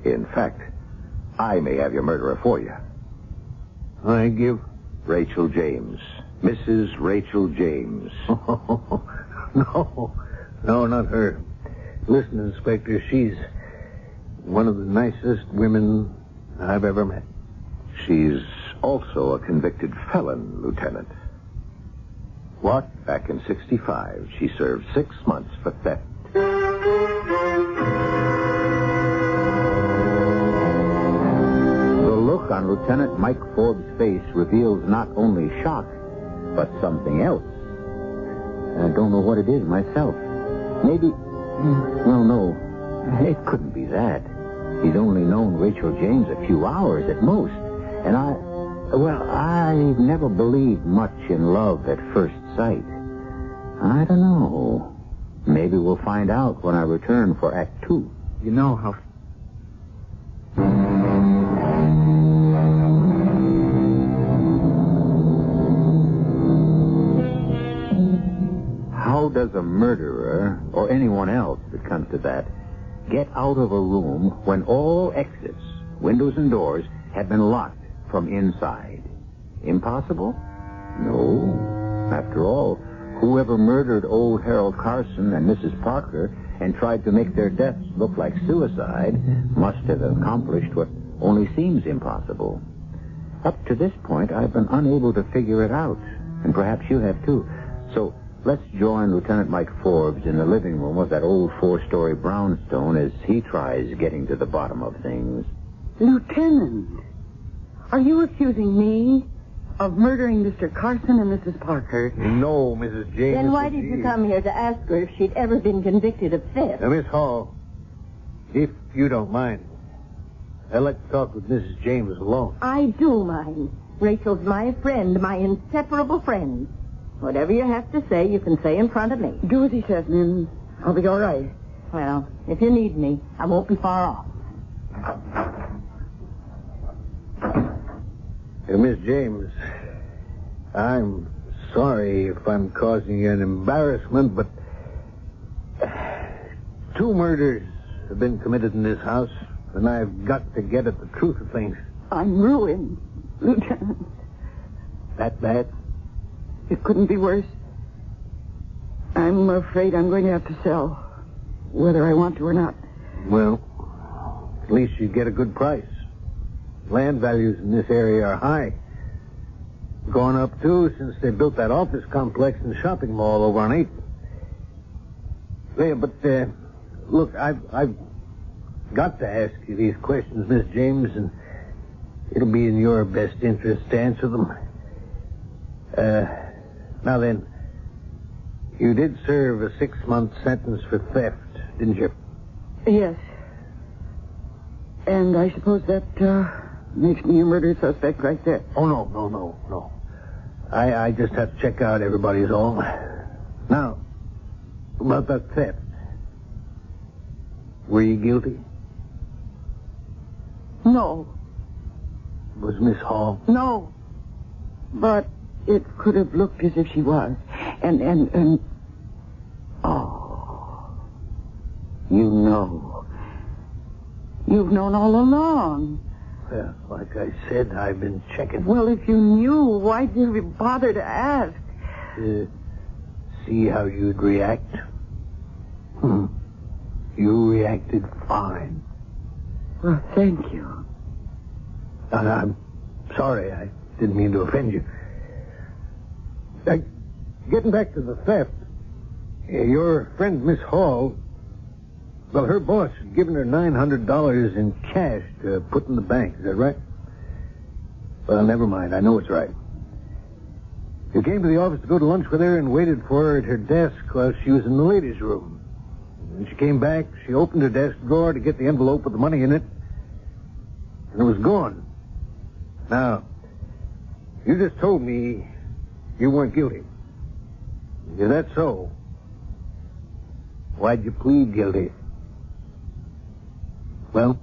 In fact, I may have your murderer for you. I give Rachel James. Mrs. Rachel James. No, not her. Listen, Inspector, she's one of the nicest women I've ever met. She's also a convicted felon, Lieutenant. What? Back in 1965, she served 6 months for theft. The look on Lieutenant Mike Forbes' face reveals not only shock, but something else. I don't know what it is myself. Maybe... Well, no. It couldn't be that. He's only known Rachel James a few hours at most. And I've never believed much in love at first sight. I don't know. Maybe we'll find out when I return for Act 2. You know how... How does a murderer, or anyone else that comes to that, get out of a room when all exits, windows and doors, have been locked from inside? Impossible? No. After all, whoever murdered old Harold Carson and Mrs. Parker and tried to make their deaths look like suicide must have accomplished what only seems impossible. Up to this point, I've been unable to figure it out, and perhaps you have too. So let's join Lieutenant Mike Forbes in the living room of that old 4-story brownstone as he tries getting to the bottom of things. Lieutenant, are you accusing me of murdering Mr. Carson and Mrs. Parker? No, Mrs. James. Then why did you come here to ask her if she'd ever been convicted of theft? Now, Miss Hall, if you don't mind, I'd like to talk with Mrs. James alone. I do mind. Rachel's my friend, my inseparable friend. Whatever you have to say, you can say in front of me. Do as he says, Min. I'll be all right. Well, if you need me, I won't be far off. Miss James, I'm sorry if I'm causing you an embarrassment, but 2 murders have been committed in this house, and I've got to get at the truth of things. I'm ruined, Lieutenant. That bad? It couldn't be worse. I'm afraid I'm going to have to sell, whether I want to or not. Well, at least you get a good price. Land values in this area are high. Gone up, too, since they built that office complex and shopping mall over on 8th. Yeah, but, look, I've got to ask you these questions, Miss James, and it'll be in your best interest to answer them. Now then, you did serve a 6-month sentence for theft, didn't you? Yes. And I suppose that, makes me a murder suspect right there. Oh, no. I just have to check out everybody's all. Now, about that theft. Were you guilty? No. Was Miss Hall? No. But it could have looked as if she was. And... Oh. You know. You've known all along. Well, like I said, I've been checking. Well, if you knew, why'd you bother to ask? See how you'd react. You reacted fine. Well, thank you. I'm sorry. I didn't mean to offend you. Getting back to the theft, your friend Miss Hall, well, her boss had given her $900 in cash to put in the bank. Is that right? Well, never mind. I know it's right. You came to the office to go to lunch with her and waited for her at her desk while she was in the ladies' room. When she came back, she opened her desk drawer to get the envelope with the money in it, and it was gone. Now, you just told me you weren't guilty. Is that so? Why'd you plead guilty? Well,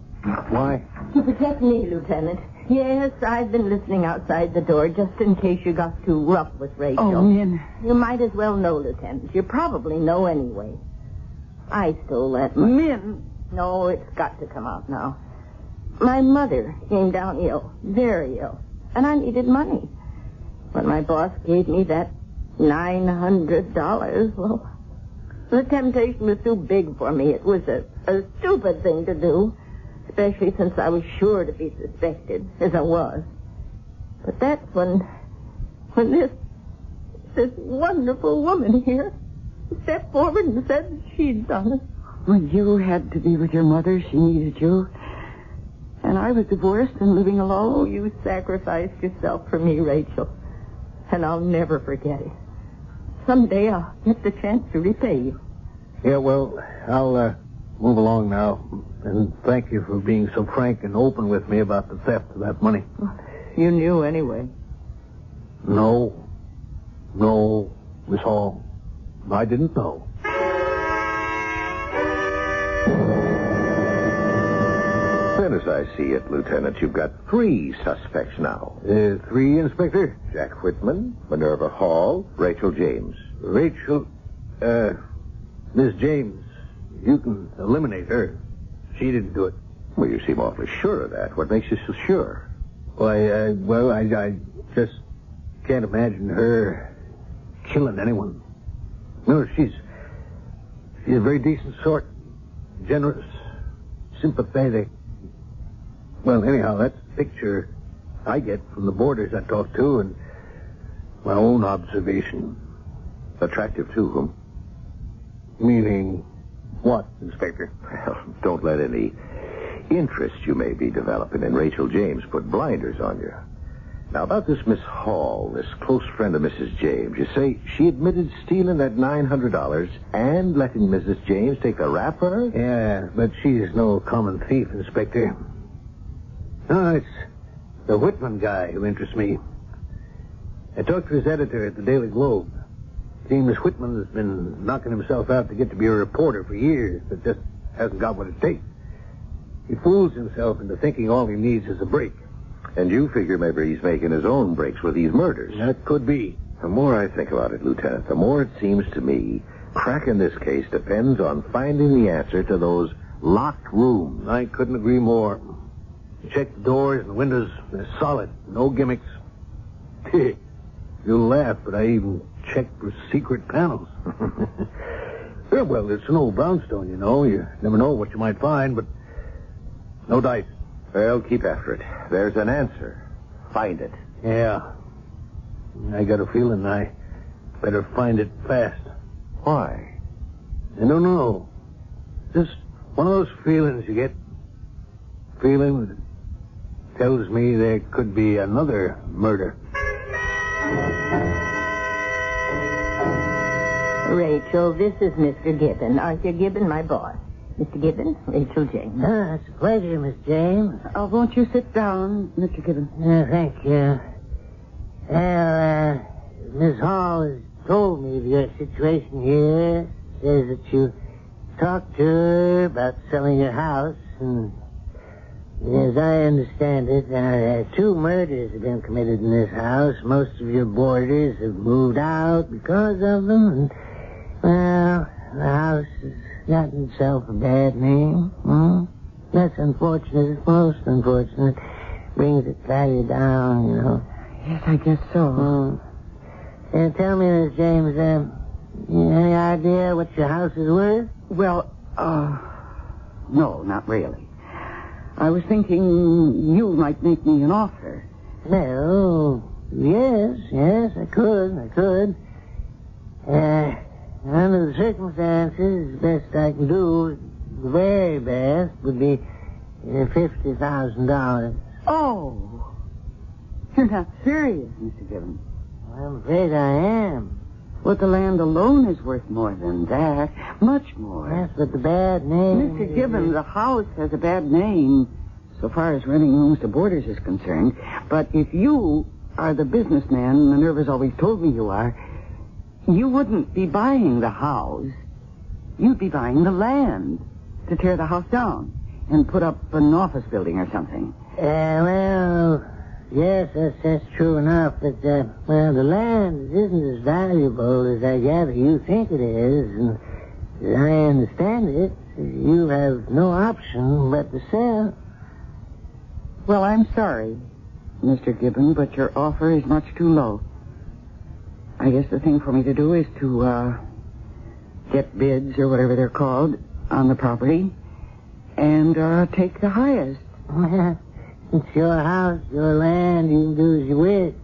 why? To protect me, Lieutenant. Yes, I've been listening outside the door just in case you got too rough with Rachel. Oh, Min. You might as well know, Lieutenant. You probably know anyway. I stole that money. Min! No, it's got to come out now. My mother came down ill, very ill, and I needed money. When my boss gave me that $900, well, the temptation was too big for me. It was a stupid thing to do, especially since I was sure to be suspected, as I was. But that's when this wonderful woman here stepped forward and said that she'd done it. When you had to be with your mother, she needed you. And I was divorced and living alone. Oh, you sacrificed yourself for me, Rachel. And I'll never forget it. Someday I'll get the chance to repay you. Yeah, well, I'll move along now. And thank you for being so frank and open with me about the theft of that money. You knew anyway. No, Miss Hall. I didn't know. Then, as I see it, Lieutenant, you've got 3 suspects now. 3, Inspector? Jack Whitman, Minerva Hall, Rachel James. Rachel, Miss James, you can eliminate her. She didn't do it. Well, you seem awfully sure of that. What makes you so sure? Well, I just can't imagine her killing anyone. No, she's a very decent sort. Generous, sympathetic. Well, anyhow, that's the picture I get from the boarders I talk to and my own observation. Attractive to whom? Meaning what, Inspector? Well, don't let any interest you may be developing in Rachel James put blinders on you. Now, about this Miss Hall, this close friend of Mrs. James, you say she admitted stealing that $900 and letting Mrs. James take the rap for her? Yeah, but she's no common thief, Inspector. No, The Whitman guy who interests me. I talked to his editor at the Daily Globe. Seems Whitman has been knocking himself out to get to be a reporter for years, but just hasn't got what it takes. He fools himself into thinking all he needs is a break. And you figure maybe he's making his own breaks with these murders. That could be. The more I think about it, Lieutenant, the more it seems to me cracking this case depends on finding the answer to those locked rooms. I couldn't agree more. Check the doors and the windows. They're solid. No gimmicks. You'll laugh, but I even checked for secret panels. Well, it's an old brownstone, you know. You never know what you might find, but no dice. Well, keep after it. There's an answer. Find it. Yeah. I got a feeling I better find it fast. Why? I don't know. Just one of those feelings you get. Feeling that tells me there could be another murder. Rachel, this is Mr. Gibbon. Arthur Gibbon, my boss. Mr. Gibbon, Rachel James. It's a pleasure, Miss James. Won't you sit down, Mr. Gibbon? Thank you. Well, Miss Hall has told me of your situation here. Says that you talked to her about selling your house, and as I understand it, 2 murders have been committed in this house. Most of your boarders have moved out because of them, and, well, the house has gotten itself a bad name. That's unfortunate. It's most unfortunate. Brings its value down, you know. Yes, I guess so. And tell me, Miss James, any idea what your house is worth? Well, no, not really. I was thinking you might make me an offer. Well, yes, I could. Under the circumstances, the best I can do, the very best, would be $50,000. Oh, you're not serious, Mr. Gibbon. I'm afraid I am. But the land alone is worth more than that. Much more. Yes, but the bad name... Mr. Gibbon, the house has a bad name so far as renting rooms to boarders is concerned. But if you are the businessman Minerva's always told me you are, you wouldn't be buying the house. You'd be buying the land to tear the house down and put up an office building or something. Well... Yes, that's true enough, but, well, the land isn't as valuable as I gather you think it is, and as I understand it, you have no option but to sell. Well, I'm sorry, Mr. Gibbon, but your offer is much too low. I guess the thing for me to do is to, get bids, or whatever they're called, on the property, and, take the highest. It's your house, your land, you can do as you wish.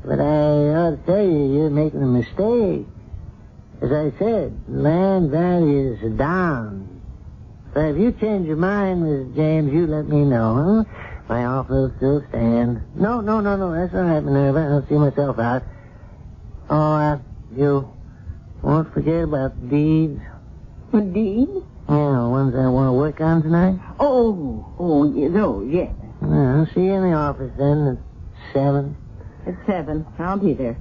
But I ought to tell you, you're making a mistake. As I said, land values are down. But if you change your mind, Mrs. James, you let me know, huh? My offer will still stand. No, that's all right, Minerva. I'll see myself out. Oh, you won't forget about the deeds. The deeds? Yeah, the ones I want to work on tonight. Yes. I'll see you in the office then at 7. At 7. I'll be there.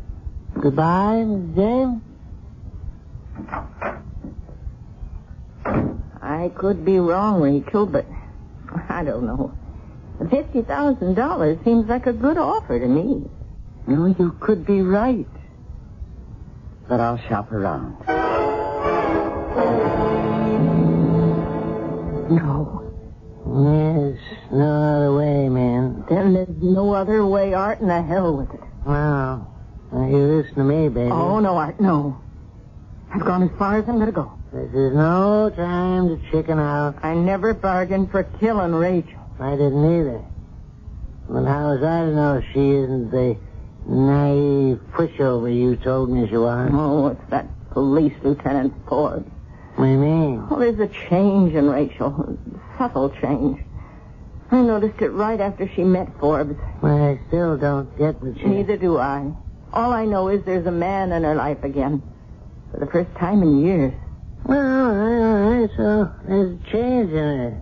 Goodbye, Miss James. I could be wrong, Rachel, but I don't know. $50,000 seems like a good offer to me. No, you could be right. But I'll shop around. No. There's no other way, man. Then there's no other way, Art, and the hell with it. Well, you listen to me, baby. Oh, no, Art, no. I've gone as far as I'm going to go. This is no time to chicken out. I never bargained for killing Rachel. I didn't either. But how was I to know she isn't the naive pushover you told me she was? Oh, it's that police lieutenant Forbes. What do you mean? Well, there's a change in Rachel. A subtle change. I noticed it right after she met Forbes. Well, I still don't get what you... Neither do I. All I know is there's a man in her life again. For the first time in years. Well, all right, so there's a change in her.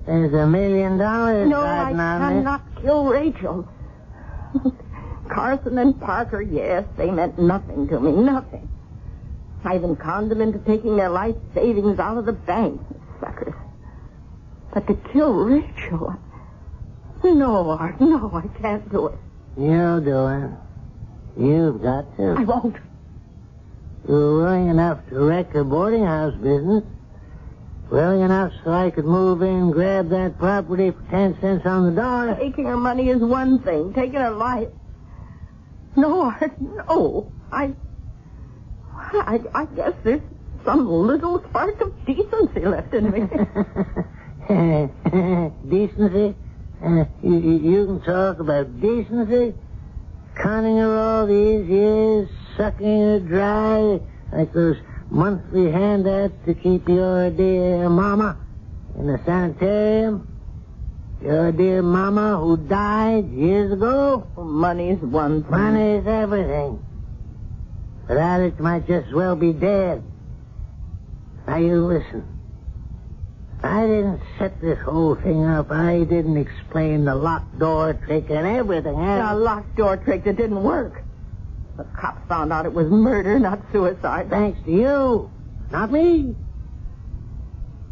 There's $1 million. No, I cannot kill Rachel. Carson and Parker, yes, they meant nothing to me, nothing. I even conned them into taking their life savings out of the bank, suckers. But to kill Rachel... No, Art, no, I can't do it. You'll do it. You've got to. I won't. You were willing enough to wreck her boarding house business. Willing enough so I could move in, grab that property for 10 cents on the dollar. Taking her money is one thing. Taking her life... No, Art, no. I guess there's some little spark of decency left in me. Decency? You can talk about decency? Conning her all these years, sucking her dry like those monthly handouts to keep your dear mama in the sanitarium. Your dear mama who died years ago. Well, money's one thing. Money's everything. Without it, you might just as well be dead. Now you listen. I didn't set this whole thing up. I didn't explain the locked door trick and everything. A locked door trick that didn't work. The cops found out it was murder, not suicide. Thanks to you, not me.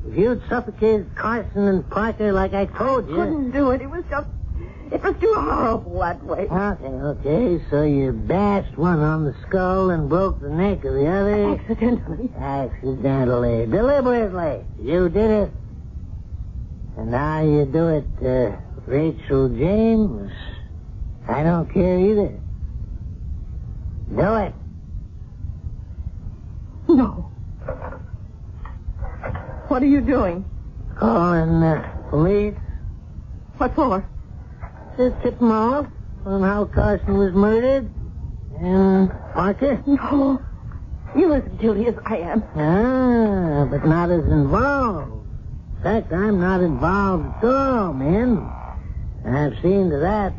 If you'd suffocated Carson and Parker like I told you... I couldn't do it. It was too horrible that way. Okay. So you bashed one on the skull and broke the neck of the other? Accidentally. Deliberately. You did it. And now you do it to Rachel James. I don't care either. Do it. No. What are you doing? Calling the police. What for? Just tip them off on how Carson was murdered. And Parker? No. You're as guilty as I am. But not as involved. In fact, I'm not involved at all, man. I've seen to that.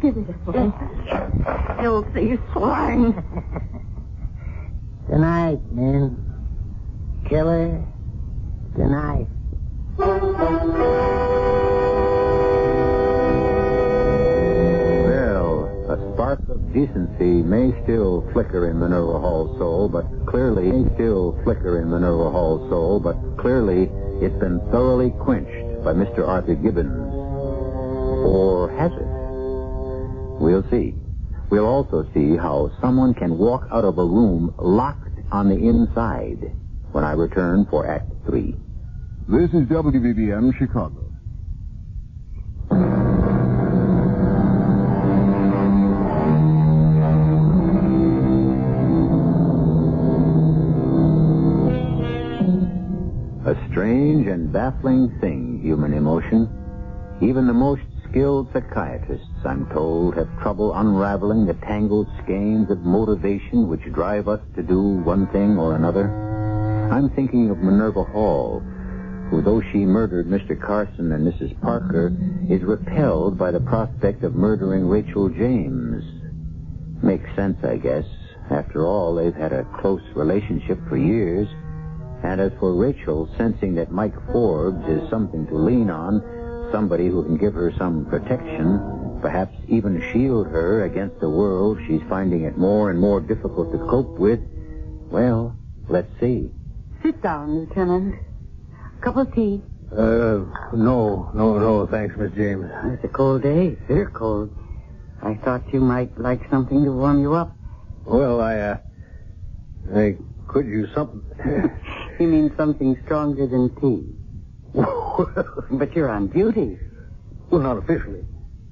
Filthy swine. Tonight, men. Killer. Tonight. Well, a spark of decency may still flicker in Minerva Hall's soul, but clearly it's been thoroughly quenched by Mr. Arthur Gibbons. Or has it? We'll see. We'll also see how someone can walk out of a room locked on the inside when I return for Act 3. This is WVBM Chicago. A strange and baffling thing, human emotion. Even the most skilled psychiatrists, I'm told, have trouble unraveling the tangled skeins of motivation which drive us to do one thing or another. I'm thinking of Minerva Hall, who, though she murdered Mr. Carson and Mrs. Parker, is repelled by the prospect of murdering Rachel James. Makes sense, I guess. After all, they've had a close relationship for years. And as for Rachel, sensing that Mike Forbes is something to lean on, somebody who can give her some protection, perhaps even shield her against a world she's finding it more and more difficult to cope with, well, let's see. Sit down, Lieutenant. Cup of tea? No, thanks, Miss James. It's a cold day. Bitter cold. I thought you might like something to warm you up. Well, I could use something. You mean something stronger than tea? But you're on duty. Well, not officially.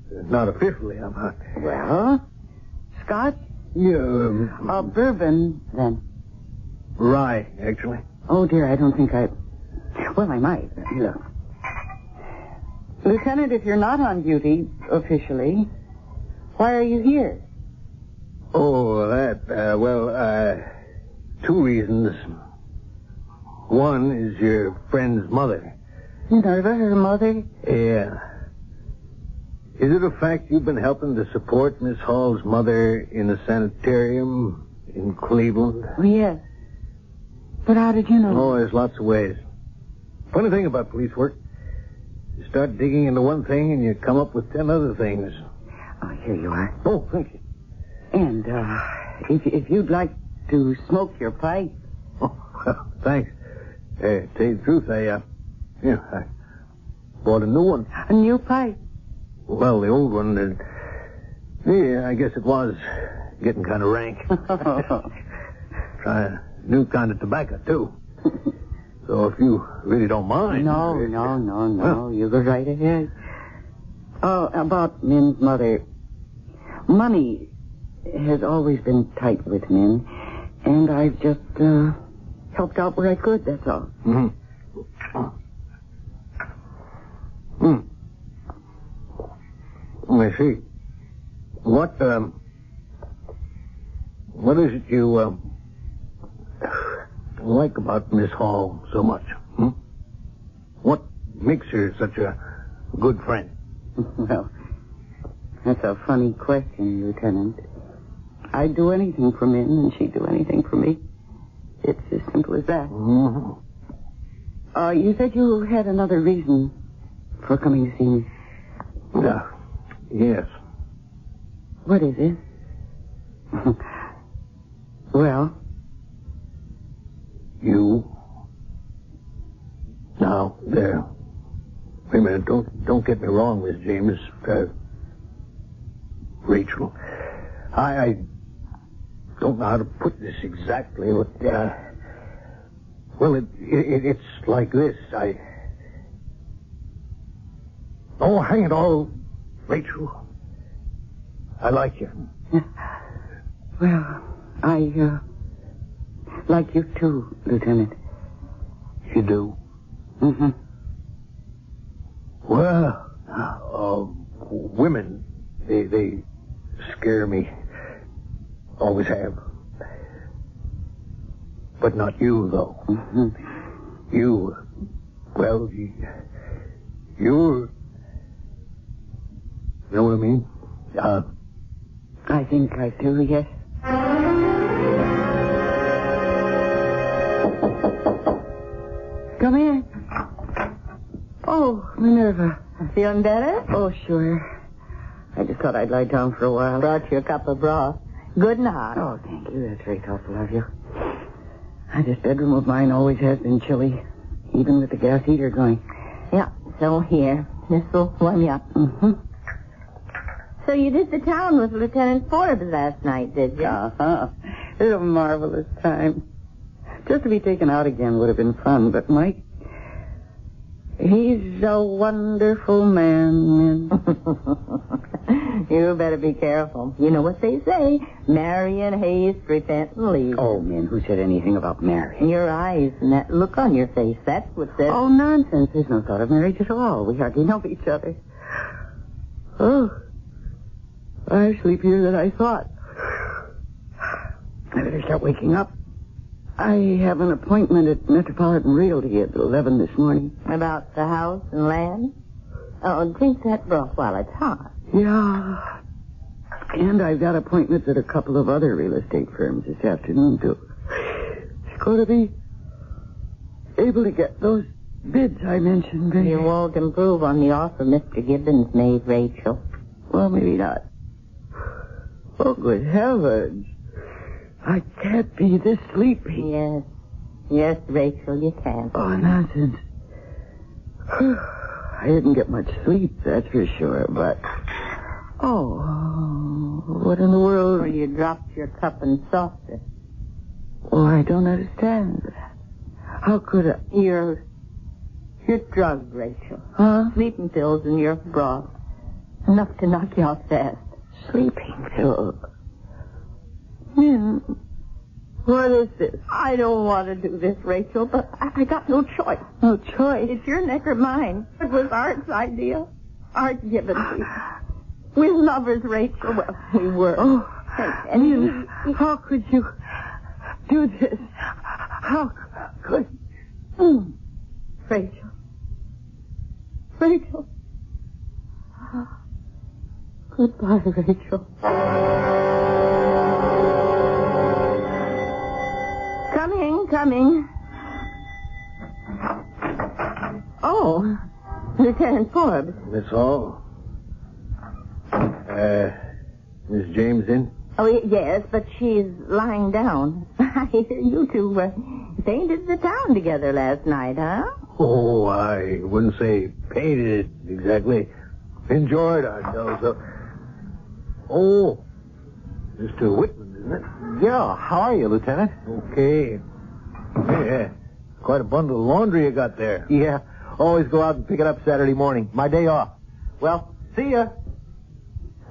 Not officially, I'm not. Well, Scotch? Yeah. Bourbon, then. Rye, actually. Oh, dear, I don't think I... Well, I might. Look. Lieutenant, if you're not on duty officially, why are you here? Oh, that, two reasons. One is your friend's mother. Minerva, her mother? Yeah. Is it a fact you've been helping to support Miss Hall's mother in a sanitarium in Cleveland? Oh, yes. But how did you know? Oh, there's lots of ways. Funny thing about police work. You start digging into one thing and you come up with 10 other things. Oh, here you are. Oh, thank you. And, if you'd like to smoke your pipe. Oh, well, thanks. To tell you the truth, I bought a new one. A new pipe? Well, the old one, I guess it was getting kind of rank. Try a new kind of tobacco, too. So if you really don't mind... No. Well, you go right ahead. Oh, about Min's mother. Money has always been tight with Min, and I've just helped out where I could, that's all. I see. What is it you like about Miss Hall so much? What makes her such a good friend? Well, that's a funny question, Lieutenant. I'd do anything for Min, and she'd do anything for me. It's as simple as that. You said you had another reason for coming to see me. Yes. What is it? Well? You. Now, there. Wait a minute. Don't get me wrong, Miss James. Rachel. I don't know how to put this exactly, but, well, it's like this. Oh, hang it all, Rachel. I like you. Well, I like you too, Lieutenant. You do? Well, women, they scare me. Always have. But not you, though. You, well, you're... You know what I mean? I think I do, yes. Come in. Oh, Minerva. Feeling better? Oh, sure. I just thought I'd lie down for a while. Brought you a cup of broth. Good and hot. Oh, thank you. That's very thoughtful of you. This bedroom of mine always has been chilly, even with the gas heater going. Yeah, so here. This will warm you up. So you did the town with Lieutenant Forbes last night, did you? It was a marvelous time. Just to be taken out again would have been fun, but Mike, he's a wonderful man. You better be careful. You know what they say. Marry in haste, repent and leave. Oh, Min, who said anything about marriage? Your eyes and that look on your face. That's what says... Oh, nonsense. There's no thought of marriage at all. We hardly know each other. Oh, I sleep here than I thought. I better start waking up. I have an appointment at Metropolitan Realty at 11 this morning. About the house and land? Oh, drink that broth while it's hot. Yeah. And I've got appointments at a couple of other real estate firms this afternoon, too. It's going to be able to get those bids I mentioned, baby. You won't improve on the offer Mr. Gibbons made, Rachel. Well, maybe not. Oh, good heavens. I can't be this sleepy. Yes. Yes, Rachel, you can. Oh, nonsense. I didn't get much sleep, that's for sure, but... Oh, what in the world? Well, you dropped your cup and saucer. Oh, I don't understand. How could I? You're drugged, Rachel. Huh? Sleeping pills in your broth. Enough to knock you out fast. Sleeping pills? Min, what is this? I don't want to do this, Rachel, but I got no choice. No choice? It's your neck or mine. It was Art's idea. Art given me. We're lovers, Rachel. Well, we were. Oh, and how could you do this? How could... Rachel. Rachel. Goodbye, Rachel. Coming. Oh, Lieutenant Forbes. Miss Hall? Miss James in? Oh, yes, but she's lying down. I hear you two painted the town together last night, huh? Oh, I wouldn't say painted it exactly. Enjoyed ourselves. Oh, Mr. Whitman, isn't it? Yeah, how are you, Lieutenant? Okay. Yeah, quite a bundle of laundry you got there. Yeah, always go out and pick it up Saturday morning. My day off. Well, see ya.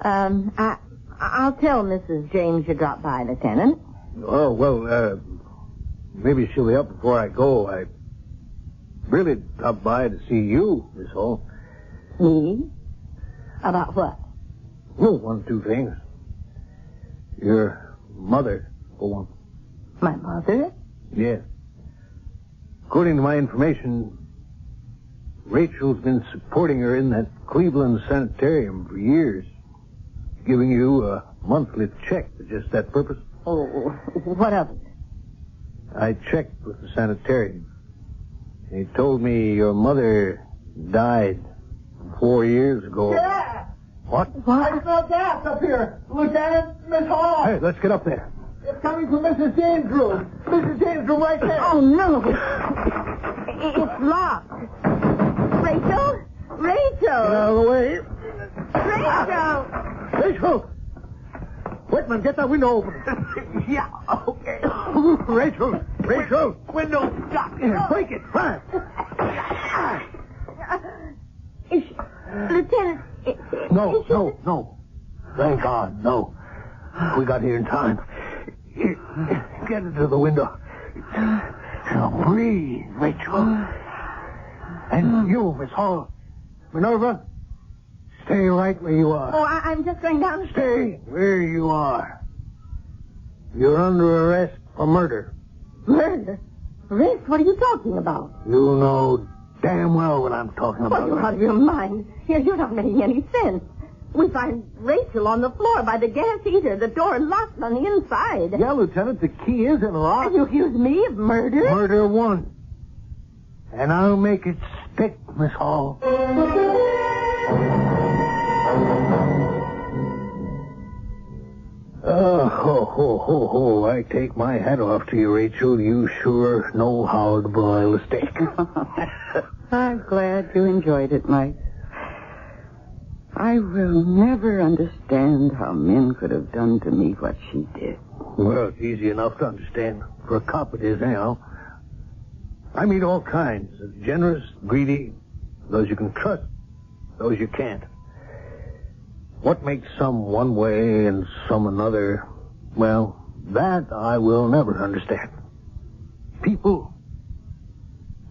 I'll tell Mrs. James you dropped by, Lieutenant. Oh, well, maybe she'll be up before I go. I really dropped by to see you, Miss Hall. Me? About what? Oh, one or two things. Your mother, for one. My mother? Yes. According to my information, Rachel's been supporting her in that Cleveland sanitarium for years, giving you a monthly check for just that purpose. Oh, what of it? I checked with the sanitarium. They told me your mother died 4 years ago. Yeah! What? I smell gas up here. Lieutenant, Miss Hall. Hey, let's get up there. It's coming from Mrs. James' room. Mrs. James' room right there. Oh, no. It's locked. Rachel? Rachel! Get out of the way. Rachel! Rachel! Whitman, get that window open. Yeah, okay. Rachel! Rachel! Window shut. Here, break it, fast. Lieutenant... No. Thank God, no. We got here in time. Get into the window. Now breathe, Rachel. And you, Miss Hall. Minerva, stay right where you are. Oh, I'm just going down. Stay where you are. You're under arrest for murder. Murder? Rick, what are you talking about? You know damn well what I'm talking about. Well, you're out of your mind. You're not making any sense. We find Rachel on the floor by the gas heater, the door locked on the inside. Yeah, Lieutenant, the key is in the lock. And you accuse me of murder? Murder one. And I'll make it stick, Miss Hall. Oh, I take my hat off to you, Rachel. You sure know how to broil a steak. I'm glad you enjoyed it, Mike. I will never understand how Min could have done to me what she did. Well, it's easy enough to understand. For a cop it is, anyhow. I meet all kinds. Generous, greedy, those you can trust, those you can't. What makes some one way and some another, well, that I will never understand. People,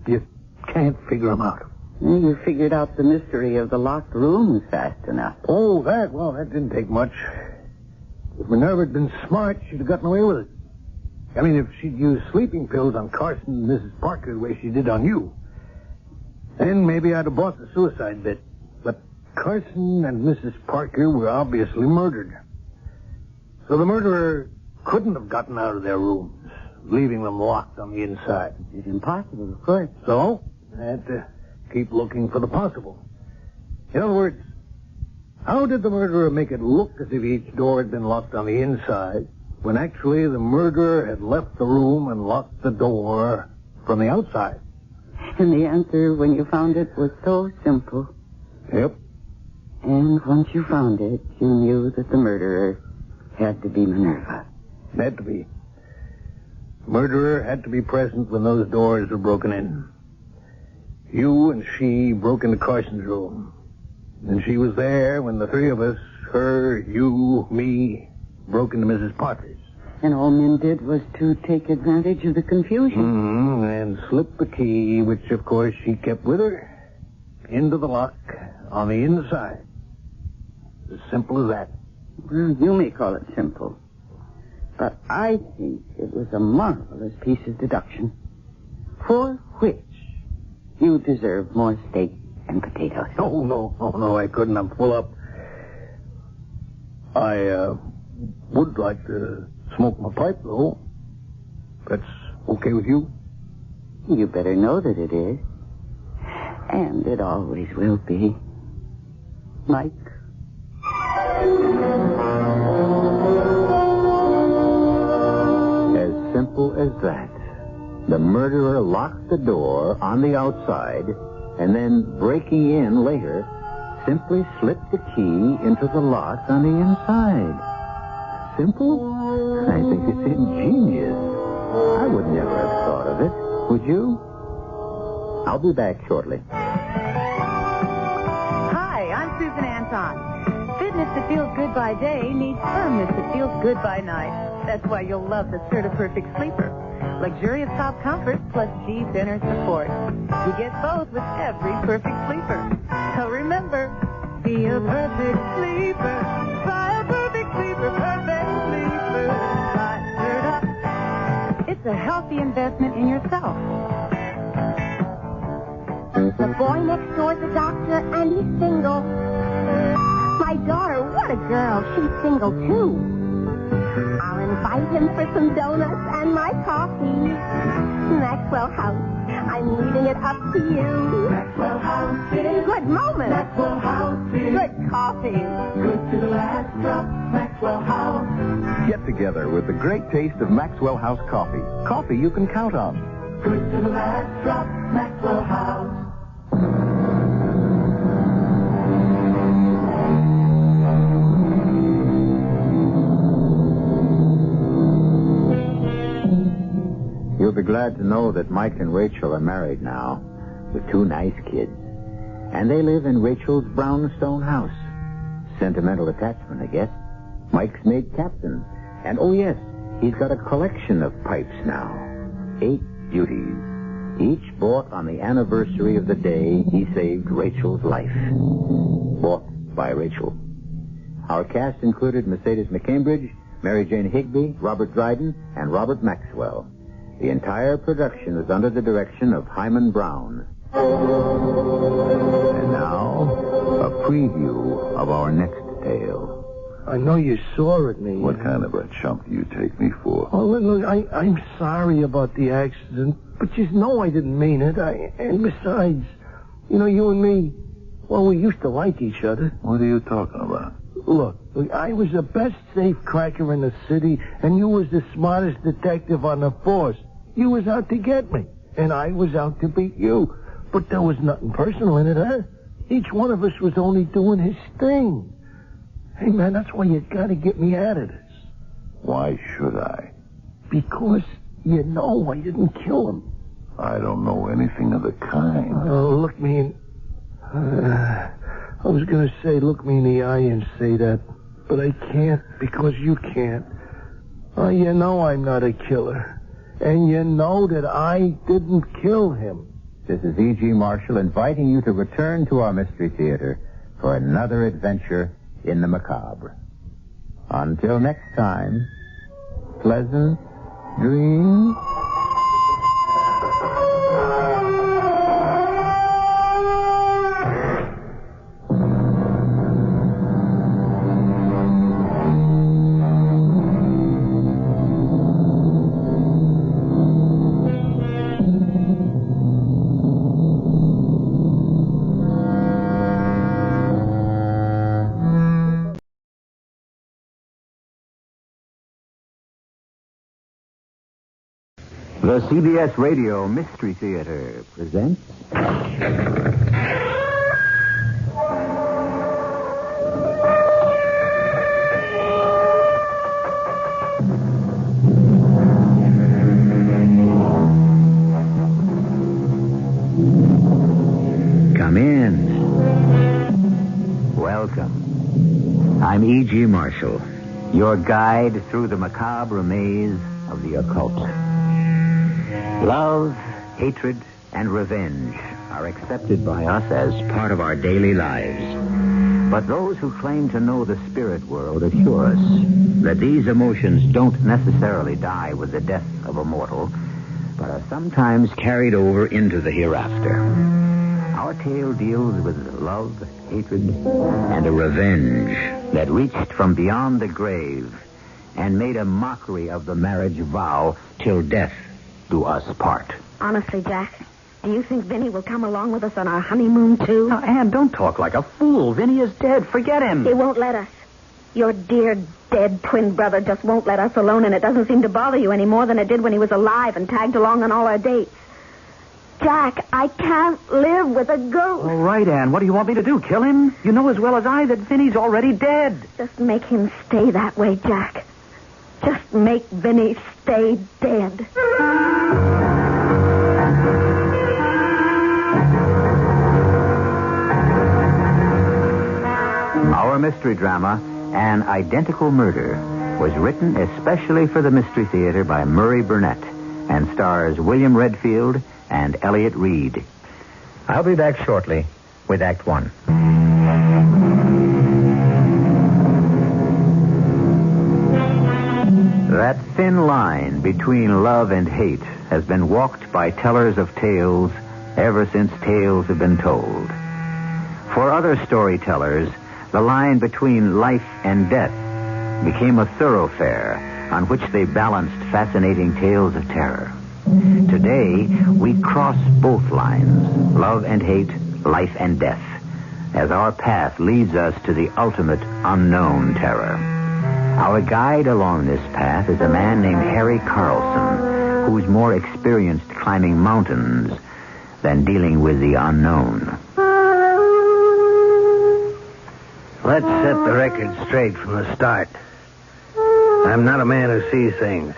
you can't figure them out. You figured out the mystery of the locked rooms fast enough. Oh, that didn't take much. If Minerva had been smart, she'd have gotten away with it. I mean, if she'd used sleeping pills on Carson and Mrs. Parker the way she did on you, then maybe I'd have bought the suicide bit. But Carson and Mrs. Parker were obviously murdered. So the murderer couldn't have gotten out of their rooms, leaving them locked on the inside. It's impossible, of course. So, I had to keep looking for the possible. In other words, how did the murderer make it look as if each door had been locked on the inside, when actually the murderer had left the room and locked the door from the outside? And the answer, when you found it, was so simple. Yep. And once you found it, you knew that the murderer had to be Minerva. Had to be. Murderer had to be present when those doors were broken in. You and she broke into Carson's room. And she was there when the three of us, her, you, me, broke into Mrs. Parker's. And all Min did was to take advantage of the confusion. And slip the key, which, of course, she kept with her, into the lock on the inside. As simple as that. Well, you may call it simple. But I think it was a marvelous piece of deduction, for which you deserve more steak and potatoes. Oh, no, I couldn't. I'm full up. I would like to smoke my pipe, though. That's okay with you? You better know that it is. And it always will be. Mike? As simple as that. The murderer locked the door on the outside, and then, breaking in later, simply slipped the key into the lock on the inside. Simple? I think it's ingenious. I would never have thought of it. Would you? I'll be back shortly. Hi, I'm Susan Anton. Fitness that feels good by day needs firmness that feels good by night. That's why you'll love the Certa-Perfect Sleeper. Luxurious top comfort plus deep inner support. You get both with every perfect sleeper. So remember, be a perfect sleeper. Buy a perfect sleeper, perfect sleeper. Buy Certa. It's a healthy investment in yourself. The boy next door's a doctor, and he's single. My daughter, what a girl. She's single, too. I'll invite him for some donuts and my coffee. Maxwell House, I'm leaving it up to you. Maxwell House is good moment. Maxwell House is good coffee. Good to the last drop. Maxwell House. Get together with the great taste of Maxwell House coffee. Coffee you can count on. Good to the last drop. Maxwell House. You'll be glad to know that Mike and Rachel are married now, with 2 nice kids. And they live in Rachel's brownstone house. Sentimental attachment, I guess. Mike's made captain. And, oh yes, he's got a collection of pipes now. 8 beauties. Each bought on the anniversary of the day he saved Rachel's life. Bought by Rachel. Our cast included Mercedes McCambridge, Mary Jane Higby, Robert Dryden, and Robert Maxwell. The entire production was under the direction of Hyman Brown. And now, a preview of our next tale. I know you saw at me. What kind of a chump do you take me for? Oh, look, I'm sorry about the accident, but you know I didn't mean it. And besides, you and me, well, we used to like each other. What are you talking about? Look, I was the best safe cracker in the city, and you was the smartest detective on the force. You was out to get me, and I was out to beat you. But there was nothing personal in it, huh? Each one of us was only doing his thing. Hey, man, that's why you gotta get me out of this. Why should I? Because you know I didn't kill him. I don't know anything of the kind. Oh, look me in... I was gonna say look me in the eye and say that, but I can't because you can't. Oh, you know I'm not a killer. And you know that I didn't kill him. This is E.G. Marshall inviting you to return to our Mystery Theater for another adventure in the macabre. Until next time, pleasant dreams. The CBS Radio Mystery Theater presents... Come in. Welcome. I'm E.G. Marshall, your guide through the macabre maze of the occult. Love, hatred, and revenge are accepted by us as part of our daily lives. But those who claim to know the spirit world assure us that these emotions don't necessarily die with the death of a mortal, but are sometimes carried over into the hereafter. Our tale deals with love, hatred, and a revenge that reached from beyond the grave and made a mockery of the marriage vow till death do us part. Honestly, Jack, do you think Vinny will come along with us on our honeymoon, too? Now, Anne, don't talk like a fool. Vinny is dead. Forget him. He won't let us. Your dear dead twin brother just won't let us alone, and it doesn't seem to bother you any more than it did when he was alive and tagged along on all our dates. Jack, I can't live with a ghost. All right, Anne. What do you want me to do? Kill him? You know as well as I that Vinny's already dead. Just make him stay that way, Jack. Just make Vinny stay dead. Our mystery drama, An Identical Murder, was written especially for the Mystery Theater by Murray Burnett and stars William Redfield and Elliot Reed. I'll be back shortly with Act One. That thin line between love and hate has been walked by tellers of tales ever since tales have been told. For other storytellers, the line between life and death became a thoroughfare on which they balanced fascinating tales of terror. Today, we cross both lines, love and hate, life and death, as our path leads us to the ultimate unknown terror. Our guide along this path is a man named Harry Carlson, who's more experienced climbing mountains than dealing with the unknown. Let's set the record straight from the start. I'm not a man who sees things.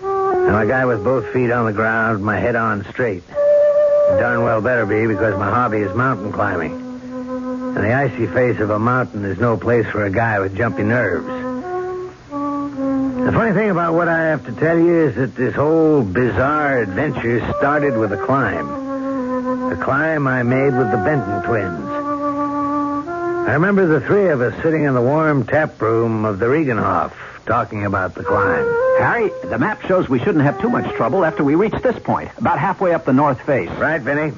I'm a guy with both feet on the ground, my head on straight. Darn well better be, because my hobby is mountain climbing. And the icy face of a mountain is no place for a guy with jumpy nerves. The funny thing about what I have to tell you is that this whole bizarre adventure started with a climb. A climb I made with the Benton twins. I remember the three of us sitting in the warm tap room of the Regenhof talking about the climb. Harry, the map shows we shouldn't have too much trouble after we reach this point, about halfway up the north face. Right, Vinny.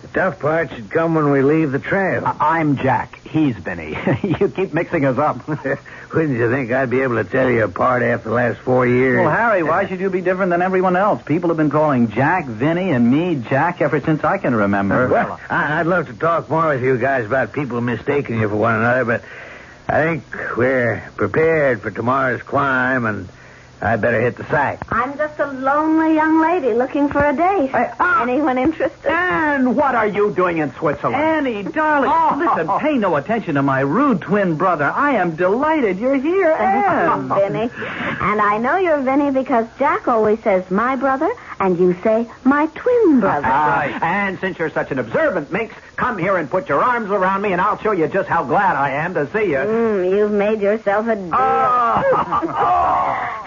The tough part should come when we leave the trail. I'm Jack. He's Vinny. You keep mixing us up. Wouldn't you think I'd be able to tell you apart after the last 4 years? Well, Harry, why should you be different than everyone else? People have been calling Jack Vinny and me Jack ever since I can remember. Well, I'd love to talk more with you guys about people mistaking you for one another, but I think we're prepared for tomorrow's climb, and I'd better hit the sack. I'm just a lonely young lady looking for a date. Anyone interested? And what are you doing in Switzerland? Annie, darling, listen, pay no attention to my rude twin brother. I am delighted you're here, Anne. Vinny. And I know you're Vinny because Jack always says my brother, and you say my twin brother. And since you're such an observant minx, come here and put your arms around me, and I'll show you just how glad I am to see you. You've made yourself a deal.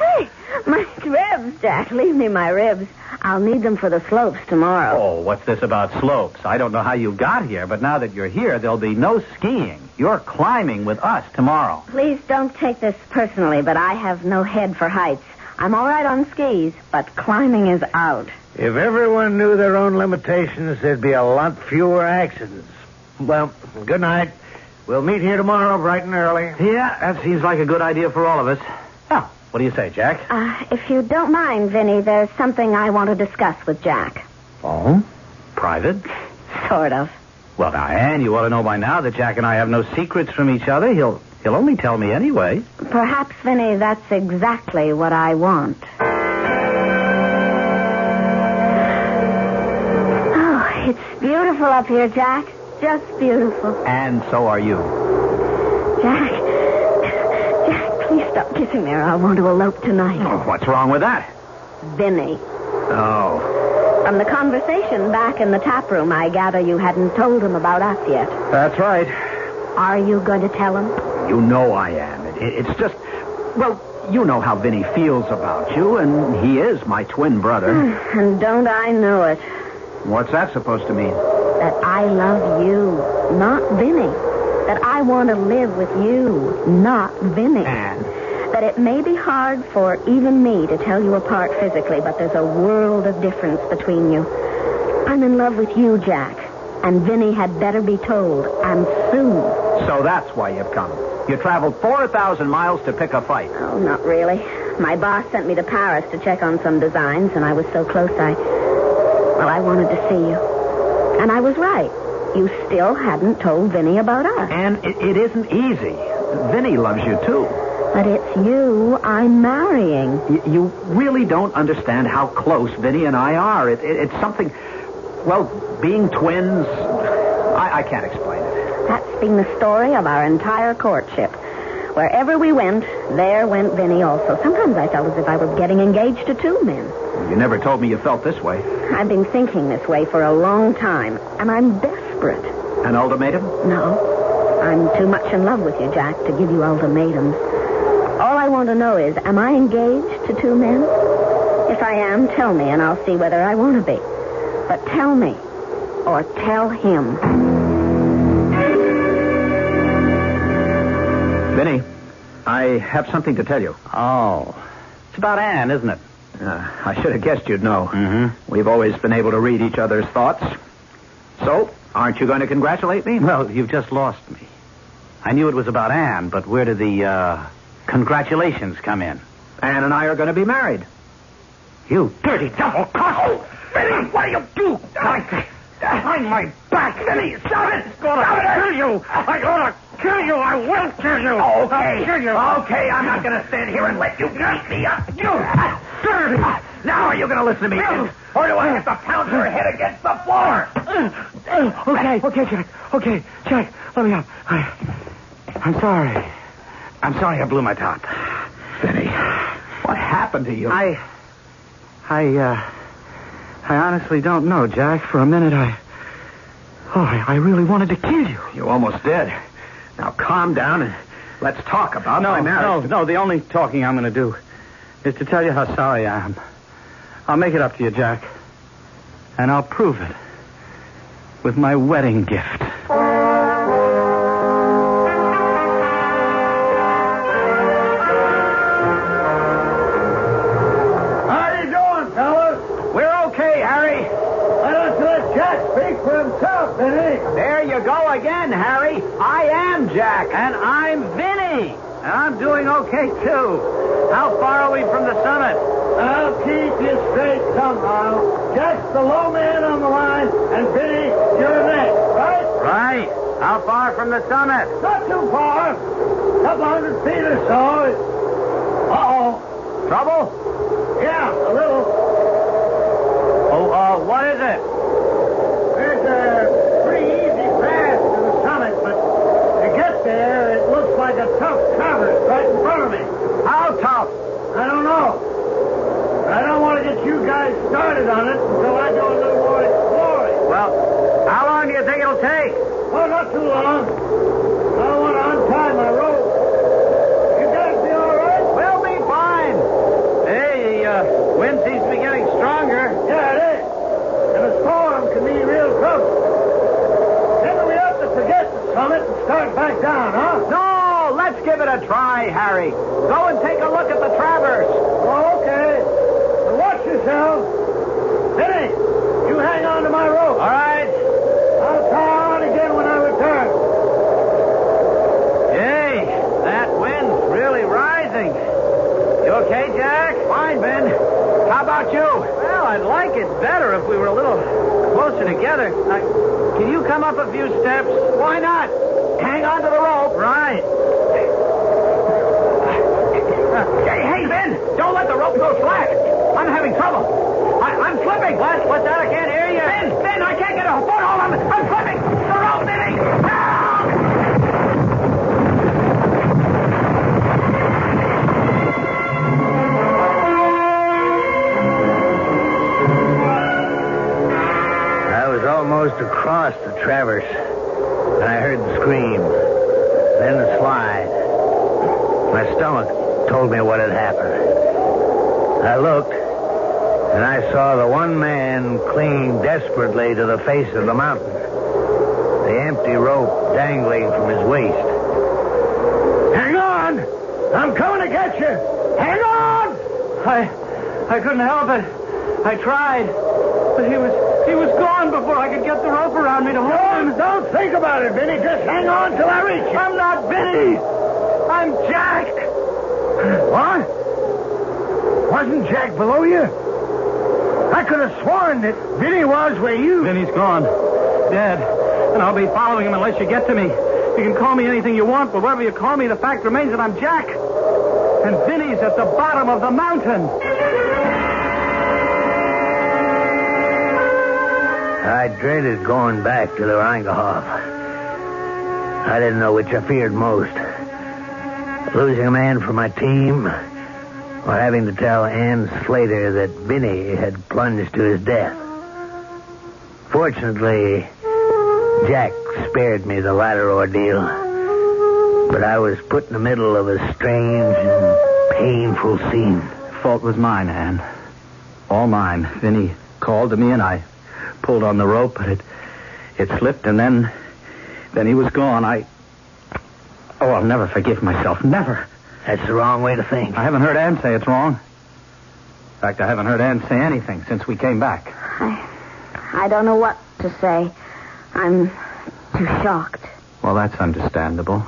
Hey, my ribs, Jack. Leave me my ribs. I'll need them for the slopes tomorrow. Oh, what's this about slopes? I don't know how you got here, but now that you're here, there'll be no skiing. You're climbing with us tomorrow. Please don't take this personally, but I have no head for heights. I'm all right on skis, but climbing is out. If everyone knew their own limitations, there'd be a lot fewer accidents. Well, good night. We'll meet here tomorrow bright and early. Yeah, that seems like a good idea for all of us. Now, what do you say, Jack? If you don't mind, Vinny, there's something I want to discuss with Jack. Oh? Private? Sort of. Well, now, Anne, you ought to know by now that Jack and I have no secrets from each other. He'll only tell me anyway. Perhaps, Vinny, that's exactly what I want. Oh, it's beautiful up here, Jack. Just beautiful. And so are you. Jack, please stop kissing me or I'll want to elope tonight. Oh, what's wrong with that? Vinny. Oh. From the conversation back in the tap room, I gather you hadn't told him about us yet. That's right. Are you going to tell him? You know I am. It's just, well, you know how Vinny feels about you, and he is my twin brother. And don't I know it? What's that supposed to mean? That I love you, not Vinny. That I want to live with you, not Vinny. Anne. That it may be hard for even me to tell you apart physically, but there's a world of difference between you. I'm in love with you, Jack. And Vinny had better be told, and soon. So that's why you've come. You traveled 4,000 miles to pick a fight. Oh, not really. My boss sent me to Paris to check on some designs, and I was so close I wanted to see you. And I was right. You still hadn't told Vinny about us. And it isn't easy. Vinny loves you, too. But it's you I'm marrying. You really don't understand how close Vinny and I are. It's something... Well, being twins... I can't explain it. That's been the story of our entire courtship. Wherever we went, there went Vinny also. Sometimes I felt as if I was getting engaged to two men. You never told me you felt this way. I've been thinking this way for a long time, and I'm desperate. An ultimatum? No. I'm too much in love with you, Jack, to give you ultimatums. All I want to know is, am I engaged to two men? If I am, tell me, and I'll see whether I want to be. But tell me, or tell him. Vinny, I have something to tell you. Oh. It's about Anne, isn't it? I should have guessed you'd know. Mm-hmm. We've always been able to read each other's thoughts. So, aren't you going to congratulate me? Well, you've just lost me. I knew it was about Anne, but where did the, congratulations come in? Anne and I are going to be married. You dirty double cross! Oh, Vinny, what do you do? Behind my back! Vinny, stop it! I'll kill you! I'm going to kill you! I will kill you! Okay. I'll kill you! Okay, I'm not going to stand here and let you beat me up. You dirty! Now are you going to listen to me? Or do I have to pound your head against the floor? Okay, Jack. Okay, Jack, let me up. I'm sorry. I'm sorry I blew my top. Vinny, what happened to you? I honestly don't know, Jack. For a minute, I really wanted to kill you. You almost did. Now calm down and let's talk about my marriage. No, the only talking I'm going to do is to tell you how sorry I am. I'll make it up to you, Jack. And I'll prove it with my wedding gift. There you go again, Harry. I am Jack. And I'm Vinny. And I'm doing okay, too. How far are we from the summit? I'll keep you straight somehow. Jack's the low man on the line, and Vinny, you're next, right? Right. How far from the summit? Not too far. A couple hundred feet or so. Uh-oh. Trouble? Yeah, a little. Oh, what is it? There's a pretty easy path to the summit, but to get there, it looks like a tough traverse right in front of me. How tough? I don't know. I don't want to get you guys started on it until I do a little more exploring. Well, how long do you think it'll take? Oh, not too long. I don't want to untie my rope. You guys be all right? We'll be fine. Hey, the wind seems to be getting stronger. Yeah, it is. And a storm can be real trouble. Maybe we have to forget the summit and start back down, huh? No, let's give it a try, Harry. Go and take a look at the traverse. Oh, okay. But watch yourself. Vinny, you hang on to my rope. All right. I'll tie on again when I return. Hey, that wind's really rising. You okay, Jack? Fine, Ben. How about you? Well, I'd like it better if we were a little closer together. Can you come up a few steps? Why not? Hang on to the rope. Right. Hey, Ben, don't let the rope go slack. I'm having trouble. I'm slipping. What? What's that? I can't hear you. Ben, I can't get a foothold. I'm slipping. The rope, Vinny. I was almost across the traverse, and I heard the scream, then the slide. My stomach told me what had happened. I looked, and I saw the one man clinging desperately to the face of the mountain, the empty rope dangling from his waist. Hang on! I'm coming to get you! Hang on! I couldn't help it. I tried, but he was gone before I could get the rope around me to hold him. Don't think about it, Vinny. Just hang on till I reach you. I'm not Vinny. I'm Jack. What? Wasn't Jack below you? I could have sworn that Vinny was where you... Vinny's gone. Dead. And I'll be following him unless you get to me. You can call me anything you want, but whatever you call me, the fact remains that I'm Jack. And Vinny's at the bottom of the mountain. I dreaded going back to the Reingehof. I didn't know which I feared most. Losing a man from my team, or having to tell Ann Slater that Vinny had plunged to his death. Fortunately, Jack spared me the latter ordeal. But I was put in the middle of a strange and painful scene. The fault was mine, Ann. All mine. Vinny called to me and I pulled on the rope, but it slipped, and then he was gone. I'll never forgive myself. Never. That's the wrong way to think. I haven't heard Ann say it's wrong. In fact, I haven't heard Ann say anything since we came back. I don't know what to say. I'm too shocked. Well, that's understandable.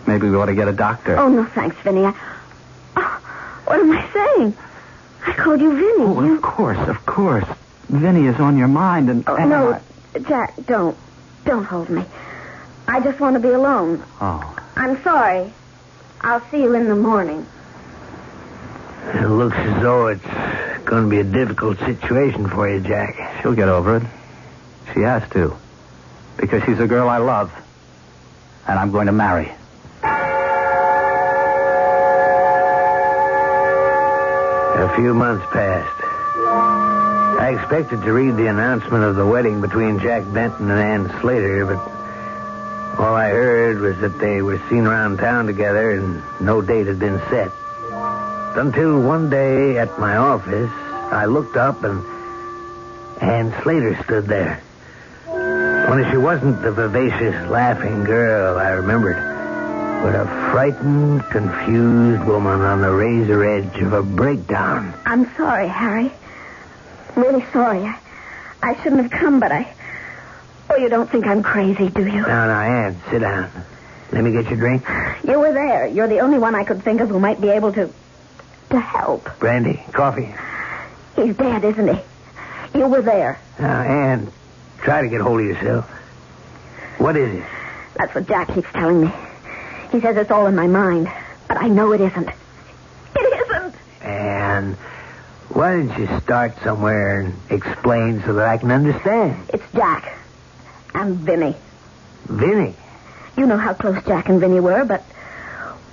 Maybe we ought to get a doctor. Oh, no, thanks, Vinny. What am I saying? I called you Vinny. Oh, of course. Vinny is on your mind, and... Oh, no, Jack, don't. Don't hold me. I just want to be alone. Oh. I'm sorry. I'll see you in the morning. It looks as though it's going to be a difficult situation for you, Jack. She'll get over it. She has to. Because she's a girl I love. And I'm going to marry. A few months passed. I expected to read the announcement of the wedding between Jack Benton and Ann Slater, but all I heard was that they were seen around town together and no date had been set. Until one day at my office, I looked up and Ann Slater stood there. Only she wasn't the vivacious, laughing girl I remembered, but a frightened, confused woman on the razor edge of a breakdown. I'm sorry, Harry. Really sorry. I shouldn't have come, but Oh, you don't think I'm crazy, do you? No, Ann, sit down. Let me get your drink. You were there. You're the only one I could think of who might be able to help. Brandy, coffee. He's dead, isn't he? You were there. Now, Ann, try to get hold of yourself. What is it? That's what Jack keeps telling me. He says it's all in my mind, but I know it isn't. It isn't. Ann, why don't you start somewhere and explain so that I can understand? It's Jack. And Vinny. Vinny? You know how close Jack and Vinny were, but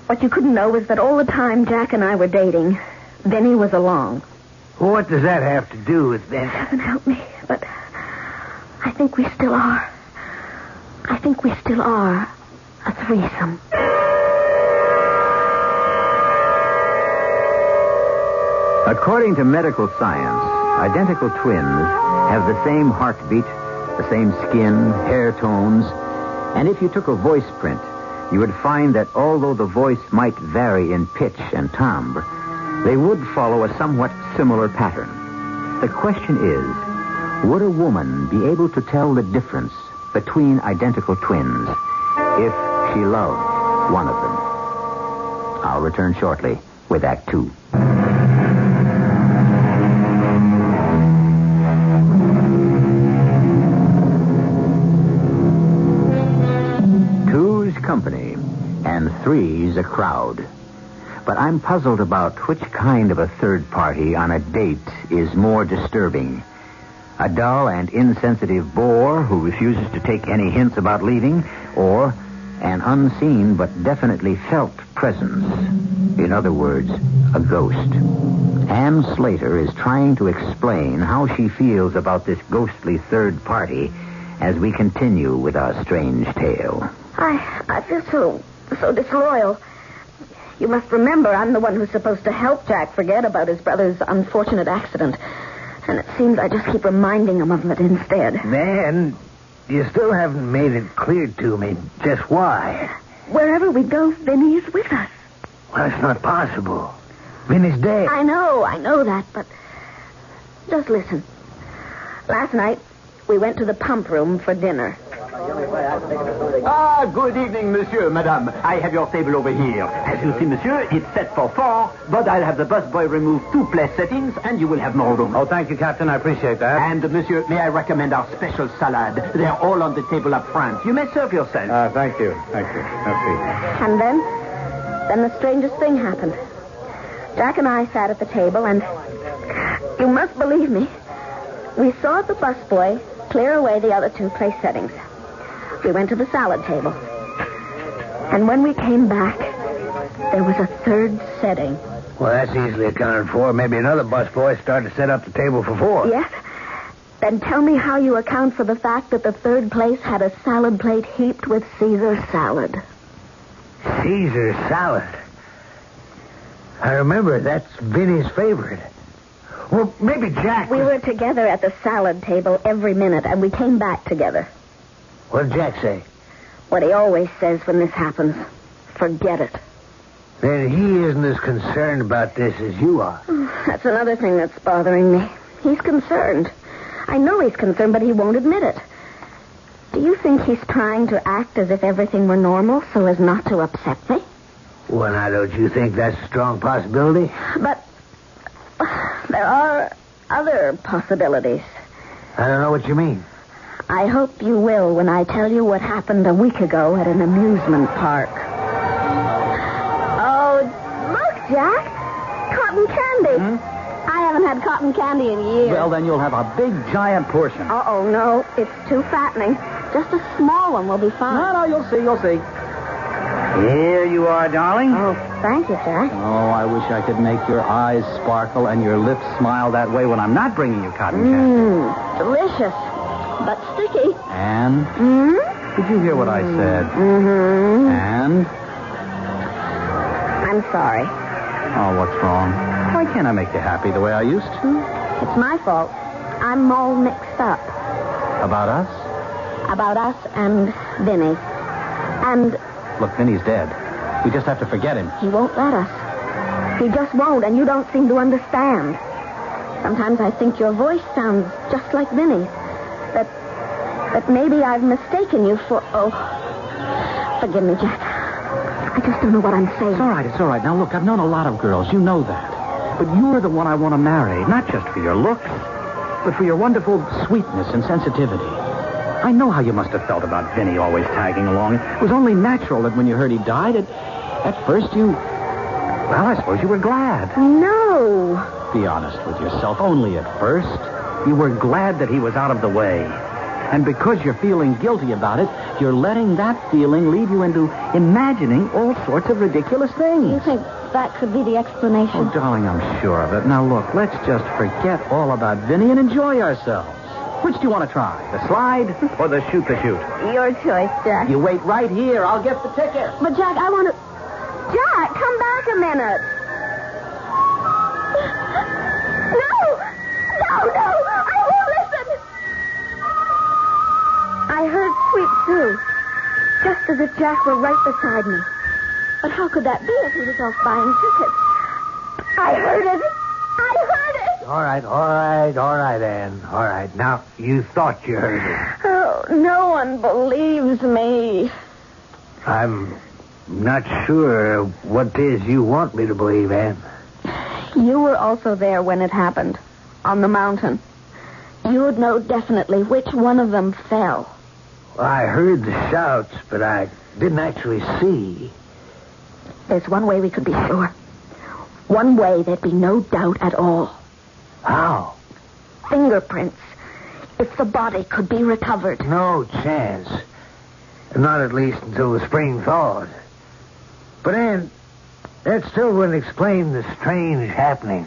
what you couldn't know was that all the time Jack and I were dating, Vinny was along. Well, what does that have to do with Vinny? Heaven help me, but I think we still are. I think we still are a threesome. According to medical science, identical twins have the same heartbeat, the same skin, hair tones, and if you took a voice print, you would find that although the voice might vary in pitch and timbre, they would follow a somewhat similar pattern. The question is, would a woman be able to tell the difference between identical twins if she loved one of them? I'll return shortly with Act 2. Company, and three's a crowd. But I'm puzzled about which kind of a third party on a date is more disturbing. A dull and insensitive bore who refuses to take any hints about leaving, or an unseen but definitely felt presence. In other words, a ghost. Ann Slater is trying to explain how she feels about this ghostly third party as we continue with our strange tale. I feel so disloyal. You must remember I'm the one who's supposed to help Jack forget about his brother's unfortunate accident. And it seems I just keep reminding him of it instead. Man, you still haven't made it clear to me just why. Wherever we go, Vinny is with us. Well, that's not possible. Vinny's dead. I know that, but just listen. Last night, we went to the pump room for dinner. Good evening, monsieur, madame. I have your table over here. As you see, monsieur, it's set for 4, but I'll have the busboy remove 2 place settings, and you will have more room. Oh, thank you, Captain. I appreciate that. And, monsieur, may I recommend our special salad? They're all on the table up front. You may serve yourself. Thank you. Thank you. Merci. And then the strangest thing happened. Jack and I sat at the table, and you must believe me, we saw the busboy clear away the other 2 place settings. We went to the salad table. And when we came back, there was a 3rd setting. Well, that's easily accounted for. Maybe another busboy started to set up the table for 4. Yes? Then tell me how you account for the fact that the 3rd place had a salad plate heaped with Caesar salad. Caesar salad? I remember, that's Vinny's favorite. Well, maybe Jack... We were together at the salad table every minute, and we came back together. What did Jack say? What he always says when this happens. Forget it. Then he isn't as concerned about this as you are. That's another thing that's bothering me. He's concerned. I know he's concerned, but he won't admit it. Do you think he's trying to act as if everything were normal so as not to upset me? Well, now, don't you think that's a strong possibility? But there are other possibilities. I don't know what you mean. I hope you will when I tell you what happened a week ago at an amusement park. Oh, look, Jack. Cotton candy. I haven't had cotton candy in years. Well, then you'll have a big, giant portion. Uh-oh, no. It's too fattening. Just a small one will be fine. No, you'll see, you'll see. Here you are, darling. Oh, thank you, Jack. Oh, I wish I could make your eyes sparkle and your lips smile that way when I'm not bringing you cotton candy. Delicious. But sticky. And? Did you hear what I said? And? I'm sorry. Oh, what's wrong? Why can't I make you happy the way I used to? It's my fault. I'm all mixed up. About us? About us and Vinny. And... Look, Vinny's dead. We just have to forget him. He won't let us. He just won't, and you don't seem to understand. Sometimes I think your voice sounds just like Vinny's. That maybe I've mistaken you for... Oh, forgive me, Jack. I just don't know what I'm saying. It's all right. Now, look, I've known a lot of girls. You know that. But you're the one I want to marry, not just for your looks, but for your wonderful sweetness and sensitivity. I know how you must have felt about Vinny always tagging along. It was only natural that when you heard he died, at first you... Well, I suppose you were glad. No. Be honest with yourself. Only at first. You were glad that he was out of the way. And because you're feeling guilty about it, you're letting that feeling lead you into imagining all sorts of ridiculous things. You think that could be the explanation? Oh, darling, I'm sure of it. Now, look, let's just forget all about Vinny and enjoy ourselves. Which do you want to try? The slide or the shoot the chute? Your choice, Jack. You wait right here. I'll get the ticket. But, Jack, I want to... Jack, come back a minute. No! I won't listen! I heard Sweet Sue, just as if Jack were right beside me. But how could that be if he was off buying tickets? I heard it! All right, Ann. All right. Now, you thought you heard it. Oh, no one believes me. I'm not sure what it is you want me to believe, Ann. You were also there when it happened, on the mountain. You would know definitely which one of them fell. Well, I heard the shouts, but I didn't actually see. There's one way we could be sure. One way there'd be no doubt at all. How? Fingerprints. If the body could be recovered. No chance. Not at least until the spring thaws. But, Ann, that still wouldn't explain the strange happenings.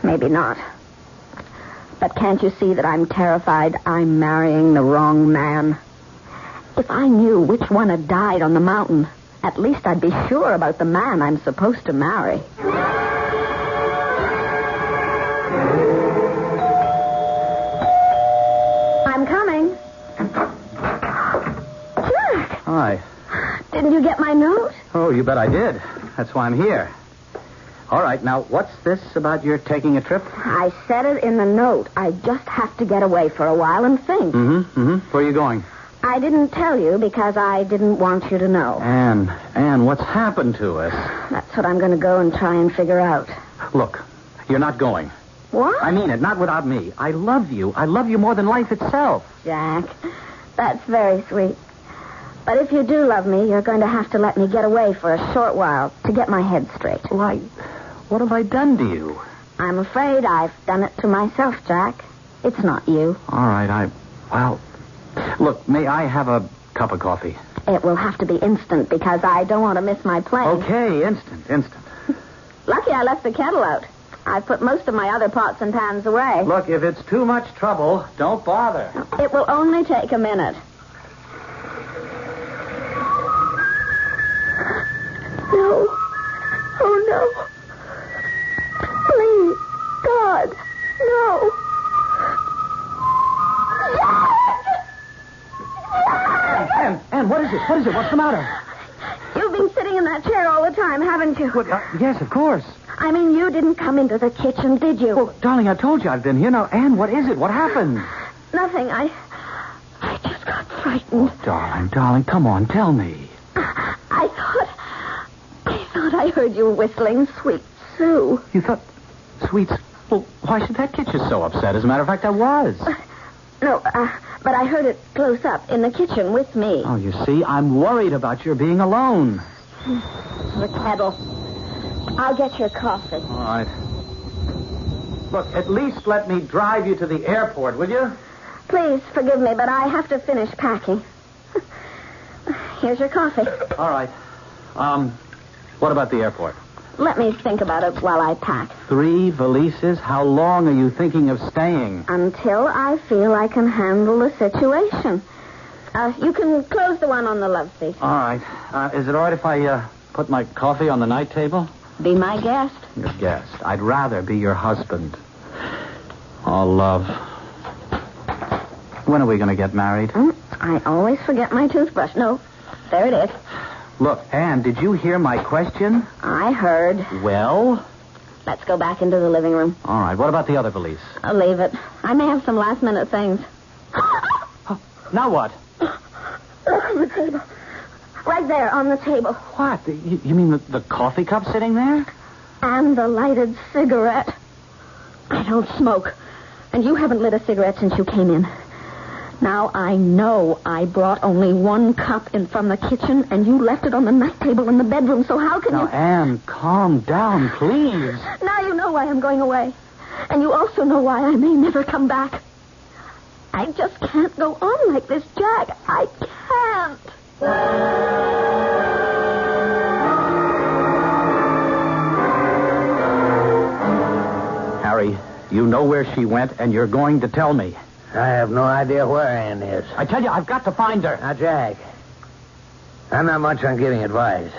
Maybe not. But can't you see that I'm terrified I'm marrying the wrong man? If I knew which one had died on the mountain, at least I'd be sure about the man I'm supposed to marry. I'm coming. Jack! Hi. Didn't you get my note? Oh, you bet I did. That's why I'm here. All right, now, what's this about your taking a trip? I said it in the note. I just have to get away for a while and think. Where are you going? I didn't tell you because I didn't want you to know. Anne, what's happened to us? That's what I'm going to go and try and figure out. Look, you're not going. What? I mean it, not without me. I love you. I love you more than life itself. Jack, that's very sweet. But if you do love me, you're going to have to let me get away for a short while to get my head straight. Why, what have I done to you? I'm afraid I've done it to myself, Jack. It's not you. All right, well, look, may I have a cup of coffee? It will have to be instant because I don't want to miss my plane. Okay, instant. Lucky I left the kettle out. I've put most of my other pots and pans away. Look, if it's too much trouble, don't bother. It will only take a minute. No. Oh, no. Please, God, no. Anne, what is it? What is it? What's the matter? You've been sitting in that chair all the time, haven't you? Yes, of course. I mean, you didn't come into the kitchen, did you? Well, darling, I told you I've been here. Now, Anne, what is it? What happened? Nothing. I just got frightened. Oh, darling, come on, tell me. I thought I heard you whistling Sweet Sue. You thought Sweet... Well, why should that get you so upset? As a matter of fact, I was. No, but I heard it close up in the kitchen with me. Oh, you see, I'm worried about your being alone. The kettle. I'll get your coffee. All right. Look, at least let me drive you to the airport, will you? Please forgive me, but I have to finish packing. Here's your coffee. All right. What about the airport? Let me think about it while I pack. 3 valises? How long are you thinking of staying? Until I feel I can handle the situation. You can close the one on the love seat. All right. Is it all right if I put my coffee on the night table? Be my guest. Your guest. I'd rather be your husband. Oh, love. When are we going to get married? I always forget my toothbrush. No, there it is. Look, Anne, did you hear my question? I heard. Well? Let's go back into the living room. All right. What about the other valise? I'll leave it. I may have some last-minute things. Now what? Look on the table. Right there on the table. What? You mean the coffee cup sitting there? And the lighted cigarette. I don't smoke. And you haven't lit a cigarette since you came in. Now I know I brought only 1 cup in from the kitchen, and you left it on the night table in the bedroom, so how can you... Now, Anne, calm down, please. Now you know why I'm going away. And you also know why I may never come back. I just can't go on like this, Jack. I can't. Harry, you know where she went, and you're going to tell me. I have no idea where Anne is. I tell you, I've got to find her. Now, Jack, I'm not much on giving advice,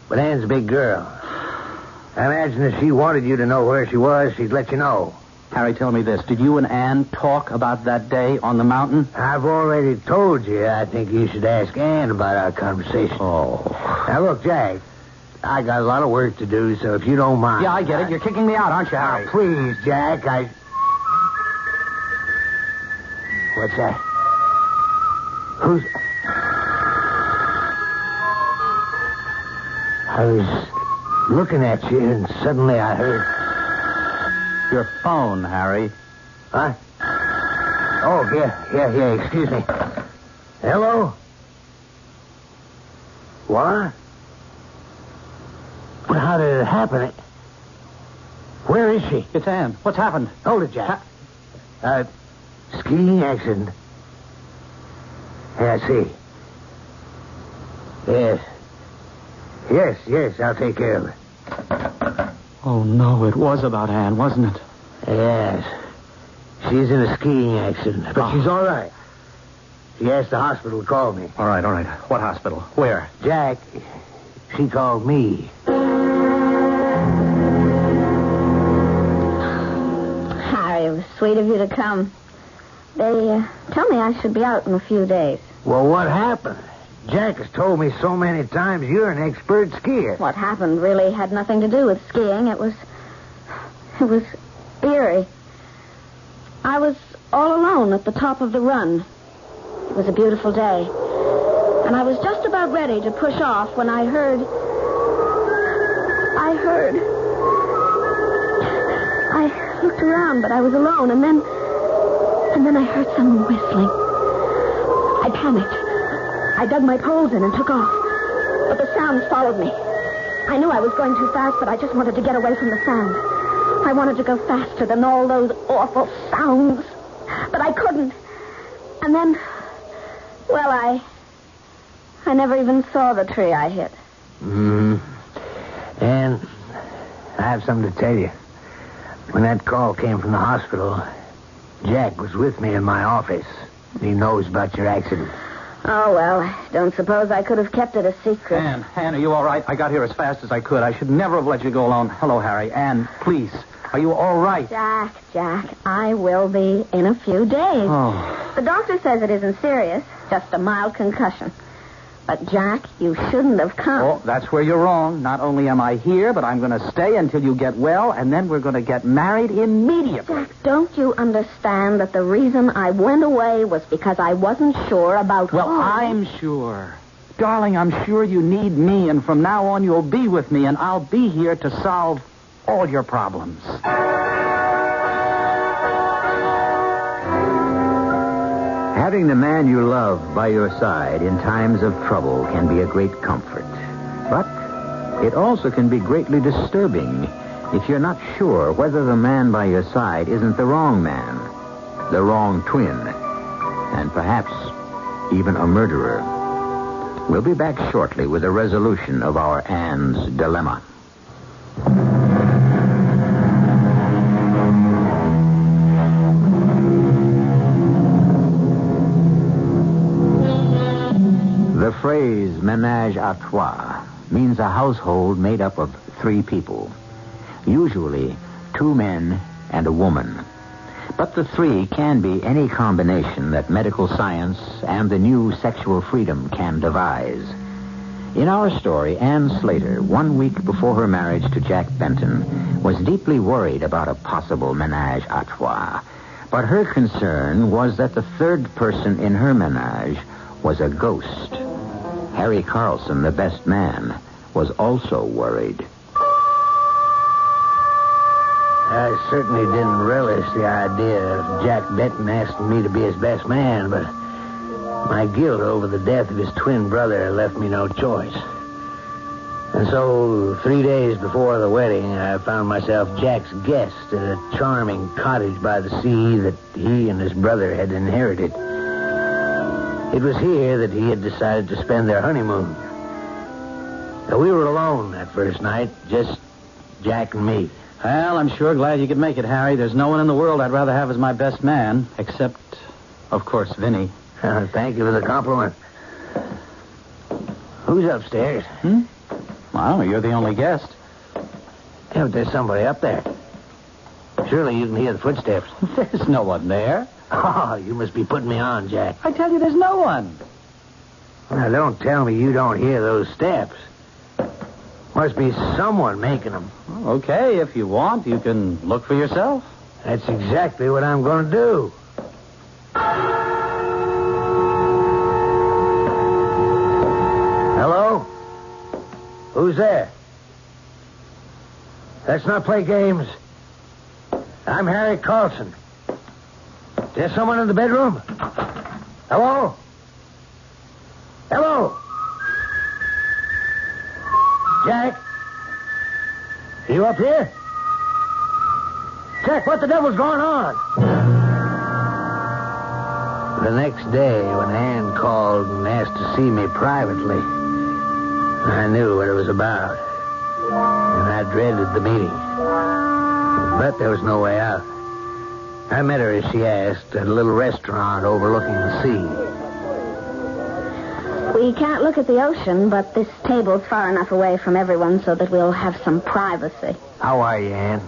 but Anne's a big girl. I imagine if she wanted you to know where she was, she'd let you know. Harry, tell me this. Did you and Anne talk about that day on the mountain? I've already told you. I think you should ask Anne about our conversation. Oh. Now, look, Jack, I got a lot of work to do, so if you don't mind... Yeah, I get it. You're kicking me out, aren't you, Harry? Now, please, Jack, What's that? Who's... I was looking at you, and suddenly I heard... Your phone, Harry. Huh? Oh, yeah, excuse me. Hello? What? Well, how did it happen? Where is she? It's Anne. What's happened? Hold it, Jack. Skiing accident. Yeah, I see. Yes, I'll take care of it. Oh, no, it was about Anne, wasn't it? Yes. She's in a skiing accident, but she's all right. She asked the hospital to call me. All right. What hospital? Where? Jack, she called me. Harry, it was sweet of you to come. They tell me I should be out in a few days. Well, what happened? Jack has told me so many times you're an expert skier. What happened really had nothing to do with skiing. It was eerie. I was all alone at the top of the run. It was a beautiful day. And I was just about ready to push off when I heard... I looked around, but I was alone, and then I heard someone whistling. I panicked. I dug my poles in and took off. But the sounds followed me. I knew I was going too fast, but I just wanted to get away from the sound. I wanted to go faster than all those awful sounds. But I couldn't. And then, well, I never even saw the tree I hit. And I have something to tell you. When that call came from the hospital, Jack was with me in my office. He knows about your accident. Oh, well, I don't suppose I could have kept it a secret. Anne, are you all right? I got here as fast as I could. I should never have let you go alone. Hello, Harry. Anne, please. Are you all right? Jack, I will be in a few days. Oh. The doctor says it isn't serious, just a mild concussion. But, Jack, you shouldn't have come. Oh, that's where you're wrong. Not only am I here, but I'm going to stay until you get well, and then we're going to get married immediately. Jack, don't you understand that the reason I went away was because I wasn't sure about... Well, I'm sure. Darling, I'm sure you need me, and from now on you'll be with me, and I'll be here to solve all your problems. Having the man you love by your side in times of trouble can be a great comfort. But it also can be greatly disturbing if you're not sure whether the man by your side isn't the wrong man, the wrong twin, and perhaps even a murderer. We'll be back shortly with a resolution of our Anne's dilemma. The phrase ménage à trois means a household made up of 3 people, usually 2 men and a woman. But the 3 can be any combination that medical science and the new sexual freedom can devise. In our story, Anne Slater, 1 week before her marriage to Jack Benton, was deeply worried about a possible ménage à trois. But her concern was that the 3rd person in her ménage was a ghost. Harry Carlson, the best man, was also worried. I certainly didn't relish the idea of Jack Benton asking me to be his best man, but my guilt over the death of his twin brother left me no choice. And so, 3 days before the wedding, I found myself Jack's guest at a charming cottage by the sea that he and his brother had inherited. It was here that he had decided to spend their honeymoon. Now, we were alone that first night, just Jack and me. Well, I'm sure glad you could make it, Harry. There's no one in the world I'd rather have as my best man, except, of course, Vinny. Thank you for the compliment. Who's upstairs? Well, you're the only guest. Yeah, but there's somebody up there. Surely you can hear the footsteps. There's no one there. Oh, you must be putting me on, Jack. I tell you, there's no one. Now, don't tell me you don't hear those steps. Must be someone making them. Well, okay, if you want, you can look for yourself. That's exactly what I'm going to do. Hello? Who's there? Let's not play games. I'm Harry Carlson. Is there someone in the bedroom? Hello? Hello? Jack? Are you up here? Jack, what the devil's going on? The next day, when Anne called and asked to see me privately, I knew what it was about. And I dreaded the meeting. But there was no way out. I met her, as she asked, at a little restaurant overlooking the sea. We can't look at the ocean, but this table's far enough away from everyone so that we'll have some privacy. How are you, Anne?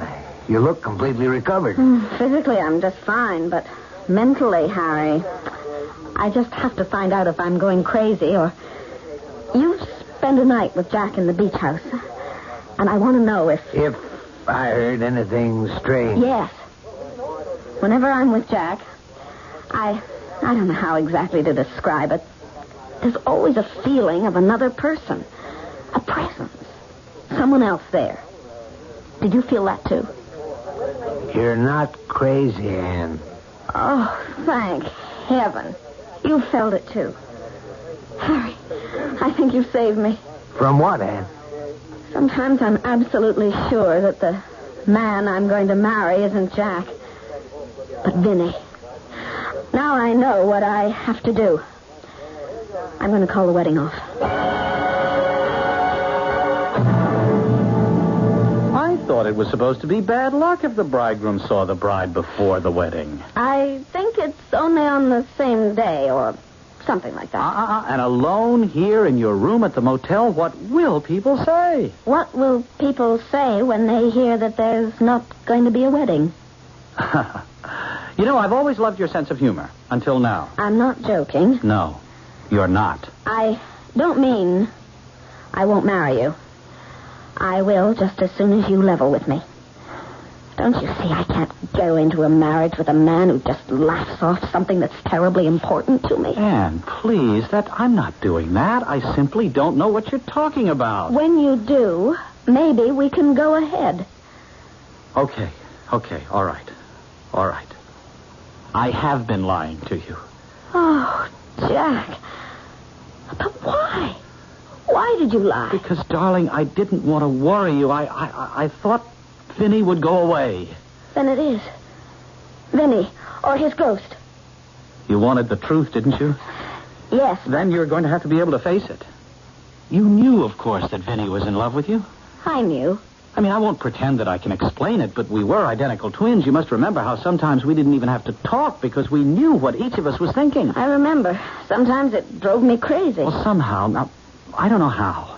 You look completely recovered. Physically, I'm just fine, but mentally, Harry, I just have to find out if I'm going crazy or... You've spent a night with Jack in the beach house, and I want to know if... If I heard anything strange. Yes. Whenever I'm with Jack, I I don't know how exactly to describe it. There's always a feeling of another person. A presence. Someone else there. Did you feel that, too? You're not crazy, Anne. Oh, thank heaven. You felt it, too. Harry, I think you've saved me. From what, Anne? Sometimes I'm absolutely sure that the man I'm going to marry isn't Jack, but Vinny. Now I know what I have to do. I'm going to call the wedding off. I thought it was supposed to be bad luck if the bridegroom saw the bride before the wedding. I think it's only on the same day or something like that. And alone here in your room at the motel, what will people say? What will people say when they hear that there's not going to be a wedding? You know, I've always loved your sense of humor, until now. I'm not joking. No, you're not. I don't mean I won't marry you. I will just as soon as you level with me. Don't you see I can't go into a marriage with a man who just laughs off something that's terribly important to me? Anne, please, I'm not doing that. I simply don't know what you're talking about. When you do, maybe we can go ahead. Okay, all right. I have been lying to you. Oh, Jack. But why? Why did you lie? Because, darling, I didn't want to worry you. I thought Vinny would go away. Then it is. Vinny, or his ghost. You wanted the truth, didn't you? Yes. Then you're going to have to be able to face it. You knew, of course, that Vinny was in love with you. I knew. I mean, I won't pretend that I can explain it, but we were identical twins. You must remember how sometimes we didn't even have to talk because we knew what each of us was thinking. I remember. Sometimes it drove me crazy. Well, somehow, now, I don't know how.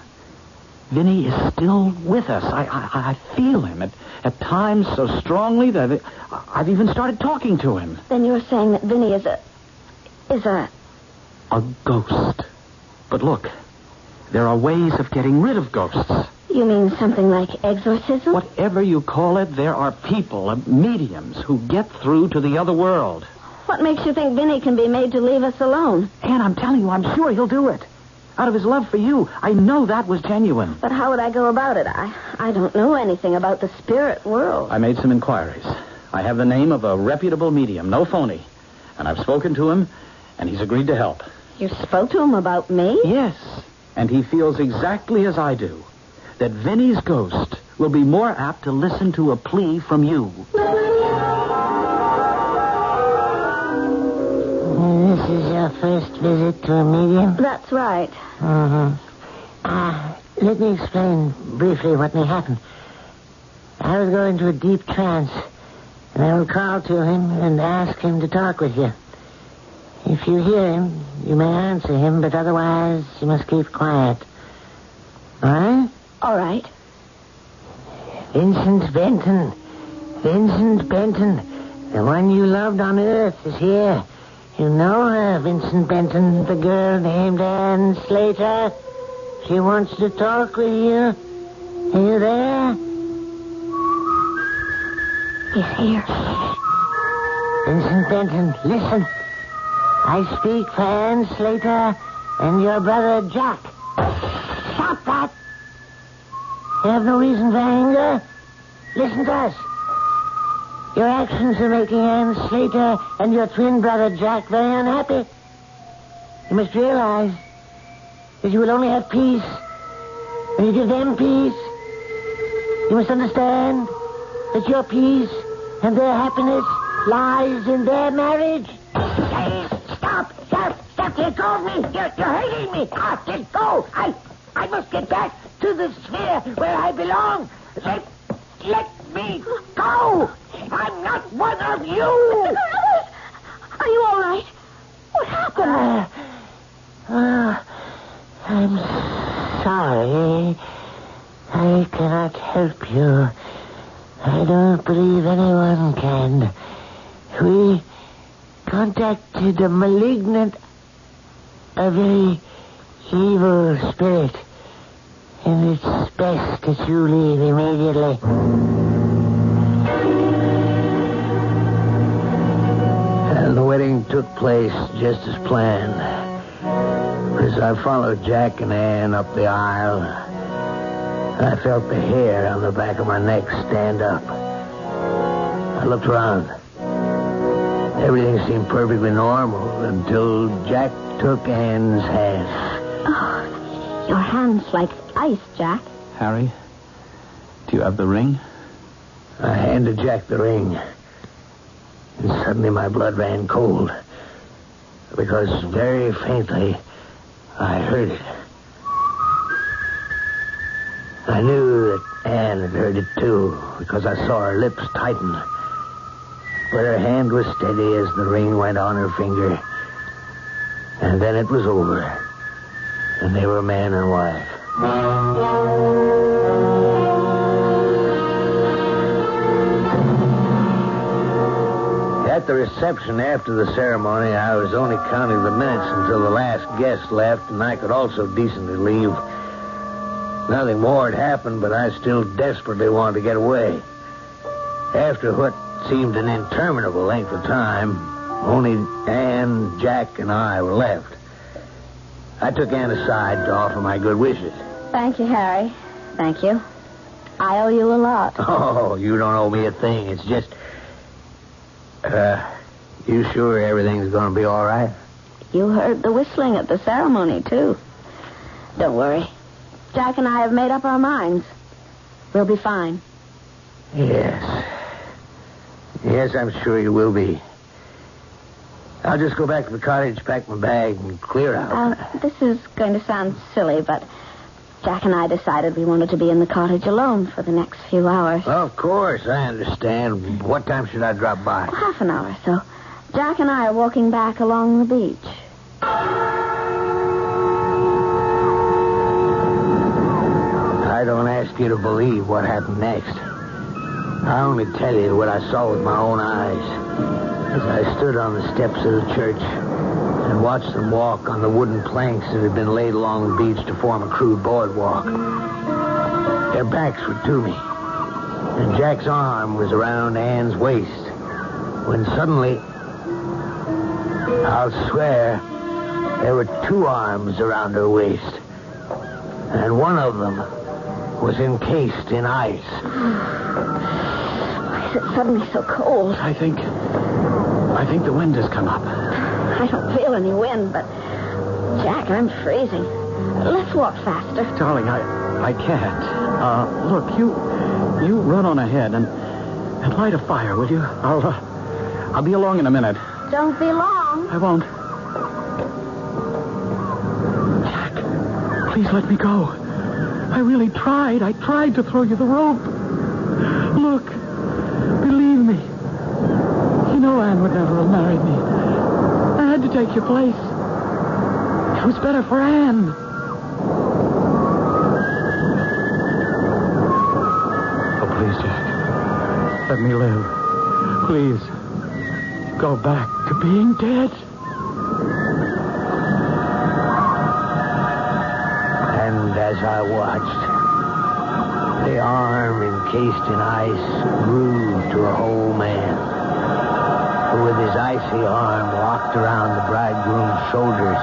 Vinny is still with us. I feel him at times so strongly that I've even started talking to him. Then you're saying that Vinny is a ghost. But look, there are ways of getting rid of ghosts. You mean something like exorcism? Whatever you call it, there are people, mediums, who get through to the other world. What makes you think Vinny can be made to leave us alone? Anne, I'm telling you, I'm sure he'll do it. Out of his love for you. I know that was genuine. But how would I go about it? I don't know anything about the spirit world. I made some inquiries. I have the name of a reputable medium, no phony. And I've spoken to him, and he's agreed to help. You spoke to him about me? Yes. And he feels exactly as I do. That Vinny's ghost will be more apt to listen to a plea from you. This is your first visit to a medium? That's right. Mm-hmm. Let me explain briefly what may happen. I will go into a deep trance, and I will call to him and ask him to talk with you. If you hear him, you may answer him, but otherwise you must keep quiet. All right? All right. Vincent Benton, the one you loved on Earth is here. You know her, Vincent Benton, the girl named Anne Slater. She wants to talk with you. Are you there? He's here. Vincent Benton, listen. I speak for Anne Slater and your brother Jack. Stop that! You have no reason for anger. Listen to us. Your actions are making Anne Slater and your twin brother Jack very unhappy. You must realize that you will only have peace when you give them peace. You must understand that your peace and their happiness lies in their marriage. Stop! Let go of me! You're hurting me! Let go! I must get back to the sphere where I belong. Let me go! I'm not one of you! Are you all right? What happened? I'm sorry. I cannot help you. I don't believe anyone can. We contacted a very evil spirit. And it's best that you leave immediately. And the wedding took place just as planned. As I followed Jack and Ann up the aisle, I felt the hair on the back of my neck stand up. I looked around. Everything seemed perfectly normal until Jack took Ann's hand. Oh, your hand's like ice, Jack. Harry, do you have the ring? I handed Jack the ring. And suddenly my blood ran cold. Because very faintly, I heard it. I knew that Ann had heard it too, because I saw her lips tighten. But her hand was steady as the ring went on her finger. And then it was over. And they were man and wife. At the reception after the ceremony, I was only counting the minutes until the last guest left, and I could also decently leave. Nothing more had happened, but I still desperately wanted to get away. After what seemed an interminable length of time, only Ann, Jack, and I were left. I took Ann aside to offer my good wishes. Thank you, Harry. Thank you. I owe you a lot. Oh, you don't owe me a thing. It's just... you sure everything's going to be all right? You heard the whistling at the ceremony, too. Don't worry. Jack and I have made up our minds. We'll be fine. Yes. Yes, I'm sure you will be. I'll just go back to the cottage, pack my bag, and clear out. This is going to sound silly, but Jack and I decided we wanted to be in the cottage alone for the next few hours. Of course, I understand. What time should I drop by? Half an hour or so. Jack and I are walking back along the beach. I don't ask you to believe what happened next. I only tell you what I saw with my own eyes as I stood on the steps of the church and watched them walk on the wooden planks that had been laid along the beach to form a crude boardwalk. Their backs were to me, and Jack's arm was around Ann's waist, when suddenly, I'll swear, there were two arms around her waist, and one of them was encased in ice. Why is it suddenly so cold? I think the wind has come up. I don't feel any wind, but Jack, I'm freezing. Let's walk faster. Darling, I can't. Look, you run on ahead and light a fire, will you? I'll be along in a minute. Don't be long. I won't. Jack, please let me go. I really tried. I tried to throw you the rope. Look, believe me. You know Anne would never have married me. I had to take your place. It was better for Anne. Oh, please, Jack. Let me live. Please. Go back to being dead. And as I watched, the arm encased in ice grew to a whole man, who with his icy arm walked around the bridegroom's shoulders,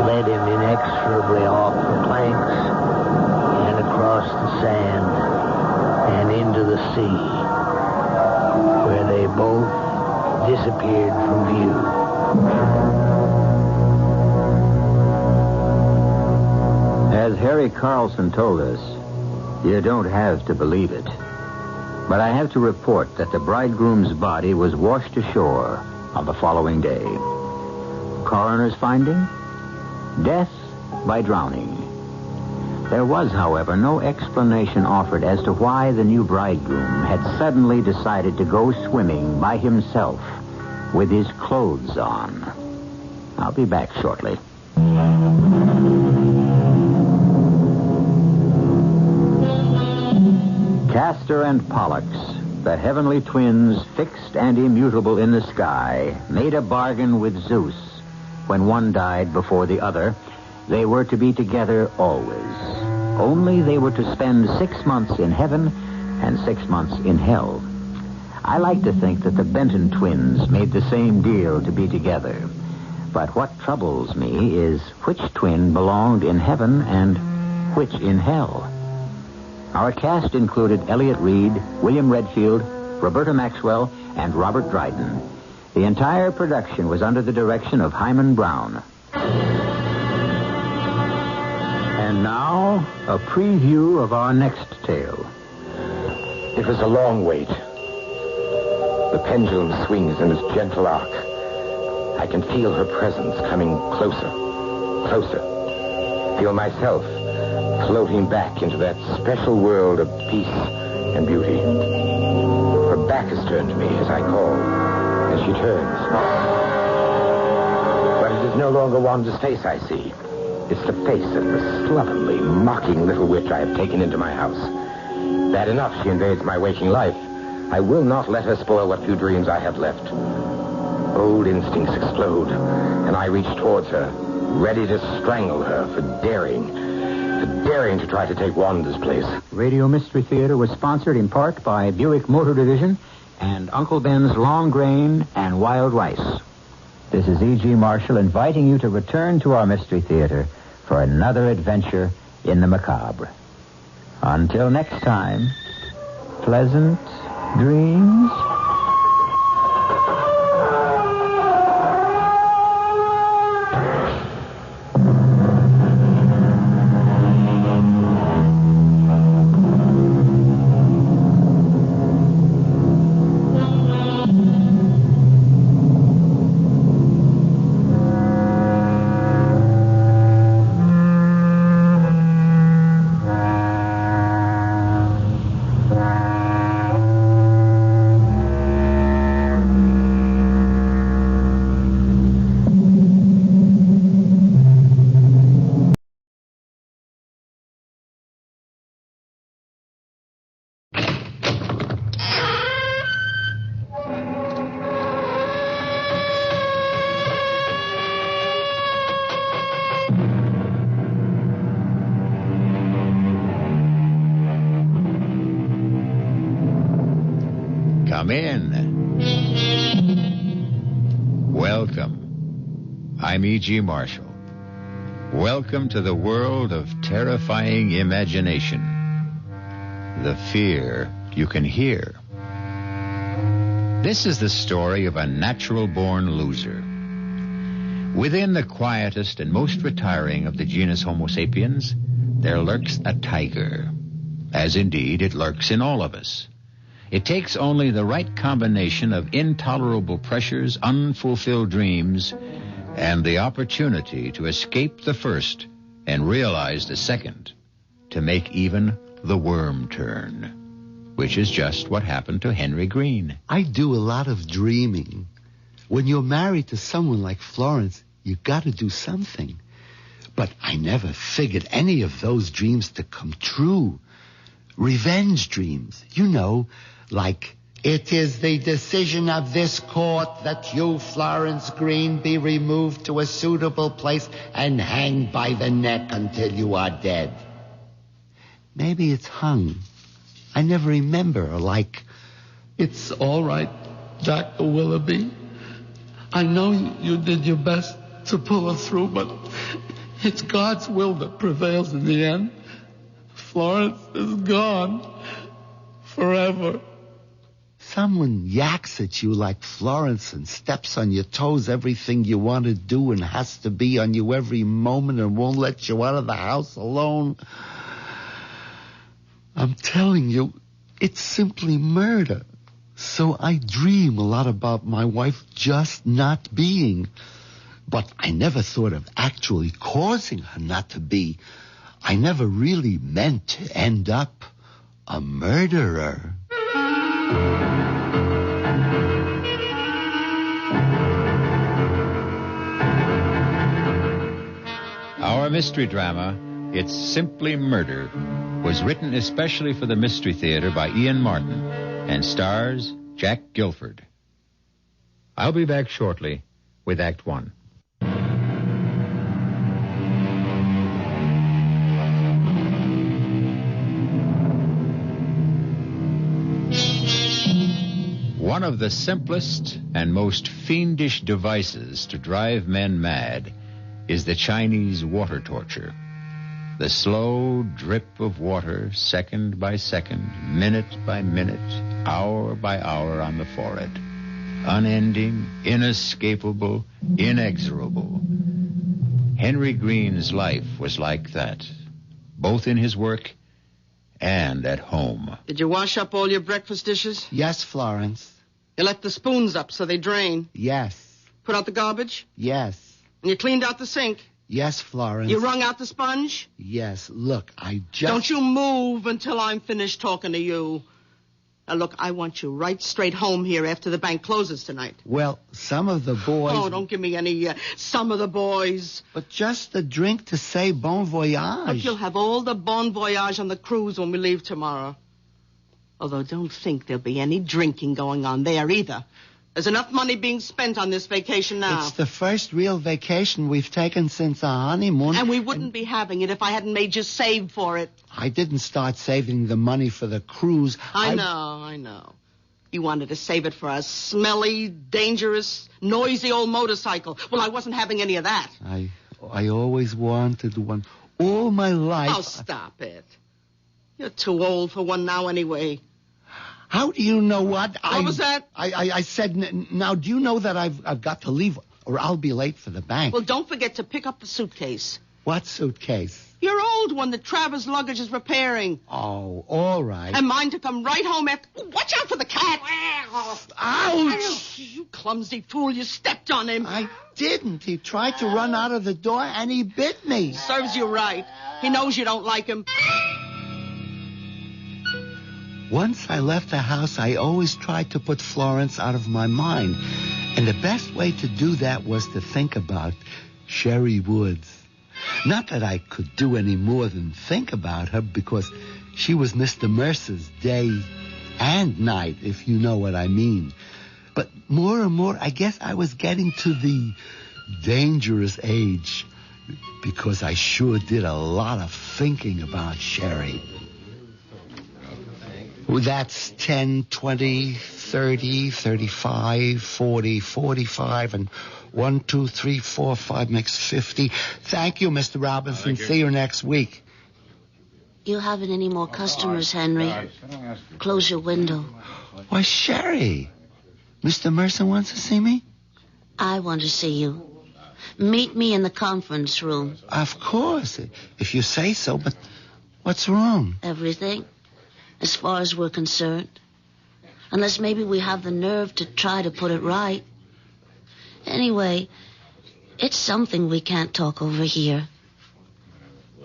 led him inexorably off the planks and across the sand and into the sea, where they both disappeared from view. As Harry Carlson told us, you don't have to believe it. But I have to report that the bridegroom's body was washed ashore on the following day. Coroner's finding? Death by drowning. There was, however, no explanation offered as to why the new bridegroom had suddenly decided to go swimming by himself with his clothes on. I'll be back shortly. Castor and Pollux, the heavenly twins fixed and immutable in the sky, made a bargain with Zeus. When one died before the other, they were to be together always. Only they were to spend 6 months in heaven and 6 months in hell. I like to think that the Benton twins made the same deal to be together. But what troubles me is which twin belonged in heaven and which in hell. Our cast included Elliott Reed, William Redfield, Roberta Maxwell, and Robert Dryden. The entire production was under the direction of Hyman Brown. And now, a preview of our next tale. It was a long wait. The pendulum swings in its gentle arc. I can feel her presence coming closer, closer. Feel myself floating back into that special world of peace and beauty. Her back is turned to me as I call, and she turns. But it is no longer Wanda's face I see. It's the face of the slovenly, mocking little witch I have taken into my house. Bad enough she invades my waking life. I will not let her spoil what few dreams I have left. Old instincts explode, and I reach towards her, ready to strangle her for daring to try to take Wanda's place. Radio Mystery Theater was sponsored in part by Buick Motor Division and Uncle Ben's Long Grain and Wild Rice. This is E.G. Marshall inviting you to return to our Mystery Theater for another adventure in the macabre. Until next time, pleasant dreams. Come in. Welcome. I'm E.G. Marshall. Welcome to the world of terrifying imagination. The fear you can hear. This is the story of a natural-born loser. Within the quietest and most retiring of the genus Homo sapiens, there lurks a tiger, as indeed it lurks in all of us. It takes only the right combination of intolerable pressures, unfulfilled dreams, and the opportunity to escape the first and realize the second to make even the worm turn, which is just what happened to Henry Green. I do a lot of dreaming. When you're married to someone like Florence, you got to do something. But I never figured any of those dreams to come true. Revenge dreams, you know, like, it is the decision of this court that you, Florence Green, be removed to a suitable place and hanged by the neck until you are dead. Maybe it's hung. I never remember, or like, it's all right, Dr. Willoughby. I know you did your best to pull her through, but it's God's will that prevails in the end. Florence is gone forever. Someone yaks at you like Florence and steps on your toes everything you want to do and has to be on you every moment and won't let you out of the house alone. I'm telling you, it's simply murder. So I dream a lot about my wife just not being. But I never thought of actually causing her not to be. I never really meant to end up a murderer. Our mystery drama, It's Simply Murder, was written especially for the Mystery Theater by Ian Martin and stars Jack Gilford. I'll be back shortly with Act One. One of the simplest and most fiendish devices to drive men mad is the Chinese water torture. The slow drip of water, second by second, minute by minute, hour by hour on the forehead. Unending, inescapable, inexorable. Henry Green's life was like that, both in his work and at home. Did you wash up all your breakfast dishes? Yes, Florence. You left the spoons up so they drain? Yes. Put out the garbage? Yes. And you cleaned out the sink? Yes, Florence. You wrung out the sponge? Yes. Look, I just... Don't you move until I'm finished talking to you. Now, look, I want you right straight home here after the bank closes tonight. Well, some of the boys... Oh, don't give me any some of the boys. But just a drink to say bon voyage. But you'll have all the bon voyage on the cruise when we leave tomorrow. Although don't think there'll be any drinking going on there either. There's enough money being spent on this vacation now. It's the first real vacation we've taken since our honeymoon. And we wouldn't be having it if I hadn't made you save for it. I didn't start saving the money for the cruise. I know. You wanted to save it for a smelly, dangerous, noisy old motorcycle. Well, I wasn't having any of that. I always wanted one. All my life. Oh, stop it. You're too old for one now anyway. How do you know what? What was that? I said, now, do you know that I've got to leave or I'll be late for the bank? Well, don't forget to pick up the suitcase. What suitcase? Your old one that Travers' luggage is repairing. Oh, all right. And mine to come right home after... Watch out for the cat! Ouch! You clumsy fool, you stepped on him. I didn't. He tried to run out of the door and he bit me. Serves you right. He knows you don't like him. Once I left the house, I always tried to put Florence out of my mind. And the best way to do that was to think about Sherry Woods. Not that I could do any more than think about her, because she was Mr. Mercer's day and night, if you know what I mean. But more and more, I guess I was getting to the dangerous age, because I sure did a lot of thinking about Sherry. Well, that's 10, 20, 30, 35, 40, 45, and 1, 2, 3, 4, 5 makes 50. Thank you, Mr. Robinson. See you next week. You haven't any more customers, Henry. Close your window. Why, Sherry, Mr. Mercer wants to see me? I want to see you. Meet me in the conference room. Of course, if you say so, but what's wrong? Everything. As far as we're concerned. Unless maybe we have the nerve to try to put it right. Anyway, it's something we can't talk over here.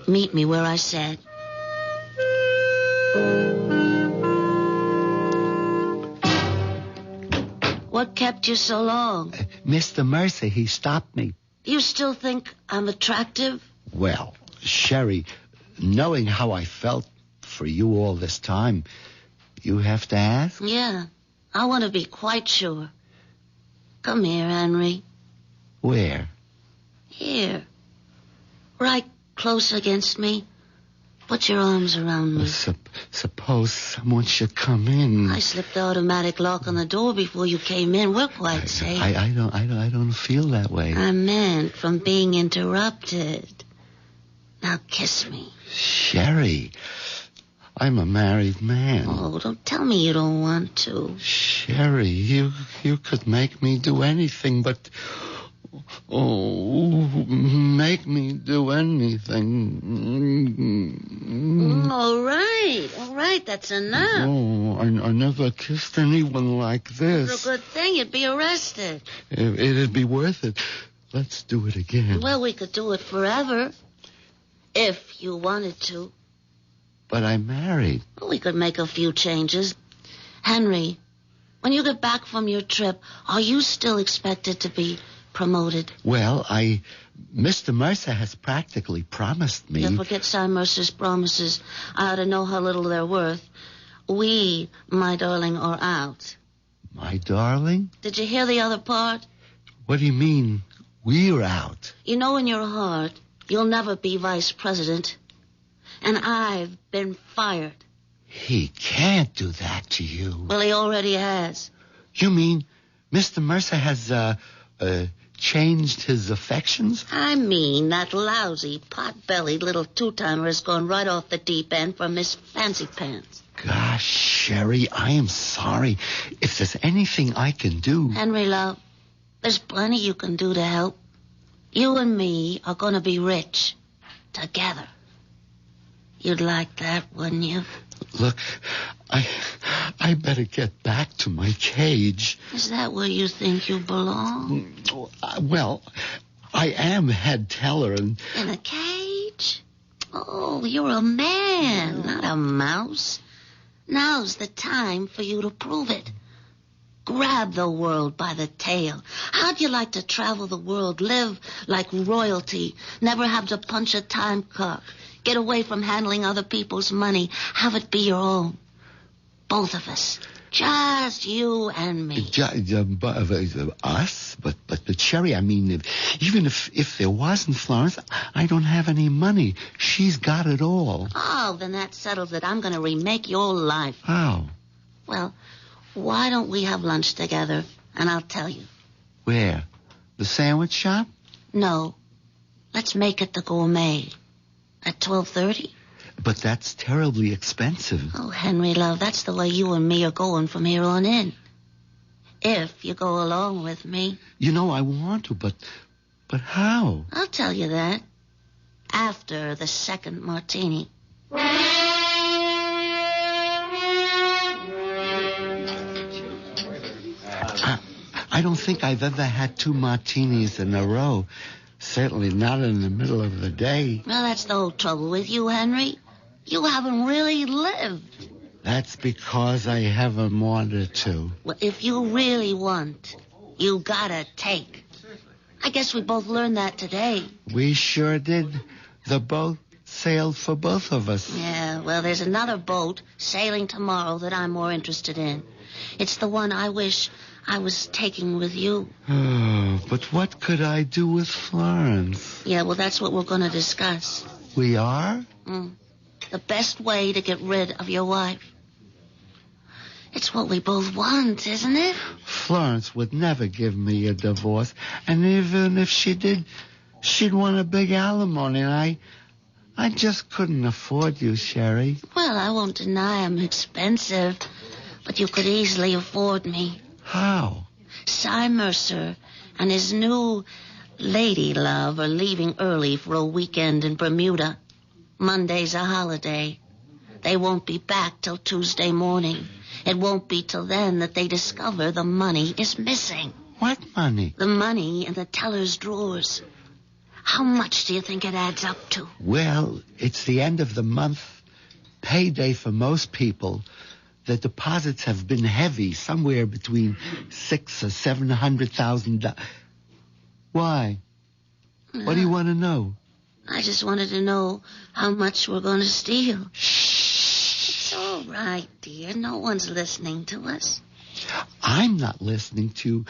Meet me where I said. What kept you so long? Mr. Mercer, he stopped me. You still think I'm attractive? Well, Sherry, knowing how I felt for you all this time, you have to ask? Yeah, I want to be quite sure. Come here, Henry. Where? Here. Right close against me. Put your arms around me. Suppose someone should come in. I slipped the automatic lock on the door before you came in. We're quite safe. I don't feel that way. I meant from being interrupted. Now kiss me. Sherry, I'm a married man. Oh, don't tell me you don't want to. Sherry, you could make me do anything, but... Oh, make me do anything. All right, that's enough. Oh, I never kissed anyone like this. It's a good thing. You'd be arrested. It'd be worth it. Let's do it again. Well, we could do it forever. If you wanted to. But I'm married. Well, we could make a few changes. Henry, when you get back from your trip, are you still expected to be promoted? Well, Mr. Mercer has practically promised me. You forget Sam Mercer's promises. I ought to know how little they're worth. We, my darling, are out. My darling? Did you hear the other part? What do you mean, we're out? You know in your heart, you'll never be vice president. And I've been fired. He can't do that to you. Well, he already has. You mean Mr. Mercer has, changed his affections? I mean, that lousy, pot-bellied little two-timer has gone right off the deep end for Miss Fancy Pants. Gosh, Sherry, I am sorry. If there's anything I can do... Henry, love, there's plenty you can do to help. You and me are going to be rich. Together. You'd like that, wouldn't you? Look, I better get back to my cage. Is that where you think you belong? Well, I am head teller and... In a cage? Oh, you're a man, not a mouse. Now's the time for you to prove it. Grab the world by the tail. How'd you like to travel the world, live like royalty, never have to punch a time clock, get away from handling other people's money, have it be your own? Both of us. Just you and me. Us? But Sherry, I mean, even if there wasn't Florence, I don't have any money. She's got it all. Oh, then that settles it. I'm going to remake your life. How? Well, why don't we have lunch together, and I'll tell you. Where? The sandwich shop? No. Let's make it the Gourmet. At 12:30? But that's terribly expensive. Oh, Henry, love, that's the way you and me are going from here on in. If you go along with me. You know, I want to, but how? I'll tell you that. After the second martini. I don't think I've ever had 2 martinis in a row. Certainly not in the middle of the day. Well, that's the whole trouble with you, Henry. You haven't really lived. That's because I haven't wanted to. Well, if you really want, you gotta take. I guess we both learned that today. We sure did. The boat sailed for both of us. Yeah, well, there's another boat sailing tomorrow that I'm more interested in. It's the one I wish I was taking with you. Oh, but what could I do with Florence? Yeah, well, that's what we're going to discuss. We are? The best way to get rid of your wife. It's what we both want, isn't it? Florence would never give me a divorce. And even if she did, she'd want a big alimony. And I just couldn't afford you, Sherry. Well, I won't deny I'm expensive. But you could easily afford me. How? Cy Mercer and his new lady love are leaving early for a weekend in Bermuda. Monday's a holiday. They won't be back till Tuesday morning. It won't be till then that they discover the money is missing. What money? The money in the teller's drawers. How much do you think it adds up to? Well, it's the end of the month. Payday for most people. The deposits have been heavy, somewhere between $600,000 or $700,000. Why? What do you want to know? I just wanted to know how much we're going to steal. It's all right, dear. No one's listening to us. I'm not listening to.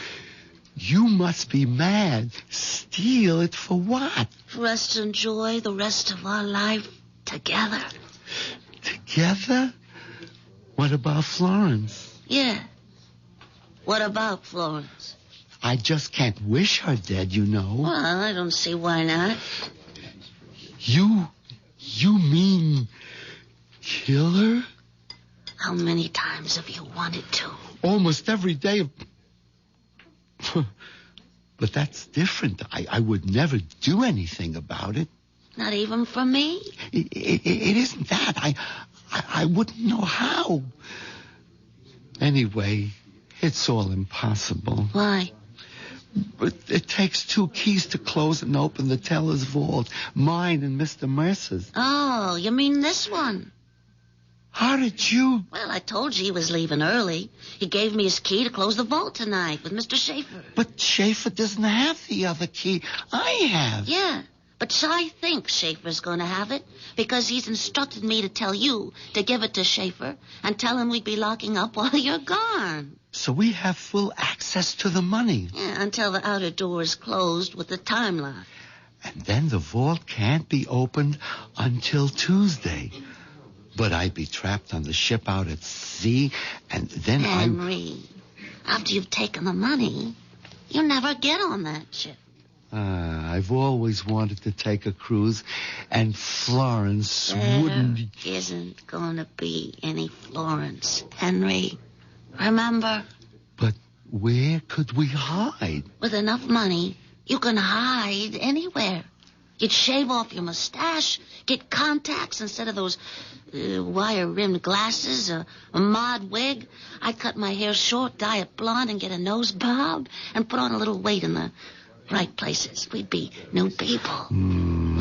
You must be mad. Steal it for what? For us to enjoy the rest of our life together. Together? What about Florence? Yeah. What about Florence? I just can't wish her dead, you know. Well, I don't see why not. You mean kill her? How many times have you wanted to? Almost every day. But that's different. I would never do anything about it. Not even for me? It isn't that. I wouldn't know how. Anyway, it's all impossible. Why? But it takes 2 keys to close and open the teller's vault. Mine and Mr. Mercer's. Oh, you mean this one? How did you... Well, I told you he was leaving early. He gave me his key to close the vault tonight with Mr. Schaefer. But Schaefer doesn't have the other key. I have. Yeah, but Cy thinks Schaefer's going to have it because he's instructed me to tell you to give it to Schaefer and tell him we'd be locking up while you're gone. So we have full access to the money. Yeah, until the outer door is closed with the time lock. And then the vault can't be opened until Tuesday. But I'd be trapped on the ship out at sea, and then Henry, After you've taken the money, you never get on that ship. I've always wanted to take a cruise, and Florence wouldn't... There isn't going to be any Florence, Henry. Remember? But where could we hide? With enough money, you can hide anywhere. You'd shave off your mustache, get contacts instead of those wire-rimmed glasses, a mod wig. I'd cut my hair short, dye it blonde, and get a nose bob, and put on a little weight in the right places. We'd be new people.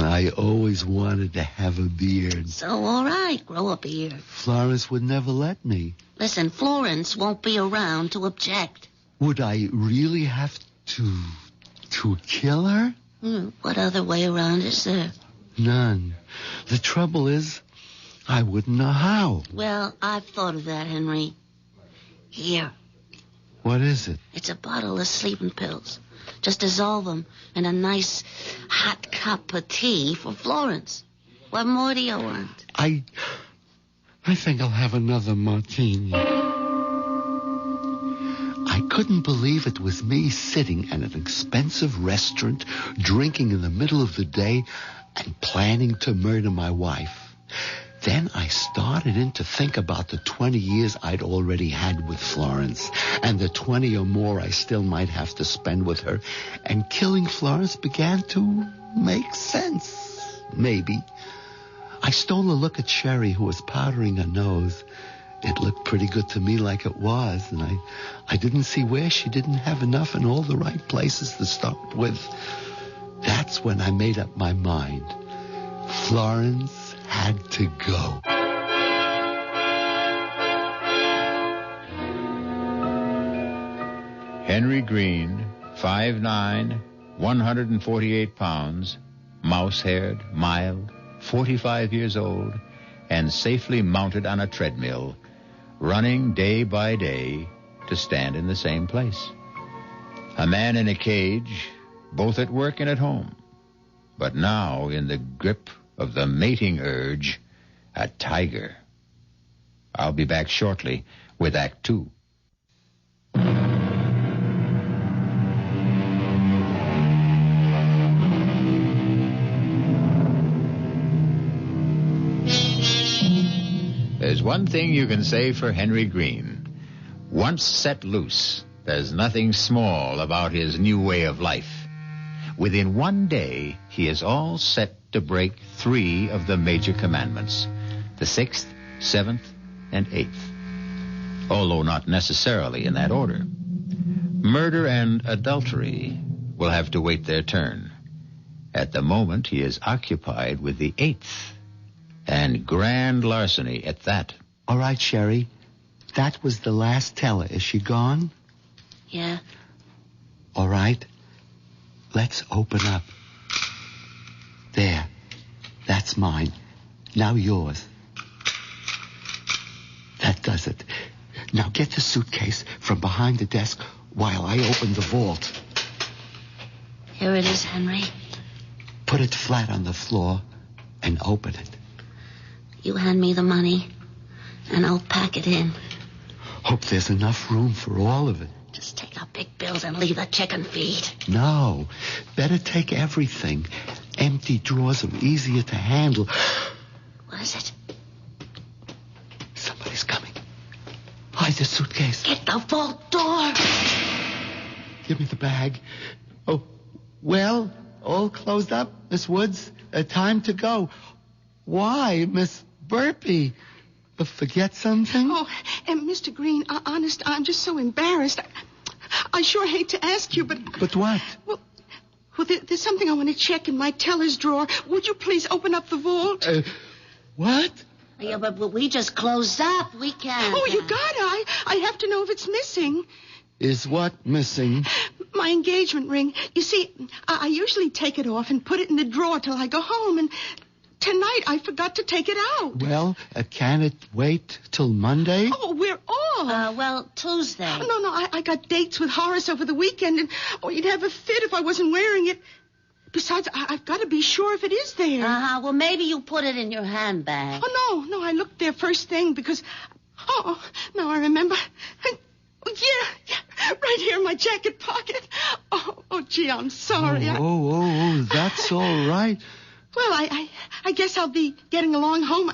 I always wanted to have a beard. So, all right, grow a beard. Florence would never let me. Listen, Florence won't be around to object. Would I really have to kill her? What other way around is there? None. The trouble is, I wouldn't know how. Well, I've thought of that, Henry. Here. What is it? It's a bottle of sleeping pills. Just dissolve them in a nice hot cup of tea for Florence. What more do you want? I think I'll have another martini. I couldn't believe it was me sitting at an expensive restaurant, drinking in the middle of the day, and planning to murder my wife. Then I started in to think about the 20 years I'd already had with Florence, and the 20 or more I still might have to spend with her, and killing Florence began to make sense. Maybe. I stole a look at Sherry, who was powdering her nose. It looked pretty good to me like it was, and I didn't see where she didn't have enough in all the right places to start with. That's when I made up my mind. Florence had to go. Henry Green, 5'9", 148 pounds, mouse-haired, mild, 45 years old, and safely mounted on a treadmill, running day by day to stand in the same place. A man in a cage, both at work and at home, but now in the grip of the mating urge, a tiger. I'll be back shortly with Act 2. There's one thing you can say for Henry Green. Once set loose, there's nothing small about his new way of life. Within one day, he is all set to break 3 of the major commandments, the 6th, 7th, and 8th, although not necessarily in that order. Murder and adultery will have to wait their turn. At the moment, he is occupied with the 8th, and grand larceny at that. All right, Sherry. That was the last teller. Is she gone? Yeah. All right. Let's open up. There. That's mine. Now yours. That does it. Now get the suitcase from behind the desk while I open the vault. Here it is, Henry. Put it flat on the floor and open it. You hand me the money, and I'll pack it in. Hope there's enough room for all of it. Just take out big bills and leave the chicken feed. No. Better take everything. Empty drawers are easier to handle. What is it? Somebody's coming. Hide the suitcase. Get the vault door. Give me the bag. Oh, well, all closed up, Miss Woods. Time to go. Why, Miss Burpee? Forget something? Oh, and Mr. Green, honest, I'm just so embarrassed. I sure hate to ask you, but... But what? Well, there's something I want to check in my teller's drawer. Would you please open up the vault? What? Yeah, but we just closed up. We can't. Oh, you gotta. I have to know if it's missing. Is what missing? My engagement ring. You see, I usually take it off and put it in the drawer till I go home, and... Tonight, I forgot to take it out. Well, can it wait till Monday? Oh, we're off. Well, Tuesday. No, I got dates with Horace over the weekend, and you'd have a fit if I wasn't wearing it. Besides, I've got to be sure if it is there. Well, maybe you put it in your handbag. Oh, no, I looked there first thing because... Oh, now I remember. Yeah, right here in my jacket pocket. Oh, gee, I'm sorry. That's all right. Well, I guess I'll be getting along home.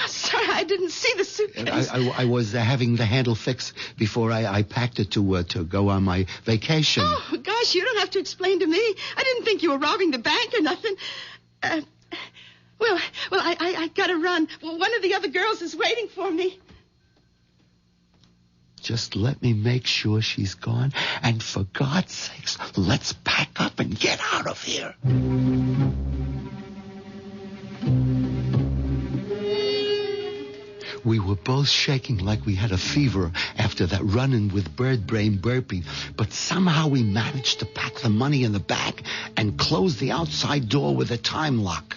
Sorry, I didn't see the suitcase. I was having the handle fixed before I packed it to go on my vacation. Oh, gosh, you don't have to explain to me. I didn't think you were robbing the bank or nothing. Well, I gotta run. Well, one of the other girls is waiting for me. Just let me make sure she's gone. And for God's sakes, let's pack up and get out of here. We were both shaking like we had a fever after that run-in with bird brain burping, but somehow we managed to pack the money in the bag and close the outside door with a time lock.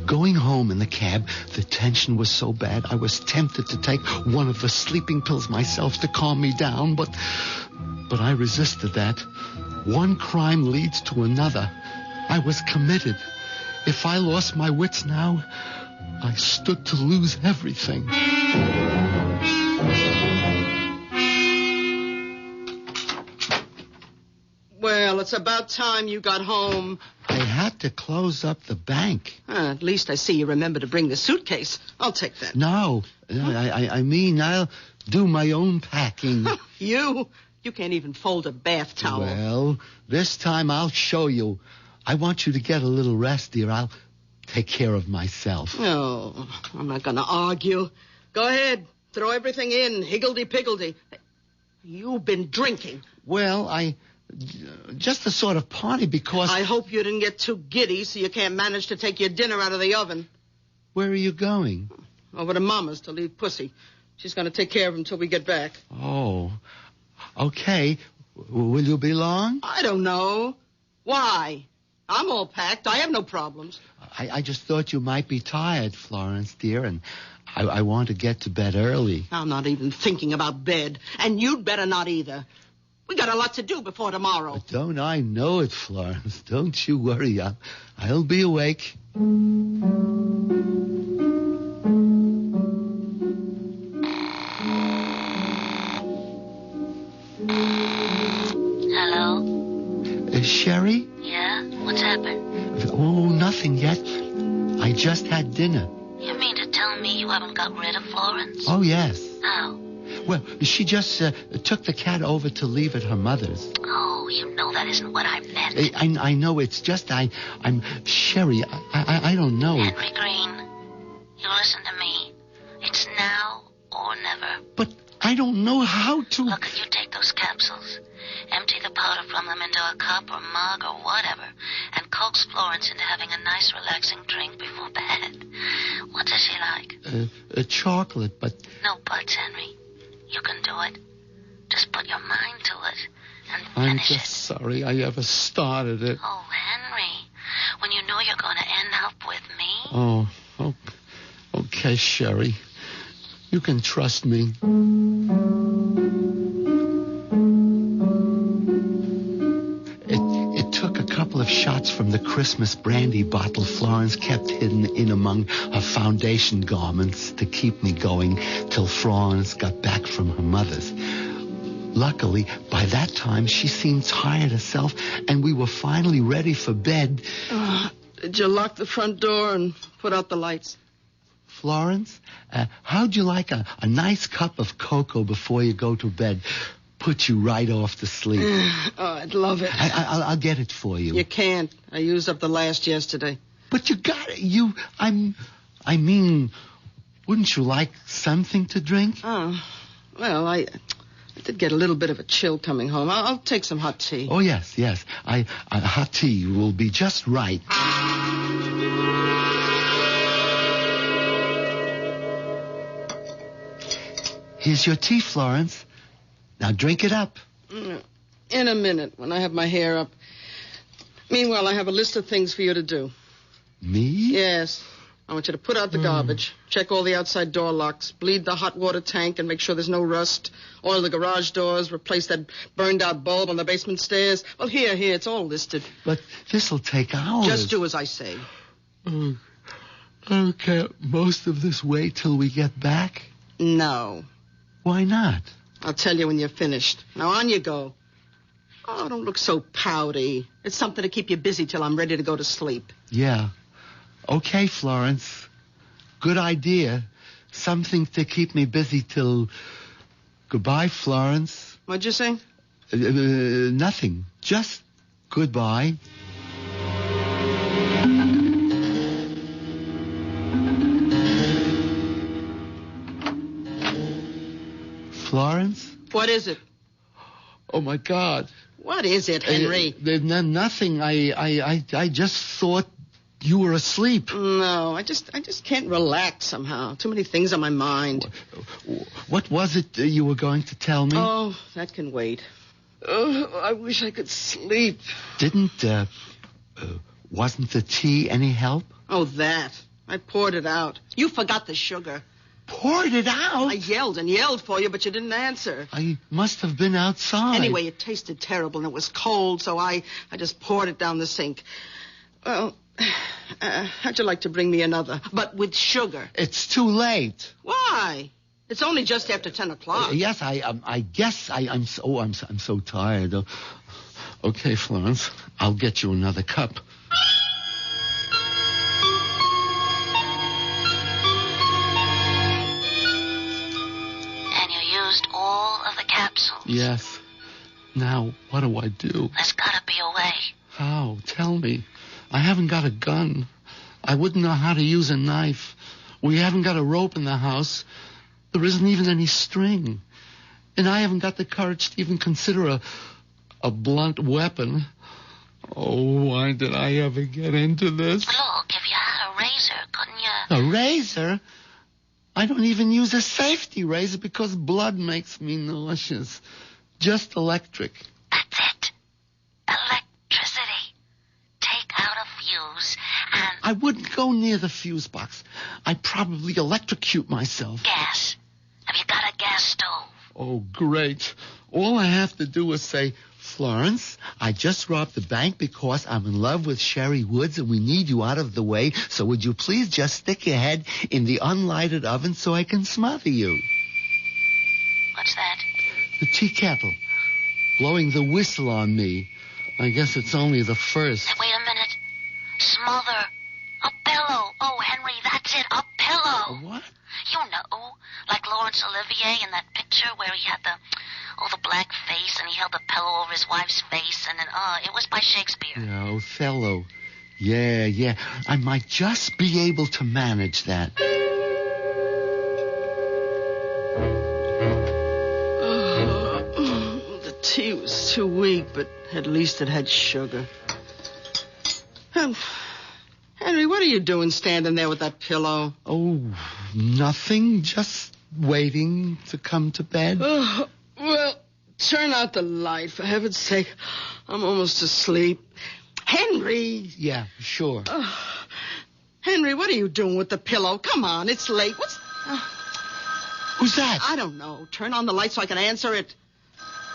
Going home in the cab, the tension was so bad I was tempted to take one of the sleeping pills myself to calm me down, but I resisted that. One crime leads to another. I was committed. If I lost my wits now, I stood to lose everything. Well, it's about time you got home. I had to close up the bank. At least I see you remember to bring the suitcase. I'll take that. No, I mean, I'll do my own packing. You can't even fold a bath towel. Well, this time I'll show you. I want you to get a little rest, dear. I'll take care of myself. No, I'm not going to argue. Go ahead. Throw everything in. Higgledy-piggledy. You've been drinking. Well, just a sort of party because... I hope you didn't get too giddy so you can't manage to take your dinner out of the oven. Where are you going? Over to Mama's to leave Pussy. She's going to take care of him till we get back. Oh, okay. Will you be long? I don't know. Why? I'm all packed. I have no problems. I just thought you might be tired, Florence, dear, and I want to get to bed early. I'm not even thinking about bed, and you'd better not either. We got a lot to do before tomorrow. But don't I know it, Florence? Don't you worry. I'll be awake. Hello? Sherry? Yeah? What's happened? Oh, nothing yet. I just had dinner. You mean to tell me you haven't got rid of Florence? Oh, yes. How? Well, she just took the cat over to leave at her mother's. Oh, you know that isn't what I meant. I know. It's just I'm Sherry. I don't know. Henry Green, you listen to me. It's now or never. But I don't know how to... Look, you take those capsules, empty the powder from them into a cup or mug or whatever, and coax Florence into having a nice relaxing drink before bed. What does she like? A chocolate, but... No buts, Henry. You can do it. Just put your mind to it and I'm finish just sorry I ever started it. Oh, Henry, when you know you're going to end up with me. Oh, okay, Sherry. You can trust me. It took a couple of shots from the Christmas brandy bottle Florence kept hidden in among her foundation garments to keep me going till Florence got back from her mother's. Luckily, by that time, she seemed tired herself, and we were finally ready for bed. Did you lock the front door and put out the lights? Florence, how'd you like a nice cup of cocoa before you go to bed? Put you right off to sleep. I'd love it. I'll get it for you. You can't. I used up the last yesterday. But you got it. I mean, wouldn't you like something to drink? Oh, well, I did get a little bit of a chill coming home. I'll take some hot tea. Oh, yes. Hot tea will be just right. Here's your tea, Florence. Now drink it up. In a minute, when I have my hair up. Meanwhile, I have a list of things for you to do. Me? Yes. I want you to put out the garbage, check all the outside door locks, bleed the hot water tank and make sure there's no rust, oil the garage doors, replace that burned-out bulb on the basement stairs. Well, here, it's all listed. But this'll take hours. Just do as I say. Okay, most of this wait till we get back? No. Why not? I'll tell you when you're finished. Now, on you go. Oh, don't look so pouty. It's something to keep you busy till I'm ready to go to sleep. Yeah. Okay, Florence. Good idea. Something to keep me busy till... Goodbye, Florence. What'd you say? Nothing. Just goodbye. Florence? What is it? Oh, my God. What is it, Henry? Nothing. I just thought you were asleep. No, I just can't relax somehow. Too many things on my mind. What was it you were going to tell me? Oh, that can wait. Oh, I wish I could sleep. Wasn't the tea any help? Oh, that. I poured it out. You forgot the sugar. Poured it out? I yelled and yelled for you, but you didn't answer. I must have been outside. Anyway, it tasted terrible, and it was cold, so I just poured it down the sink. Well, how'd you like to bring me another, but with sugar? It's too late. Why? It's only just after 10 o'clock. Yes, I guess I'm so tired. Okay, Florence, I'll get you another cup. Capsules. Yes. Now, what do I do? There's gotta be a way. How? Tell me. I haven't got a gun. I wouldn't know how to use a knife. We haven't got a rope in the house. There isn't even any string. And I haven't got the courage to even consider a blunt weapon. Oh, why did I ever get into this? Look, if you had a razor, couldn't you? A razor? I don't even use a safety razor because blood makes me nauseous. Just electric. That's it. Electricity. Take out a fuse and... I wouldn't go near the fuse box. I'd probably electrocute myself. Gas. Have you got a gas stove? Oh, great. All I have to do is say, Florence, I just robbed the bank because I'm in love with Sherry Woods and we need you out of the way, so would you please just stick your head in the unlighted oven so I can smother you? What's that? The tea kettle. Blowing the whistle on me. I guess it's only the first. Wait a minute. Smother. A pillow. Oh, Henry, that's it. A pillow. A what? You know, like Laurence Olivier in that picture where he had the black face and he held the pillow over his wife's face and then, it was by Shakespeare. Yeah, Othello. Yeah. I might just be able to manage that. The tea was too weak, but at least it had sugar. Henry, what are you doing standing there with that pillow? Oh, nothing. Just waiting to come to bed. Well, turn out the light, for heaven's sake. I'm almost asleep. Henry! Yeah, sure. Henry, what are you doing with the pillow? Come on, it's late. Who's that? I don't know. Turn on the light so I can answer it.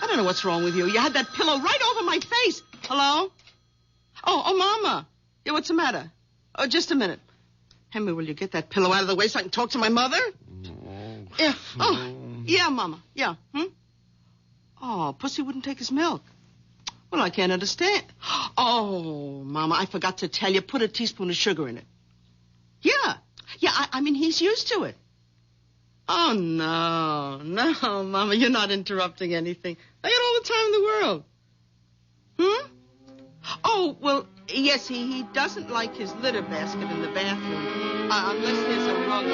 I don't know what's wrong with you. You had that pillow right over my face. Hello? Oh, Mama. Yeah, what's the matter? Oh, just a minute. Henry, will you get that pillow out of the way so I can talk to my mother? No. Yeah. Oh, yeah, Mama. Yeah. Oh, Pussy wouldn't take his milk. Well, I can't understand. Oh, Mama, I forgot to tell you. Put a teaspoon of sugar in it. Yeah. I mean, he's used to it. Oh, no, Mama, you're not interrupting anything. I got all the time in the world. Oh, well, yes, he doesn't like his litter basket in the bathroom, unless there's a rug.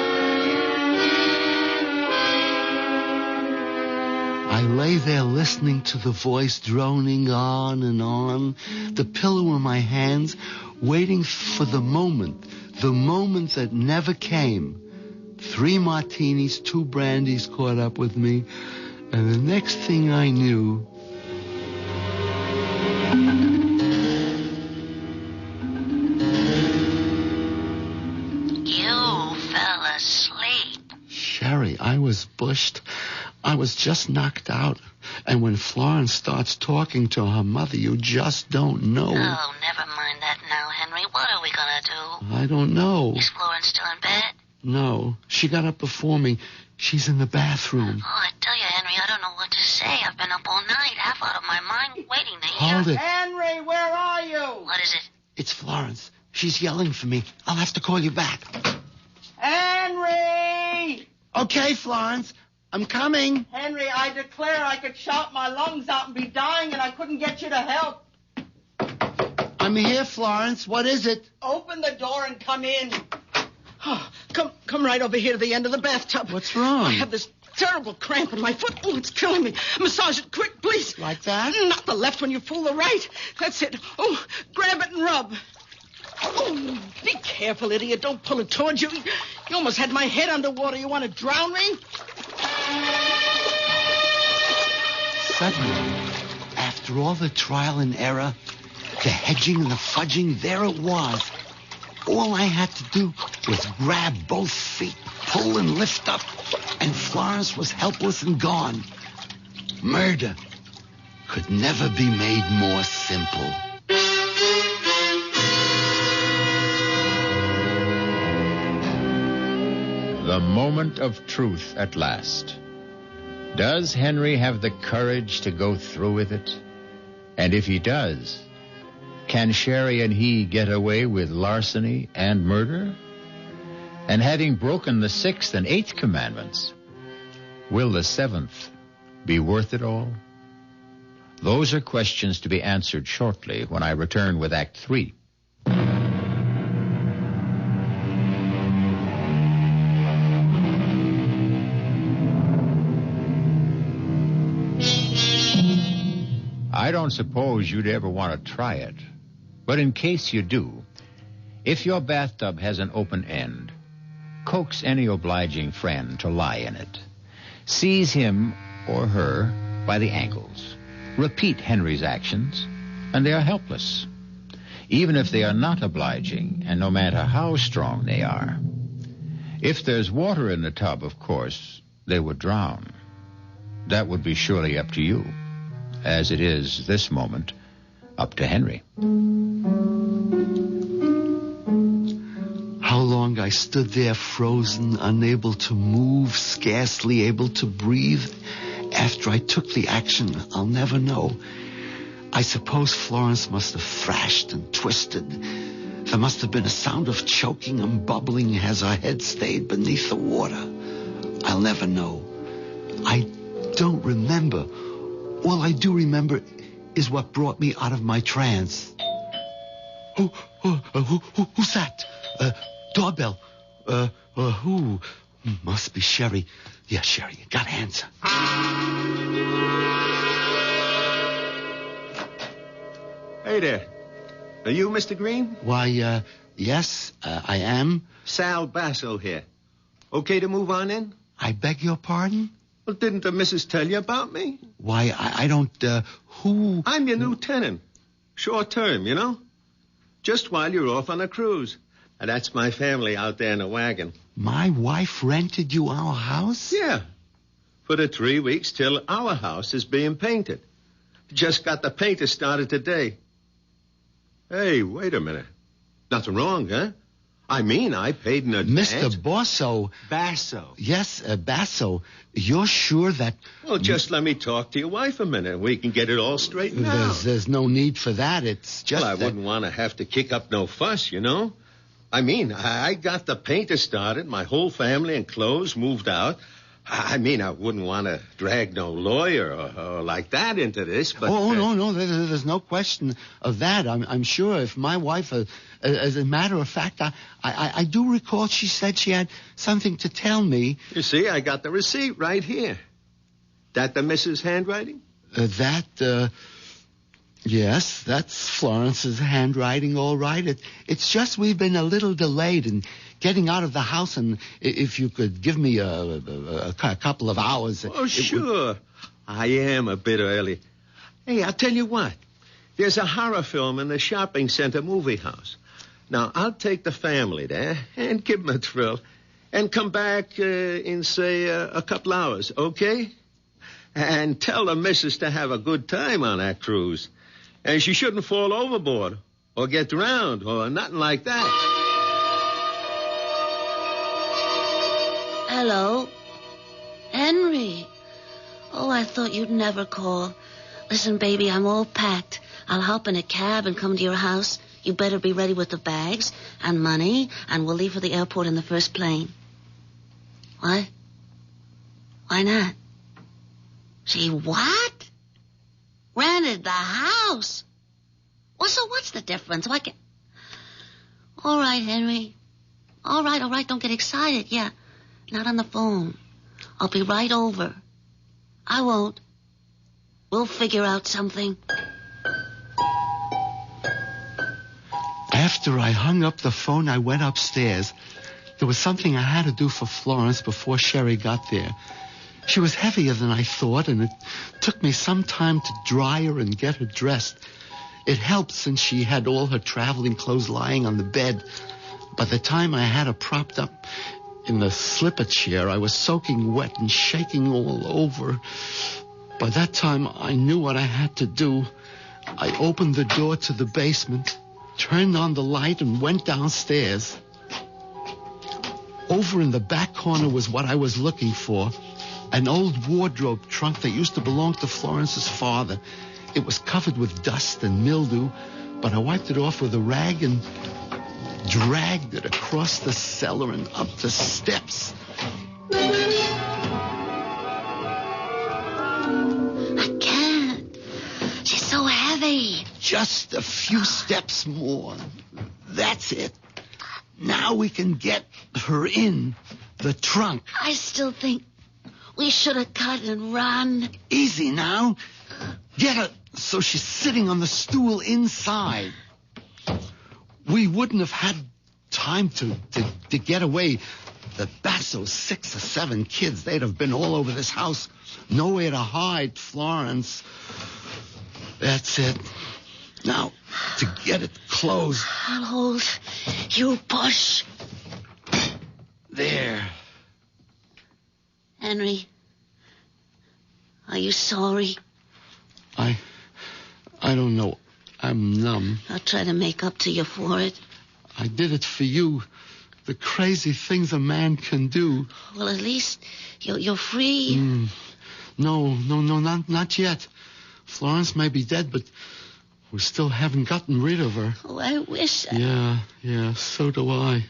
I lay there listening to the voice droning on and on, the pillow in my hands, waiting for the moment that never came. 3 martinis, 2 brandies caught up with me, and the next thing I knew... You fell asleep. Sherry, I was bushed. I was just knocked out. And when Florence starts talking to her mother, you just don't know. Oh, never mind that now, Henry. What are we we gonna do? I don't know. Is Florence still in bed? No. She got up before me. She's in the bathroom. Oh, I tell you, Henry, I don't know what to say. I've been up all night, half out of my mind, waiting to hear. Hold it. Henry, where are you? What is it? It's Florence. She's yelling for me. I'll have to call you back. Henry! Okay, Florence. I'm coming. Henry, I declare I could shout my lungs out and be dying, and I couldn't get you to help. I'm here, Florence. What is it? Open the door and come in. Oh, come right over here to the end of the bathtub. What's wrong? I have this terrible cramp in my foot. Oh, it's killing me. Massage it quick, please. Like that? Not the left when you fool the right. That's it. Oh, grab it and rub. Oh, be careful, idiot. Don't pull it towards you. You almost had my head underwater. You want to drown me? Suddenly, after all the trial and error, the hedging and the fudging, there it was. All I had to do was grab both feet, pull and lift up, and Florence was helpless and gone. Murder could never be made more simple. The moment of truth at last. Does Henry have the courage to go through with it? And if he does, can Sherry and he get away with larceny and murder? And having broken the 6th and 8th commandments, will the 7th be worth it all? Those are questions to be answered shortly when I return with Act 3. I don't suppose you'd ever want to try it. But in case you do, if your bathtub has an open end, coax any obliging friend to lie in it. Seize him or her by the ankles. Repeat Henry's actions, and they are helpless. Even if they are not obliging, and no matter how strong they are. If there's water in the tub, of course, they would drown. That would be surely up to you, as it is this moment up to Henry. How long I stood there frozen, unable to move, scarcely able to breathe. After I took the action, I'll never know. I suppose Florence must have thrashed and twisted. There must have been a sound of choking and bubbling as her head stayed beneath the water. I'll never know. I don't remember. All I do remember is what brought me out of my trance. Who's that? Doorbell. Who? Must be Sherry. Yeah, Sherry, you gotta answer. Hey there. Are you Mr. Green? Why, yes, I am. Sal Basso here. Okay to move on in? I beg your pardon? Well, didn't the missus tell you about me? Why, I don't, who? I'm your new tenant. Short term, you know? Just while you're off on a cruise. And that's my family out there in a wagon. My wife rented you our house? Yeah. For the 3 weeks till our house is being painted. Just got the painter started today. Hey, wait a minute. Nothing wrong, huh? I mean, I paid in advance. Mr. Basso. Basso. Yes, Basso. You're sure that... Well, just let me talk to your wife a minute. We can get it all straightened out. There's no need for that. It's just Well, I wouldn't want to have to kick up no fuss, you know? I mean, I got the painter started. My whole family and clothes moved out. I mean, I wouldn't want to drag no lawyer or like that into this, but... Oh, no, there's no question of that. I'm sure if my wife, as a matter of fact, I do recall she said she had something to tell me. You see, I got the receipt right here. That the missus' handwriting? Yes, that's Florence's handwriting, all right. It's just we've been a little delayed in getting out of the house, and if you could give me a couple of hours... Oh, sure. I am a bit early. Hey, I'll tell you what. There's a horror film in the shopping center movie house. Now, I'll take the family there and give them a thrill and come back in, say, a couple hours, okay? And tell the missus to have a good time on that cruise. And she shouldn't fall overboard, or get drowned or nothing like that. Hello? Henry. Oh, I thought you'd never call. Listen, baby, I'm all packed. I'll hop in a cab and come to your house. You better be ready with the bags and money, and we'll leave for the airport in the first plane. What? Why not? She what? Rented the house? Well, so what's the difference? Why can't... All right, Henry. All right. Don't get excited. Yeah, not on the phone. I'll be right over. I won't. We'll figure out something. After I hung up the phone, I went upstairs. There was something I had to do for Florence before Sherry got there. She was heavier than I thought, and it took me some time to dry her and get her dressed. It helped since she had all her traveling clothes lying on the bed. By the time I had her propped up in the slipper chair, I was soaking wet and shaking all over. By that time, I knew what I had to do. I opened the door to the basement, turned on the light, and went downstairs. Over in the back corner was what I was looking for, an old wardrobe trunk that used to belong to Florence's father. It was covered with dust and mildew, but I wiped it off with a rag and dragged it across the cellar and up the steps. I can't. She's so heavy. Just a few steps more. That's it. Now we can get her in the trunk. I still think we should have cut and run. Easy now. Get her so she's sitting on the stool inside. We wouldn't have had time to get away. The Basso's 6 or 7 kids, they'd have been all over this house. Nowhere to hide, Florence. That's it. Now, to get it closed. I'll hold. You push. There. Henry, are you sorry? I don't know. I'm numb. I'll try to make up to you for it. I did it for you. The crazy things a man can do. Well, at least you're free. No, not yet. Florence may be dead, but we still haven't gotten rid of her. Oh, I wish. Yeah, so do I.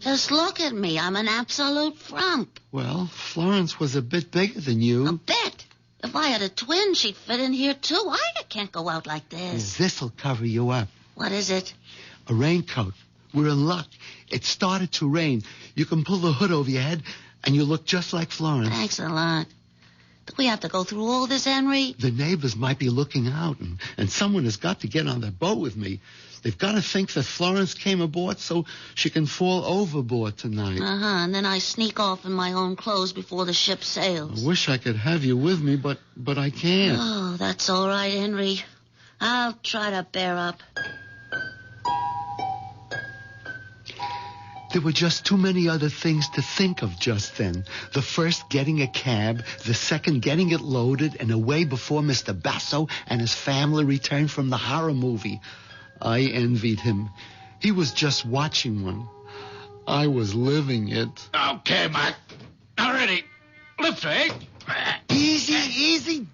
Just look at me. I'm an absolute frump. Well, Florence was a bit bigger than you. A bit? If I had a twin, she'd fit in here, too. I can't go out like this. This'll cover you up. What is it? A raincoat. We're in luck. It started to rain. You can pull the hood over your head, and you look just like Florence. Thanks a lot. Do we have to go through all this, Henry? The neighbors might be looking out, and someone has got to get on the boat with me. They've got to think that Florence came aboard so she can fall overboard tonight. And then I sneak off in my own clothes before the ship sails. I wish I could have you with me, but I can't. Oh, that's all right, Henry. I'll try to bear up. There were just too many other things to think of just then. The first, getting a cab. The second, getting it loaded and away before Mr. Basso and his family returned from the horror movie. I envied him. He was just watching one. I was living it. Okay, Mac. Now ready. Lift her, eh? Easy.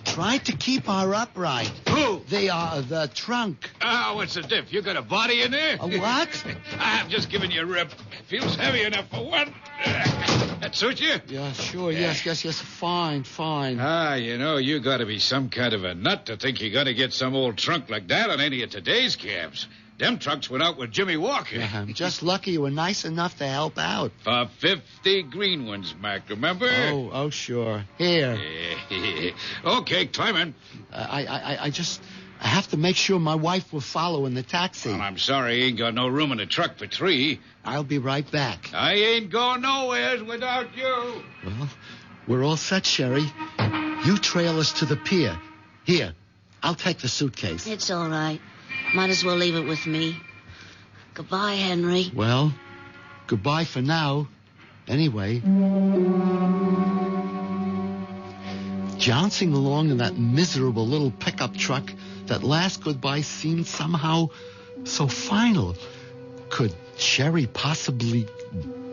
Try to keep her upright. Who? The trunk. Oh, what's the diff? You got a body in there? A what? I'm just giving you a rip. Feels heavy enough for one. That suit you? Yeah, sure. Yes. Fine. You got to be some kind of a nut to think you're going to get some old trunk like that on any of today's cabs. Them trucks went out with Jimmy Walker. Yeah, I'm just lucky you were nice enough to help out. For 50 green ones, Mac, remember? Oh, sure. Here. Okay, climb in. I have to make sure my wife will follow in the taxi. Well, I'm sorry, I ain't got no room in the truck for 3. I'll be right back. I ain't going nowhere without you. Well, we're all set, Sherry. You trail us to the pier. Here, I'll take the suitcase. It's all right. Might as well leave it with me. Goodbye, Henry. Well, goodbye for now. Anyway. jouncing along in that miserable little pickup truck, that last goodbye seemed somehow so final. Could Sherry possibly...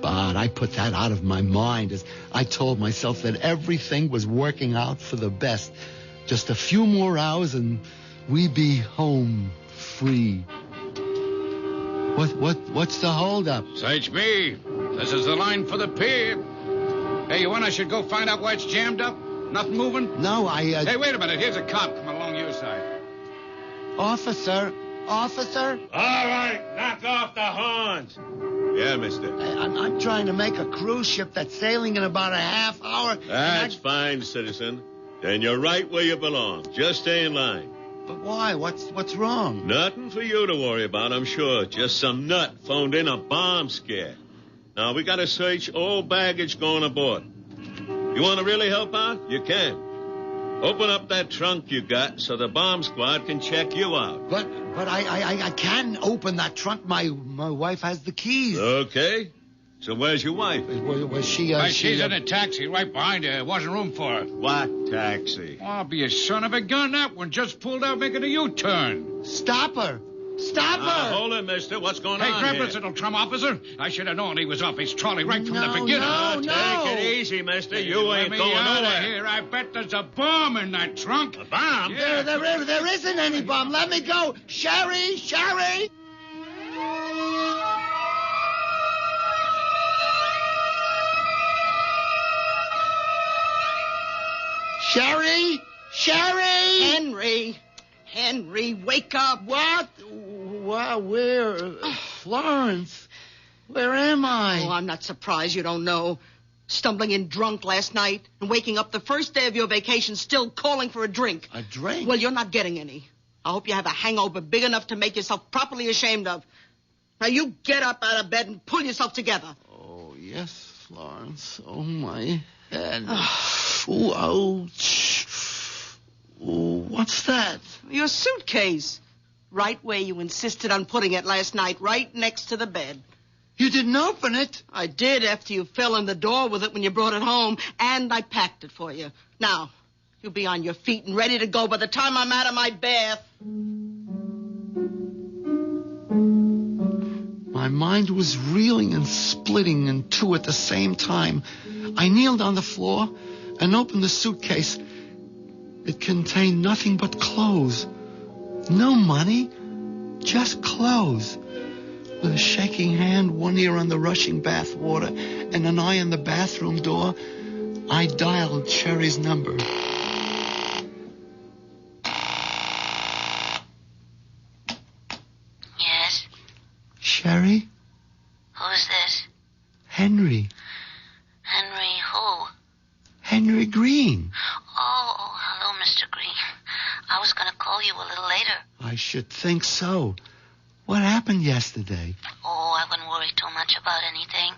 But I put that out of my mind as I told myself that everything was working out for the best. Just a few more hours and we'd be home free. What's the holdup? It's HB. This is the line for the pier. Hey, you want I should go find out why it's jammed up? Nothing moving? No, Hey, wait a minute. Here's a cop coming along your side. Officer? All right, knock off the horns. Yeah, mister. I'm trying to make a cruise ship that's sailing in about a half hour. That's fine, citizen. Then you're right where you belong. Just stay in line. But why? What's wrong? Nothing for you to worry about, I'm sure. Just some nut phoned in a bomb scare. Now, we got to search all baggage going aboard. You want to really help out? You can. Open up that trunk you got so the bomb squad can check you out. But I can open that trunk. My wife has the keys. Okay. So where's your wife? Was she... she's in a taxi right behind her. There wasn't room for her. What taxi? Oh, be a son of a gun. That one just pulled out making a U-turn. Stop her. Stop her. Hold it, mister. What's going Hey, on grab here? this little trum, officer. I should have known he was off his trolley right from the beginning. No. Take it easy, mister. You ain't going out nowhere. of here. I bet there's a bomb in that trunk. A bomb? Yeah. There isn't any bomb. Let me go. Sherry! Sherry! Sherry! Sherry! Henry, wake up. What? Well, where? Florence, where am I? Oh, I'm not surprised you don't know. Stumbling in drunk last night and waking up the first day of your vacation still calling for a drink. A drink? Well, you're not getting any. I hope you have a hangover big enough to make yourself properly ashamed of. Now, you get up out of bed and pull yourself together. Oh, yes, Florence. Oh, my head. Ooh, ouch. Ooh, what's that? Your suitcase. Right where you insisted on putting it last night, right next to the bed. You didn't open it? I did after you fell in the door with it when you brought it home, and I packed it for you. Now, you'll be on your feet and ready to go by the time I'm out of my bath. My mind was reeling and splitting in two at the same time. I kneeled on the floor and opened the suitcase. It contained nothing but clothes. No money, just clothes. With a shaking hand, one ear on the rushing bath water, and an eye on the bathroom door, I dialed Sherry's number. Yes? Sherry? Who's this? Henry. Henry who? Henry Green. Oh, hello, Mr. Green. I was going to call you a little later. I should think so. What happened yesterday? Oh, I wouldn't worry too much about anything.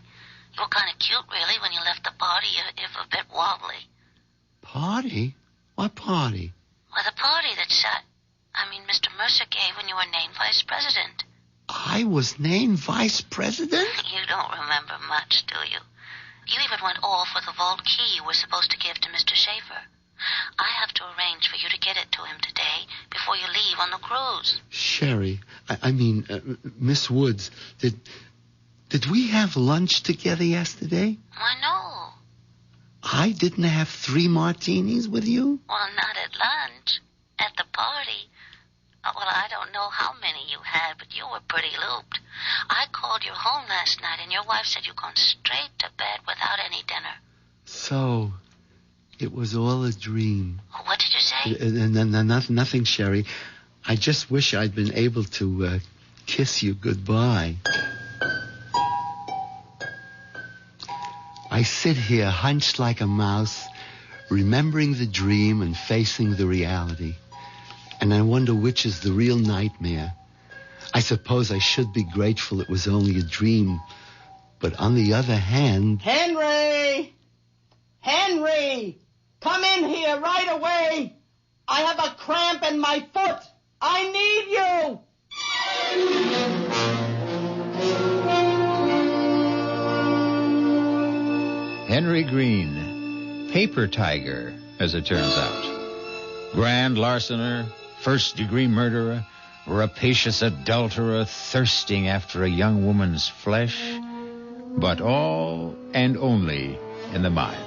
You were kind of cute, really, when you left the party, if a bit wobbly. Party? What party? Well, the party that Mr. Mercer gave when you were named vice president. I was named vice president? You don't remember much, do you? You even went all for the vault key you were supposed to give to Mr. Schaefer. I have to arrange for you to get it to him today before you leave on the cruise. Sherry, Miss Woods, did we have lunch together yesterday? Why, no. I didn't have 3 martinis with you? Well, not at lunch. At the party. Well, I don't know how many you had, but you were pretty looped. I called you home last night, and your wife said you'd gone straight to bed without any dinner. So, it was all a dream. What did you say? Nothing, Sherry. I just wish I'd been able to kiss you goodbye. I sit here hunched like a mouse, remembering the dream and facing the reality. And I wonder which is the real nightmare. I suppose I should be grateful it was only a dream. But on the other hand... Henry! Henry! Come in here right away! I have a cramp in my foot! I need you! Henry Green, Paper Tiger, as it turns out. Grand larcener, first-degree murderer, rapacious adulterer thirsting after a young woman's flesh, but all and only in the mind.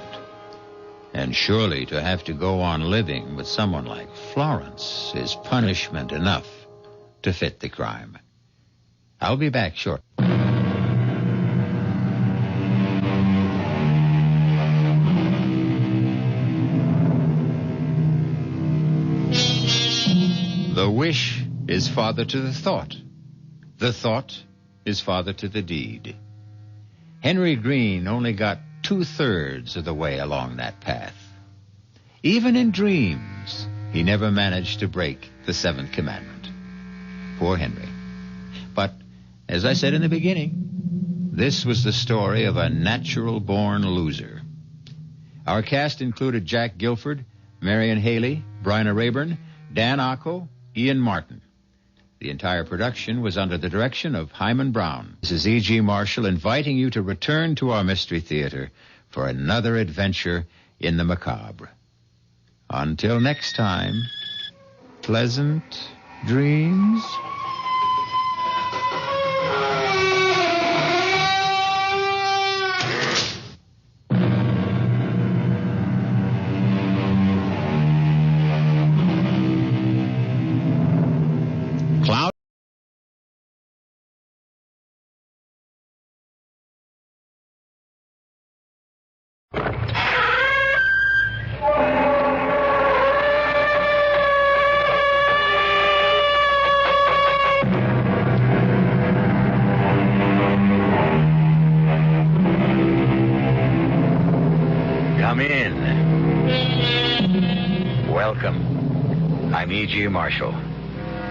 And surely to have to go on living with someone like Florence is punishment enough to fit the crime. I'll be back shortly. The wish is father to the thought. The thought is father to the deed. Henry Green only got 2/3 of the way along that path. Even in dreams, he never managed to break the 7th commandment. Poor Henry. But, as I said in the beginning, this was the story of a natural-born loser. Our cast included Jack Gilford, Marion Haley, Bryna Rayburn, Dan Acco, Ian Martin. The entire production was under the direction of Hyman Brown. This is E.G. Marshall inviting you to return to our Mystery Theater for another adventure in the macabre. Until next time, pleasant dreams. E.G. Marshall.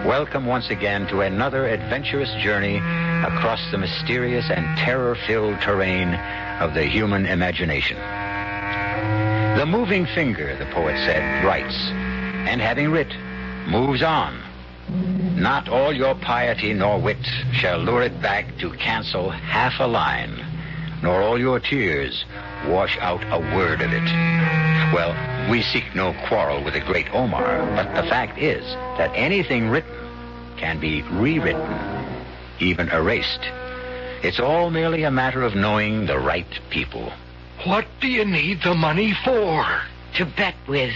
Welcome once again to another adventurous journey across the mysterious and terror-filled terrain of the human imagination. The moving finger, the poet said, writes, and having writ, moves on. Not all your piety nor wit shall lure it back to cancel half a line, nor all your tears wash out a word of it. Well, we seek no quarrel with the great Omar, but the fact is that anything written can be rewritten, even erased. It's all merely a matter of knowing the right people. What do you need the money for? To bet with.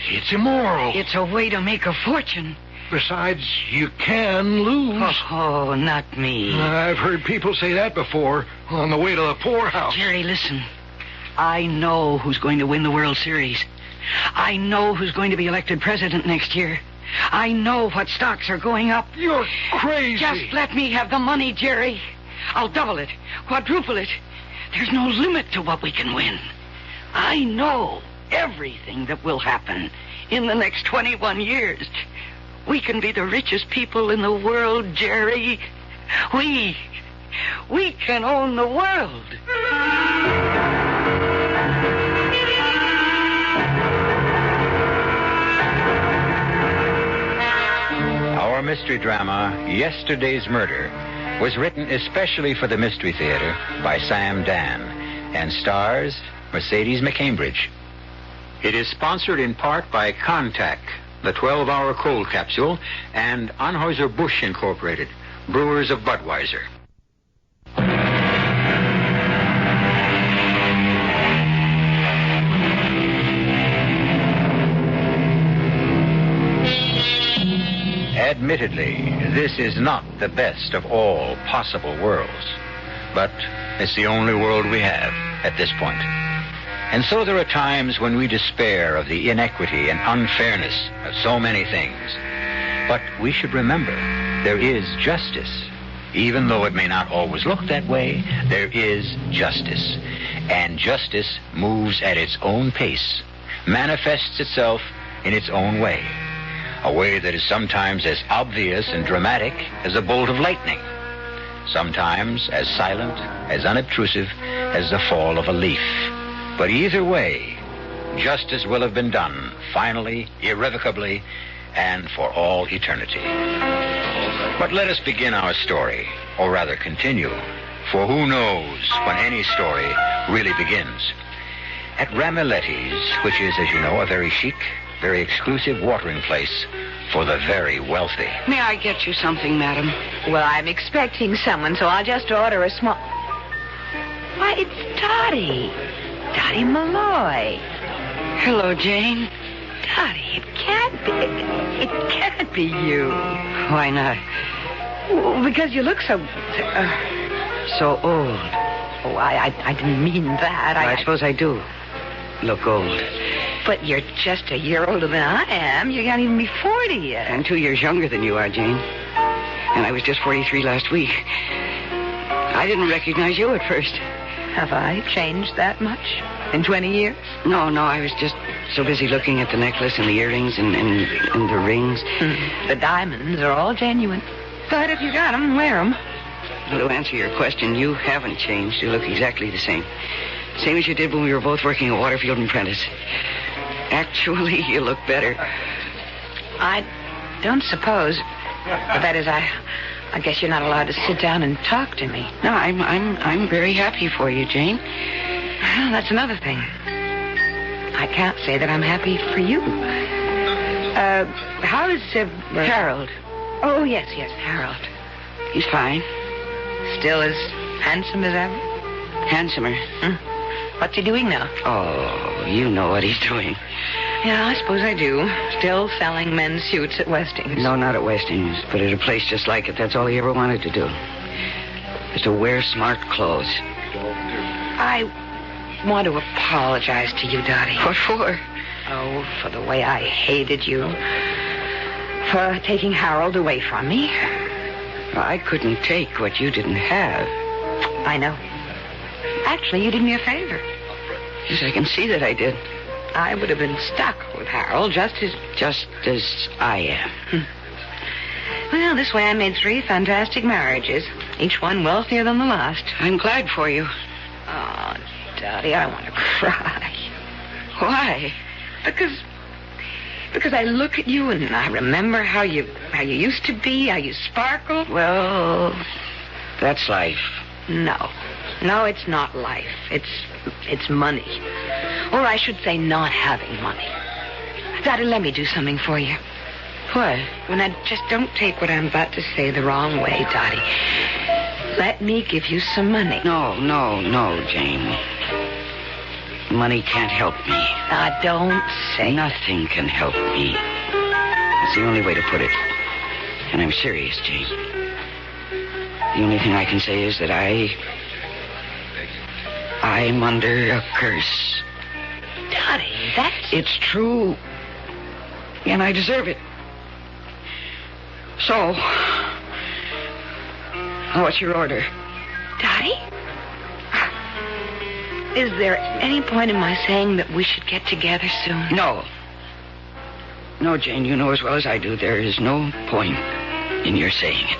It's immoral. It's a way to make a fortune. Besides, you can lose. Oh, not me. I've heard people say that before, on the way to the poorhouse. Jerry, listen. I know who's going to win the World Series. I know who's going to be elected president next year. I know what stocks are going up. You're crazy. Just let me have the money, Jerry. I'll double it, quadruple it. There's no limit to what we can win. I know everything that will happen in the next 21 years. We can be the richest people in the world, Jerry. We can own the world. Our mystery drama, Yesterday's Murder, was written especially for the Mystery Theater by Sam Dan and stars Mercedes McCambridge. It is sponsored in part by Contac, the 12-hour cold capsule, and Anheuser-Busch Incorporated, brewers of Budweiser. Admittedly, this is not the best of all possible worlds, but it's the only world we have at this point. And so there are times when we despair of the inequity and unfairness of so many things. But we should remember there is justice. Even though it may not always look that way, there is justice. And justice moves at its own pace, manifests itself in its own way. A way that is sometimes as obvious and dramatic as a bolt of lightning. Sometimes as silent, as unobtrusive as the fall of a leaf. But either way, justice will have been done, finally, irrevocably, and for all eternity. But let us begin our story, or rather continue, for who knows when any story really begins. at Ramiletti's, which is, as you know, a very chic, very exclusive watering place for the very wealthy. May I get you something, madam? Well, I'm expecting someone, so I'll just order a small... Why, it's Dottie. Dottie Malloy. Hello, Jane. Dottie, it can't be you. Why not? Well, because you look so... So old. Oh, I didn't mean that. I suppose I do look old. But you're just a year older than I am. You can't even be 40 yet. I'm 2 years younger than you are, Jane. And I was just 43 last week. I didn't recognize you at first. Have I changed that much in 20 years? No, I was just so busy looking at the necklace and the earrings and the rings. The diamonds are all genuine. But if you got them, wear them. Well, to answer your question, you haven't changed. You look exactly the same. Same as you did when we were both working at Waterfield and Prentice. Actually, you look better. I don't suppose. That is, I guess you're not allowed to sit down and talk to me. No, I'm very happy for you, Jane. Well, that's another thing. I can't say that I'm happy for you. How's Harold? Oh, yes, Harold. He's fine. Still as handsome as ever? Handsomer. What's he doing now? Oh, you know what he's doing. Yeah, I suppose I do. Still selling men's suits at Westing's. No, not at Westing's, but at a place just like it. That's all he ever wanted to do. Is to wear smart clothes. I want to apologize to you, Dottie. What for? Oh, for the way I hated you. For taking Harold away from me. I couldn't take what you didn't have. I know. Actually, you did me a favor. Yes, I can see that I did. I would have been stuck with Harold just as I am. Well, this way I made 3 fantastic marriages, each one wealthier than the last. I'm glad for you. Oh, Dottie, I want to cry. Why? Because I look at you and I remember how you used to be, how you sparkled. Well, that's life. No, it's not life. It's money. Or I should say not having money. Dottie, let me do something for you. What? Well, now, just don't take what I'm about to say the wrong way, Dottie. Let me give you some money. No, Jane. Money can't help me. Now, don't say... Nothing can help me. That's the only way to put it. And I'm serious, Jane. The only thing I can say is that I'm under a curse. Dottie, that's... It's true. And I deserve it. So, what's your order? Dottie? Is there any point in my saying that we should get together soon? No. No, Jane, you know as well as I do, there is no point in your saying it.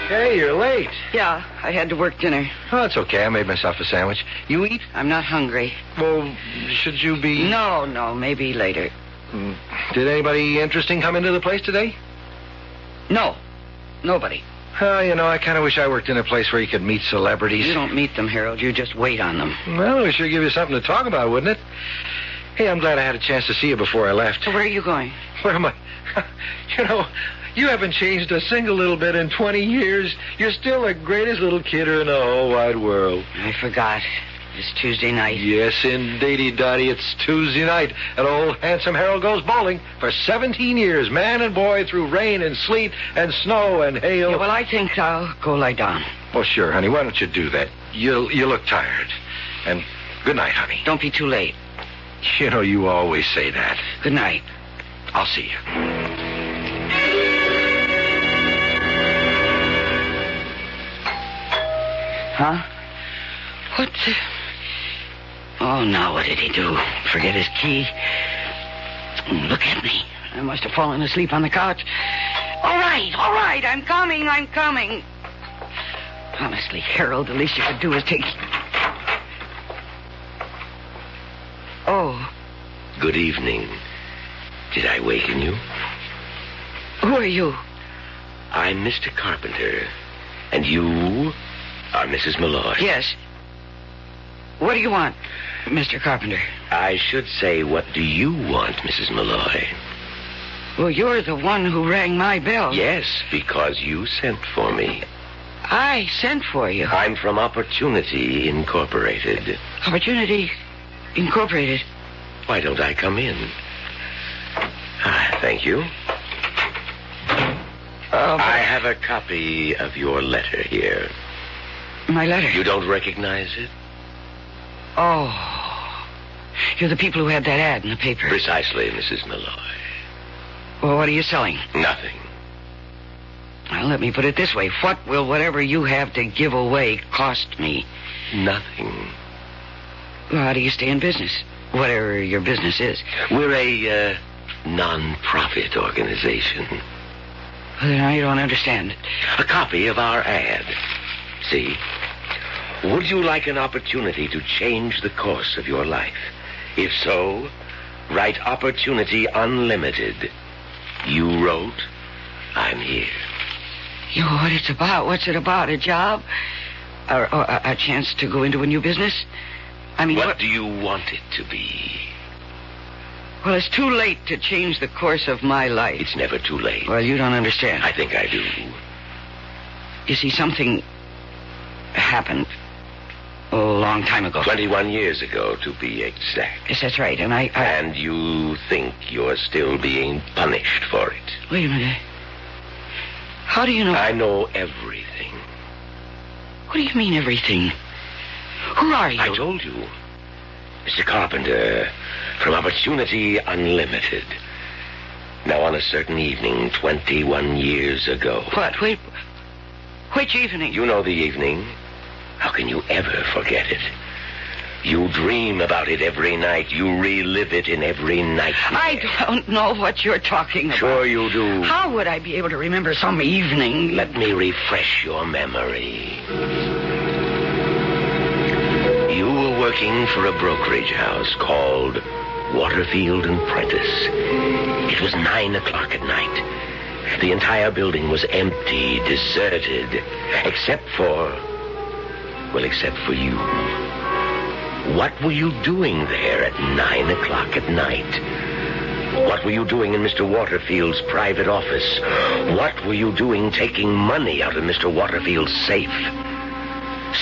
Hey, you're late. Yeah, I had to work dinner. Oh, it's okay. I made myself a sandwich. You eat? I'm not hungry. Well, should you be... No, maybe later. Did anybody interesting come into the place today? No, nobody. I kind of wish I worked in a place where you could meet celebrities. You don't meet them, Harold. You just wait on them. Well, it sure give you something to talk about, wouldn't it? Hey, I'm glad I had a chance to see you before I left. So where are you going? Where am I? You haven't changed a single little bit in 20 years. You're still the greatest little kidder in the whole wide world. I forgot. It's Tuesday night. Yes, indeedy, Dottie. It's Tuesday night, and old handsome Harold goes bowling for 17 years, man and boy, through rain and sleet and snow and hail. Yeah, well, I think I'll go lie down. Well, sure, honey. Why don't you do that? You look tired. And good night, honey. Don't be too late. You always say that. Good night. I'll see you. Huh? What the... Oh, now what did he do? Forget his key? Look at me. I must have fallen asleep on the couch. All right. I'm coming. Honestly, Harold, the least you could do is take... Oh. Good evening. Did I waken you? Who are you? I'm Mr. Carpenter, and you are Mrs. Malloy. Yes. What do you want, Mr. Carpenter? I should say, what do you want, Mrs. Malloy? Well, you're the one who rang my bell. Yes, because you sent for me. I sent for you. I'm from Opportunity Incorporated. Opportunity Incorporated? Why don't I come in? Thank you. I have a copy of your letter here. My letter? You don't recognize it? Oh. You're the people who had that ad in the paper. Precisely, Mrs. Malloy. Well, what are you selling? Nothing. Well, let me put it this way. What will whatever you have to give away cost me? Nothing. Well, how do you stay in business? Whatever your business is. We're a non-profit organization. Well, then I don't understand it. A copy of our ad. See? Would you like an opportunity to change the course of your life? If so, write Opportunity Unlimited. You wrote, I'm here. You know what it's about? What's it about? A job? Or a chance to go into a new business? I mean, what do you want it to be? Well, it's too late to change the course of my life. It's never too late. Well, you don't understand. I think I do. You see, something happened a long time ago. 21 years ago, to be exact. Yes, that's right, and I... And you think you're still being punished for it? Wait a minute. How do you know... I know everything. What do you mean, everything? Who are you? I told you. Mr. Carpenter, from Opportunity Unlimited. Now, on a certain evening, 21 years ago... What? Wait. Which evening? You know the evening. How can you ever forget it? You dream about it every night. You relive it in every nightmare. I don't know what you're talking about. Sure you do. How would I be able to remember some evening? Let me refresh your memory. You were working for a brokerage house called Waterfield and Prentice. It was 9 o'clock at night. The entire building was empty, deserted, except for you. What were you doing there at 9 o'clock at night? What were you doing in Mr. Waterfield's private office? What were you doing taking money out of Mr. Waterfield's safe?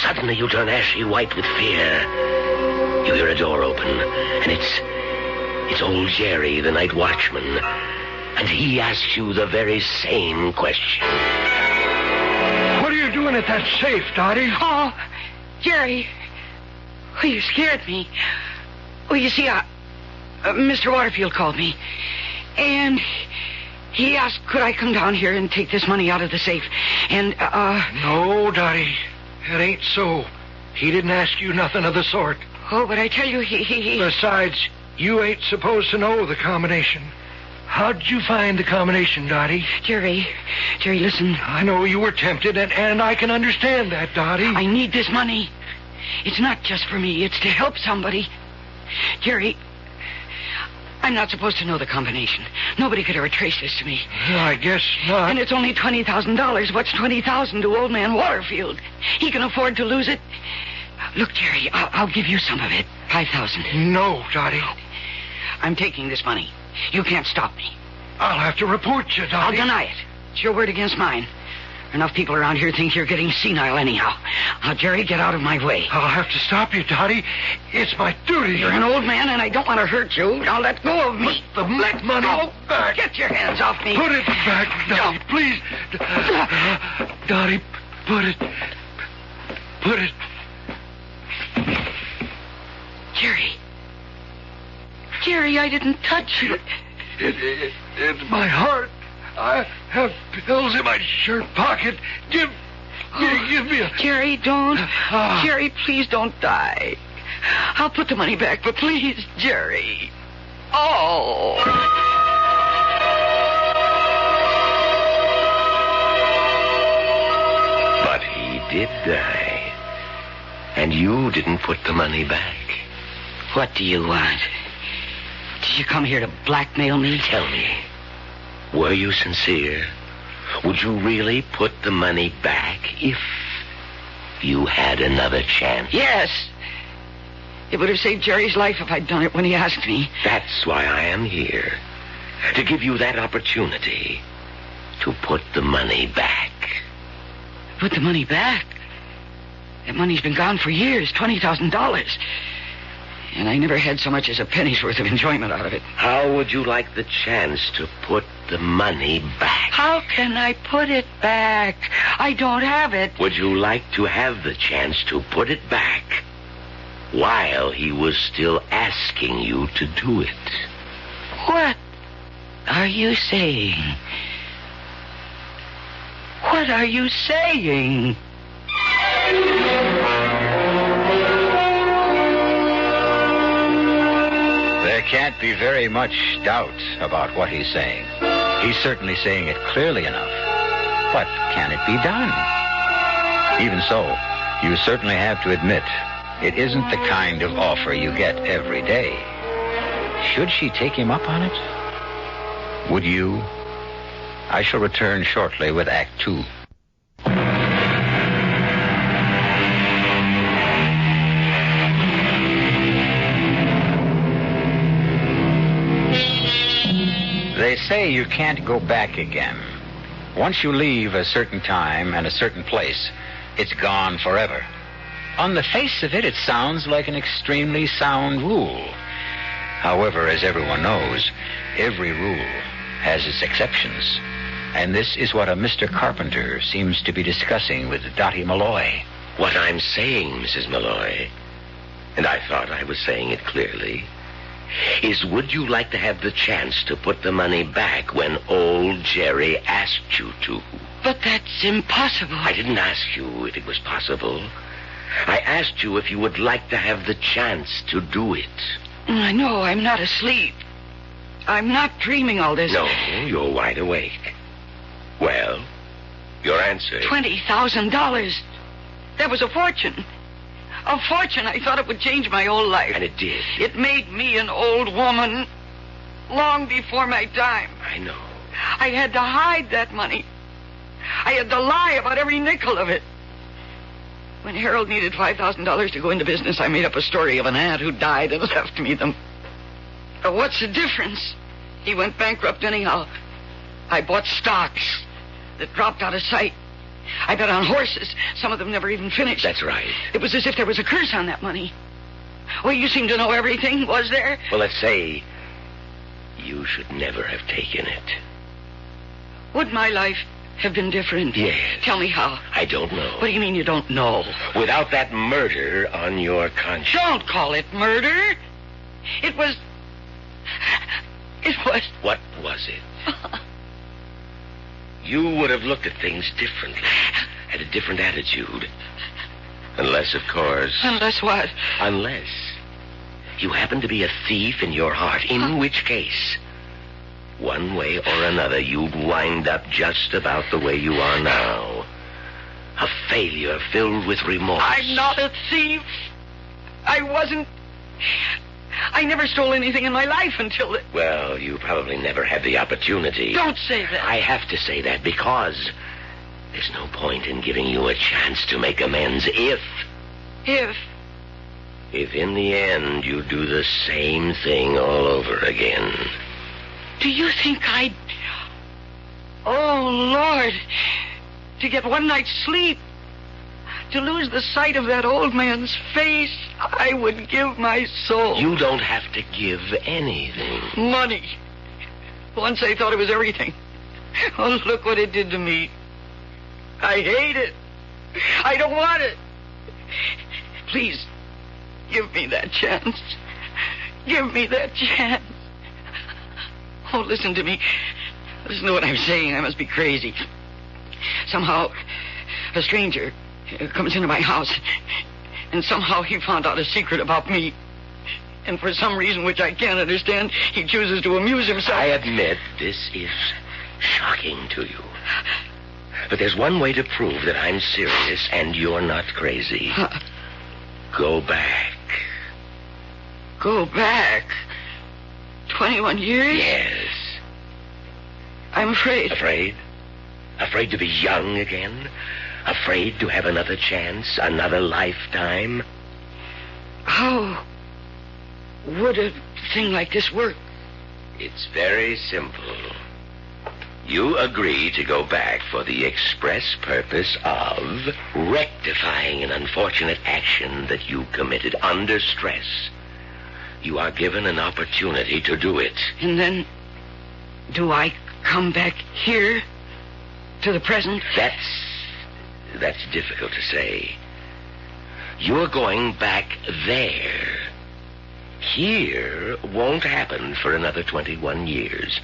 Suddenly you turn ashy white with fear. You hear a door open, and it's old Jerry, the night watchman. And he asks you the very same question. What are you doing at that safe, Dottie? Oh, Jerry. Oh, you scared me. Well, you see, Mr. Waterfield called me. And he asked, could I come down here and take this money out of the safe? And, No, Dottie. It ain't so. He didn't ask you nothing of the sort. Oh, but I tell you, he... Besides, you ain't supposed to know the combination. How'd you find the combination, Dottie? Jerry, listen. I know you were tempted, and I can understand that, Dottie. I need this money. It's not just for me. It's to help somebody. Jerry, I'm not supposed to know the combination. Nobody could ever trace this to me. I guess not. And it's only $20,000. What's $20,000 to old man Waterfield? He can afford to lose it. Look, Jerry, I'll give you some of it. $5,000. No, Dottie. I'm taking this money. You can't stop me. I'll have to report you, Dottie. I'll deny it. It's your word against mine. Enough people around here think you're getting senile anyhow. Now, Jerry, get out of my way. I'll have to stop you, Dottie. It's my duty. You're an old man, and I don't want to hurt you. Now, let go of me. Let money back. Get your hands off me. Put it back, Dottie, please. Dottie, put it. Jerry, I didn't touch you. It's my heart. I have pills in my shirt pocket. Give me a... Jerry, don't. Jerry, please don't die. I'll put the money back, but please, Jerry. Oh. But he did die. And you didn't put the money back. What do you want? Did you come here to blackmail me? Tell me, were you sincere? Would you really put the money back if you had another chance? Yes. It would have saved Jerry's life if I'd done it when he asked me. That's why I am here. To give you that opportunity to put the money back. Put the money back? That money's been gone for years, $20,000. And I never had so much as a penny's worth of enjoyment out of it. How would you like the chance to put the money back? How can I put it back? I don't have it. Would you like to have the chance to put it back while he was still asking you to do it? What are you saying? What are you saying? There can't be very much doubt about what he's saying. He's certainly saying it clearly enough. But can it be done? Even so, you certainly have to admit it isn't the kind of offer you get every day. Should she take him up on it? Would you? I shall return shortly with Act 2. They say you can't go back again. Once you leave a certain time and a certain place, it's gone forever. On the face of it, it sounds like an extremely sound rule. However, as everyone knows, every rule has its exceptions. And this is what a Mr. Carpenter seems to be discussing with Dottie Malloy. What I'm saying, Mrs. Malloy, and I thought I was saying it clearly, is would you like to have the chance to put the money back when old Jerry asked you to? But that's impossible. I didn't ask you if it was possible. I asked you if you would like to have the chance to do it. I know, I'm not asleep. I'm not dreaming all this. No, you're wide awake. Well, your answer? $20,000. That was a fortune. A fortune. I thought it would change my whole life. And it did. It made me an old woman long before my time. I know. I had to hide that money. I had to lie about every nickel of it. When Harold needed $5,000 to go into business, I made up a story of an aunt who died and left me them. But what's the difference? He went bankrupt anyhow. I bought stocks that dropped out of sight. I bet on horses. Some of them never even finished. That's right. It was as if there was a curse on that money. Well, you seem to know everything. Was there? Well, let's say you should never have taken it. Would my life have been different? Yes. Tell me how. I don't know. What do you mean you don't know? Without that murder on your conscience. Don't call it murder. It was... What was it? You would have looked at things differently, had a different attitude. Unless, of course... Unless what? Unless you happen to be a thief in your heart, in which case, one way or another, you'd wind up just about the way you are now. A failure filled with remorse. I'm not a thief. I wasn't... I never stole anything in my life until... Well, you probably never had the opportunity. Don't say that. I have to say that because there's no point in giving you a chance to make amends if in the end you do the same thing all over again. Do you think I'd... Oh, Lord. To get one night's sleep. To lose the sight of that old man's face, I would give my soul. You don't have to give anything. Money. Once I thought it was everything. Oh, look what it did to me. I hate it. I don't want it. Please, give me that chance. Give me that chance. Oh, listen to me. Listen to what I'm saying. I must be crazy. Somehow, a stranger comes into my house, and somehow he found out a secret about me. And for some reason which I can't understand, he chooses to amuse himself. I admit this is shocking to you. But there's one way to prove that I'm serious and you're not crazy. Go back. Go back? 21 years? Yes. I'm afraid. Afraid? Afraid to be young again? Afraid to have another chance, another lifetime? How would a thing like this work? It's very simple. You agree to go back for the express purpose of rectifying an unfortunate action that you committed under stress. You are given an opportunity to do it. And then, do I come back here to the present? That's difficult to say. You're going back there. Here won't happen for another 21 years.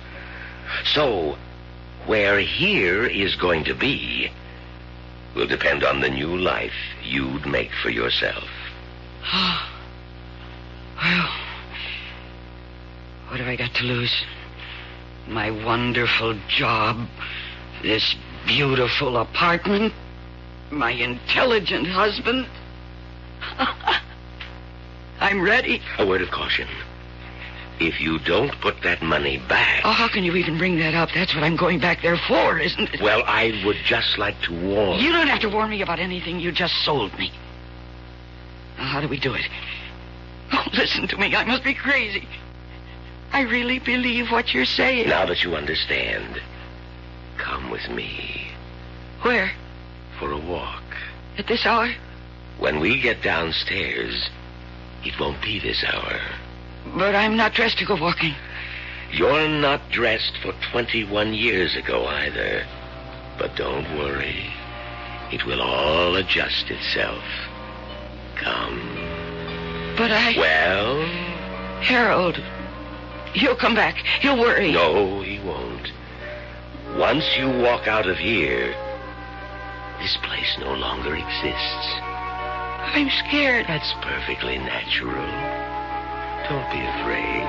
So, where here is going to be will depend on the new life you'd make for yourself. Well, what have I got to lose? My wonderful job, this beautiful apartment, my intelligent husband. I'm ready. A word of caution. If you don't put that money back... Oh, how can you even bring that up? That's what I'm going back there for, isn't it? Well, I would just like to warn... You don't have to warn me about anything. You just sold me. Now, how do we do it? Oh, listen to me. I must be crazy. I really believe what you're saying. Now that you understand, come with me. Where? For a walk. At this hour? When we get downstairs, it won't be this hour. But I'm not dressed to go walking. You're not dressed for 21 years ago either. But don't worry. It will all adjust itself. Come. But Well? Harold, he'll come back. He'll worry. No, he won't. Once you walk out of here, this place no longer exists. I'm scared. That's perfectly natural. Don't be afraid.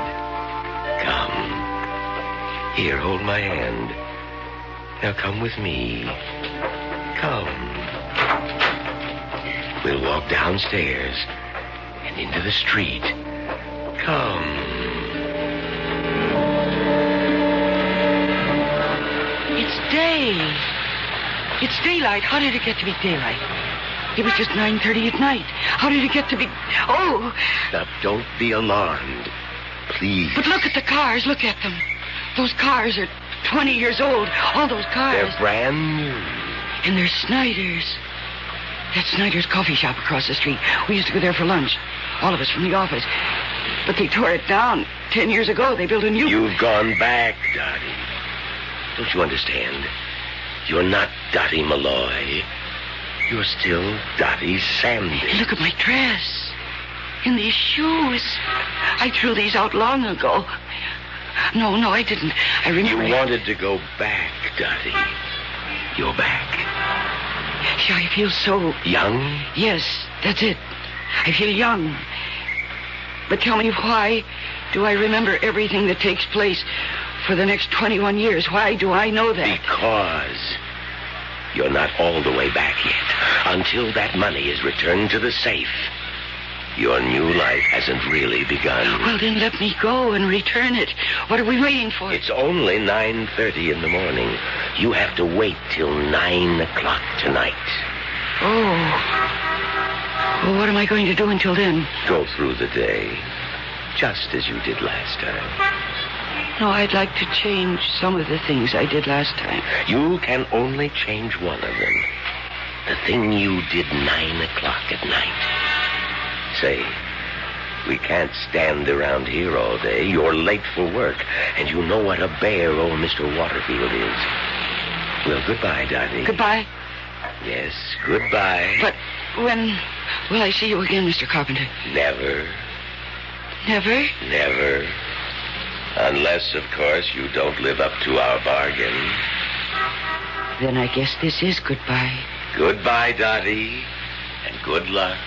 Come. Here, hold my hand. Now come with me. Come. We'll walk downstairs and into the street. Come. It's day. It's daylight. How did it get to be daylight? It was just 9:30 at night. How did it get to be... Oh! Now, don't be alarmed. Please. But look at the cars. Look at them. Those cars are 20 years old. All those cars. They're brand new. And they're Snyder's. That's Snyder's coffee shop across the street. We used to go there for lunch. All of us from the office. But they tore it down 10 years ago. They built a new... You've gone back, Dottie. Don't you understand? You're not Dottie Malloy. You're still Dottie Sandy. And look at my dress. And these shoes. I threw these out long ago. No, I didn't. I remember... You wanted to go back, Dottie. You're back. Yeah, I feel so... Young? Yes, that's it. I feel young. But tell me, why do I remember everything that takes place for the next 21 years? Why do I know that? Because you're not all the way back yet. Until that money is returned to the safe, your new life hasn't really begun. Well, then let me go and return it. What are we waiting for? It's only 9:30 in the morning. You have to wait till 9 o'clock tonight. Oh. Well, what am I going to do until then? Go through the day, just as you did last time. No, I'd like to change some of the things I did last time. You can only change one of them. The thing you did 9 o'clock at night. Say, we can't stand around here all day. You're late for work, and you know what a bear old Mr. Waterfield is. Well, goodbye, Dottie. Goodbye? Yes, goodbye. But when will I see you again, Mr. Carpenter? Never. Never? Never. Unless, of course, you don't live up to our bargain. Then I guess this is goodbye. Goodbye, Dottie, and good luck.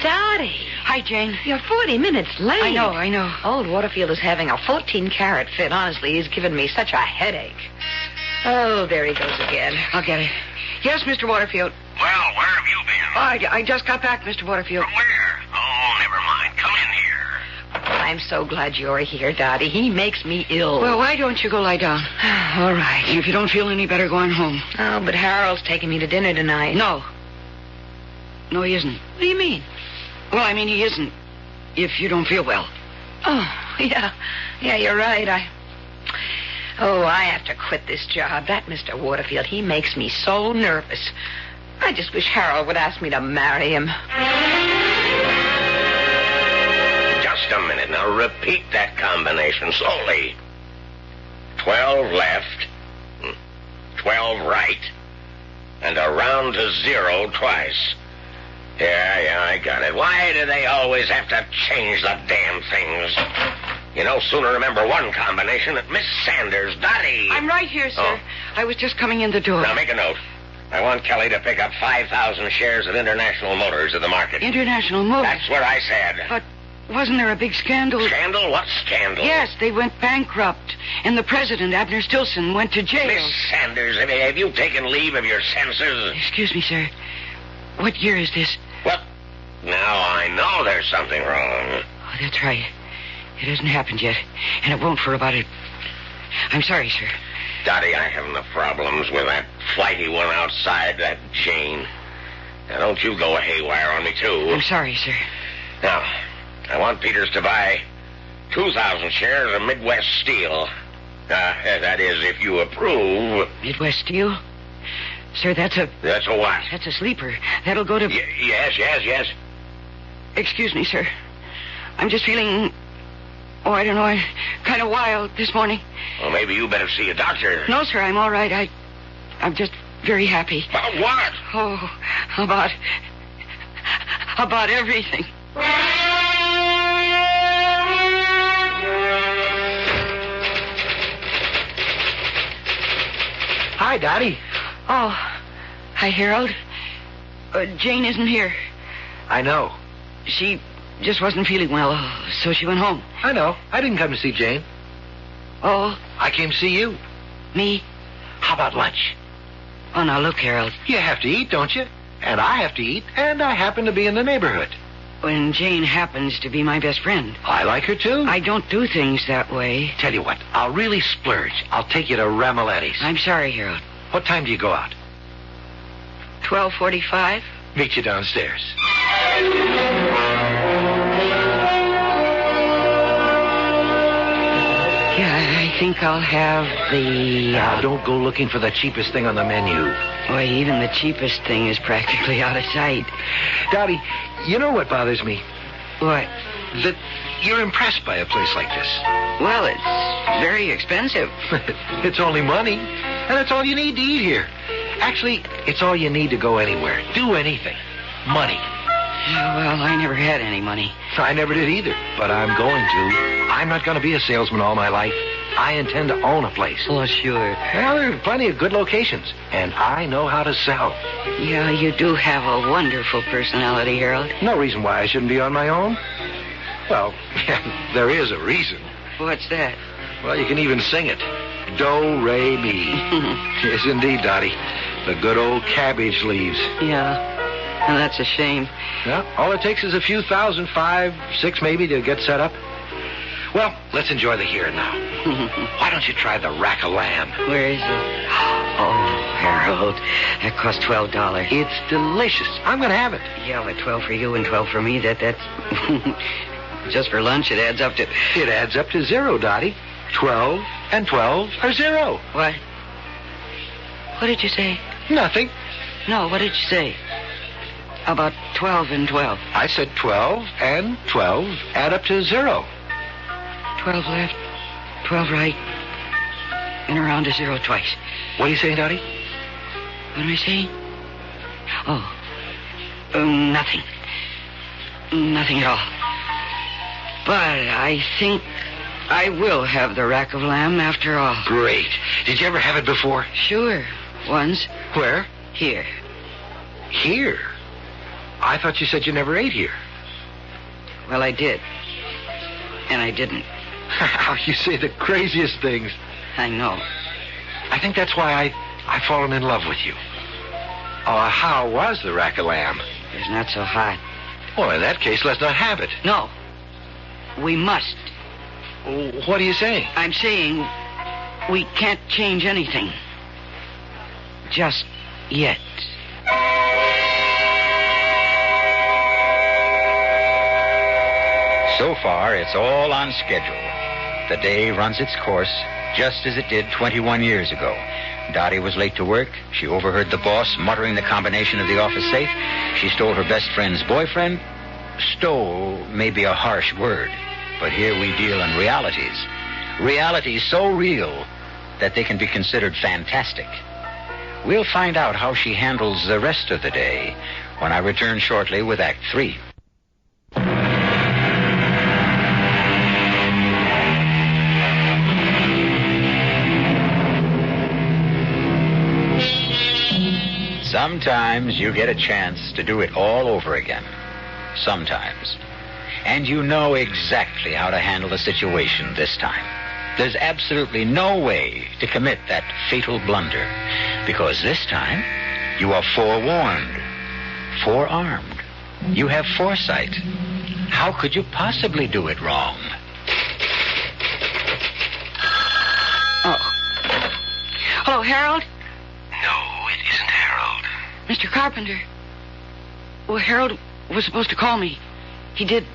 Dottie. Hi, Jane. You're 40 minutes late. I know. Old Waterfield is having a 14-carat fit. Honestly, he's given me such a headache. Oh, there he goes again. I'll get it. Yes, Mr. Waterfield. Well, where have you been? I just got back, Mr. Waterfield. From where? Oh, never mind. Come in here. I'm so glad you're here, Dottie. He makes me ill. Well, why don't you go lie down? All right. And if you don't feel any better, go on home. Oh, but Harold's taking me to dinner tonight. No. No, he isn't. What do you mean? Well, I mean, he isn't. If you don't feel well. Oh, yeah. Yeah, you're right. I have to quit this job. That Mr. Waterfield, he makes me so nervous. I just wish Harold would ask me to marry him. Just a minute. Now repeat that combination slowly. 12 left, 12 right, and a round to 0 twice. Yeah, I got it. Why do they always have to change the damn things? You know, sooner remember one combination at Miss Sanders, Dottie. I'm right here, sir. Oh. I was just coming in the door. Now make a note. I want Kelly to pick up 5,000 shares of International Motors at the market. International Motors? That's what I said. But wasn't there a big scandal? Scandal? What scandal? Yes, they went bankrupt. And the president, Abner Stillson, went to jail. Miss Sanders, have you taken leave of your senses? Excuse me, sir. What year is this? Well, now I know there's something wrong. Oh, that's right. It hasn't happened yet. And it won't for about it. I'm sorry, sir. Dottie, I have enough problems with that flighty one outside, that Jane. Now, don't you go haywire on me, too. I'm sorry, sir. Now, I want Peters to buy 2,000 shares of Midwest Steel. That is, if you approve. Midwest Steel? Sir, that's a... That's a what? That's a sleeper. That'll go to... Yes. Excuse me, sir. I'm just feeling... Oh, I don't know. I'm kind of wild this morning. Well, maybe you better see a doctor. No, sir, I'm all right. I'm just very happy. About what? Oh, about everything. Hi, Dottie. Oh, hi, Harold. Jane isn't here. I know. She just wasn't feeling well, so she went home. I know. I didn't come to see Jane. Oh? I came to see you. Me? How about lunch? Oh, now look, Harold. You have to eat, don't you? And I have to eat, and I happen to be in the neighborhood. When Jane happens to be my best friend. I like her, too. I don't do things that way. Tell you what, I'll really splurge. I'll take you to Ramoletti's. I'm sorry, Harold. What time do you go out? 12:45. Meet you downstairs. Yeah, I think I'll have the... Now, don't go looking for the cheapest thing on the menu. Boy, even the cheapest thing is practically out of sight. Dottie, you know what bothers me? What? That you're impressed by a place like this. Well, it's very expensive. It's only money, and it's all you need to eat here. Actually, it's all you need to go anywhere. Do anything. Money. Yeah, well, I never had any money. I never did either, but I'm going to. I'm not going to be a salesman all my life. I intend to own a place. Oh, sure. Well, there are plenty of good locations, and I know how to sell. Yeah, you do have a wonderful personality, Harold. No reason why I shouldn't be on my own. Well, there is a reason. What's that? Well, you can even sing it. Do, re, mi. Yes, indeed, Dottie. The good old cabbage leaves. Yeah, and that's a shame. Yeah, all it takes is a few thousand, 5, 6 maybe, to get set up. Well, let's enjoy the here and now. Why don't you try the rack of lamb? Where is it? Oh, Harold, that costs $12. It's delicious. I'm going to have it. Yeah, but 12 for you and 12 for me, that's... Just for lunch, it adds up to... It adds up to 0, Dottie. 12 and 12 are 0. What? What did you say? Nothing. No, what did you say? About 12 and 12. I said 12 and 12 add up to 0. 12 left, 12 right, and around to 0 twice. What are you saying, Dottie? What am I saying? Oh, nothing. Nothing at all. But I think I will have the rack of lamb after all. Great. Did you ever have it before? Sure. Once. Where? Here. Here? I thought you said you never ate here. Well, I did. And I didn't. You say the craziest things. I know. I think that's why I've fallen in love with you. Oh, how was the rack of lamb? It's not so hot. Well, in that case, let's not have it. No. We must. What are you saying? I'm saying we can't change anything. Just yet. So far, it's all on schedule. The day runs its course, just as it did 21 years ago. Dottie was late to work. She overheard the boss muttering the combination of the office safe. She stole her best friend's boyfriend. Stole may be a harsh word, but here we deal in realities. Realities so real that they can be considered fantastic. We'll find out how she handles the rest of the day when I return shortly with Act 3. Sometimes you get a chance to do it all over again. Sometimes. And you know exactly how to handle the situation this time. There's absolutely no way to commit that fatal blunder. Because this time, you are forewarned, forearmed. You have foresight. How could you possibly do it wrong? Oh. Hello, Harold? No, it isn't Harold. Mr. Carpenter. Well, Harold was supposed to call me. He did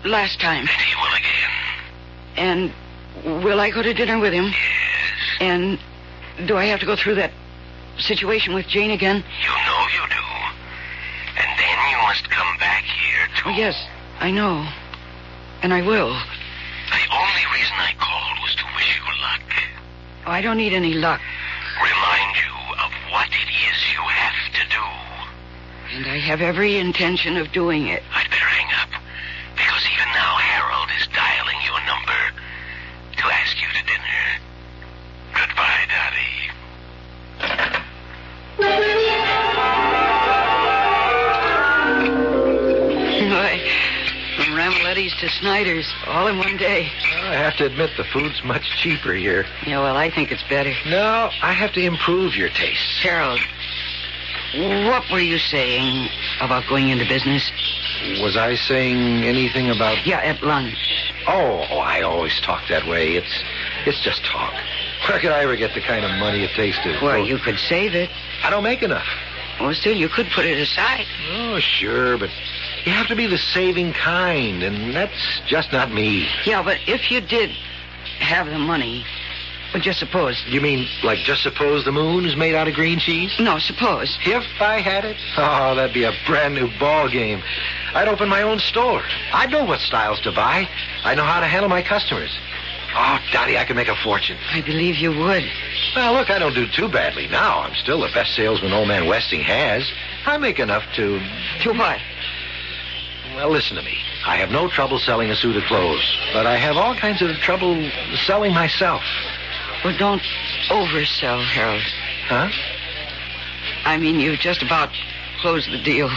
last time. And he will again. And will I go to dinner with him? Yes. And do I have to go through that situation with Jane again? You know you do. And then you must come back here to... Oh, yes, I know. And I will. The only reason I called was to wish you luck. Oh, I don't need any luck. Remind you of what it is you have to do. And I have every intention of doing it. I'd better hang up, because even now Harold is dialing your number to ask you to dinner. Goodbye, Dottie. Why, from Ramoletti's to Snyder's, all in one day. I have to admit the food's much cheaper here. Yeah, well, I think it's better. No, I have to improve your taste. Harold, what were you saying about going into business? Was I saying anything about... Yeah, at lunch. Oh, I always talk that way. It's just talk. Where could I ever get the kind of money it takes to... Well, you could save it. I don't make enough. Well, still, you could put it aside. Oh, sure, but you have to be the saving kind, and that's just not me. Yeah, but if you did have the money, well, just suppose. You mean, like, just suppose the moon is made out of green cheese? No, suppose. If I had it? Oh, that'd be a brand new ball game. I'd open my own store. I'd know what styles to buy. I know how to handle my customers. Oh, Dottie, I could make a fortune. I believe you would. Well, look, I don't do too badly now. I'm still the best salesman old man Westing has. I make enough to... To what? Well, listen to me. I have no trouble selling a suit of clothes, but I have all kinds of trouble selling myself. Well, don't oversell, Harold. Huh? I mean, you just about closed the deal.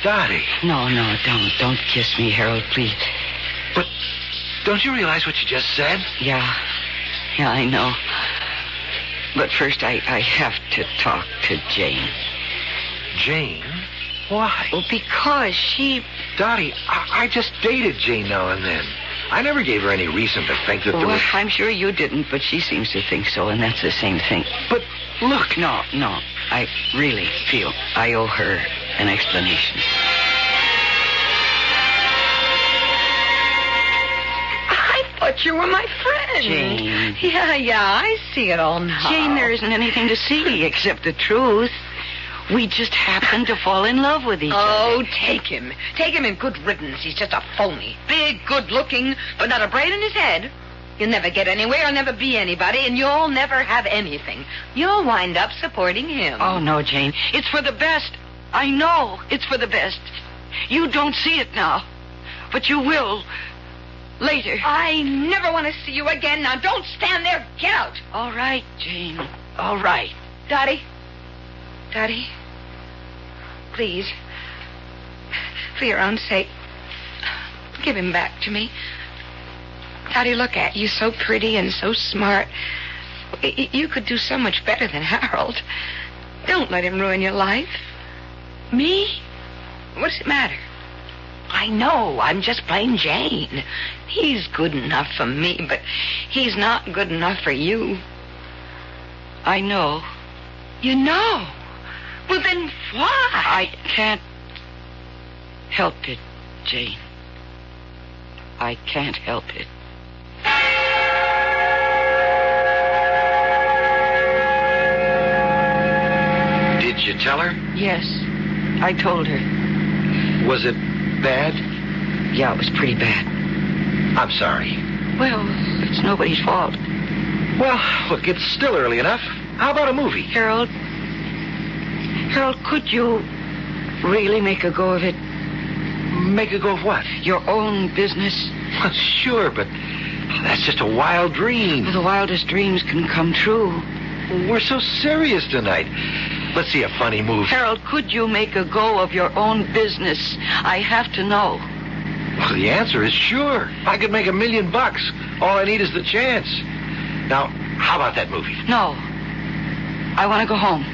Dottie. No, don't. Don't kiss me, Harold, please. But don't you realize what you just said? Yeah, I know. But first, I have to talk to Jane. Jane? Why? Well, because she... Dottie, I just dated Jane now and then. I never gave her any reason to think that there was... I'm sure you didn't, but she seems to think so, and that's the same thing. But look... No. I really feel I owe her an explanation. I thought you were my friend. Jane. Yeah, I see it all now. Jane, there isn't anything to see except the truth. We just happened to fall in love with each other. Oh, take him. Take him in good riddance. He's just a phony. Big, good-looking, but not a brain in his head. You'll never get anywhere, you'll never be anybody, and you'll never have anything. You'll wind up supporting him. Oh, no, Jane. It's for the best. I know it's for the best. You don't see it now, but you will later. I never want to see you again. Now, don't stand there. Get out. All right, Jane. All right. Dottie, please, for your own sake, give him back to me. Dottie, look at you, so pretty and so smart. You could do so much better than Harold. Don't let him ruin your life. Me? What does it matter? I know. I'm just plain Jane. He's good enough for me, but he's not good enough for you. I know. You know? Well, then why? I can't help it, Jane. I can't help it. Did you tell her? Yes, I told her. Was it bad? Yeah, it was pretty bad. I'm sorry. Well, it's nobody's fault. Well, look, it's still early enough. How about a movie? Harold, could you really make a go of it? Make a go of what? Your own business? Well, sure, but that's just a wild dream. Well, the wildest dreams can come true. We're so serious tonight. Let's see a funny movie. Harold, could you make a go of your own business? I have to know. Well, the answer is sure. I could make $1 million. All I need is the chance. Now, how about that movie? No. I want to go home.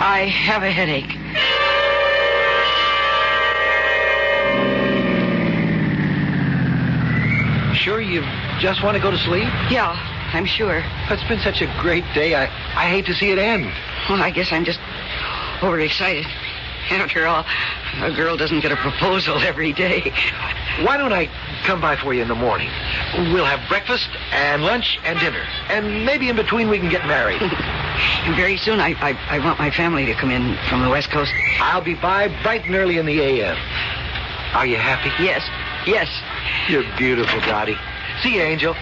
I have a headache. Sure you just want to go to sleep? Yeah, I'm sure. It's been such a great day. I hate to see it end. Well, I guess I'm just overexcited. After all, a girl doesn't get a proposal every day. Why don't I come by for you in the morning? We'll have breakfast and lunch and dinner. And maybe in between we can get married. And very soon I want my family to come in from the West Coast. I'll be by bright and early in the a.m. Are you happy? Yes. Yes. You're beautiful, Dottie. See you, Angel.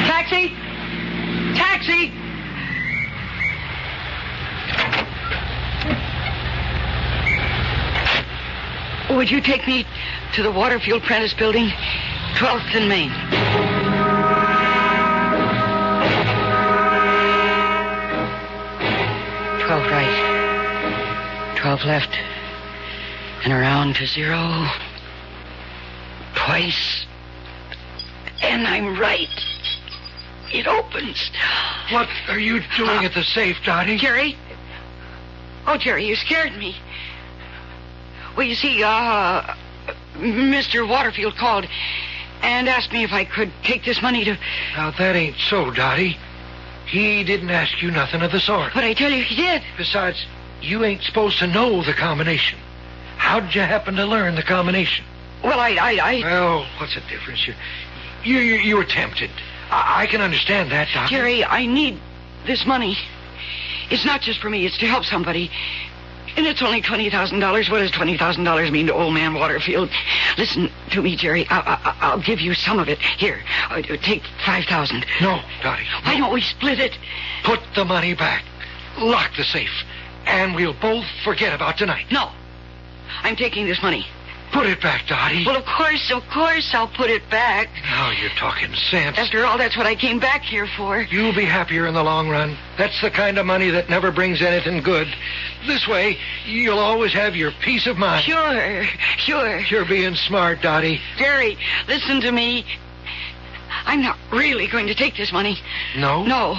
Taxi! Taxi! Would you take me to the Waterfield Prentice Building, 12th and Main? 12 right, 12 left, and around to 0. Twice, and I'm right. It opens. What are you doing at the safe, Dottie? Jerry? Oh, Jerry, you scared me. Well, you see, Mr. Waterfield called and asked me if I could take this money to... Now, that ain't so, Dottie. He didn't ask you nothing of the sort. But I tell you, he did. Besides, you ain't supposed to know the combination. How'd you happen to learn the combination? Well, I... Well, what's the difference? You were tempted. I can understand that, Dottie. Jerry, I need this money. It's not just for me. It's to help somebody. And it's only $20,000. What does $20,000 mean to old man Waterfield? Listen to me, Jerry. I'll give you some of it. Here, take $5,000. No, Dottie. No. Why don't we split it? Put the money back. Lock the safe. And we'll both forget about tonight. No. I'm taking this money. Put it back, Dottie. Well, of course, I'll put it back. Now you're talking sense. After all, that's what I came back here for. You'll be happier in the long run. That's the kind of money that never brings anything good. This way, you'll always have your peace of mind. Sure. You're being smart, Dottie. Jerry, listen to me. I'm not really going to take this money. No? No.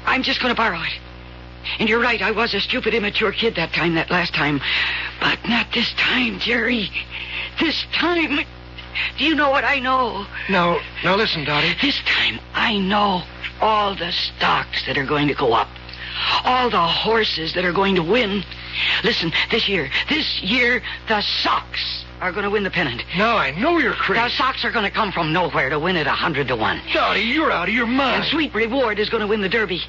I'm just going to borrow it. And you're right, I was a stupid, immature kid that last time. But not this time, Jerry. This time. Do you know what I know? Now listen, Dottie. This time I know all the stocks that are going to go up. All the horses that are going to win. Listen, this year, the Sox are going to win the pennant. Now I know you're crazy. The Sox are going to come from nowhere to win it 100 to 1. Dottie, you're out of your mind. And Sweet Reward is going to win the Derby.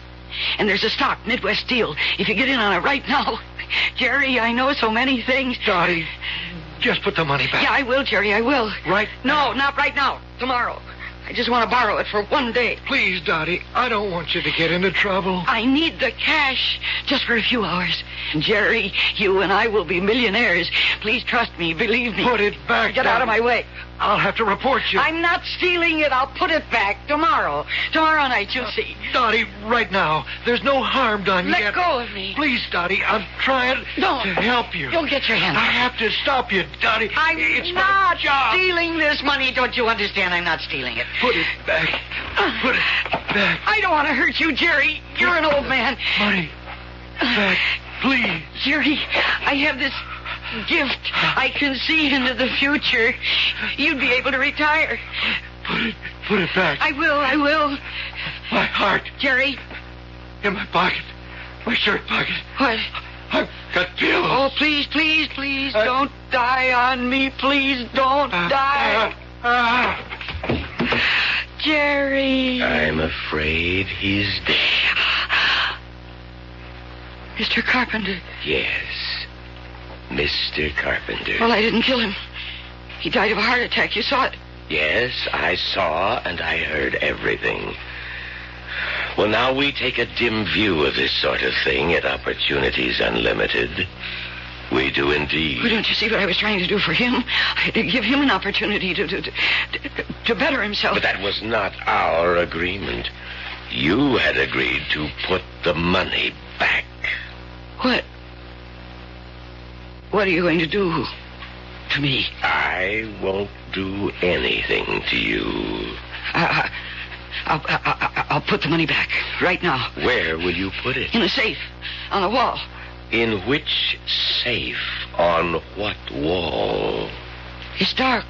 And there's a stock, Midwest Steel. If you get in on it right now... Jerry, I know so many things. Dottie, just put the money back. Yeah, I will, Jerry, I will. Right now? No, not right now. Tomorrow. I just want to borrow it for one day. Please, Dottie, I don't want you to get into trouble. I need the cash just for a few hours. Jerry, you and I will be millionaires. Please trust me, believe me. Put it back, Get out of my way. I'll have to report you. I'm not stealing it. I'll put it back tomorrow. Tomorrow night, you'll see. Dottie, right now, there's no harm done yet. Let go of me. Please, Dottie, I'm trying to help you. Don't get your hands I have to stop you, Dottie. It's not stealing this money. Don't you understand? I'm not stealing it. Put it back. Put it back. I don't want to hurt you, Jerry. You're an old man. Money. Back, please. Jerry, I have this gift. I can see into the future. You'd be able to retire. Put it back. I will. My heart. Jerry. In my pocket. My shirt pocket. What? I've got pills. Oh, please, don't die on me. Please don't die. Jerry. I'm afraid he's dead. Mr. Carpenter. Yes, Mr. Carpenter. Well, I didn't kill him. He died of a heart attack. You saw it. Yes, I saw and I heard everything. Well, now we take a dim view of this sort of thing at Opportunities Unlimited. We do indeed. Well, don't you see what I was trying to do for him? I had to give him an opportunity to better himself. But that was not our agreement. You had agreed to put the money back. What? What are you going to do to me? I won't do anything to you. I'll put the money back right now. Where will you put it? In a safe on the wall. In which safe? On what wall? It's dark.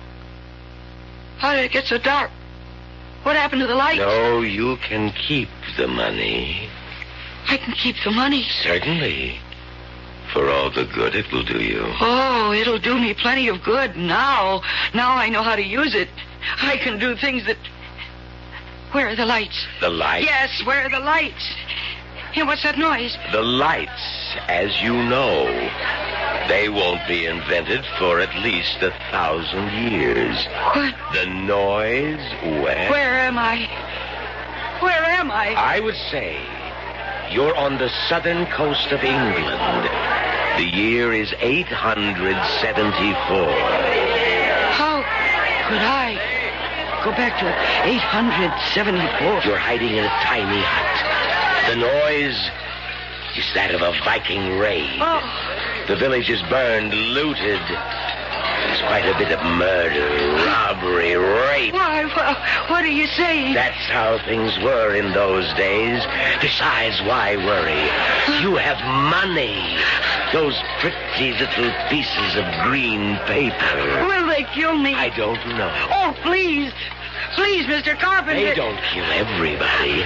How did it get so dark? What happened to the lights? No, you can keep the money. I can keep the money? Certainly. For all the good it will do you. Oh, it'll do me plenty of good now. Now I know how to use it. I can do things that... Where are the lights? The lights? Yes, where are the lights? Yeah, what's that noise? The lights, as you know, they won't be invented for at least 1,000 years. What? The noise, well... Where am I? Where am I? I would say you're on the southern coast of England. The year is 874. How could I go back to 874? You're hiding in a tiny hut. The noise is that of a Viking raid. Oh. The village is burned, looted. There's quite a bit of murder, robbery, rape. Why, what are you saying? That's how things were in those days. Besides, why worry? You have money. Those pretty little pieces of green paper. Will they kill me? I don't know. Oh, please. Please, Mr. Carpenter. They don't kill everybody.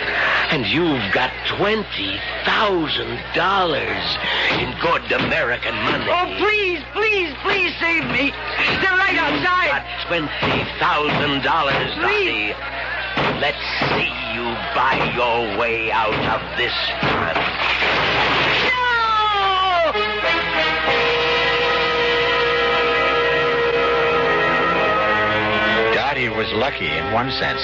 And you've got $20,000 in good American money. Oh, please save me. They're right outside. Got $20,000, Dottie. Let's see you buy your way out of this one. Dottie was lucky in one sense.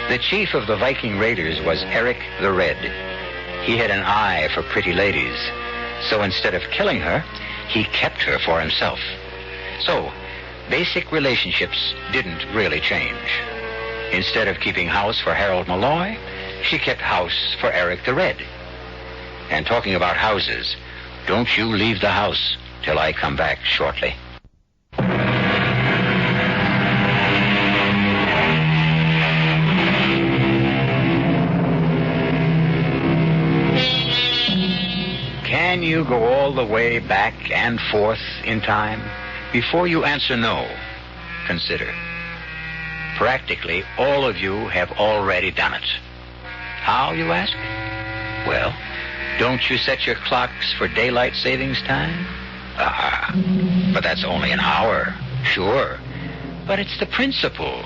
The chief of the Viking raiders was Eric the Red. He had an eye for pretty ladies. So instead of killing her, he kept her for himself. So, basic relationships didn't really change. Instead of keeping house for Harold Malloy, she kept house for Eric the Red. And talking about houses, don't you leave the house till I come back shortly. Can you go all the way back and forth in time? Before you answer no, consider. Practically all of you have already done it. How, you ask? Well, don't you set your clocks for daylight savings time? But that's only an hour, sure. But it's the principle.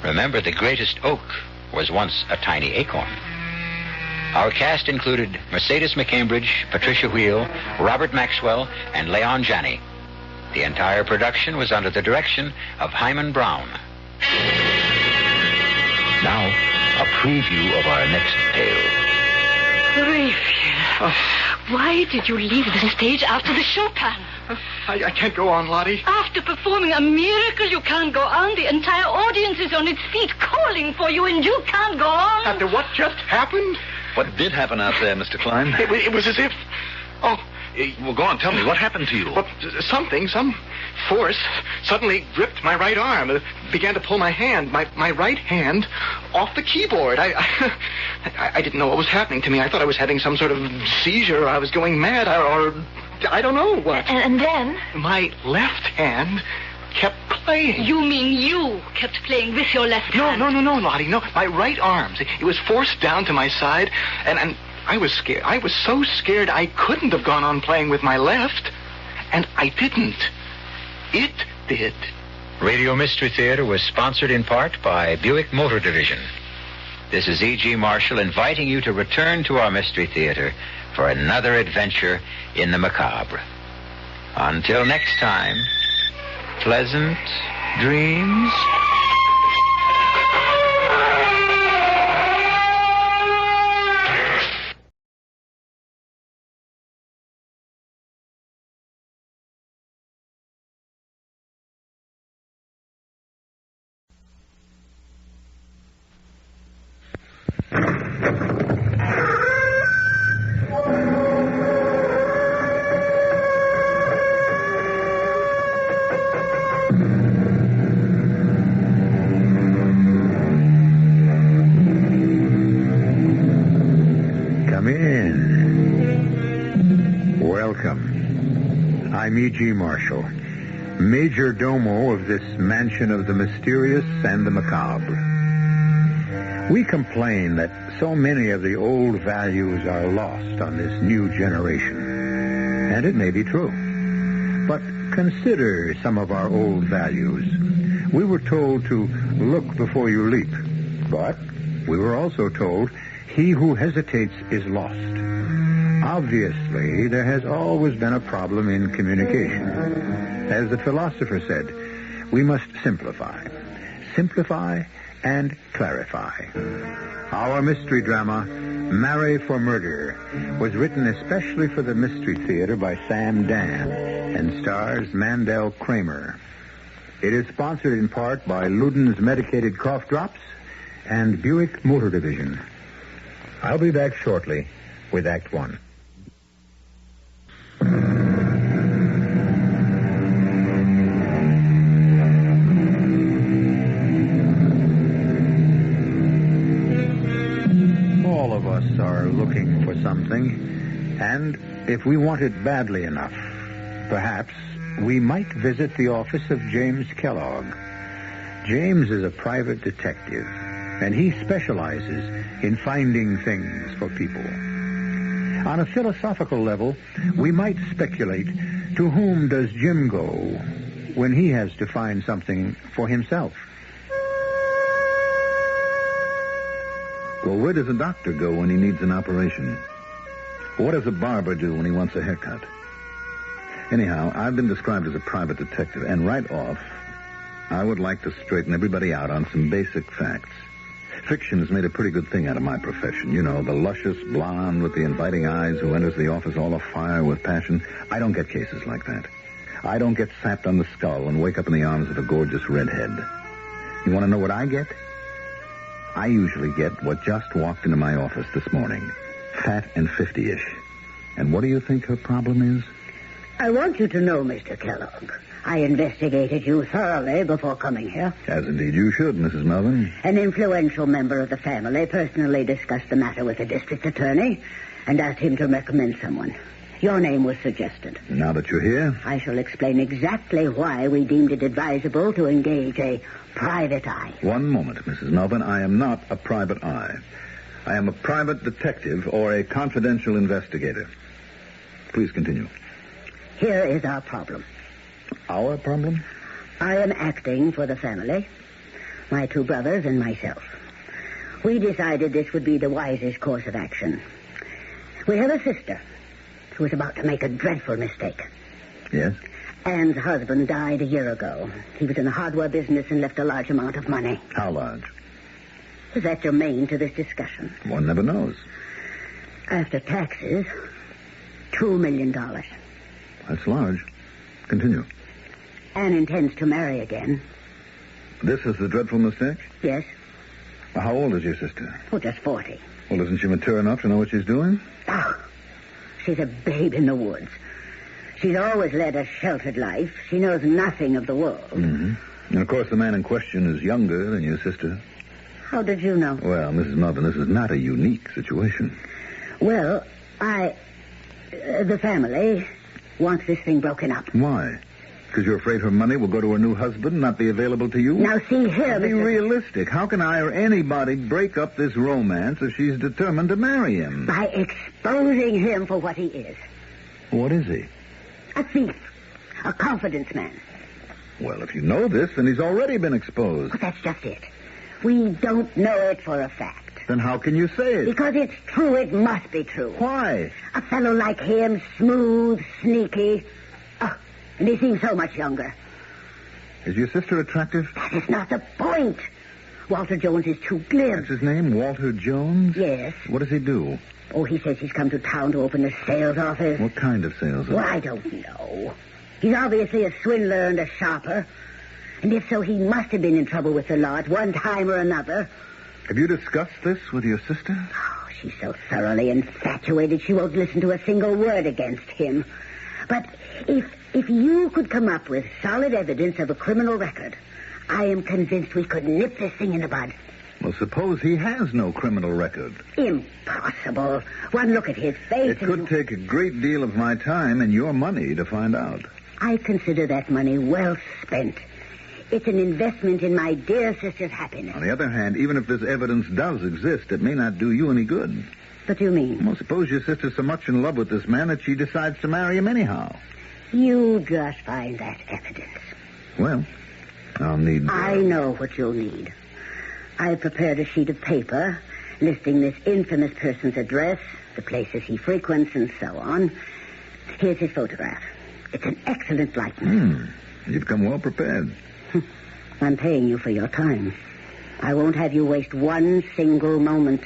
Remember, the greatest oak was once a tiny acorn. Our cast included Mercedes McCambridge, Patricia Wheel, Robert Maxwell, and Leon Janney. The entire production was under the direction of Hyman Brown. Now, a preview of our next tale. Raphael, why did you leave the stage after the Chopin? I can't go on, Lottie. After performing a miracle, you can't go on. The entire audience is on its feet calling for you, and you can't go on. After what just happened? What did happen out there, Mr. Klein? It was as if... Oh, Well, go on, tell me. What happened to you? Well, some force suddenly gripped my right arm. Began to pull my hand, my right hand, off the keyboard. I didn't know what was happening to me. I thought I was having some sort of seizure, or I was going mad, or I don't know what. And then? My left hand kept playing. You mean you kept playing with your left hand? No, Lottie, no. My right arm. See, it was forced down to my side, and I was scared. I was so scared I couldn't have gone on playing with my left, and I didn't. It did. Radio Mystery Theater was sponsored in part by Buick Motor Division. This is E.G. Marshall inviting you to return to our Mystery Theater for another adventure in the macabre. Until next time, pleasant dreams. I'm E.G. Marshall, major domo of this mansion of the mysterious and the macabre. We complain that so many of the old values are lost on this new generation. And it may be true. But consider some of our old values. We were told to look before you leap. But we were also told, he who hesitates is lost. Obviously, there has always been a problem in communication. As the philosopher said, we must simplify. Simplify and clarify. Our mystery drama, Marry for Murder, was written especially for the Mystery Theater by Sam Dan and stars Mandel Kramer. It is sponsored in part by Luden's Medicated Cough Drops and Buick Motor Division. I'll be back shortly with Act One. All of us are looking for something, and if we want it badly enough, perhaps we might visit the office of James Kellogg. James is a private detective, and he specializes in finding things for people. On a philosophical level, we might speculate, to whom does Jim go when he has to find something for himself? Well, where does a doctor go when he needs an operation? What does a barber do when he wants a haircut? Anyhow, I've been described as a private detective, and right off, I would like to straighten everybody out on some basic facts. Fiction has made a pretty good thing out of my profession. You know, the luscious blonde with the inviting eyes who enters the office all afire with passion. I don't get cases like that. I don't get sapped on the skull and wake up in the arms of a gorgeous redhead. You want to know what I get? I usually get what just walked into my office this morning. Fat and 50-ish. And what do you think her problem is? I want you to know, Mr. Kellogg, I investigated you thoroughly before coming here. As indeed you should, Mrs. Melvin. An influential member of the family personally discussed the matter with the district attorney and asked him to recommend someone. Your name was suggested. Now that you're here, I shall explain exactly why we deemed it advisable to engage a private eye. One moment, Mrs. Melvin. I am not a private eye. I am a private detective or a confidential investigator. Please continue. Here is our problem. Our problem? I am acting for the family, my two brothers and myself. We decided this would be the wisest course of action. We have a sister who was about to make a dreadful mistake. Yes? Anne's husband died a year ago. He was in the hardware business and left a large amount of money. How large? Is that germane to this discussion? One never knows. After taxes, $2 million. That's large. Continue. Anne intends to marry again. This is the dreadful mistake? Yes. Well, how old is your sister? Oh, just 40. Well, isn't she mature enough to know what she's doing? Oh, She's a babe in the woods. She's always led a sheltered life. She knows nothing of the world. Mm-hmm. And, of course, the man in question is younger than your sister. How did you know? Well, Mrs. Melvin, this is not a unique situation. Well, the family wants this thing broken up. Why? Because you're afraid her money will go to her new husband and not be available to you? Now, see here, Be realistic. How can I or anybody break up this romance if she's determined to marry him? By exposing him for what he is. What is he? A thief. A confidence man. Well, if you know this, then he's already been exposed. But that's just it. We don't know it for a fact. Then how can you say it? Because it's true. It must be true. Why? A fellow like him, smooth, sneaky. Oh, and he seems so much younger. Is your sister attractive? That is not the point. Walter Jones is too glib. That's his name, Walter Jones? Yes. What does he do? Oh, he says he's come to town to open a sales office. What kind of sales office? Well, I don't know. He's obviously a swindler and a shopper. And if so, he must have been in trouble with the law at one time or another. Have you discussed this with your sister? Oh, she's so thoroughly infatuated she won't listen to a single word against him. But if you could come up with solid evidence of a criminal record, I am convinced we could nip this thing in the bud. Well, suppose he has no criminal record. Impossible. One look at his face. It could take a great deal of my time and your money to find out. I consider that money well spent. It's an investment in my dear sister's happiness. On the other hand, even if this evidence does exist, it may not do you any good. What do you mean? Well, suppose your sister's so much in love with this man that she decides to marry him anyhow. You just find that evidence. Well, I'll need... I know what you'll need. I've prepared a sheet of paper listing this infamous person's address, the places he frequents, and so on. Here's his photograph. It's an excellent likeness. You've come well prepared. I'm paying you for your time. I won't have you waste one single moment.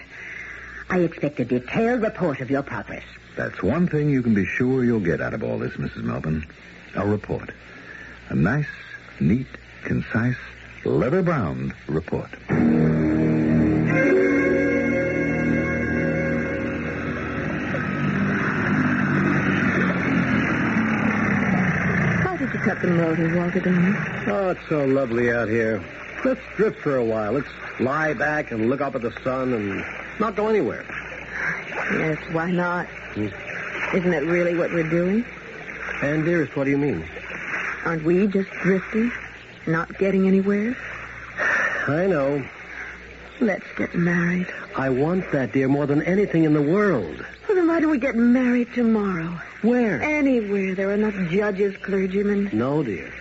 I expect a detailed report of your progress. That's one thing you can be sure you'll get out of all this, Mrs. Melvin. A report. A nice, neat, concise, leather-bound report. Why did you cut the motor, Walter, darling? Oh, it's so lovely out here. Let's drift for a while. Let's lie back and look up at the sun and not go anywhere. Yes, why not? Isn't that really what we're doing? And, dearest, what do you mean? Aren't we just drifting, not getting anywhere? I know. Let's get married. I want that, dear, more than anything in the world. Well, then why don't we get married tomorrow? Where? Anywhere. There are enough judges, clergymen. No, dear.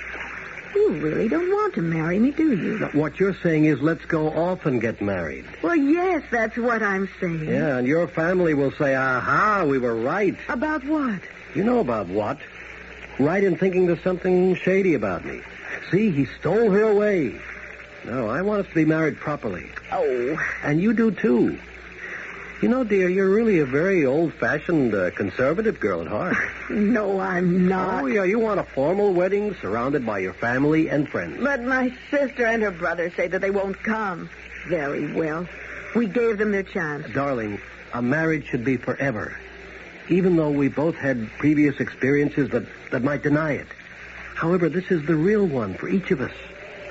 You really don't want to marry me, do you? Now, what you're saying is let's go off and get married. Well, yes, that's what I'm saying. Yeah, and your family will say, aha, we were right. About what? You know about what. Right in thinking there's something shady about me. See, he stole her away. No, I want us to be married properly. Oh. And you do, too. You know, dear, you're really a very old-fashioned, conservative girl at heart. No, I'm not. Oh, yeah, you want a formal wedding surrounded by your family and friends. But my sister and her brother say that they won't come. Very well. We gave them their chance. Darling, a marriage should be forever. Even though we both had previous experiences that might deny it. However, this is the real one for each of us.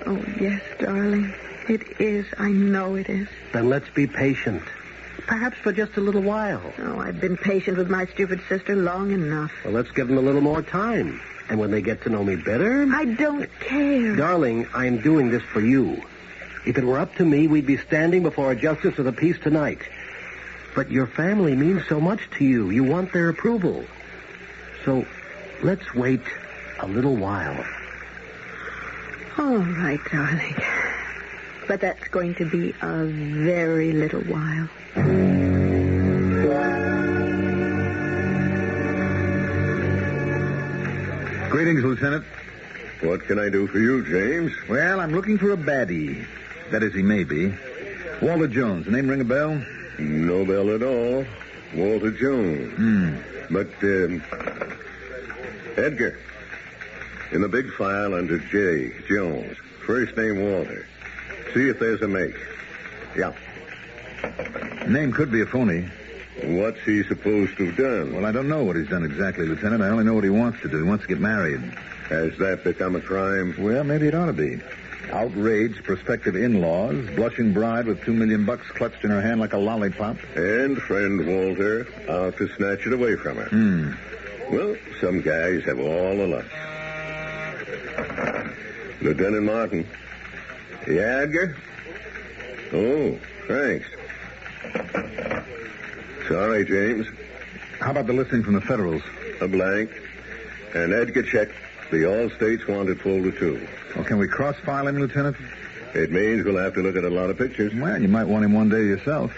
Oh, yes, darling. It is. I know it is. Then let's be patient. Perhaps for just a little while. Oh, I've been patient with my stupid sister long enough. Well, let's give them a little more time. And when they get to know me better... I don't care. Darling, I'm doing this for you. If it were up to me, we'd be standing before a justice of the peace tonight. But your family means so much to you. You want their approval. So let's wait a little while. All right, darling. But that's going to be a very little while. Greetings, Lieutenant. What can I do for you, James? Well, I'm looking for a baddie. That is, he may be. Walter Jones. The name ring a bell? No bell at all. Walter Jones. But, Edgar. In the big file under J. Jones. First name Walter. See if there's a make. Yeah. Name could be a phony. What's he supposed to have done? Well, I don't know what he's done exactly, Lieutenant. I only know what he wants to do. He wants to get married. Has that become a crime? Well, maybe it ought to be. Outraged prospective in-laws, blushing bride with $2 million clutched in her hand like a lollipop. And friend Walter out to snatch it away from her. Well, some guys have all the luck. Lieutenant Martin. Yeah, Edgar? Oh, thanks. Sorry, James. How about the listing from the Federals? A blank. And Edgar checked the All States Wanted folder, too. Well, can we cross-file him, Lieutenant? It means we'll have to look at a lot of pictures. Well, you might want him one day yourself.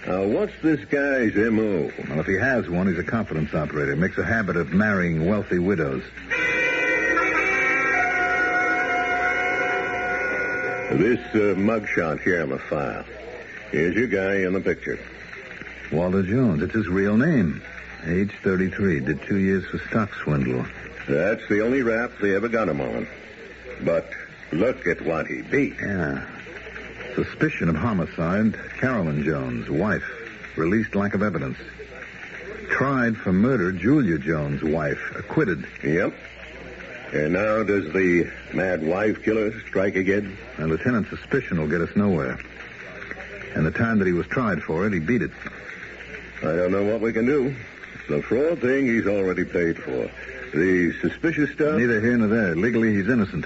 What's this guy's M.O.? Well, if he has one, he's a confidence operator. Makes a habit of marrying wealthy widows. This mugshot here on the file. Here's your guy in the picture. Walter Jones. It's his real name. Age 33. Did 2 years for stock swindle. That's the only rap they ever got him on. But look at what he beat. Yeah. Suspicion of homicide. Carolyn Jones, wife. Released lack of evidence. Tried for murder. Julia Jones, wife. Acquitted. Yep. And now does the mad wife killer strike again? A lieutenant's suspicion will get us nowhere. And the time that he was tried for it, he beat it. I don't know what we can do. The fraud thing he's already paid for. The suspicious stuff... Neither here nor there. Legally, he's innocent.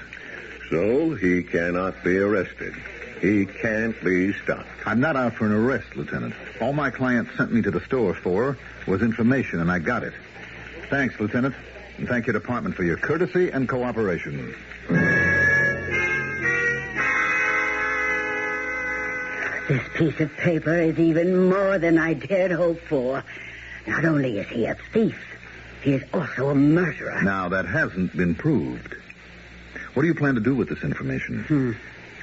So he cannot be arrested. He can't be stopped. I'm not out for an arrest, Lieutenant. All my client sent me to the store for was information, and I got it. Thanks, Lieutenant. And thank your department for your courtesy and cooperation. This piece of paper is even more than I dared hope for. Not only is he a thief, he is also a murderer. Now, that hasn't been proved. What do you plan to do with this information?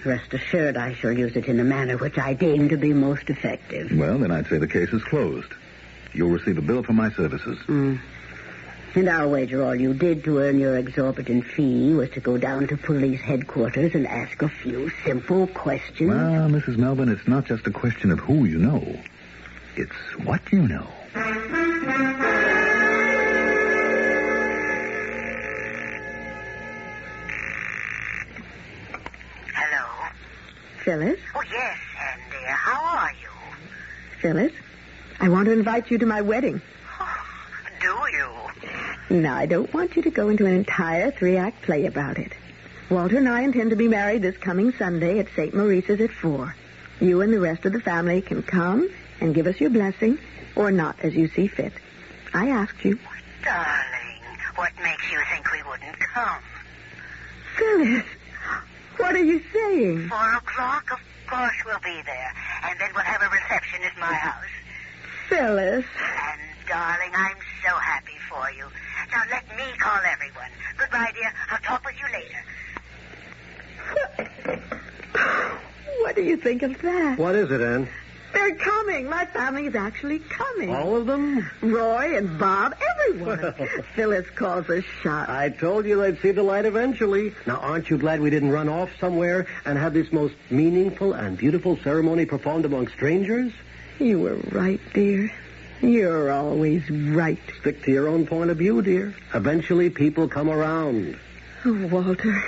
Rest assured I shall use it in a manner which I deem to be most effective. Well, then I'd say the case is closed. You'll receive a bill for my services. And I'll wager all you did to earn your exorbitant fee was to go down to police headquarters and ask a few simple questions. Well, Mrs. Melvin, it's not just a question of who you know. It's what you know. Hello? Phyllis? Oh, yes, Ann, dear. How are you? Phyllis, I want to invite you to my wedding. Do you? Now, I don't want you to go into an entire 3-act play about it. Walter and I intend to be married this coming Sunday at St. Maurice's at 4. You and the rest of the family can come and give us your blessing, or not, as you see fit. I asked you. Darling, what makes you think we wouldn't come? Phyllis, what are you saying? 4 o'clock? Of course we'll be there. And then we'll have a reception at my house. Phyllis. And, darling, I'm so happy for you. Now, let me call everyone. Goodbye, dear. I'll talk with you later. What do you think of that? What is it, Ann? They're coming. My family is actually coming. All of them? Roy and Bob, everyone. Phyllis calls us shot. I told you they'd see the light eventually. Now, aren't you glad we didn't run off somewhere and have this most meaningful and beautiful ceremony performed among strangers? You were right, dear. You're always right. Stick to your own point of view, dear. Eventually, people come around. Oh, Walter,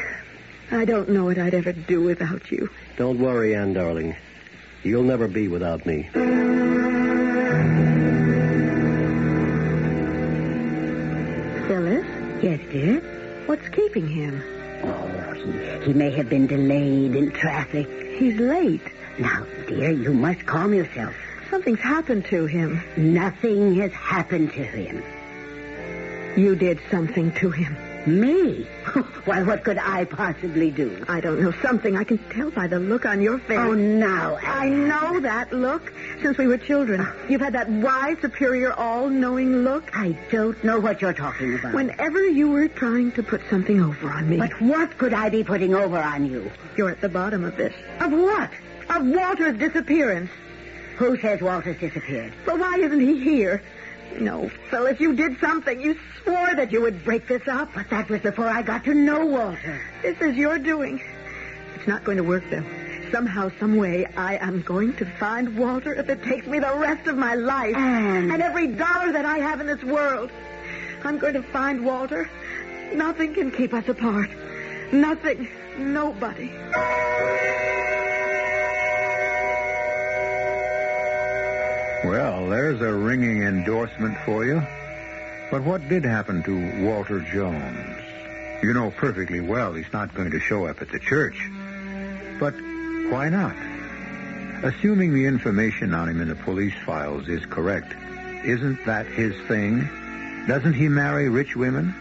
I don't know what I'd ever do without you. Don't worry, Ann, darling. You'll never be without me. Phyllis? Yes, dear? What's keeping him? Oh, he may have been delayed in traffic. He's late. Now, dear, you must calm yourself. Something's happened to him. Nothing has happened to him. You did something to him. Me? Why, what could I possibly do? I don't know. Something. I can tell by the look on your face. Oh, now, Ann. I know that look since we were children. You've had that wise, superior, all-knowing look. I don't know what you're talking about. Whenever you were trying to put something over on me. But what could I be putting over on you? You're at the bottom of this. Of what? Of Walter's disappearance. Who says Walter's disappeared? But why isn't he here? No, Phyllis, you did something. You swore that you would break this up. But that was before I got to know Walter. This is your doing. It's not going to work, though. Somehow, some way, I am going to find Walter if it takes me the rest of my life. And every dollar that I have in this world. I'm going to find Walter. Nothing can keep us apart. Nothing. Nobody. Well, there's a ringing endorsement for you. But what did happen to Walter Jones? You know perfectly well he's not going to show up at the church. But why not? Assuming the information on him in the police files is correct, isn't that his thing? Doesn't he marry rich women?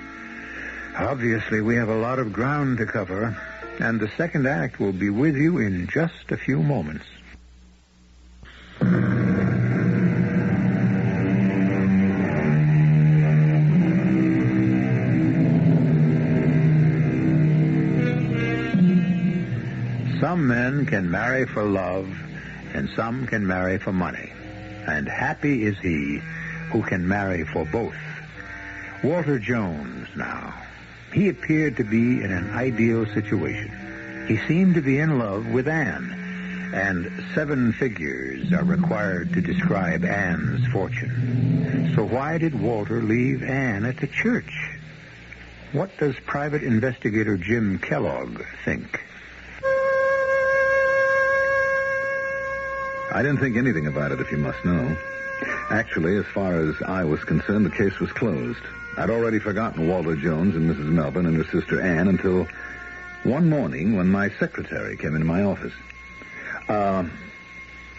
Obviously, we have a lot of ground to cover, and the second act will be with you in just a few moments. Some men can marry for love, and some can marry for money. And happy is he who can marry for both. Walter Jones, now. He appeared to be in an ideal situation. He seemed to be in love with Anne, and 7 figures are required to describe Anne's fortune. So why did Walter leave Anne at the church? What does Private Investigator Jim Kellogg think? I didn't think anything about it, if you must know. Actually, as far as I was concerned, the case was closed. I'd already forgotten Walter Jones and Mrs. Melvin and her sister Anne until one morning when my secretary came into my office.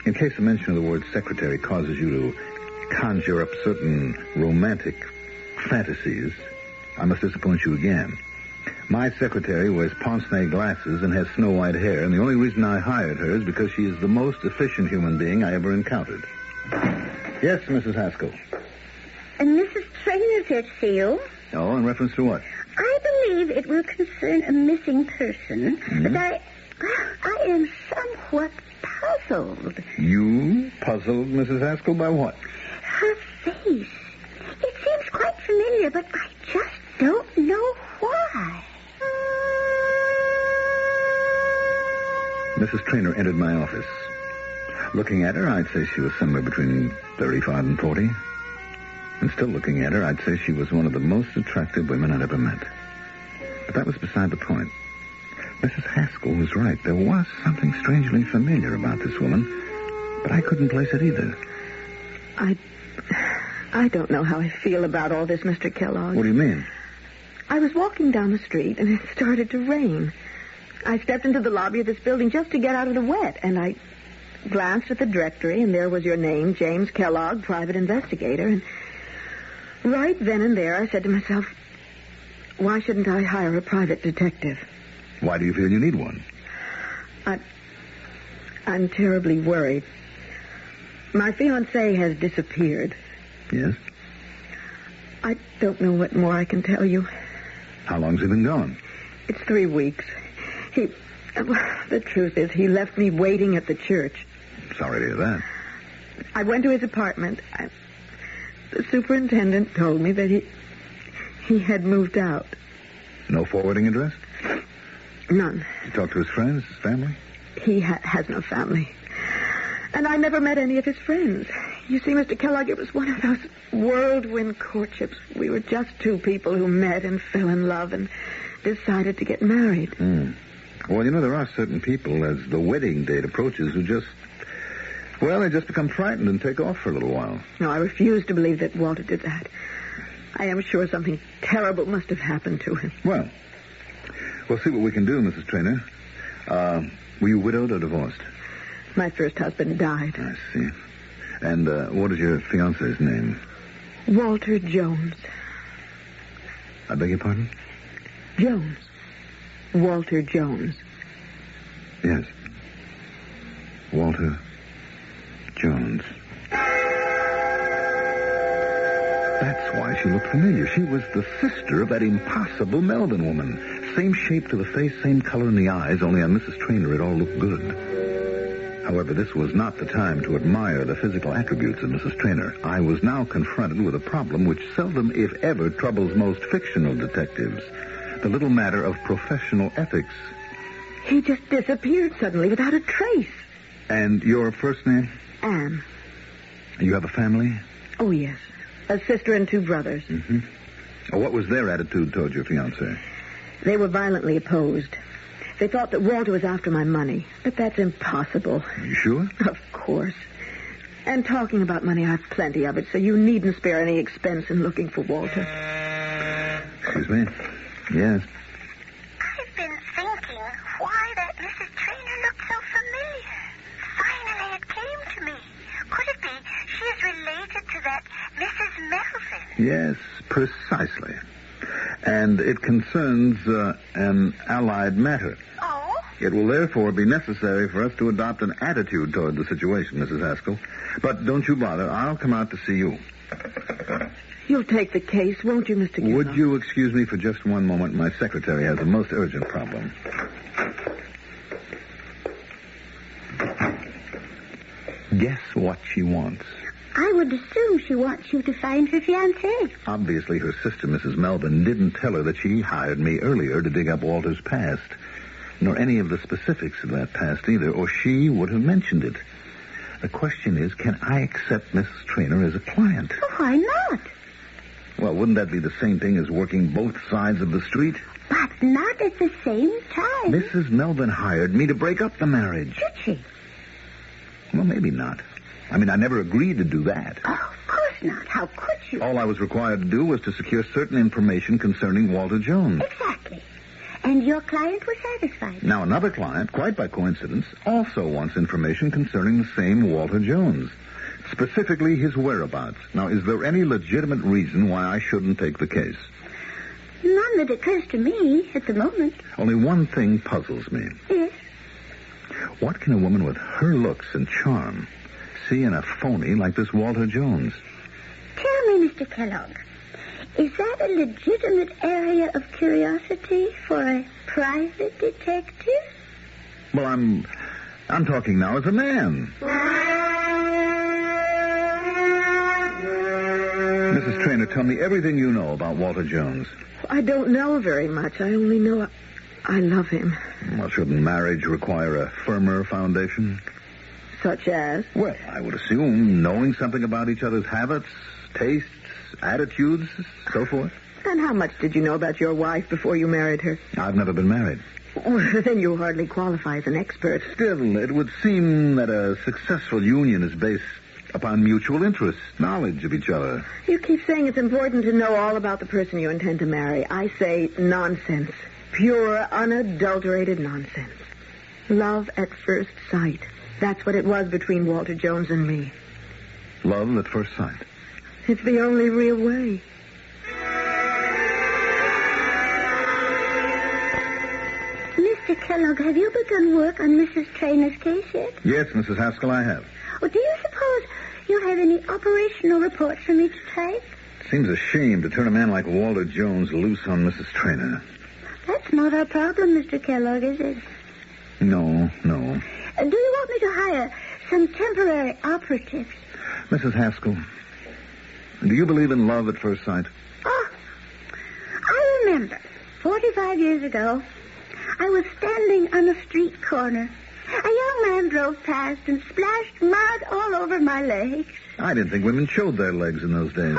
In case the mention of the word secretary causes you to conjure up certain romantic fantasies, I must disappoint you again. My secretary wears pince-nez glasses and has snow-white hair, and the only reason I hired her is because she is the most efficient human being I ever encountered. Yes, Mrs. Haskell. And Mrs. Trainer's here to see you. Oh, in reference to what? I believe it will concern a missing person, but I am somewhat puzzled. You puzzled, Mrs. Haskell, by what? Her face. It seems quite familiar, but I just don't know why. Mrs. Trainer entered my office. Looking at her, I'd say she was somewhere between 35 and 40. And still looking at her, I'd say she was one of the most attractive women I'd ever met. But that was beside the point. Mrs. Haskell was right. There was something strangely familiar about this woman, but I couldn't place it either. I don't know how I feel about all this, Mr. Kellogg. What do you mean? I was walking down the street, and it started to rain. I stepped into the lobby of this building just to get out of the wet, and I glanced at the directory, and there was your name, James Kellogg, private investigator, and right then and there I said to myself, why shouldn't I hire a private detective? Why do you feel you need one? I'm terribly worried. My fiancé has disappeared. Yes? I don't know what more I can tell you. How long's he been gone? It's 3 weeks. The truth is, he left me waiting at the church. Sorry to hear that. I went to his apartment. The superintendent told me that he had moved out. No forwarding address? None. You talked to his friends, his family? He has no family. And I never met any of his friends. You see, Mr. Kellogg, it was one of those whirlwind courtships. We were just 2 people who met and fell in love and decided to get married. Well, you know, there are certain people, as the wedding date approaches, who they just become frightened and take off for a little while. No, I refuse to believe that Walter did that. I am sure something terrible must have happened to him. Well, we'll see what we can do, Mrs. Trainer. Were you widowed or divorced? My first husband died. I see. And what is your fiancé's name? Walter Jones. I beg your pardon? Jones. Walter Jones. Yes. Walter Jones. That's why she looked familiar. She was the sister of that impossible Melvin woman. Same shape to the face, same color in the eyes, only on Mrs. Trainer it all looked good. However, this was not the time to admire the physical attributes of Mrs. Trainer. I was now confronted with a problem which seldom, if ever, troubles most fictional detectives. The little matter of professional ethics. He just disappeared suddenly without a trace. And your first name? Anne. You have a family? Oh, yes. A sister and 2 brothers. Mm-hmm. What was their attitude toward your fiancé? They were violently opposed. They thought that Walter was after my money, but that's impossible. Are you sure? Of course. And talking about money, I've plenty of it, so you needn't spare any expense in looking for Walter. Excuse me? Yes. I've been thinking why that Mrs. Trainer looked so familiar. Finally, it came to me. Could it be she is related to that Mrs. Melvin? Yes, precisely. And it concerns an allied matter. Oh? It will therefore be necessary for us to adopt an attitude toward the situation, Mrs. Haskell. But don't you bother. I'll come out to see you. You'll take the case, won't you, Mr. Kellogg? Would you excuse me for just one moment? My secretary has a most urgent problem. Guess what she wants? I would assume she wants you to find her fiancé. Obviously, her sister, Mrs. Melvin, didn't tell her that she hired me earlier to dig up Walter's past, nor any of the specifics of that past either, or she would have mentioned it. The question is, can I accept Mrs. Trainer as a client? Oh, why not? Well, wouldn't that be the same thing as working both sides of the street? But not at the same time. Mrs. Melvin hired me to break up the marriage. Did she? Well, maybe not. I mean, I never agreed to do that. Oh, of course not. How could you? All I was required to do was to secure certain information concerning Walter Jones. Exactly. And your client was satisfied. Now, another client, quite by coincidence, also wants information concerning the same Walter Jones. Specifically, his whereabouts. Now, is there any legitimate reason why I shouldn't take the case? None that occurs to me at the moment. Only one thing puzzles me. Yes? What can a woman with her looks and charm see in a phony like this Walter Jones? Tell me, Mr. Kellogg, is that a legitimate area of curiosity for a private detective? Well, I'm talking now as a man. Mrs. Trainer, tell me everything you know about Walter Jones. I don't know very much. I only know I love him. Well, shouldn't marriage require a firmer foundation? Such as? Well, I would assume knowing something about each other's habits, tastes, attitudes, so forth. And how much did you know about your wife before you married her? I've never been married. Well, then you hardly qualify as an expert. Still, it would seem that a successful union is based upon mutual interest, knowledge of each other. You keep saying it's important to know all about the person you intend to marry. I say nonsense. Pure, unadulterated nonsense. Love at first sight. That's what it was between Walter Jones and me. Love at first sight. It's the only real way. Mr. Kellogg, have you begun work on Mrs. Trainor's case yet? Yes, Mrs. Haskell, I have. Well, do you suppose you have any operational reports from each type? Seems a shame to turn a man like Walter Jones loose on Mrs. Trainer. That's not our problem, Mr. Kellogg, is it? No. Do you want me to hire some temporary operatives? Mrs. Haskell, do you believe in love at first sight? Oh, I remember 45 years ago, I was standing on a street corner. A young man drove past and splashed mud all over my legs. I didn't think women showed their legs in those days.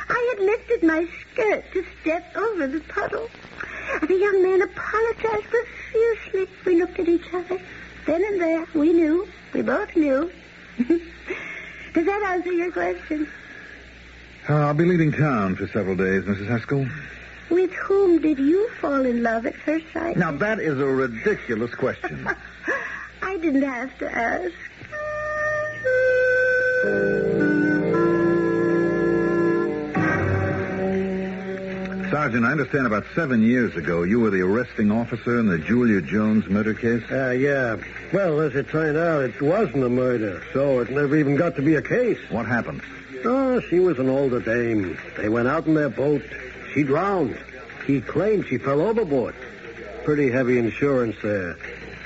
I had lifted my skirt to step over the puddle. The young man apologized profusely. We looked at each other. Then and there, we knew. We both knew. Does that answer your question? I'll be leaving town for several days, Mrs. Haskell. With whom did you fall in love at first sight? Now, that is a ridiculous question. I didn't have to ask. Sergeant, I understand about 7 years ago you were the arresting officer in the Julia Jones murder case? Yeah. Well, as it turned out, it wasn't a murder, so it never even got to be a case. What happened? Oh, she was an older dame. They went out in their boat. She drowned. He claimed she fell overboard. Pretty heavy insurance there.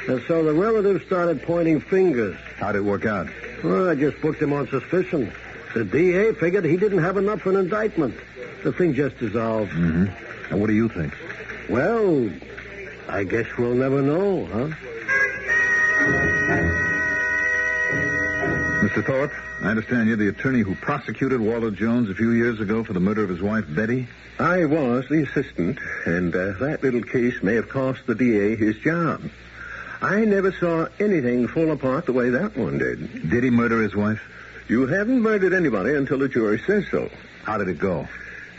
And so the relatives started pointing fingers. How'd it work out? Well, I just booked him on suspicion. The DA figured he didn't have enough for an indictment. The thing just dissolved. Mm-hmm. And what do you think? Well, I guess we'll never know, huh? Mr. Thorpe, I understand you're the attorney who prosecuted Walter Jones a few years ago for the murder of his wife, Betty? I was the assistant, and that little case may have cost the DA his job. I never saw anything fall apart the way that one did. Did he murder his wife? You haven't murdered anybody until the jury says so. How did it go?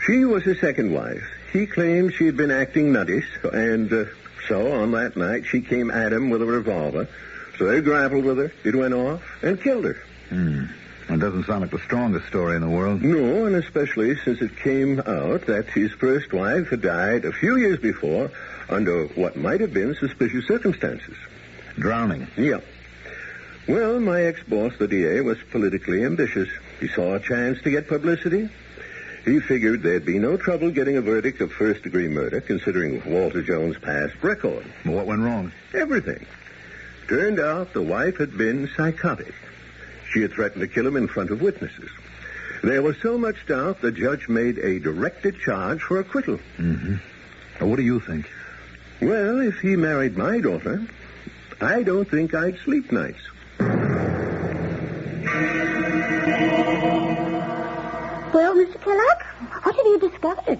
She was his second wife. He claimed she'd been acting nutty, and so on that night she came at him with a revolver. So they grappled with her, it went off, and killed her. It doesn't sound like the strongest story in the world. No, and especially since it came out that his first wife had died a few years before under what might have been suspicious circumstances. Drowning? Yeah. Well, my ex-boss, the DA, was politically ambitious. He saw a chance to get publicity. He figured there'd be no trouble getting a verdict of first-degree murder, considering Walter Jones' past record. Well, what went wrong? Everything. Turned out the wife had been psychotic. She had threatened to kill him in front of witnesses. There was so much doubt the judge made a directed charge for acquittal. What do you think? Well, if he married my daughter, I don't think I'd sleep nights. Well, Mr. Kellogg, what have you discovered?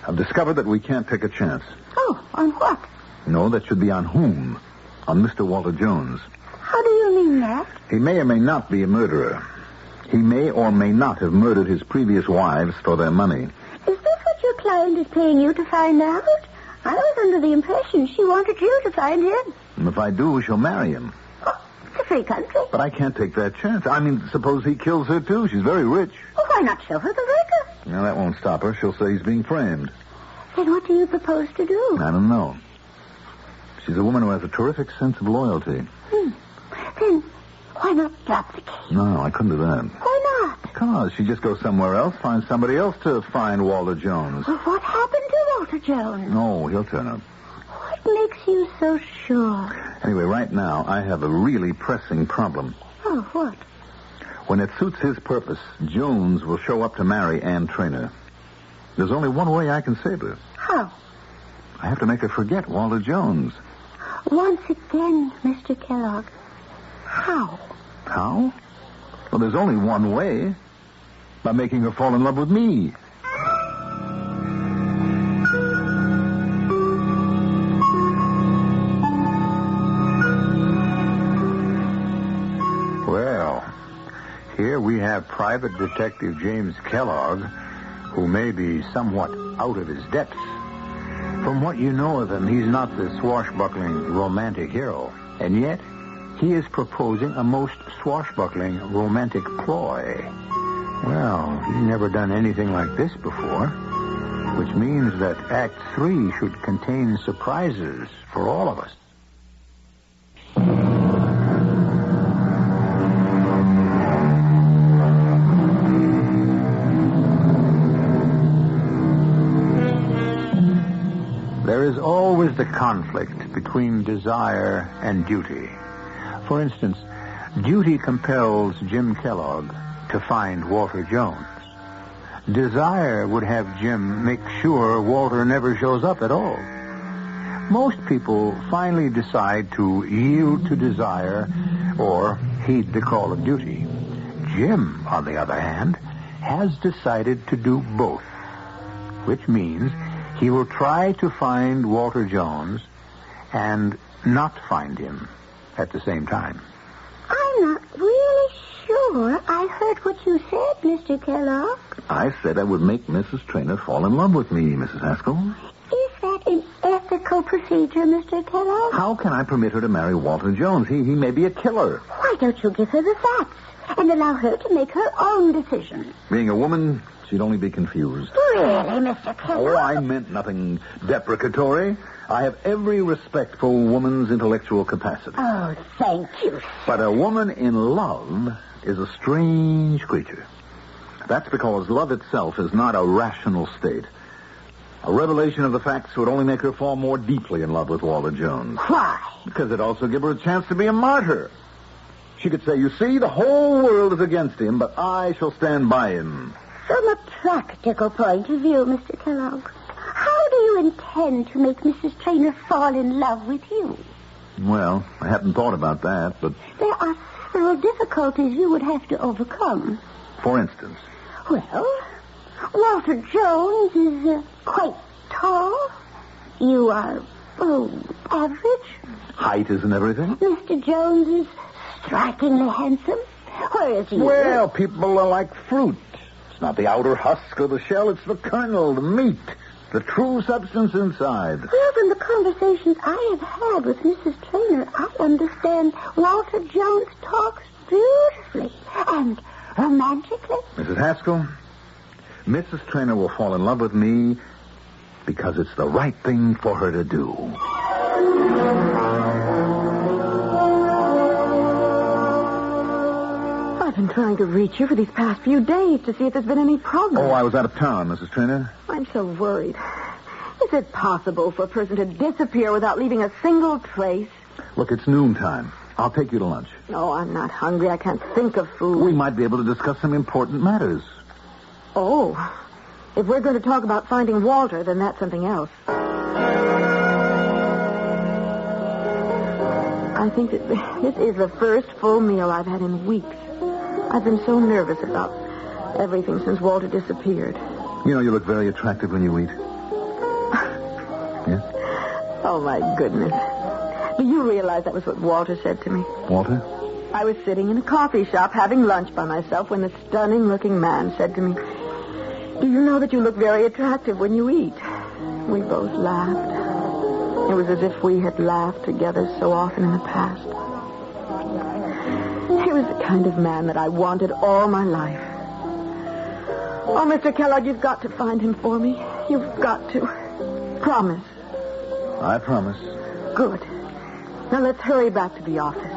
I've discovered that we can't take a chance. Oh, on what? No, that should be on whom? On Mr. Walter Jones. How do you mean that? He may or may not be a murderer. He may or may not have murdered his previous wives for their money. Is this what your client is paying you to find out? I was under the impression she wanted you to find him. And if I do, she'll marry him. Oh, it's a free country. But I can't take that chance. I mean, suppose he kills her, too. She's very rich. Well, why not show her the record? Now, that won't stop her. She'll say he's being framed. Then what do you propose to do? I don't know. She's a woman who has a terrific sense of loyalty. Then why not drop the case? No, I couldn't do that. Why not? Because she'd just go somewhere else, find somebody else to find Walter Jones. Well, what happened to Walter Jones? No, he'll turn up. What makes you so sure? Anyway, right now, I have a really pressing problem. Oh, what? When it suits his purpose, Jones will show up to marry Ann Traynor. There's only one way I can save her. How? I have to make her forget Walter Jones. Once again, Mr. Kellogg. How? How? Well, there's only one way. By making her fall in love with me. Well, here we have Private Detective James Kellogg, who may be somewhat out of his depth. From what you know of him, he's not the swashbuckling romantic hero. And yet, he is proposing a most swashbuckling romantic ploy. Well, he's never done anything like this before, which means that Act 3 should contain surprises for all of us. There is always the conflict between desire and duty. For instance, duty compels Jim Kellogg to find Walter Jones. Desire would have Jim make sure Walter never shows up at all. Most people finally decide to yield to desire or heed the call of duty. Jim, on the other hand, has decided to do both, which means he will try to find Walter Jones and not find him at the same time. I'm not really sure I heard what you said, Mr. Kellogg. I said I would make Mrs. Traynor fall in love with me, Mrs. Haskell. Is that an ethical procedure, Mr. Kellogg? How can I permit her to marry Walter Jones? He may be a killer. Why don't you give her the facts and allow her to make her own decision? Being a woman, she'd only be confused. Really, Mr. Kellogg? Oh, I meant nothing deprecatory. I have every respect for a woman's intellectual capacity. Oh, thank you. But a woman in love is a strange creature. That's because love itself is not a rational state. A revelation of the facts would only make her fall more deeply in love with Walter Jones. Why? Because it'd also give her a chance to be a martyr. She could say, you see, the whole world is against him, but I shall stand by him. From a practical point of view, Mr. Kellogg, how do you you intend to make Mrs. Traynor fall in love with you? Well, I hadn't thought about that, but There are several difficulties you would have to overcome. for instance, Well, Walter Jones is quite tall. You are, average. height isn't everything. Mr. Jones is strikingly handsome. Whereas you... Well, people are like fruit. It's not the outer husk or the shell, it's the kernel, the meat, the true substance inside. Well, from the conversations I have had with Mrs. Traynor, I understand Walter Jones talks beautifully and romantically. Mrs. Haskell, Mrs. Traynor will fall in love with me because it's the right thing for her to do. I've been trying to reach you for these past few days to see if there's been any progress. Oh, I was out of town, Mrs. Traynor. I'm so worried. Is it possible for a person to disappear without leaving a single trace? Look, it's noontime. I'll take you to lunch. No, I'm not hungry. I can't think of food. We might be able to discuss some important matters. Oh. If we're going to talk about finding Walter, then that's something else. I think that this is the first full meal I've had in weeks. I've been so nervous about everything since Walter disappeared. You know, you look very attractive when you eat. Yes? Oh, my goodness. Do you realize that was what Walter said to me? Walter? I was sitting in a coffee shop having lunch by myself when the stunning-looking man said to me, "Do you know that you look very attractive when you eat?" We both laughed. It was as if we had laughed together so often in the past. He was the kind of man that I wanted all my life. Oh, Mr. Kellogg, you've got to find him for me. You've got to. Promise. I promise. Good. Now let's hurry back to the office.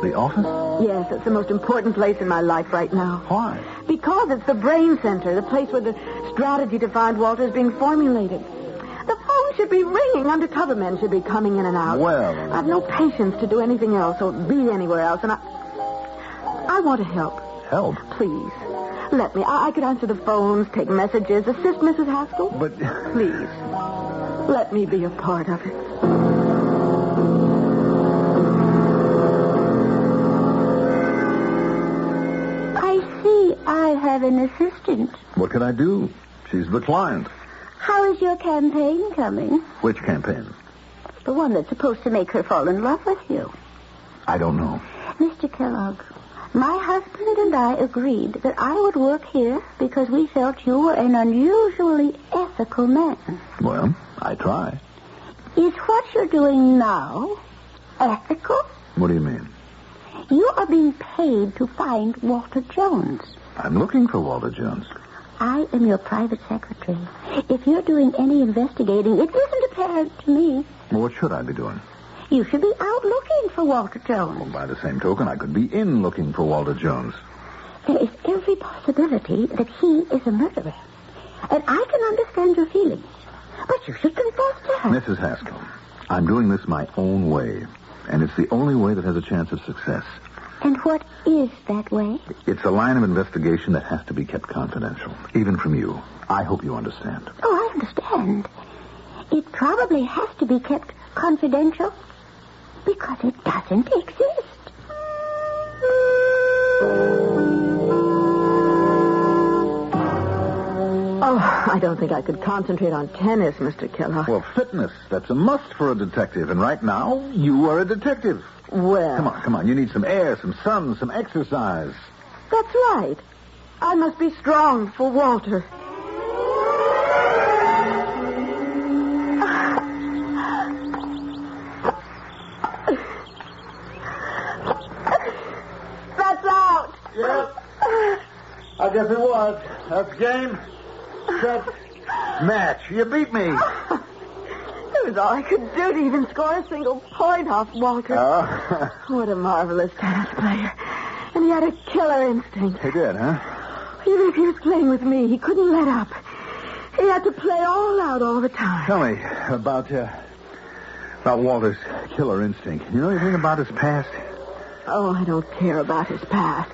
The office? Yes, it's the most important place in my life right now. Why? Because it's the brain center, the place where the strategy to find Walter is being formulated. The phone should be ringing. Undercover men should be coming in and out. Well... I've no patience to do anything else or be anywhere else, and I want to help. Help? Please. Let me. I could answer the phones, take messages, assist Mrs. Haskell. But... Please. Let me be a part of it. I have an assistant. What can I do? She's the client. How is your campaign coming? Which campaign? The one that's supposed to make her fall in love with you. I don't know. Mr. Kellogg, my husband and I agreed that I would work here because we felt you were an unusually ethical man. Well, I try. Is what you're doing now ethical? What do you mean? You are being paid to find Walter Jones. I'm looking for Walter Jones. I am your private secretary. If you're doing any investigating, it isn't apparent to me. Well, what should I be doing? You should be out looking for Walter Jones. Well, by the same token, I could be in looking for Walter Jones. There is every possibility that he is a murderer. And I can understand your feelings. But you should confess to her. Mrs. Haskell, I'm doing this my own way. And it's the only way that has a chance of success. And what is that way? It's a line of investigation that has to be kept confidential, even from you. I hope you understand. Oh, I understand. It probably has to be kept confidential because it doesn't exist. Oh, I don't think I could concentrate on tennis, Mr. Kellogg. Well, fitness, that's a must for a detective. And right now, you are a detective. Well... Come on. You need some air, some sun, some exercise. That's right. I must be strong for Walter. That's out. Yep. I guess it was. That's game. Set. Match. You beat me. It was all I could do to even score a single point off Walter. Oh. What a marvelous tennis player. And he had a killer instinct. He did, huh? Even if he was playing with me, he couldn't let up. He had to play all out all the time. Tell me about Walter's killer instinct. You know anything about his past? Oh, I don't care about his past.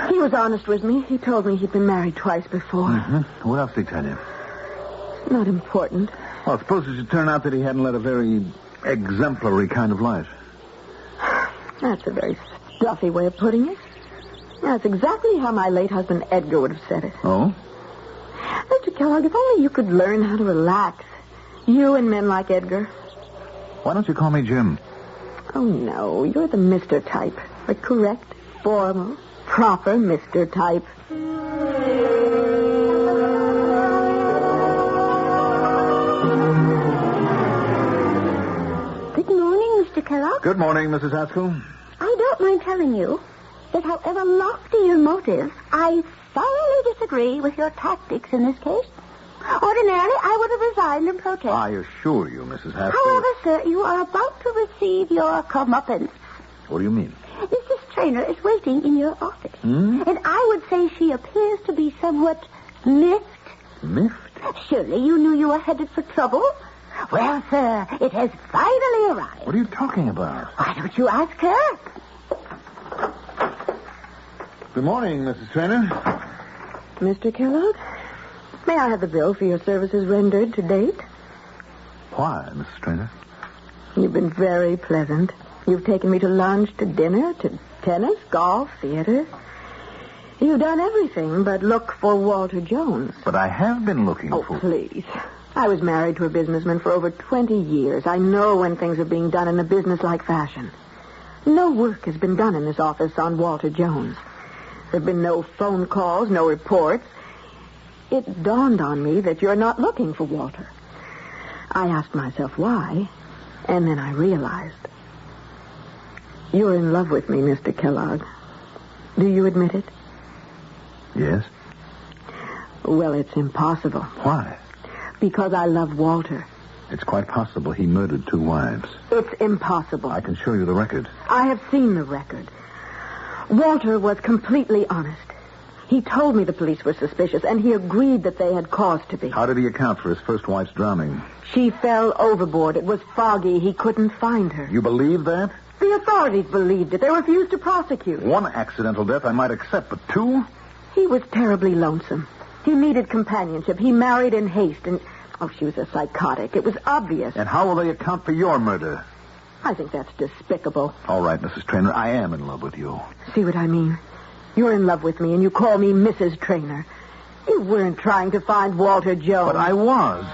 He was honest with me. He told me he'd been married twice before. Mm-hmm. What else did he tell you? Not important. Well, suppose it should turn out that he hadn't led a very exemplary kind of life. That's a very stuffy way of putting it. That's exactly how my late husband Edgar would have said it. Oh? Mr. Kellogg, if only you could learn how to relax. You and men like Edgar. Why don't you call me Jim? Oh, no. You're the Mr. type. The correct, formal, proper Mr. type. Good morning, Mr. Kellogg. Good morning, Mrs. Haskell. I don't mind telling you that however lofty your motives, I thoroughly disagree with your tactics in this case. Ordinarily, I would have resigned in protest. I assure you, Mrs. Haskell. However, sir, you are about to receive your comeuppance. What do you mean? Mrs. Traynor is waiting in your office. And I would say she appears to be somewhat miffed. Miffed? Surely you knew you were headed for trouble? Well, sir, it has finally arrived. What are you talking about? Why don't you ask her? Good morning, Mrs. Traynor. Mr. Kellogg, may I have the bill for your services rendered to date? Why, Mrs. Traynor? You've been very pleasant. You've taken me to lunch, to dinner, to tennis, golf, theater. You've done everything but look for Walter Jones. But I have been looking for... Oh, please. I was married to a businessman for over 20 years. I know when things are being done in a business-like fashion. No work has been done in this office on Walter Jones. There have been no phone calls, no reports. It dawned on me that you're not looking for Walter. I asked myself why, and then I realized. You're in love with me, Mr. Kellogg. Do you admit it? Yes. Well, it's impossible. Why? Because I love Walter. It's quite possible he murdered 2 wives. It's impossible. I can show you the record. I have seen the record. Walter was completely honest. He told me the police were suspicious, and he agreed that they had cause to be. How did he account for his first wife's drowning? She fell overboard. It was foggy. He couldn't find her. You believe that? The authorities believed it. They refused to prosecute. 1 accidental death I might accept, but 2? He was terribly lonesome. He needed companionship. He married in haste, and... Oh, she was a psychotic. It was obvious. And how will they account for your murder? I think that's despicable. All right, Mrs. Traynor, I am in love with you. See what I mean? You're in love with me, and you call me Mrs. Traynor. You weren't trying to find Walter Jones. But I was.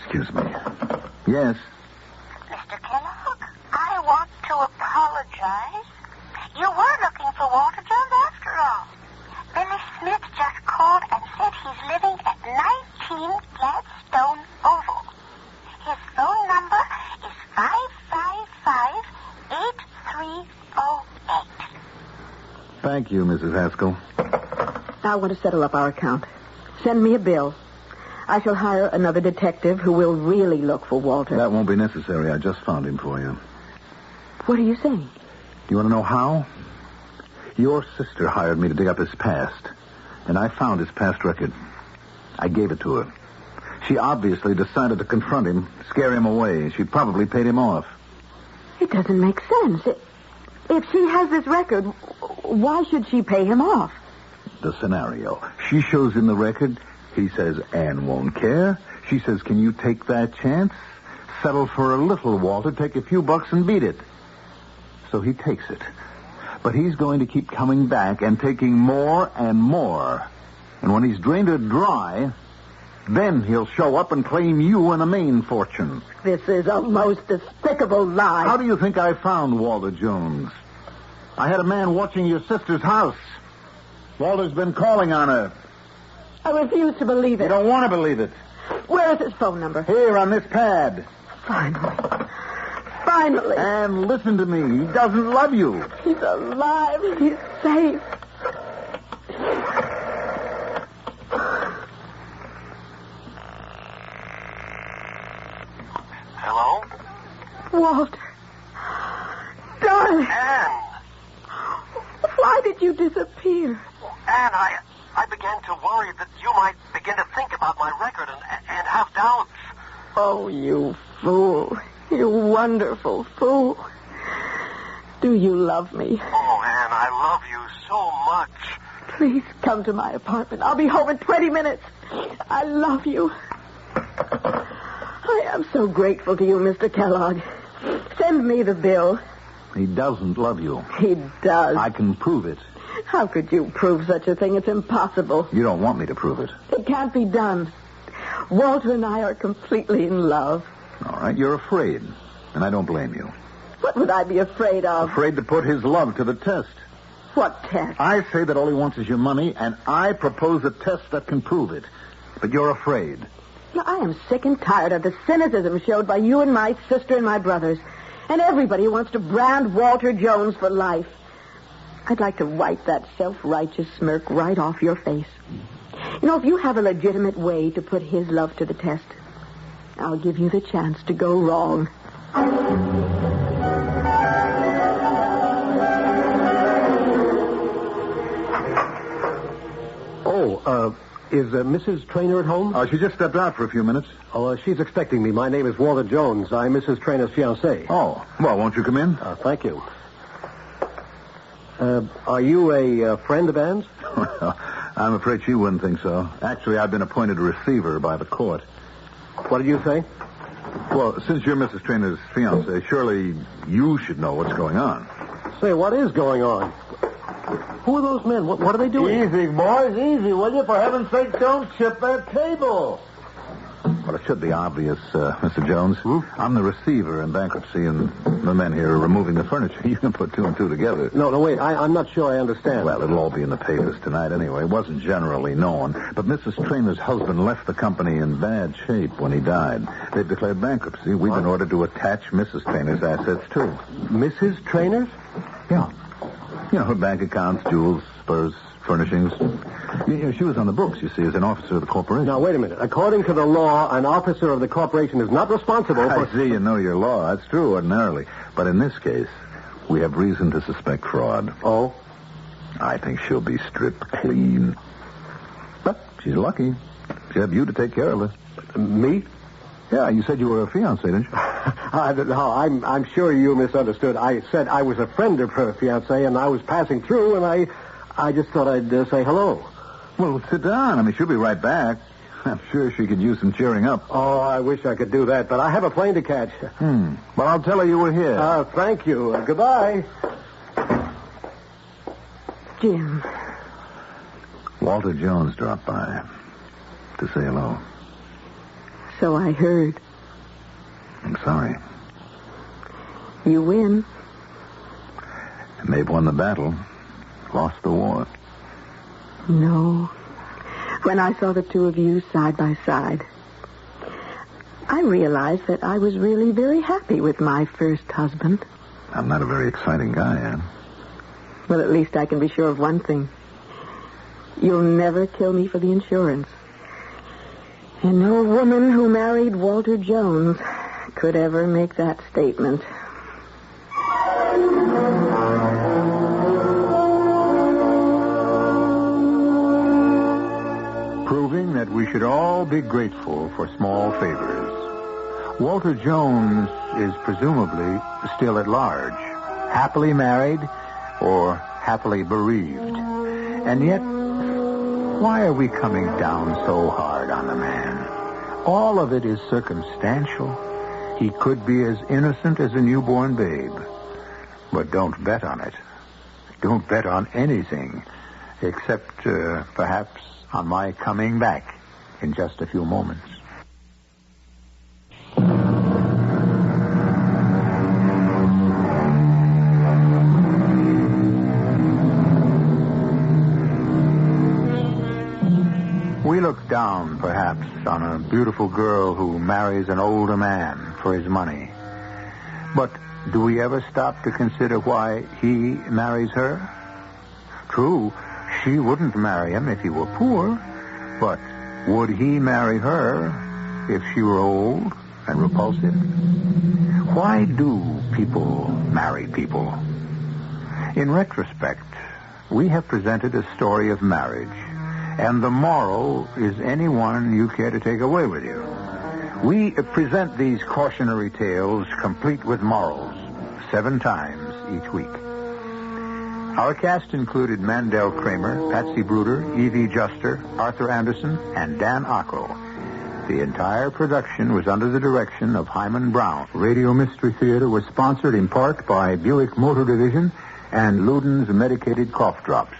Excuse me. Yes? Mr. Kellogg, I want to apologize. You were looking for Walter Jones after all. Billy Smith just called and said he's living at 19 Gladstone Oval. His phone number is 555-8308. Thank you, Mrs. Haskell. I want to settle up our account. Send me a bill. I shall hire another detective who will really look for Walter. That won't be necessary. I just found him for you. What are you saying? You want to know how? Your sister hired me to dig up his past, and I found his past record. I gave it to her. She obviously decided to confront him, scare him away. She probably paid him off. It doesn't make sense. If she has this record, why should she pay him off? The scenario. She shows him the record. He says, Anne won't care. She says, can you take that chance? Settle for a little, Walter. Take a few bucks and beat it. So he takes it. But he's going to keep coming back and taking more and more. And when he's drained it dry, then he'll show up and claim you and a Maine fortune. This is a most despicable lie. How do you think I found Walter Jones? I had a man watching your sister's house. Walter's been calling on her. I refuse to believe it. You don't want to believe it. Where is his phone number? Here on this pad. Finally. And listen to me. He doesn't love you. He's alive. He's safe. Hello? Walter. Darling. Anne. Why did you disappear? Anne, I began to worry that you might begin to think about my record and have doubts. Oh, you fool. You wonderful fool. Do you love me? Oh, Anne, I love you so much. Please come to my apartment. I'll be home in 20 minutes. I love you. I am so grateful to you, Mr. Kellogg. Send me the bill. He doesn't love you. He does. I can prove it. How could you prove such a thing? It's impossible. You don't want me to prove it. It can't be done. Walter and I are completely in love. All right, you're afraid, and I don't blame you. What would I be afraid of? Afraid to put his love to the test. What test? I say that all he wants is your money, and I propose a test that can prove it. But you're afraid. Now, I am sick and tired of the cynicism showed by you and my sister and my brothers. And everybody wants to brand Walter Jones for life. I'd like to wipe that self-righteous smirk right off your face. You know, if you have a legitimate way to put his love to the test, I'll give you the chance to go wrong. Is Mrs. Traynor at home? She just stepped out for a few minutes. She's expecting me. My name is Walter Jones. I'm Mrs. Traynor's fiancé. Oh, well, won't you come in? Thank you. Are you a friend of Anne's? Well, I'm afraid she wouldn't think so. Actually, I've been appointed a receiver by the court. What did you say? Well, since you're Mrs. Traynor's fiancé, surely you should know what's going on. Say, what is going on? Who are those men? What are they doing? Easy, boys, easy, will you? For heaven's sake, don't chip that table. Well, it should be obvious, Mr. Jones. I'm the receiver in bankruptcy, and the men here are removing the furniture. You can put two and two together. No, wait. I'm not sure I understand. Well, it'll all be in the papers tonight anyway. It wasn't generally known. But Mrs. Traynor's husband left the company in bad shape when he died. They've declared bankruptcy. We've been ordered to attach Mrs. Traynor's assets, too. Mrs. Traynor's? Yeah. You know, her bank accounts, jewels, spurs, furnishings. She was on the books, you see, as an officer of the corporation. Now, wait a minute. According to the law, an officer of the corporation is not responsible for... I see you know your law. That's true, ordinarily. But in this case, we have reason to suspect fraud. Oh? I think she'll be stripped clean. But she's lucky. She'll have you to take care of her. Me? Yeah, you said you were a fiancé, didn't you? No, I'm sure you misunderstood. I said I was a friend of her fiancé, and I was passing through, and I just thought I'd say hello. Well, sit down. I mean, she'll be right back. I'm sure she could use some cheering up. Oh, I wish I could do that, but I have a plane to catch. Well, I'll tell her you were here. Thank you. Goodbye. Jim. Walter Jones dropped by to say hello. So I heard. I'm sorry. You win. May have won the battle, lost the war. No. When I saw the two of you side by side, I realized that I was really very happy with my first husband. I'm not a very exciting guy, Anne. Well, at least I can be sure of one thing. You'll never kill me for the insurance. And no woman who married Walter Jones could ever make that statement. Proving that we should all be grateful for small favors. Walter Jones is presumably still at large, happily married or happily bereaved. And yet, why are we coming down so hard on the man? All of it is circumstantial. He could be as innocent as a newborn babe. But don't bet on it. Don't bet on anything, except perhaps on my coming back in just a few moments. We look down, perhaps, on a beautiful girl who marries an older man for his money. But do we ever stop to consider why he marries her? True, she wouldn't marry him if he were poor, but would he marry her if she were old and repulsive? Why do people marry people? In retrospect, we have presented a story of marriage, and the moral is any one you care to take away with you. We present these cautionary tales complete with morals 7 times each week. Our cast included Mandel Kramer, Patsy Bruder, Evie Juster, Arthur Anderson, and Dan Ockrell. The entire production was under the direction of Hyman Brown. Radio Mystery Theater was sponsored in part by Buick Motor Division and Luden's Medicated Cough Drops.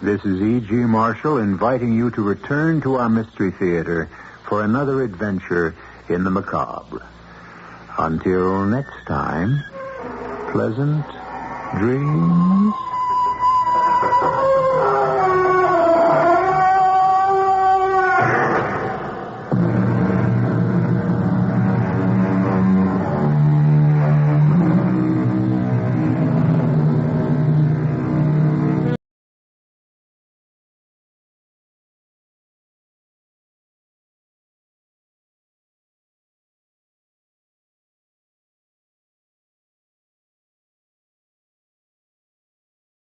This is E.G. Marshall inviting you to return to our Mystery Theater for another adventure in the macabre. Until next time, pleasant dreams.